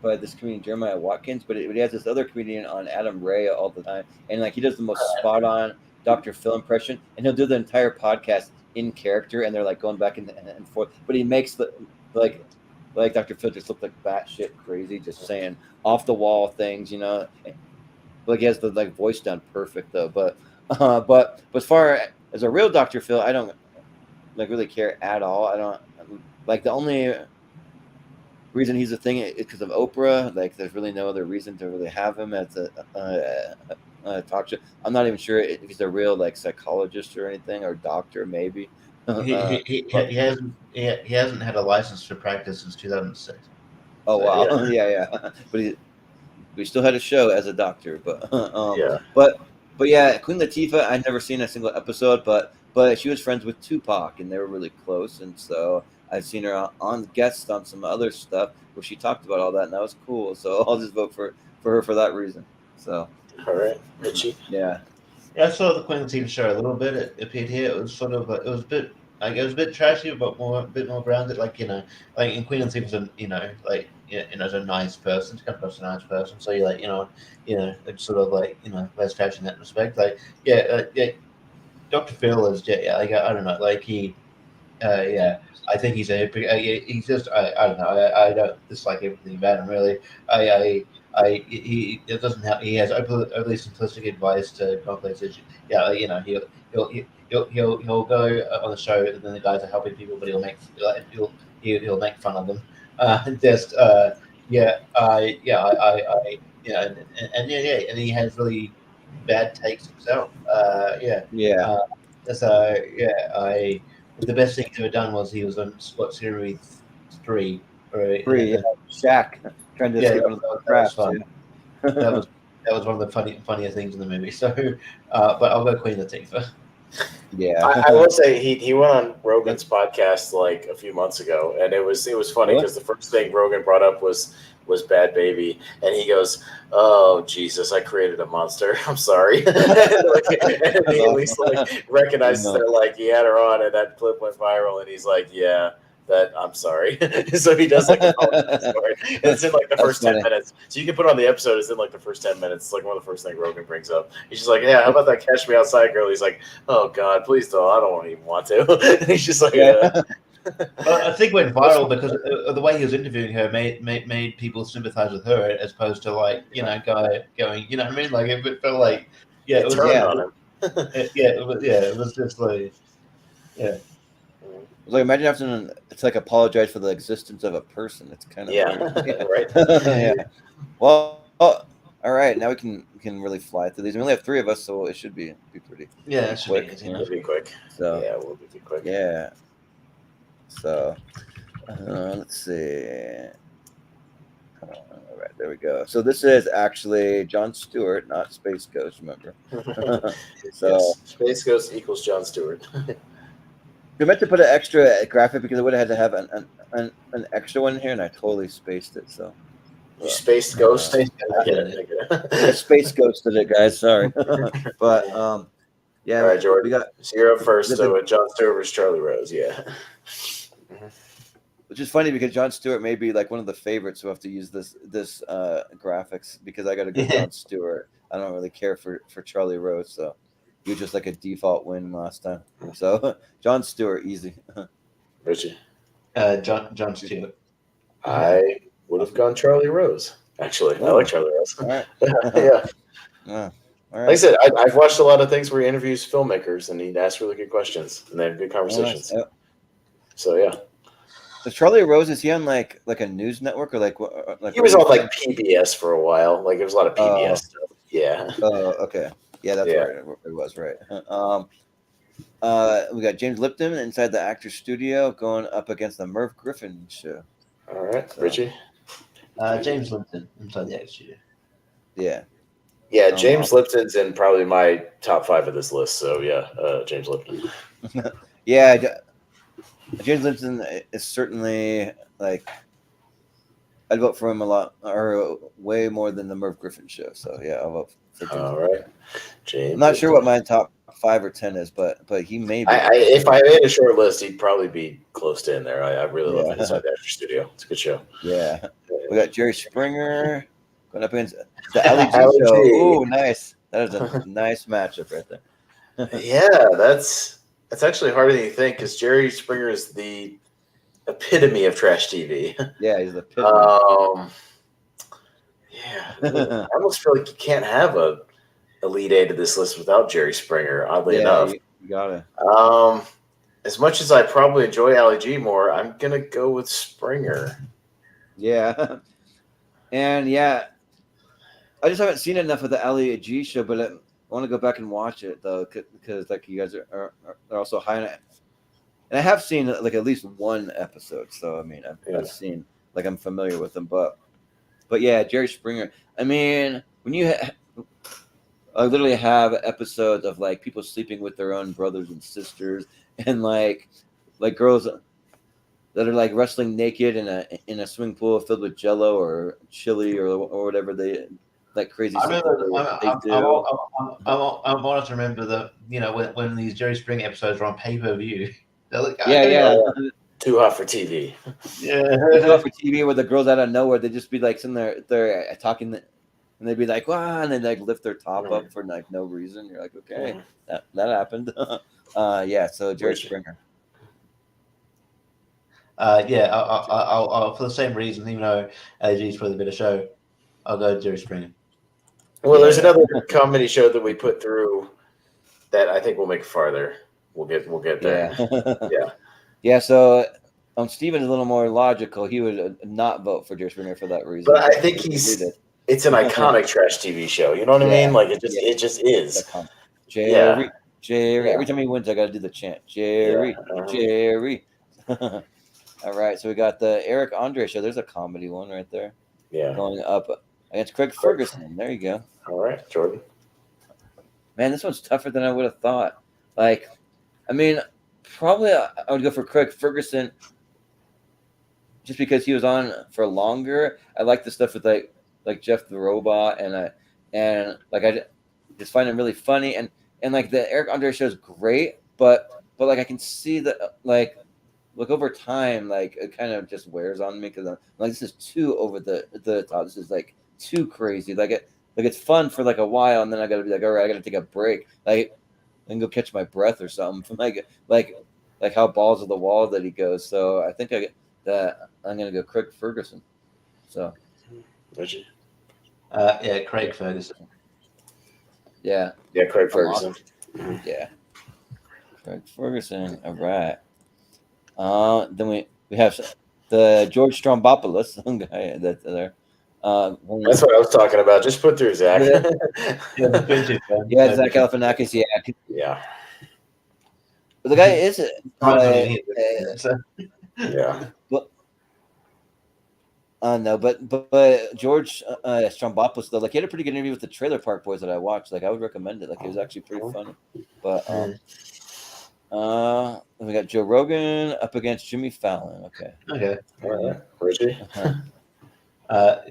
by this comedian Jeremiah Watkins, but he has this other comedian on, Adam Ray, all the time, and like he does the most spot on Dr. Phil impression, and he'll do the entire podcast in character, and they're like going back and forth. But he makes the like Dr. Phil just look like batshit crazy, just saying off the wall things, you know. Like he has the like voice done perfect though. But as far as a real Dr. Phil, I don't like really care at all. I don't like the only reason he's a thing is because of Oprah. Like, there's really no other reason to really have him as a talk show. I'm not even sure if he's a real like psychologist or anything, or doctor maybe. He hasn't had a license to practice since 2006. Oh wow, So, yeah. But we still had a show as a doctor. But Yeah. but yeah, Queen Latifah, I'd never seen a single episode, but she was friends with Tupac, and they were really close, and so I've seen her on guest on some other stuff where she talked about all that, and that was cool. So I'll just vote for her for that reason. So, All right, Richie. yeah. Yeah, I saw the Queen Latifah show a little bit. It appeared here. It was sort of it was a bit trashy, but a bit more grounded. Like, you know, like in Queen Latifah's as a nice person. She comes across a nice person. So you're like, it's sort of like, less trashy in that respect. Like, Dr. Phil is I don't know, like he. I think he's he's just I don't know, I don't dislike everything about him really. He doesn't have, he has overly simplistic advice to complex issues. Yeah, he'll go on the show, and then the guys are helping people, but he'll make fun of them. And he has really bad takes himself. The best thing he's ever done was he was on series 3. Shaq trying to escape one of the crafts. That was one of the funnier things in the movie. So, but I'll go Queen Latifah. Yeah, I will say he went on Rogan's podcast like a few months ago, and it was funny because the first thing Rogan brought up was Bad Baby, and he goes, "Oh Jesus, I created a monster. I'm sorry." and he at least recognizes that like he had her on, and that clip went viral, and he's like, "Yeah, that I'm sorry." So he does like story. It's in like the first 10 minutes. So you can put on the episode. It's in like the first 10 minutes. It's like one of the first things Rogan brings up. He's just like, "Yeah, how about that Catch Me Outside girl?" He's like, "Oh God, please don't. I don't even want to." And he's just like, Well, I think it went viral because the way he was interviewing her made people sympathize with her as opposed to like going, you know what I mean? Like it felt like it was on him. It was just like It's like, imagine having it's like apologize for the existence of a person. It's kind of weird. Right. Yeah. Well, all right. Now we can really fly through these. We only have 3 of us, so it should be pretty quick. It'll be quick. So we'll be quick. Yeah. So let's see. All right, there we go. So this is actually Jon Stewart, not Space Ghost. Remember? So yes. Space Ghost equals Jon Stewart. We meant to put an extra graphic because I would have had to have an extra one here, and I totally spaced it. So you spaced Ghost. Space ghosted it, guys. Sorry, but yeah. All right, Jordan. We got. So you're up first. With Jon Stewart versus Charlie Rose. Yeah. Which is funny because Jon Stewart may be like one of the favorites who have to use this graphics because I got to go Jon Stewart. I don't really care for Charlie Rose, so he was just like a default win last time. So Jon Stewart, easy. Richie. Jon Stewart. I would have gone Charlie Rose. Actually, I like Charlie Rose. All right. Yeah. All right. Like I said, I've watched a lot of things where he interviews filmmakers and he asks really good questions and they have good conversations. Nice. Yep. So yeah. So Charlie Rose, is he on like a news network or like he was on like PBS for a while. Like there was a lot of PBS stuff. Yeah. Oh, okay. Yeah, that's right. It was right. We got James Lipton inside the Actors Studio going up against the Merv Griffin show. All right, so. Richie. James Lipton inside the Actors Studio. Yeah. Yeah, James Lipton's in probably my top 5 of this list. So yeah, James Lipton. Yeah. James Lipton is certainly like I'd vote for him a lot or way more than the Merv Griffin show. So yeah, I'll vote for James. All right, James. I'm not sure what my top 5 or 10 is, but he may be. If I made a short list, he'd probably be close to in there. I really love Inside the Actors Studio. It's a good show. Yeah, we got Jerry Springer going up against the Ali G show. Oh, nice! That is a nice matchup right there. Yeah, that's It's actually harder than you think because Jerry Springer is the epitome of trash TV. Yeah, he's the epitome. I almost feel like you can't have a lead aid to this list without Jerry Springer. Oddly enough, you got it. As much as I probably enjoy Ali G more, I'm gonna go with Springer. Yeah, and yeah, I just haven't seen enough of the Ali G show, but I want to go back and watch it though, because like you guys are also high on it. And I have seen like at least one episode, so I mean I've seen, like, I'm familiar with them, but yeah, Jerry Springer. I mean, when you I literally have episodes of like people sleeping with their own brothers and sisters, and like girls that are like wrestling naked in a swimming pool filled with Jello or chili or whatever they like crazy. I remember. I wanted to remember that, you know, when these Jerry Springer episodes were on pay-per-view. Yeah. Too hot for TV. Yeah, too hot for TV. Where the girls out of nowhere, they just be like sitting there talking, and they'd be like, "Wow," and they like lift their top up for like no reason. You're like, okay, that happened. Yeah. So Jerry Springer. I'll for the same reason, even though AG is probably a better show, I'll go Jerry Springer. Well, there's another comedy show that we put through that I think we'll make farther. We'll get there. Yeah. So Steven is a little more logical. He would not vote for Jerry Springer for that reason. But I think it's an iconic trash TV show. You know what I mean? Like it just is. Jerry. Every time he wins, I got to do the chant. Jerry. All right, so we got the Eric Andre show. There's a comedy one right there. Yeah. Going up against Craig Ferguson. There you go. All right, Jordan. Man, this one's tougher than I would have thought. Like, I mean, probably I would go for Craig Ferguson just because he was on for longer. I like the stuff with like Jeff the Robot, and like I just find him really funny, and like the Eric Andre show is great, but like I can see that like over time, like it kind of just wears on me because I'm like, this is too over the top. This is like too crazy. Like it's fun for like a while, and then I got to be like, all right, I got to take a break. Like, and go catch my breath or something from like how balls of the wall that he goes. So I think I'm gonna go Craig Ferguson. So, Richie. Craig Ferguson. Yeah, Craig Ferguson. Yeah, Craig Ferguson. All right. Then we have the George Strombopoulos guy that's there. That's what I was talking about. Just put through Zach. Yeah, Zach Galifianakis. Yeah. But the guy is yeah. But George Strombopoulos though, like, he had a pretty good interview with the Trailer Park Boys that I watched. Like, I would recommend it. Like, it was actually pretty funny. But then we got Joe Rogan up against Jimmy Fallon. Okay. All right. Richie.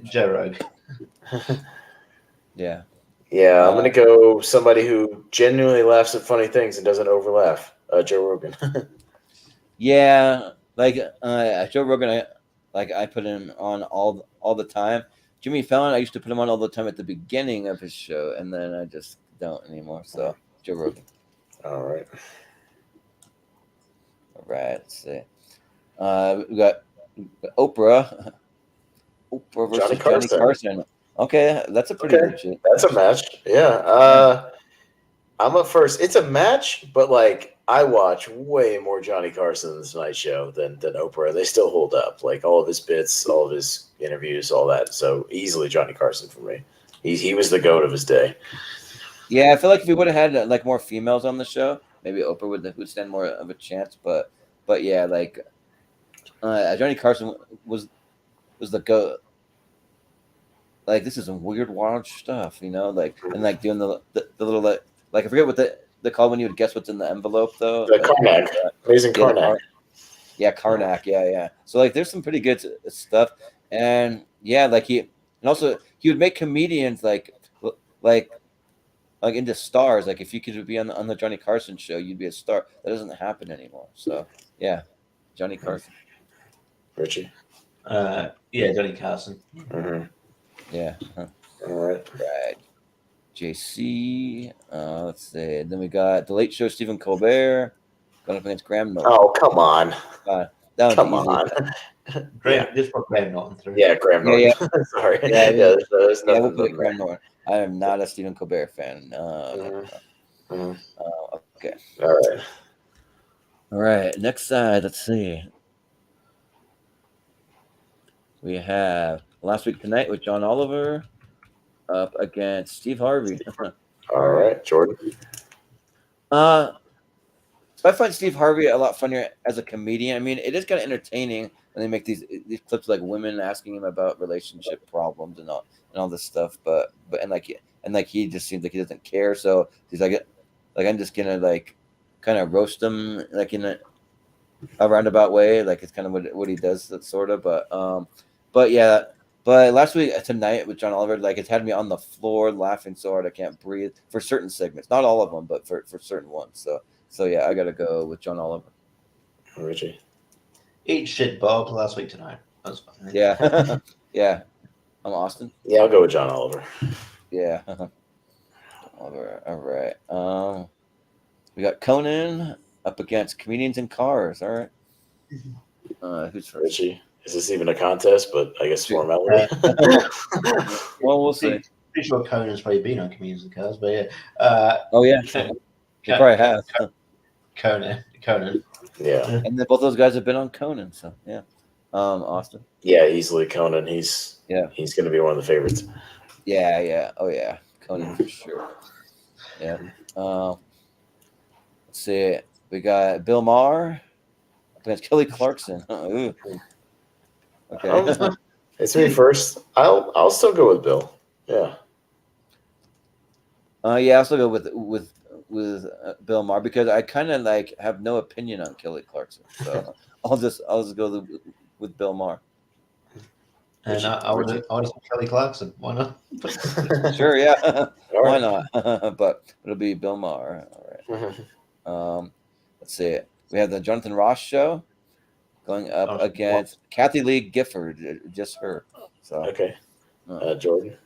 Joe Rogan. Yeah. Yeah, I'm gonna go somebody who genuinely laughs at funny things and doesn't overlaugh. Joe Rogan. Yeah, like Joe Rogan, I put him on all the time. Jimmy Fallon, I used to put him on all the time at the beginning of his show, and then I just don't anymore. So Joe Rogan. All right. Let's see. We got Oprah versus Johnny Carson. Okay, that's a pretty good shit. That's a match. Yeah. I'm up first. It's a match, but like I watch way more Johnny Carson in the Tonight Show than Oprah. They still hold up. Like all of his bits, all of his interviews, all that. So easily Johnny Carson for me. He was the GOAT of his day. Yeah, I feel like if we would have had like more females on the show, maybe Oprah would stand more of a chance. But yeah, like Johnny Carson was the GOAT. Like, this is some weird, wild stuff, you know, like, and like doing the little like I forget what they call when you would guess what's in the envelope though. The Karnak, amazing Karnak. Yeah, Karnak. Yeah. So like, there's some pretty good stuff, and yeah, like he would make comedians like into stars. Like, if you could be on the Johnny Carson show, you'd be a star. That doesn't happen anymore. So yeah, Johnny Carson. Richie. Johnny Carson. Mm-hmm. Yeah. All right. JC. Let's see. Then we got The Late Show, Stephen Colbert. going up against Graham Norton. Oh, come on. That was Come easy. on. Just put Graham Norton through. Yeah, Graham Norton. Yeah. Sorry. Yeah, there's Yeah, nothing we'll put but Graham Norton. I am not a Stephen Colbert fan. Okay. All right. Next side. Let's see. We have Last Week Tonight with John Oliver up against Steve Harvey. All right, Jordan. I find Steve Harvey a lot funnier as a comedian. I mean, it is kind of entertaining when they make these clips like women asking him about relationship problems and all this stuff. But he just seems like he doesn't care. So he's like I'm just gonna like kind of roast him like in a roundabout way. Like it's kind of what he does, that sort of. But yeah. But Last Week Tonight with John Oliver, like it's had me on the floor laughing so hard I can't breathe for certain segments. Not all of them, but for certain ones. So yeah, I gotta go with John Oliver. Richie. Eat shit, Bob. Last Week Tonight. That's fine. Yeah, yeah. I'm Austin. Yeah, I'll go with John Oliver. Yeah, Oliver. All right. We got Conan up against Comedians and Cars. All right. Who's first? Richie. Is this even a contest? But I guess formality. Well, we'll see. Pretty sure Conan's probably been on Comedians and Cars, but yeah. Oh yeah, he probably has. Conan. Yeah. And then both those guys have been on Conan, so yeah. Austin. Yeah, easily Conan. He's going to be one of the favorites. Yeah. Oh yeah, Conan for sure. Yeah. Let's see. We got Bill Maher against Kelly Clarkson. Ooh. Okay. It's me first. I'll still go with Bill. Yeah. Yeah, I'll still go with Bill Maher because I kind of like have no opinion on Kelly Clarkson, so I'll just go with Bill Maher. And I would have Kelly Clarkson. Why not? Sure, yeah. Why not? But it'll be Bill Maher. All right. Let's see. We have the Jonathan Ross show going up against Kathy Lee Gifford. Just her. So okay. Jordan.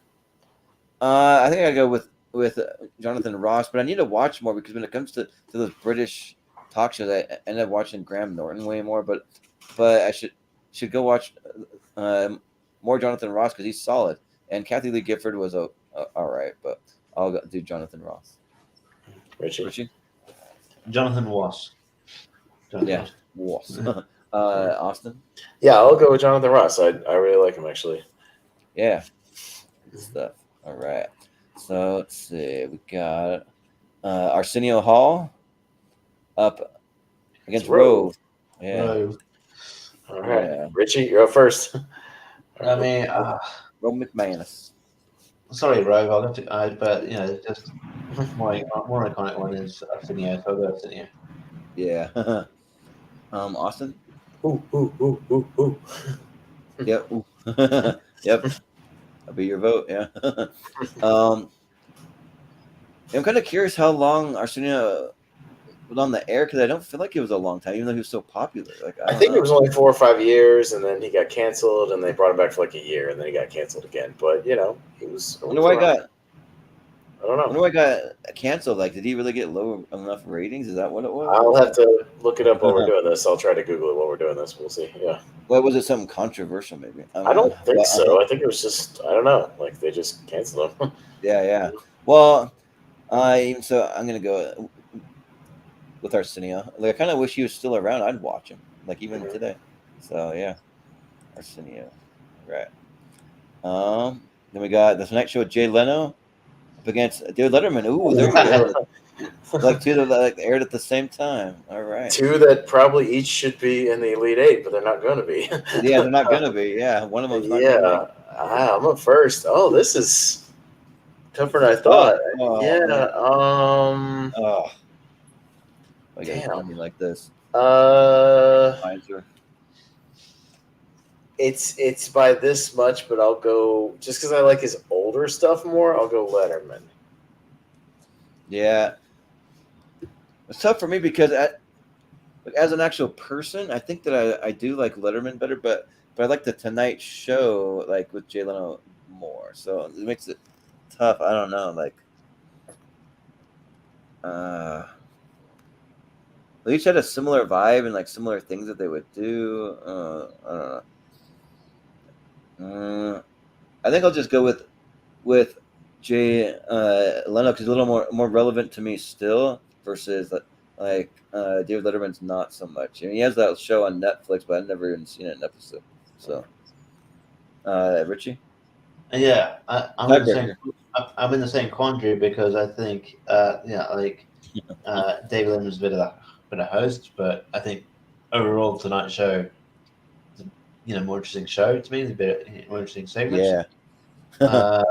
I think I go with Jonathan Ross, but I need to watch more because when it comes to those British talk shows, I end up watching Graham Norton way more. But I should go watch more Jonathan Ross because he's solid. And Kathy Lee Gifford was all right, but I'll do Jonathan Ross. Richie? Jonathan Ross. Ross. Austin? Yeah, I'll go with Jonathan Ross. I really like him, actually. Yeah. Good stuff. All right. So let's see. We got Arsenio Hall up against Rove. Yeah. Rove. All right. Yeah. Richie, you're up first. I mean, Rove McManus. Sorry, Rove. I'll have to. But just more iconic one is Arsenio. So I'll go Arsenio. Yeah. Austin. Ooh. Yep. Yep. That'll be your vote. Yeah. I'm kind of curious how long Arsenio was on the air because I don't feel like it was a long time, even though he was so popular. Like I think it was only 4 or 5 years, and then he got canceled, and they brought him back for like a year, and then he got canceled again. But he was. I don't know. When I got canceled, like, did he really get low enough ratings? Is that what it was? I'll have to look it up while we're doing this. I'll try to Google it while we're doing this. We'll see. Yeah. Well, was it something controversial? Maybe. I don't think so. I think it was just I don't know. Like they just canceled him. Yeah. Well, so I'm gonna go with Arsenio. Like I kind of wish he was still around. I'd watch him, like even today. So yeah, Arsenio. Right. Then we got the Tonight Show with Jay Leno up against David Letterman. Ooh, there you go. Like two that aired at the same time. All right. Two that probably each should be in the Elite Eight, but they're not going to be. Yeah, they're not going to be. Yeah, one of them's not going to be. I'm up first. Oh, this is tougher than I thought. I got something like this. It's by this much, but I'll go just because I like his older stuff more. I'll go Letterman. Yeah, it's tough for me because as an actual person, I think that I do like Letterman better, but I like the Tonight Show like with Jay Leno more. So it makes it tough. I don't know, like each had a similar vibe and like similar things that they would do. I don't know. I think I'll just go with Jay Leno because he's a little more relevant to me still versus like David Letterman's not so much. I mean, he has that show on Netflix, but I've never even seen an episode. So, Richie? Yeah, I'm in the same quandary because I think David Letterman's a bit of a host, but I think overall tonight's show is a more interesting show to me. It's a bit more interesting segments. Yeah.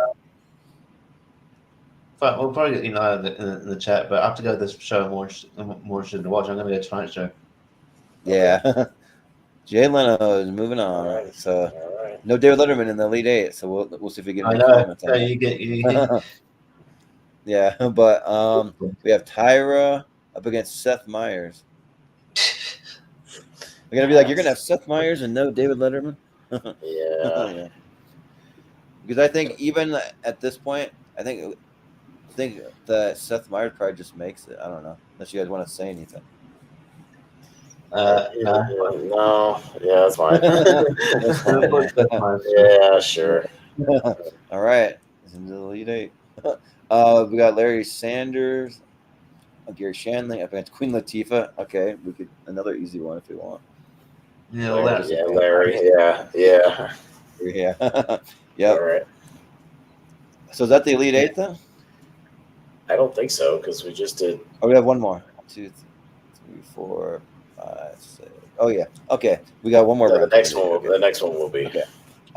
But we'll probably get in the chat. But I have to go to this show I'm more interested to watch. I'm going to go to tonight's show. Yeah. Jay Leno is moving on. All right. So All right. no David Letterman in the Elite Eight. So we'll see if we get any I comments know. on that. You get. Yeah, but we have Tyra up against Seth Meyers. We're gonna be like, you're gonna have Seth Meyers and no David Letterman. Yeah. Yeah. Because I think even at this point, I think that Seth Meyers probably just makes it. I don't know. Unless you guys want to say anything. No. Yeah, that's fine. That's fine. Yeah, sure. All right. It's into the Elite Eight. We got Larry Sanders, Gary Shandling up against Queen Latifah. Okay, we could another easy one if we want. Yeah, Larry. Yeah. Yeah. Yep. All right. So is that the Elite Eight then? I don't think so because we just did. Oh, we have one more. 2, 3, 4, 5, 6. Oh yeah. Okay, we got one more. The next one will be.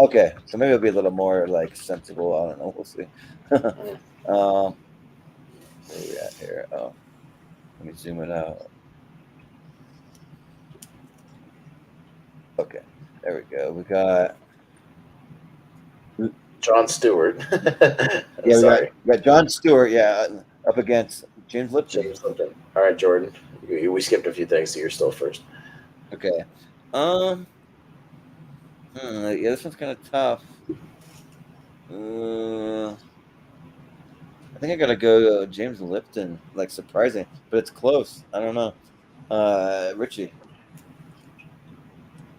Okay. So maybe it'll be a little more like sensible. I don't know. We'll see. Where we at here? Oh, let me zoom it out. Okay, there we go. We got Jon Stewart. we got Jon Stewart. Yeah, up against James Lipton. All right, Jordan. We skipped a few things, so you're still first. Okay. Yeah, this one's kind of tough. I think I gotta go James Lipton. Like surprising, but it's close. I don't know. Richie.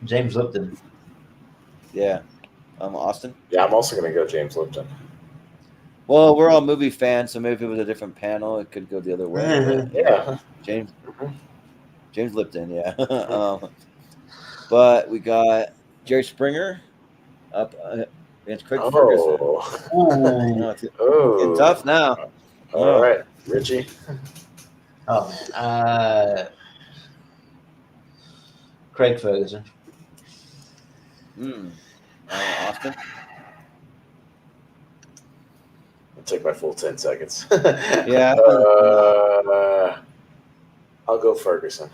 James Lipton. Yeah. Austin. Yeah, I'm also gonna go James Lipton. Well, we're all movie fans, so maybe if it was a different panel, it could go the other way. Yeah. James Lipton. Yeah. But we got Jerry Springer up against Craig Ferguson. It's tough now. All right, Richie. Craig Ferguson. Austin. I'll take my full 10 seconds. Yeah. I'll go Ferguson.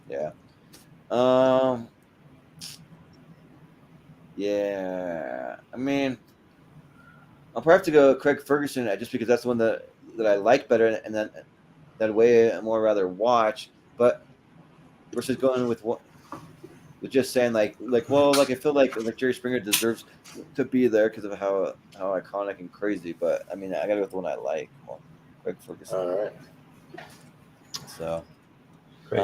Yeah. Yeah. I mean, I'll probably have to go Craig Ferguson just because that's the one that I like better and that way more rather watch. But versus going with just saying like I feel like Jerry Springer deserves to be there because of how iconic and crazy. But I mean, I gotta go with the one I like more, Craig Ferguson. All right. So. I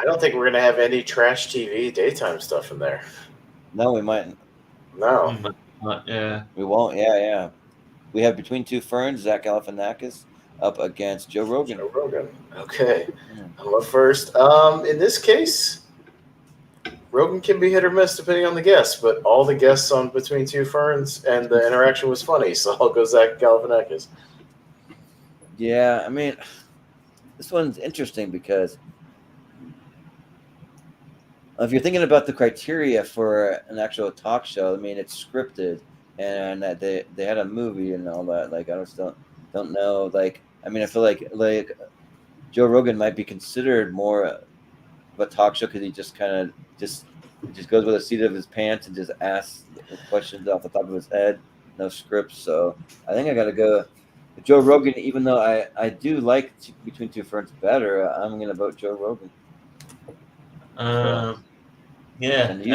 don't think we're gonna have any trash TV daytime stuff in there. No, we mightn't. No. Yeah. We won't. Yeah. We have Between Two Ferns, Zach Galifianakis up against Joe Rogan. Okay. I'm up first. In this case, Rogan can be hit or miss depending on the guest, but all the guests on Between Two Ferns and the interaction was funny, so I'll go Zach Galifianakis. Yeah, I mean, this one's interesting because if you're thinking about the criteria for an actual talk show, I mean, it's scripted and they had a movie and all that. Like, I just don't know. Like, I mean, I feel like Joe Rogan might be considered more of a talk show because he just kind of just goes with the seat of his pants and just asks questions off the top of his head, no script. So I think I got to go with Joe Rogan, even though I do like Between Two Ferns better. I'm going to vote Joe Rogan. Yeah, and I'm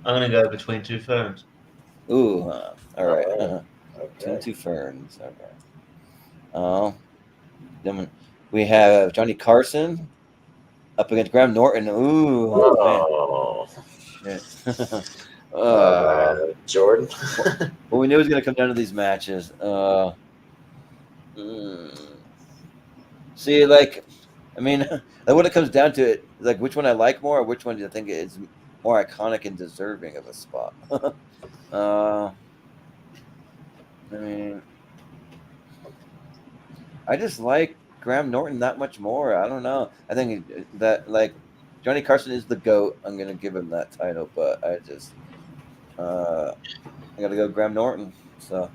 gonna go Between Two Ferns. Ooh, all right. Okay. Between Two Ferns. Okay. Then we have Johnny Carson up against Graham Norton. Ooh, Oh, man. Jordan. Well, we knew it was going to come down to these matches. See, like, I mean, like when it comes down to it, like which one I like more, or which one do you think is more iconic and deserving of a spot? I mean, I just like Graham Norton that much more. I don't know. I think that like Johnny Carson is the GOAT. I'm gonna give him that title, but I just I gotta go Graham Norton. So,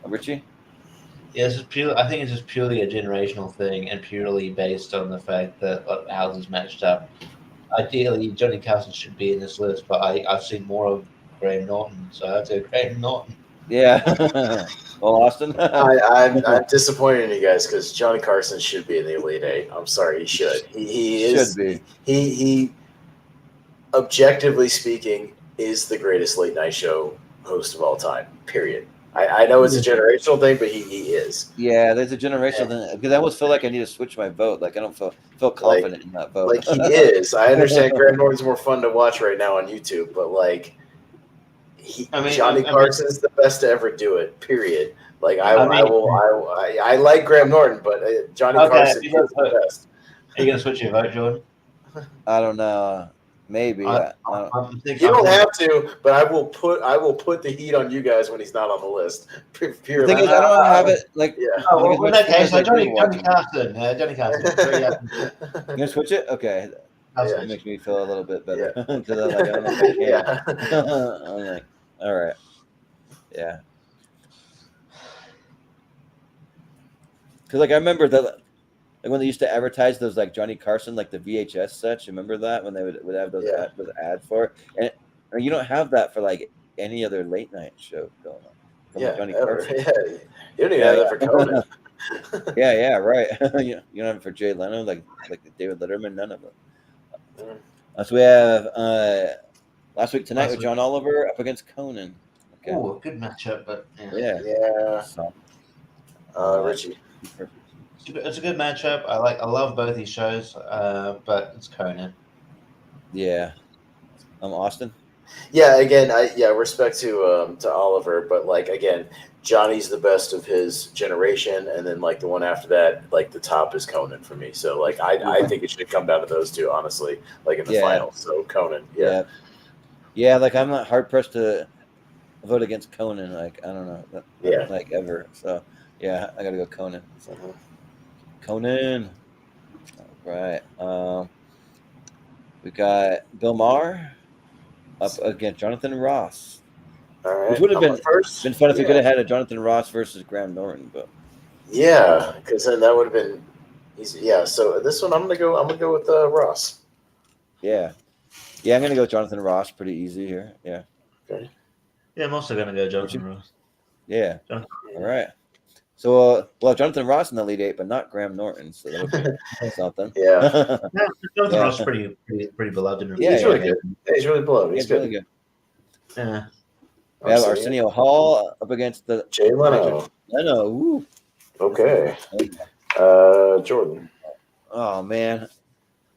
Richie. Yeah, it's just purely, I think it's just purely a generational thing and purely based on the fact that how this matched up. Ideally, Johnny Carson should be in this list, but I've seen more of Graham Norton, so I'd say Graham Norton. Yeah. Well, Austin. I'm disappointed in you guys because Johnny Carson should be in the Elite Eight. I'm sorry, he should. He should be. He objectively speaking is the greatest late night show host of all time. Period. I know it's a generational thing, but he is. Yeah, there's a generational thing because I almost feel like I need to switch my vote. Like I don't feel confident in that vote. Like he is. I understand Graham Norton's more fun to watch right now on YouTube, but like Johnny Carson's the best to ever do it. Period. Like I like Graham Norton, but Johnny Carson is the best. Are you gonna switch your vote, Jordan? I don't know. Maybe. You don't have to, but I will put the heat on you guys when he's not on the list. The thing is, I don't have it like. Yeah. Oh, well, in that case, like Johnny Carson. Johnny Carson. You gonna switch it? Okay. That makes me feel a little bit better because I'm like, I don't know if I can. Yeah. I'm like, all right. Yeah. Because like I remember that. Like when they used to advertise those like Johnny Carson, like the VHS sets, you remember that when they would have those ads for it? And you don't have that for like any other late night show going on. Yeah, Johnny Carson. Yeah, you don't even have that for Conan. yeah, right. You don't have it for Jay Leno, like David Letterman, none of them. So we have last week tonight with John Oliver up against Conan. Okay. Oh, good matchup, but yeah. So, Richie. It's a good matchup. I love both these shows, but it's Conan. Yeah. Austin. Yeah. Again, respect to Oliver, but like again, Johnny's the best of his generation, and then like the one after that, like the top is Conan for me. So like I think it should come down to those two, honestly. Like in the final. So Conan. Yeah. Like I'm not hard pressed to vote against Conan. Like I don't know. Like ever. So yeah, I gotta go Conan. So. Conan. All right. We got Bill Maher up against Jonathan Ross. All right. Which would have been fun if we could have had a Jonathan Ross versus Graham Norton, but because then that would have been easy. Yeah, so this one I'm gonna go with Ross. Yeah, I'm gonna go with Jonathan Ross pretty easy here. Yeah. Okay. Yeah, I'm also gonna go Jonathan Ross. Yeah. All right. So, Jonathan Ross in the Elite Eight, but not Graham Norton. So that would be something. Yeah. Jonathan Ross is pretty beloved. Yeah, he's really good. Yeah, he's really beloved. He's really good. Yeah. We have Arsenio Hall up against the Jay Leno. Ooh. Okay. Jordan. Oh man,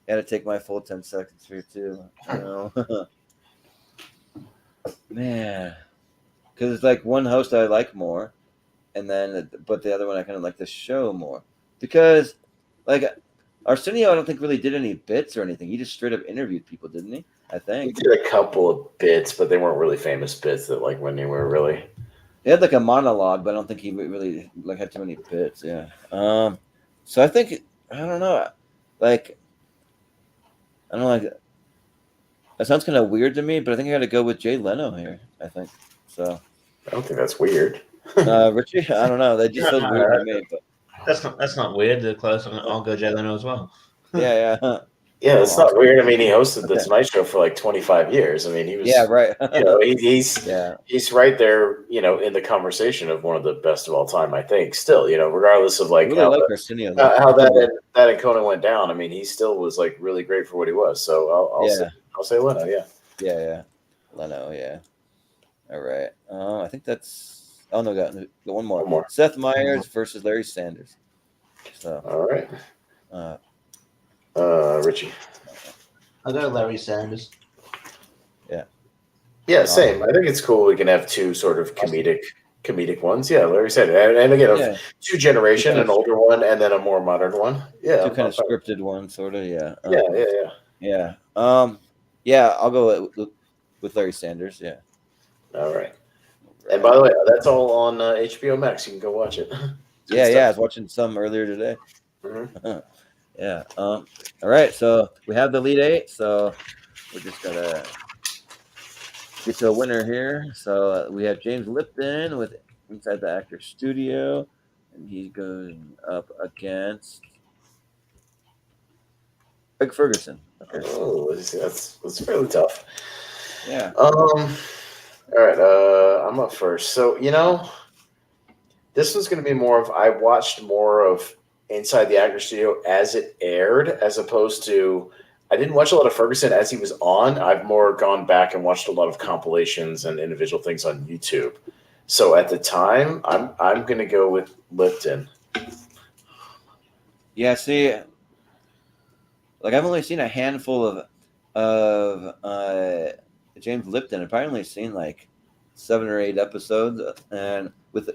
got to take my full 10 seconds here too. You know? Man, because it's like one host I like more. And then, but the other one I kind of like the show more because, like, Arsenio, I don't think really did any bits or anything. He just straight up interviewed people, didn't he? I think he did a couple of bits, but they weren't really famous bits. That like when they were really. He had like a monologue, but I don't think he really like had too many bits. Yeah. So I think I don't know. Like, I don't know. Like, that sounds kind of weird to me, but I think I got to go with Jay Leno here. I think so. I don't think that's weird. Richie, I don't know. That just feels weird to me. But that's not weird. They're close. I'll go Jay Leno as well. Yeah. Yeah, it's not weird. I mean, he hosted the Tonight Show for like 25 years. I mean, he was right. You know, he's right there. You know, in the conversation of one of the best of all time. I think still. You know, regardless of like how that and Conan went down. I mean, he still was like really great for what he was. So I'll say Leno. Yeah. Leno. Yeah. All right. I think that's. Oh no, got one more. Seth Meyers versus Larry Sanders. So all right. Richie. I'll go Larry Sanders. Yeah, same. I think it's cool we can have two sort of comedic ones. Yeah, Larry said it. And again, two generation, an older one, and then a more modern one. Yeah, two kind of scripted ones, sort of. Yeah. Yeah. I'll go with Larry Sanders. Yeah. All right. And by the way, that's all on HBO Max. You can go watch it. I was watching some earlier today. Mm-hmm. Yeah. All right. So we have the lead 8. So we're just gonna get to a winner here. So we have James Lipton with Inside the Actor Studio, and he's going up against Craig Ferguson. Okay. Oh, that's fairly tough. Yeah. All right. I'm up first. So this one's going to be more of I watched more of Inside the Actor Studio as it aired, as opposed to I didn't watch a lot of Ferguson as he was on. I've more gone back and watched a lot of compilations and individual things on YouTube. So at the time, I'm going to go with Lipton. Yeah. See, like I've only seen a handful of James Lipton. I've probably only seen like 7 or 8 episodes, and with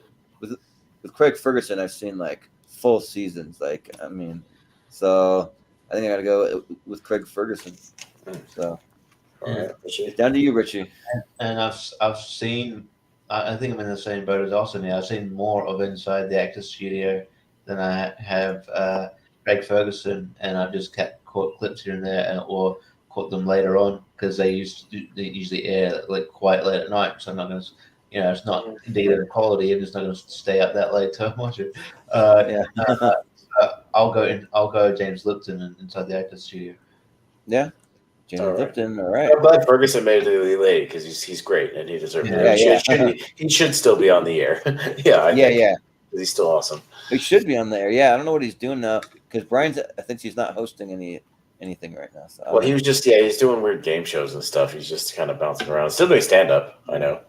Craig Ferguson, I've seen like full seasons. Like, I mean, so I think I got to go with Craig Ferguson. So, all right, it's down to you, Richie. And I've seen. I think I'm in the same boat as Austin here. I've seen more of Inside the Actors Studio than I have Craig Ferguson, and I've just caught clips here and there, or caught them later on because they usually air like quite late at night. So I'm not going to, it's not indeed a quality. I'm just not going to stay up that late to watch it. I'll go James Lipton and Inside the Actors Studio. Yeah. James Lipton, all right. I'm glad Ferguson made it to the late because he's great and he deserves it. He should still be on the air. Because he's still awesome. He should be on the air. Yeah, I don't know what he's doing now because Brian's. I think he's not hosting anything right now. So he was just he's doing weird game shows and stuff. He's just kind of bouncing around. Still doing stand up. I know.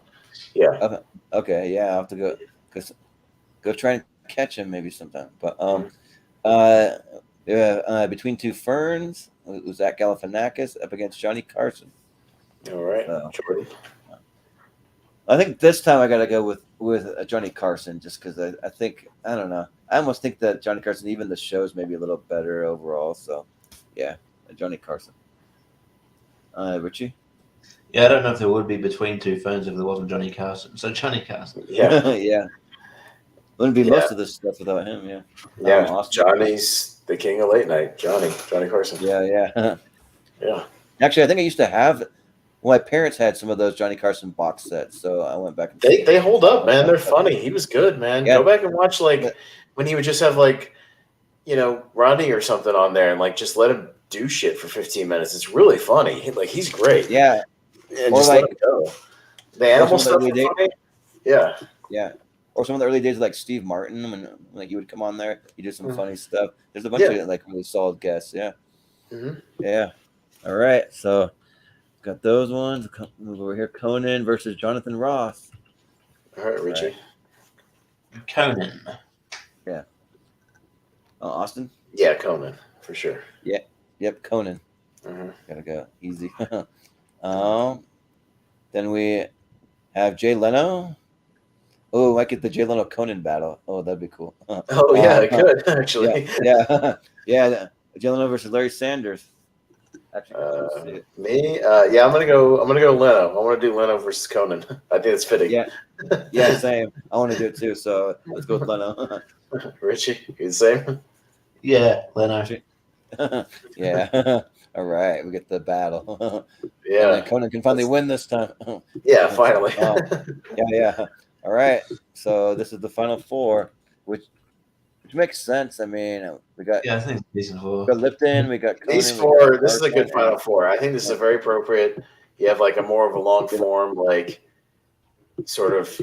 Yeah. Okay. Yeah, I'll have to go try and catch him maybe sometime. But Between Two Ferns. It was Zach Galifianakis up against Johnny Carson. All right, Jordan. I think this time I got to go with Johnny Carson just because I think I don't know. I almost think that Johnny Carson, even the show's maybe a little better overall. So, yeah, Johnny Carson. Richie. Yeah, I don't know if there would be Between Two Ferns if there wasn't Johnny Carson. So Johnny Carson. Yeah, yeah. Wouldn't be most of this stuff without him. Yeah. Yeah, Johnny's the king of late night, Johnny Carson. Yeah. Yeah. Actually, I think I used to have. Well, my parents had some of those Johnny Carson box sets, so I went back. And they hold up, man. They're funny. He was good, man. Yeah. Go back and watch when he would just have Rodney or something on there, and just let him do shit for 15 minutes. It's really funny. He's great. Yeah. And just let him go. The animal stuff is funny. Yeah. Yeah. Or some of the early days like Steve Martin, when you would come on there, you did some funny stuff. There's a bunch of really solid guests. Yeah. Mm-hmm. Yeah. All right. So got those ones. Move over here. Conan versus Jonathan Ross. All right, Richie. Conan. Yeah. Austin? Yeah, Conan, for sure. Yeah. Yep, Conan. Mm-hmm. Gotta go easy. Then we have Jay Leno. Oh, I get the Jay Leno Conan battle. Oh, that'd be cool. Good actually. Yeah. Jay Leno versus Larry Sanders. Actually, me? I'm gonna go Leno. I want to do Leno versus Conan. I think it's fitting. Yeah, same. I want to do it too. So let's go with Leno. Richie, you the same? Yeah, Leno. Yeah. All right, we get the battle. Yeah, and Conan can finally win this time. Yeah, finally. Yeah. All right, so this is the final 4, which makes sense. I mean, we got I think it's decent 4. We got Lipton, we got Conan, these 4. This is a good final 4. I think this is a very appropriate. You have a more of a long form, sort of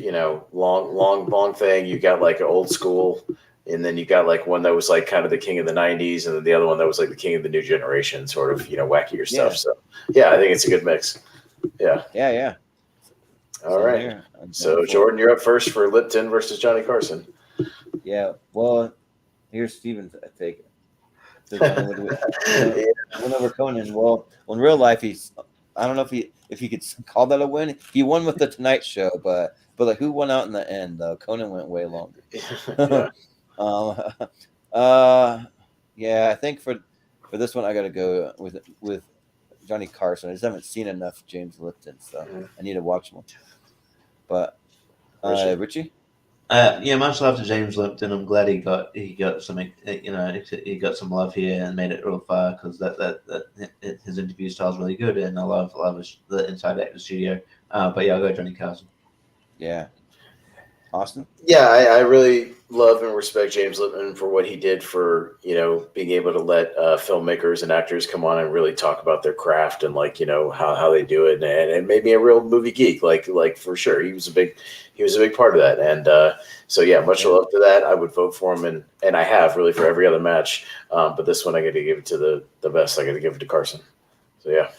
long thing. You got an old school. And then you got one that was kind of the king of the 90s, and then the other one that was the king of the new generation, sort of, wackier stuff. So, I think it's a good mix. Yeah. Yeah. All right. So, Jordan, you're up first for Lipton versus Johnny Carson. Yeah. Well, here's Steven's take. Win over Conan. Well, in real life, I don't know if he could call that a win. He won with the Tonight Show, but like who won out in the end? Though Conan went way longer. Yeah. Yeah, I think for this one I got to go with Johnny Carson. I just haven't seen enough James Lipton, so I need to watch more. But Richie? Yeah, much love to James Lipton. I'm glad he got some, he got some love here and made it real far because his interview style is really good, and I love the Inside Actor Studio. But yeah, I'll go Johnny Carson. Yeah, Austin. Yeah, I really love and respect James Lipton for what he did for, being able to let filmmakers and actors come on and really talk about their craft and how they do it, and it made me a real movie geek. Like for sure, he was a big part of that, and so yeah, much love to that. I would vote for him, and I have really for every other match, but this one I got to give it to the best. I got to give it to Carson. So yeah.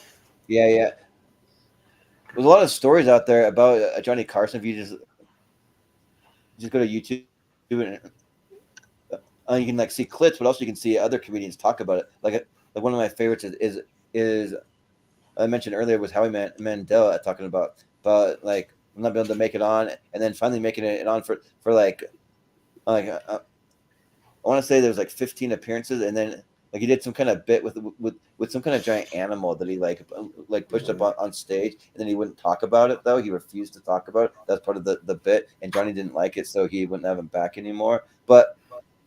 There's a lot of stories out there about Johnny Carson. If you just go to YouTube and you can see clips, but also you can see other comedians talk about it. Like one of my favorites is I mentioned earlier was Howie Mandel talking about like not being able to make it on and then finally making it on for I want to say there was 15 appearances, and then he did some kind of bit with some kind of giant animal that he pushed up on stage, and then he wouldn't talk about it though. He refused to talk about it. That's part of the bit, and Johnny didn't like it, so he wouldn't have him back anymore. But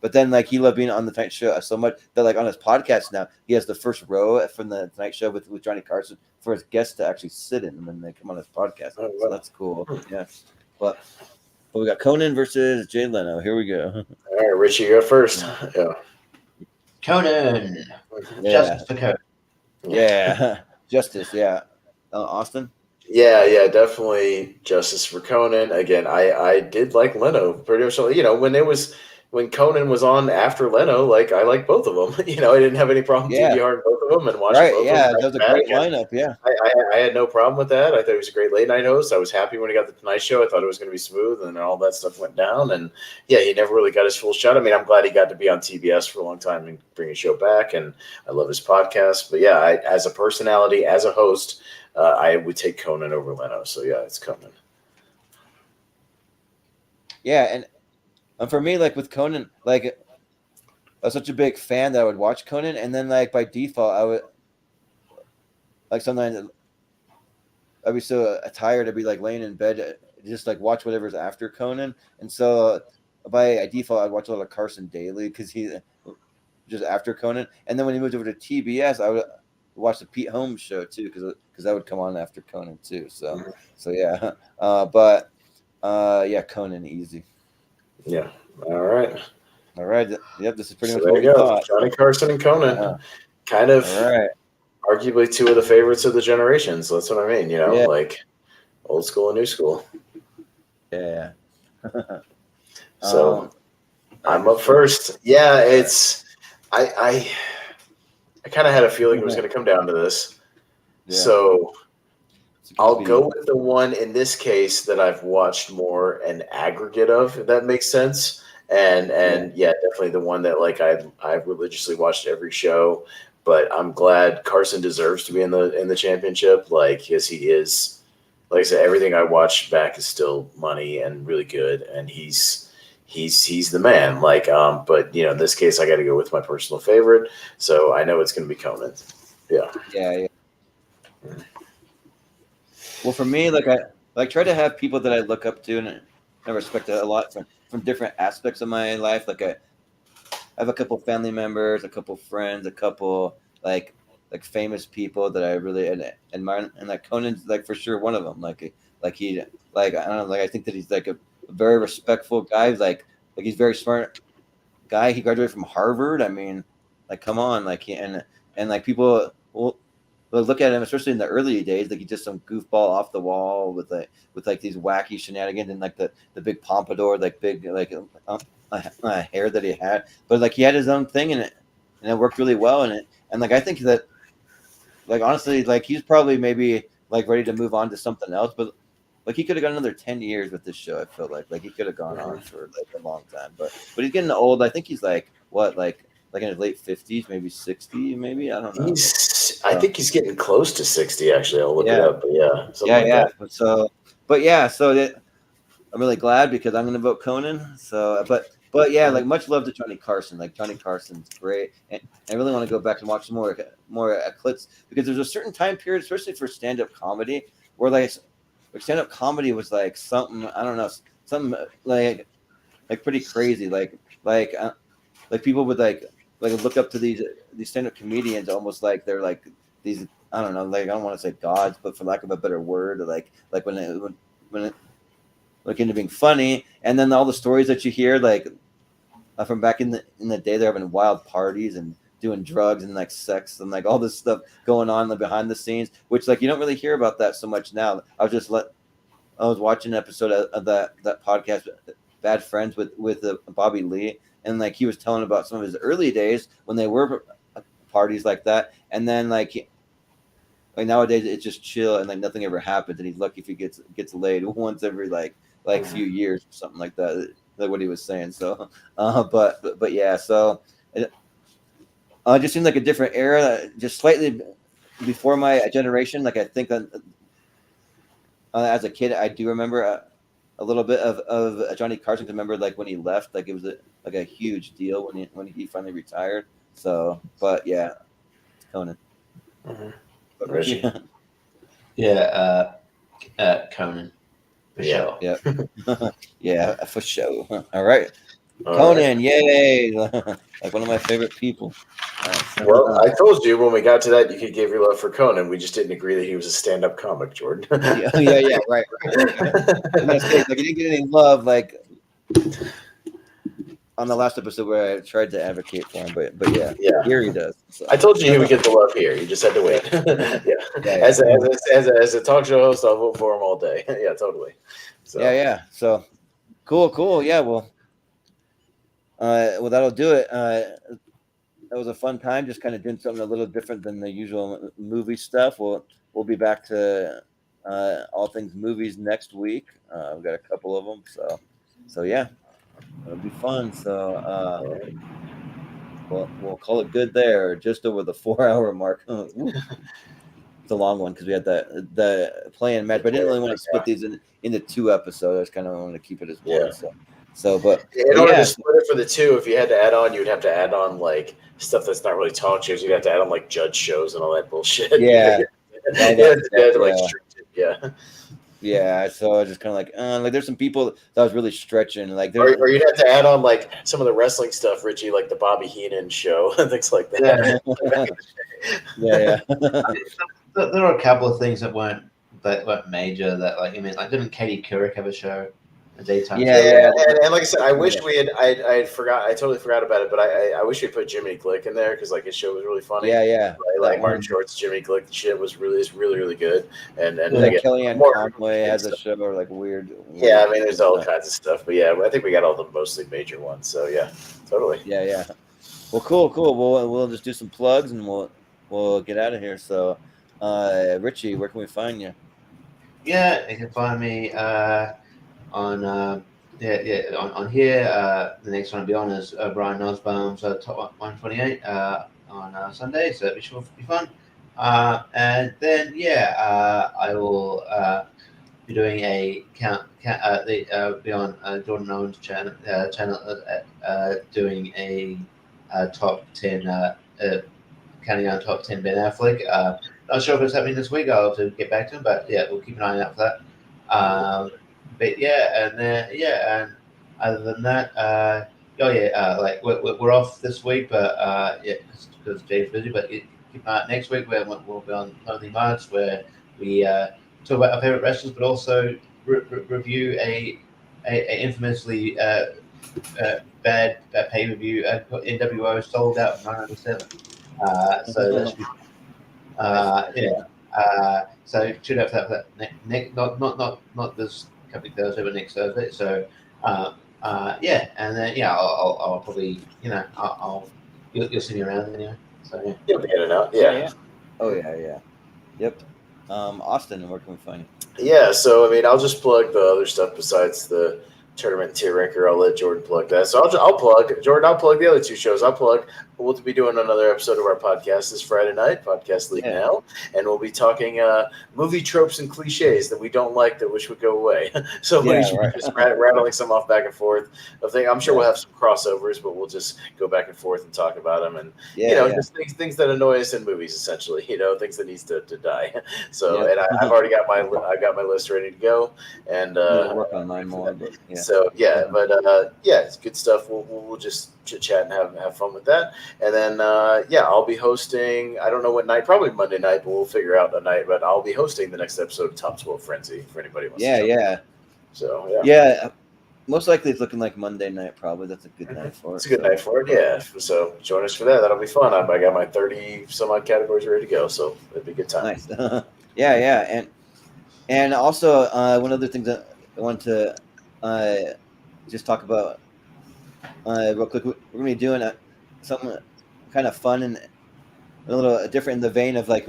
then he loved being on the Tonight Show so much that on his podcast now he has the first row from the Tonight Show with Johnny Carson for his guests to actually sit in when they come on his podcast. So that's cool. Yeah, but we got Conan versus Jay Leno. Here we go. All right, Richie, you're up first. Yeah. Conan. Justice for Conan. Yeah. Justice, yeah. Austin? Yeah, definitely justice for Conan. Again, I did like Leno pretty much. When Conan was on after Leno, I like both of them. I didn't have any problem DVRing both of them and watching both of them. Yeah, that was a great lineup, yeah. I had no problem with that. I thought he was a great late night host. I was happy when he got the Tonight Show. I thought it was going to be smooth, and then all that stuff went down. And yeah, he never really got his full shot. I mean, I'm glad he got to be on TBS for a long time and bring his show back, and I love his podcast. But yeah, as a personality, as a host, I would take Conan over Leno. So yeah, it's Conan. Yeah, and for me, with Conan, I was such a big fan that I would watch Conan, and then by default, I would sometimes I'd be so tired, I'd be laying in bed, just watch whatever's after Conan, and so by default, I'd watch a lot of Carson daily because he just after Conan, and then when he moved over to TBS, I would watch the Pete Holmes show too because that would come on after Conan too. So yeah, but yeah, Conan easy. Yeah. All right. Yep. This is pretty much there what you we go. thought. Johnny Carson and Conan, kind of, arguably two of the favorites of the generation. So that's what I mean. Old school and new school. Yeah. So I'm up first. Yeah, it's I kind of had a feeling it was going to come down to this. Yeah. So I'll go with the one in this case that I've watched more an aggregate of, if that makes sense. And yeah, definitely the one that I've religiously watched every show. But I'm glad Carson deserves to be in the championship. Because he is, like I said, everything I watched back is still money and really good. And he's the man. But in this case, I got to go with my personal favorite. So I know it's going to be Conan. Yeah. Yeah. Well, for me, I try to have people that I look up to and I respect a lot from different aspects of my life. I have a couple family members, a couple friends, a couple famous people that I really admire, and Conan's for sure one of them. He I don't know, I think that he's a very respectful guy. He's very smart guy. He graduated from Harvard. I mean, come on, and people will look at him, especially in the early days, he's just some goofball off the wall with these wacky shenanigans and the big pompadour, big hair that he had, but he had his own thing in it, and it worked really well in it. And I think that honestly, he's probably maybe ready to move on to something else, but he could have got another 10 years with this show. I feel like he could have gone on for a long time, but he's getting old. I think he's like in his late 50s, maybe 60, maybe, I don't know. I think he's getting close to 60. Actually, I'll look it up. But that. So I'm really glad because I'm going to vote Conan. So, but yeah, like much love to Johnny Carson. Like Johnny Carson's great, and I really want to go back and watch some more clips because there's a certain time period, especially for stand-up comedy, where like stand-up comedy was like something, I don't know, something like pretty crazy. Like people would like look up to these stand-up comedians almost like they're like these, I don't know, like I don't want to say gods, but for lack of a better word, like when it look into being funny, and then all the stories that you hear like from back in the day, they're having wild parties and doing drugs and like sex and like all this stuff going on like, behind the scenes, which like you don't really hear about that so much now. I was watching an episode of that podcast, Bad Friends with Bobby Lee, and like he was telling about some of his early days when they were parties like that, and then like nowadays it's just chill and like nothing ever happens, and he's lucky if he gets laid once every like few years or something like that. Like what he was saying. So, but yeah. So, it just seemed like a different era, just slightly before my generation. Like I think as a kid, I do remember a little bit of Johnny Carson. Remember like when he left, like it was like a huge deal when he finally retired. So, but yeah, it's Conan. Mm-hmm. But Richie. Conan. For sure. Yeah. Yeah, for sure. All right. Conan, yay. Like one of my favorite people. Well, I told you when we got to that you could give your love for Conan. We just didn't agree that he was a stand-up comic, Jordan. yeah, right. Like he didn't get any love like on the last episode where I tried to advocate for him, but yeah, here he does. So. I told you he would get the love here. You just had to wait. As a talk show host, I'll vote for him all day. Yeah, totally. So. Yeah. So cool. Yeah, well, that'll do it. That was a fun time, just kind of doing something a little different than the usual movie stuff. We'll be back to all things movies next week. We've got a couple of them, so yeah. It'll be fun. So we'll call it good there, just over the 4-hour mark. It's a long one because we had the play and match, but I didn't really want to split these into 2 episodes. I just kind of wanted to keep it as one. So, but in order to split it for the 2, if you had to add on, you'd have to add on like stuff that's not really talk shows. You'd have to add on like judge shows and all that bullshit. Yeah. Yeah. So I was just kind of like there's some people that was really stretching, like or you'd have to add on like some of the wrestling stuff, Richie, like the Bobby Heenan show and things like that. Yeah. There are a couple of things that weren't major. That like didn't Katie Couric have a show? A daytime show? And like I said, I wish we had. I totally forgot about it, but I wish we put Jimmy Glick in there because like his show was really funny. Like Martin Short's Jimmy Glick shit was really good. And Kellyanne Conway has a show or like weird. Yeah, I mean, there's all kinds of stuff, but yeah, I think we got all the mostly major ones. So yeah, totally. Yeah. Well, cool. We'll just do some plugs and we'll get out of here. So, Richie, where can we find you? Yeah, you can find me on on here. The next one I'll be on is Brian Nussbaum's Top 128 on Sunday, so it should be fun. And then I will be doing a be on Jordan Owen's channel doing a top 10 counting down top 10 Ben Affleck. Not sure if it's happening this week. I'll have to get back to him, but yeah, we'll keep an eye out for that. But and other than that, like we're off this week, but because Jay's busy. But keep an eye out next week where we'll be on Monthly March, where we talk about our favorite wrestlers, but also review a infamously bad pay-per-view. NWO sold out 907. So that should be so tune out for that not this coming Thursday, but next Thursday. So and then I'll probably you'll see me around anyway. So yeah, you'll be in and out. Oh yeah. Yep. Austin, where can we find you? Yeah, so I mean, I'll just plug the other stuff besides the tournament tier ranker. I'll let Jordan plug that. So I'll plug Jordan. I'll plug the other 2 shows. I'll plug we'll be doing another episode of our podcast this Friday night, Podcast League Now, and we'll be talking movie tropes and cliches that we don't like that wish would go away. So just rattling some off back and forth. I'm sure we'll have some crossovers, but we'll just go back and forth and talk about them, and just things that annoy us in movies, essentially. Things that needs to die. So, and I've already got my list ready to go, and work on mine more. But, So it's good stuff. We'll just chit chat and have fun with that. And then, I'll be hosting, I don't know what night, probably Monday night, but we'll figure out a night. But I'll be hosting the next episode of Top 12 Frenzy for anybody who wants to jump. So, most likely it's looking like Monday night, probably. That's a good night for it. It's a good night for it, yeah. So join us for that. That'll be fun. I got my 30-some-odd categories ready to go, so it'll be a good time. Nice. And also, one other thing that I want to just talk about real quick. We're going to be doing something kind of fun and a little different in the vein of like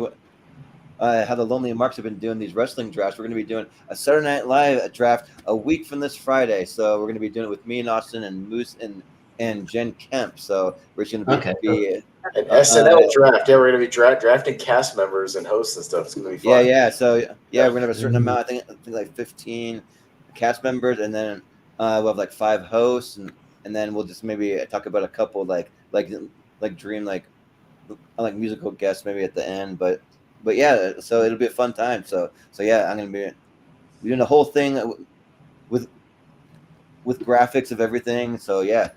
how the Lonely Marks have been doing these wrestling drafts. We're going to be doing a Saturday Night Live draft a week from this Friday. So we're going to be doing it with me and Austin and Moose and Jen Kemp. So we're just going to be an SNL draft. Yeah, we're going to be drafting cast members and hosts and stuff. It's going to be fun. Yeah. So we're going to have a certain amount. I think like 15 cast members, and then we'll have like 5 hosts, and then we'll just maybe talk about a couple like dream like musical guests maybe at the end, but yeah, so it'll be a fun time. So I'm gonna be doing the whole thing with graphics of everything. So you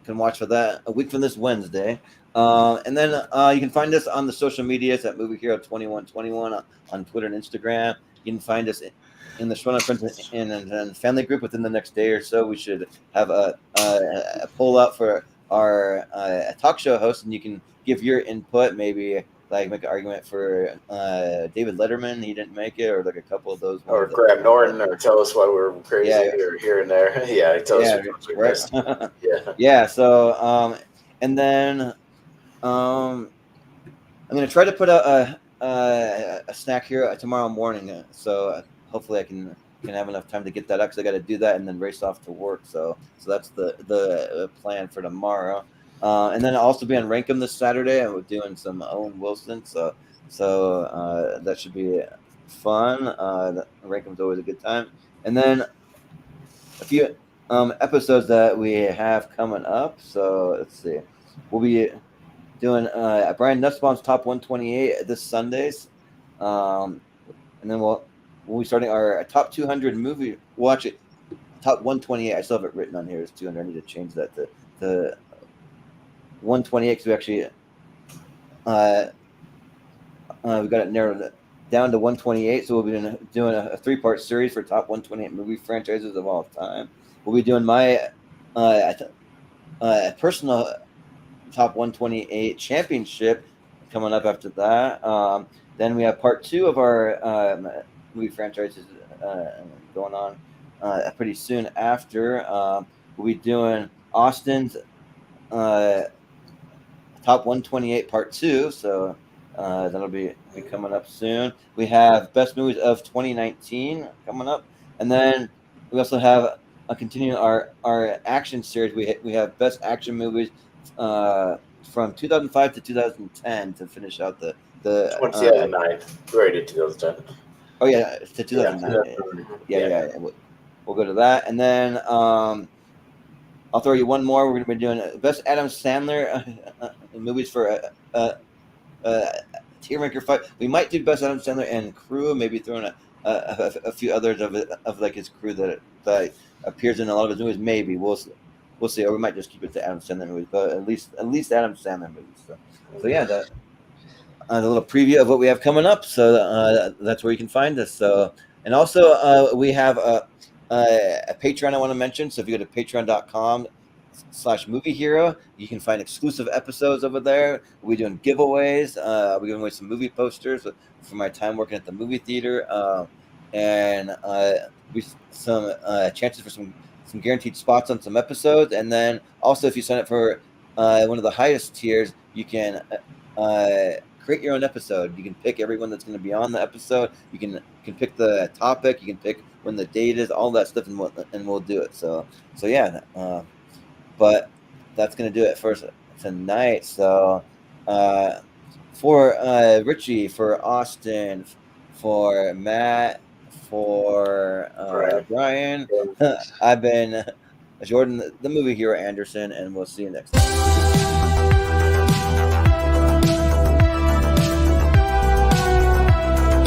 can watch for that a week from this Wednesday. And then you can find us on the social medias at Movie Hero 2121 on Twitter and Instagram. You can find us in the Shona Friends and family group within the next day or so. We should have a poll out for our talk show host, and you can give your input, maybe like make an argument for David Letterman, he didn't make it, or like a couple of those. Or Graham Norton, or tell us why we're crazy or here and there. Tell us what we missed. So and then I'm gonna try to put out a snack here tomorrow morning. So hopefully I can have enough time to get that out, because I got to do that and then race off to work. So that's the plan for tomorrow. And then I'll also be on Rankem this Saturday. I'm doing some Owen Wilson, so that should be fun. Rankem's always a good time. And then a few episodes that we have coming up. So let's see, we'll be doing Brian Nussbaum's Top 128 this Sundays, and then we'll be starting our Top 200 movie. Well, actually, Top 128. I still have it written on here as 200. I need to change that to 128, because we actually we got it narrowed down to 128. So we'll be doing a 3-part series for Top 128 movie franchises of all time. We'll be doing my personal Top 128 championship coming up after that. Then we have part 2 of our movie franchises going on pretty soon after. We'll be doing Austin's Top 128 Part 2, so that'll be coming up soon. We have Best Movies of 2019 coming up, and then we also have continuing our action series. We have Best Action Movies from 2005 to 2010 to finish out the 2009. We already did 2010. Oh yeah, to 2009. Yeah. We'll go to that, and then I'll throw you one more. We're going to be doing Best Adam Sandler movies for tier ranker fight. We might do Best Adam Sandler and crew, maybe throwing a few others of like his crew that appears in a lot of his movies. Maybe we'll see, or we might just keep it to Adam Sandler movies, but at least Adam Sandler movies. So yeah, that a little preview of what we have coming up. So that's where you can find us. So, and also we have a Patreon I want to mention. So if you go to patreon.com/movie hero, you can find exclusive episodes over there. We're doing giveaways. We're giving away some movie posters for my time working at the movie theater, and some chances for some guaranteed spots on some episodes. And then also, if you sign up for one of the highest tiers, you can create your own episode. You can pick everyone that's going to be on the episode. You can pick the topic. You can pick when the date is, all that stuff, and we'll do it. So yeah. But that's gonna do it for us tonight. So for Richie, for Austin, for Matt, for Brian, I've been Jordan, the movie hero Anderson, and we'll see you next time.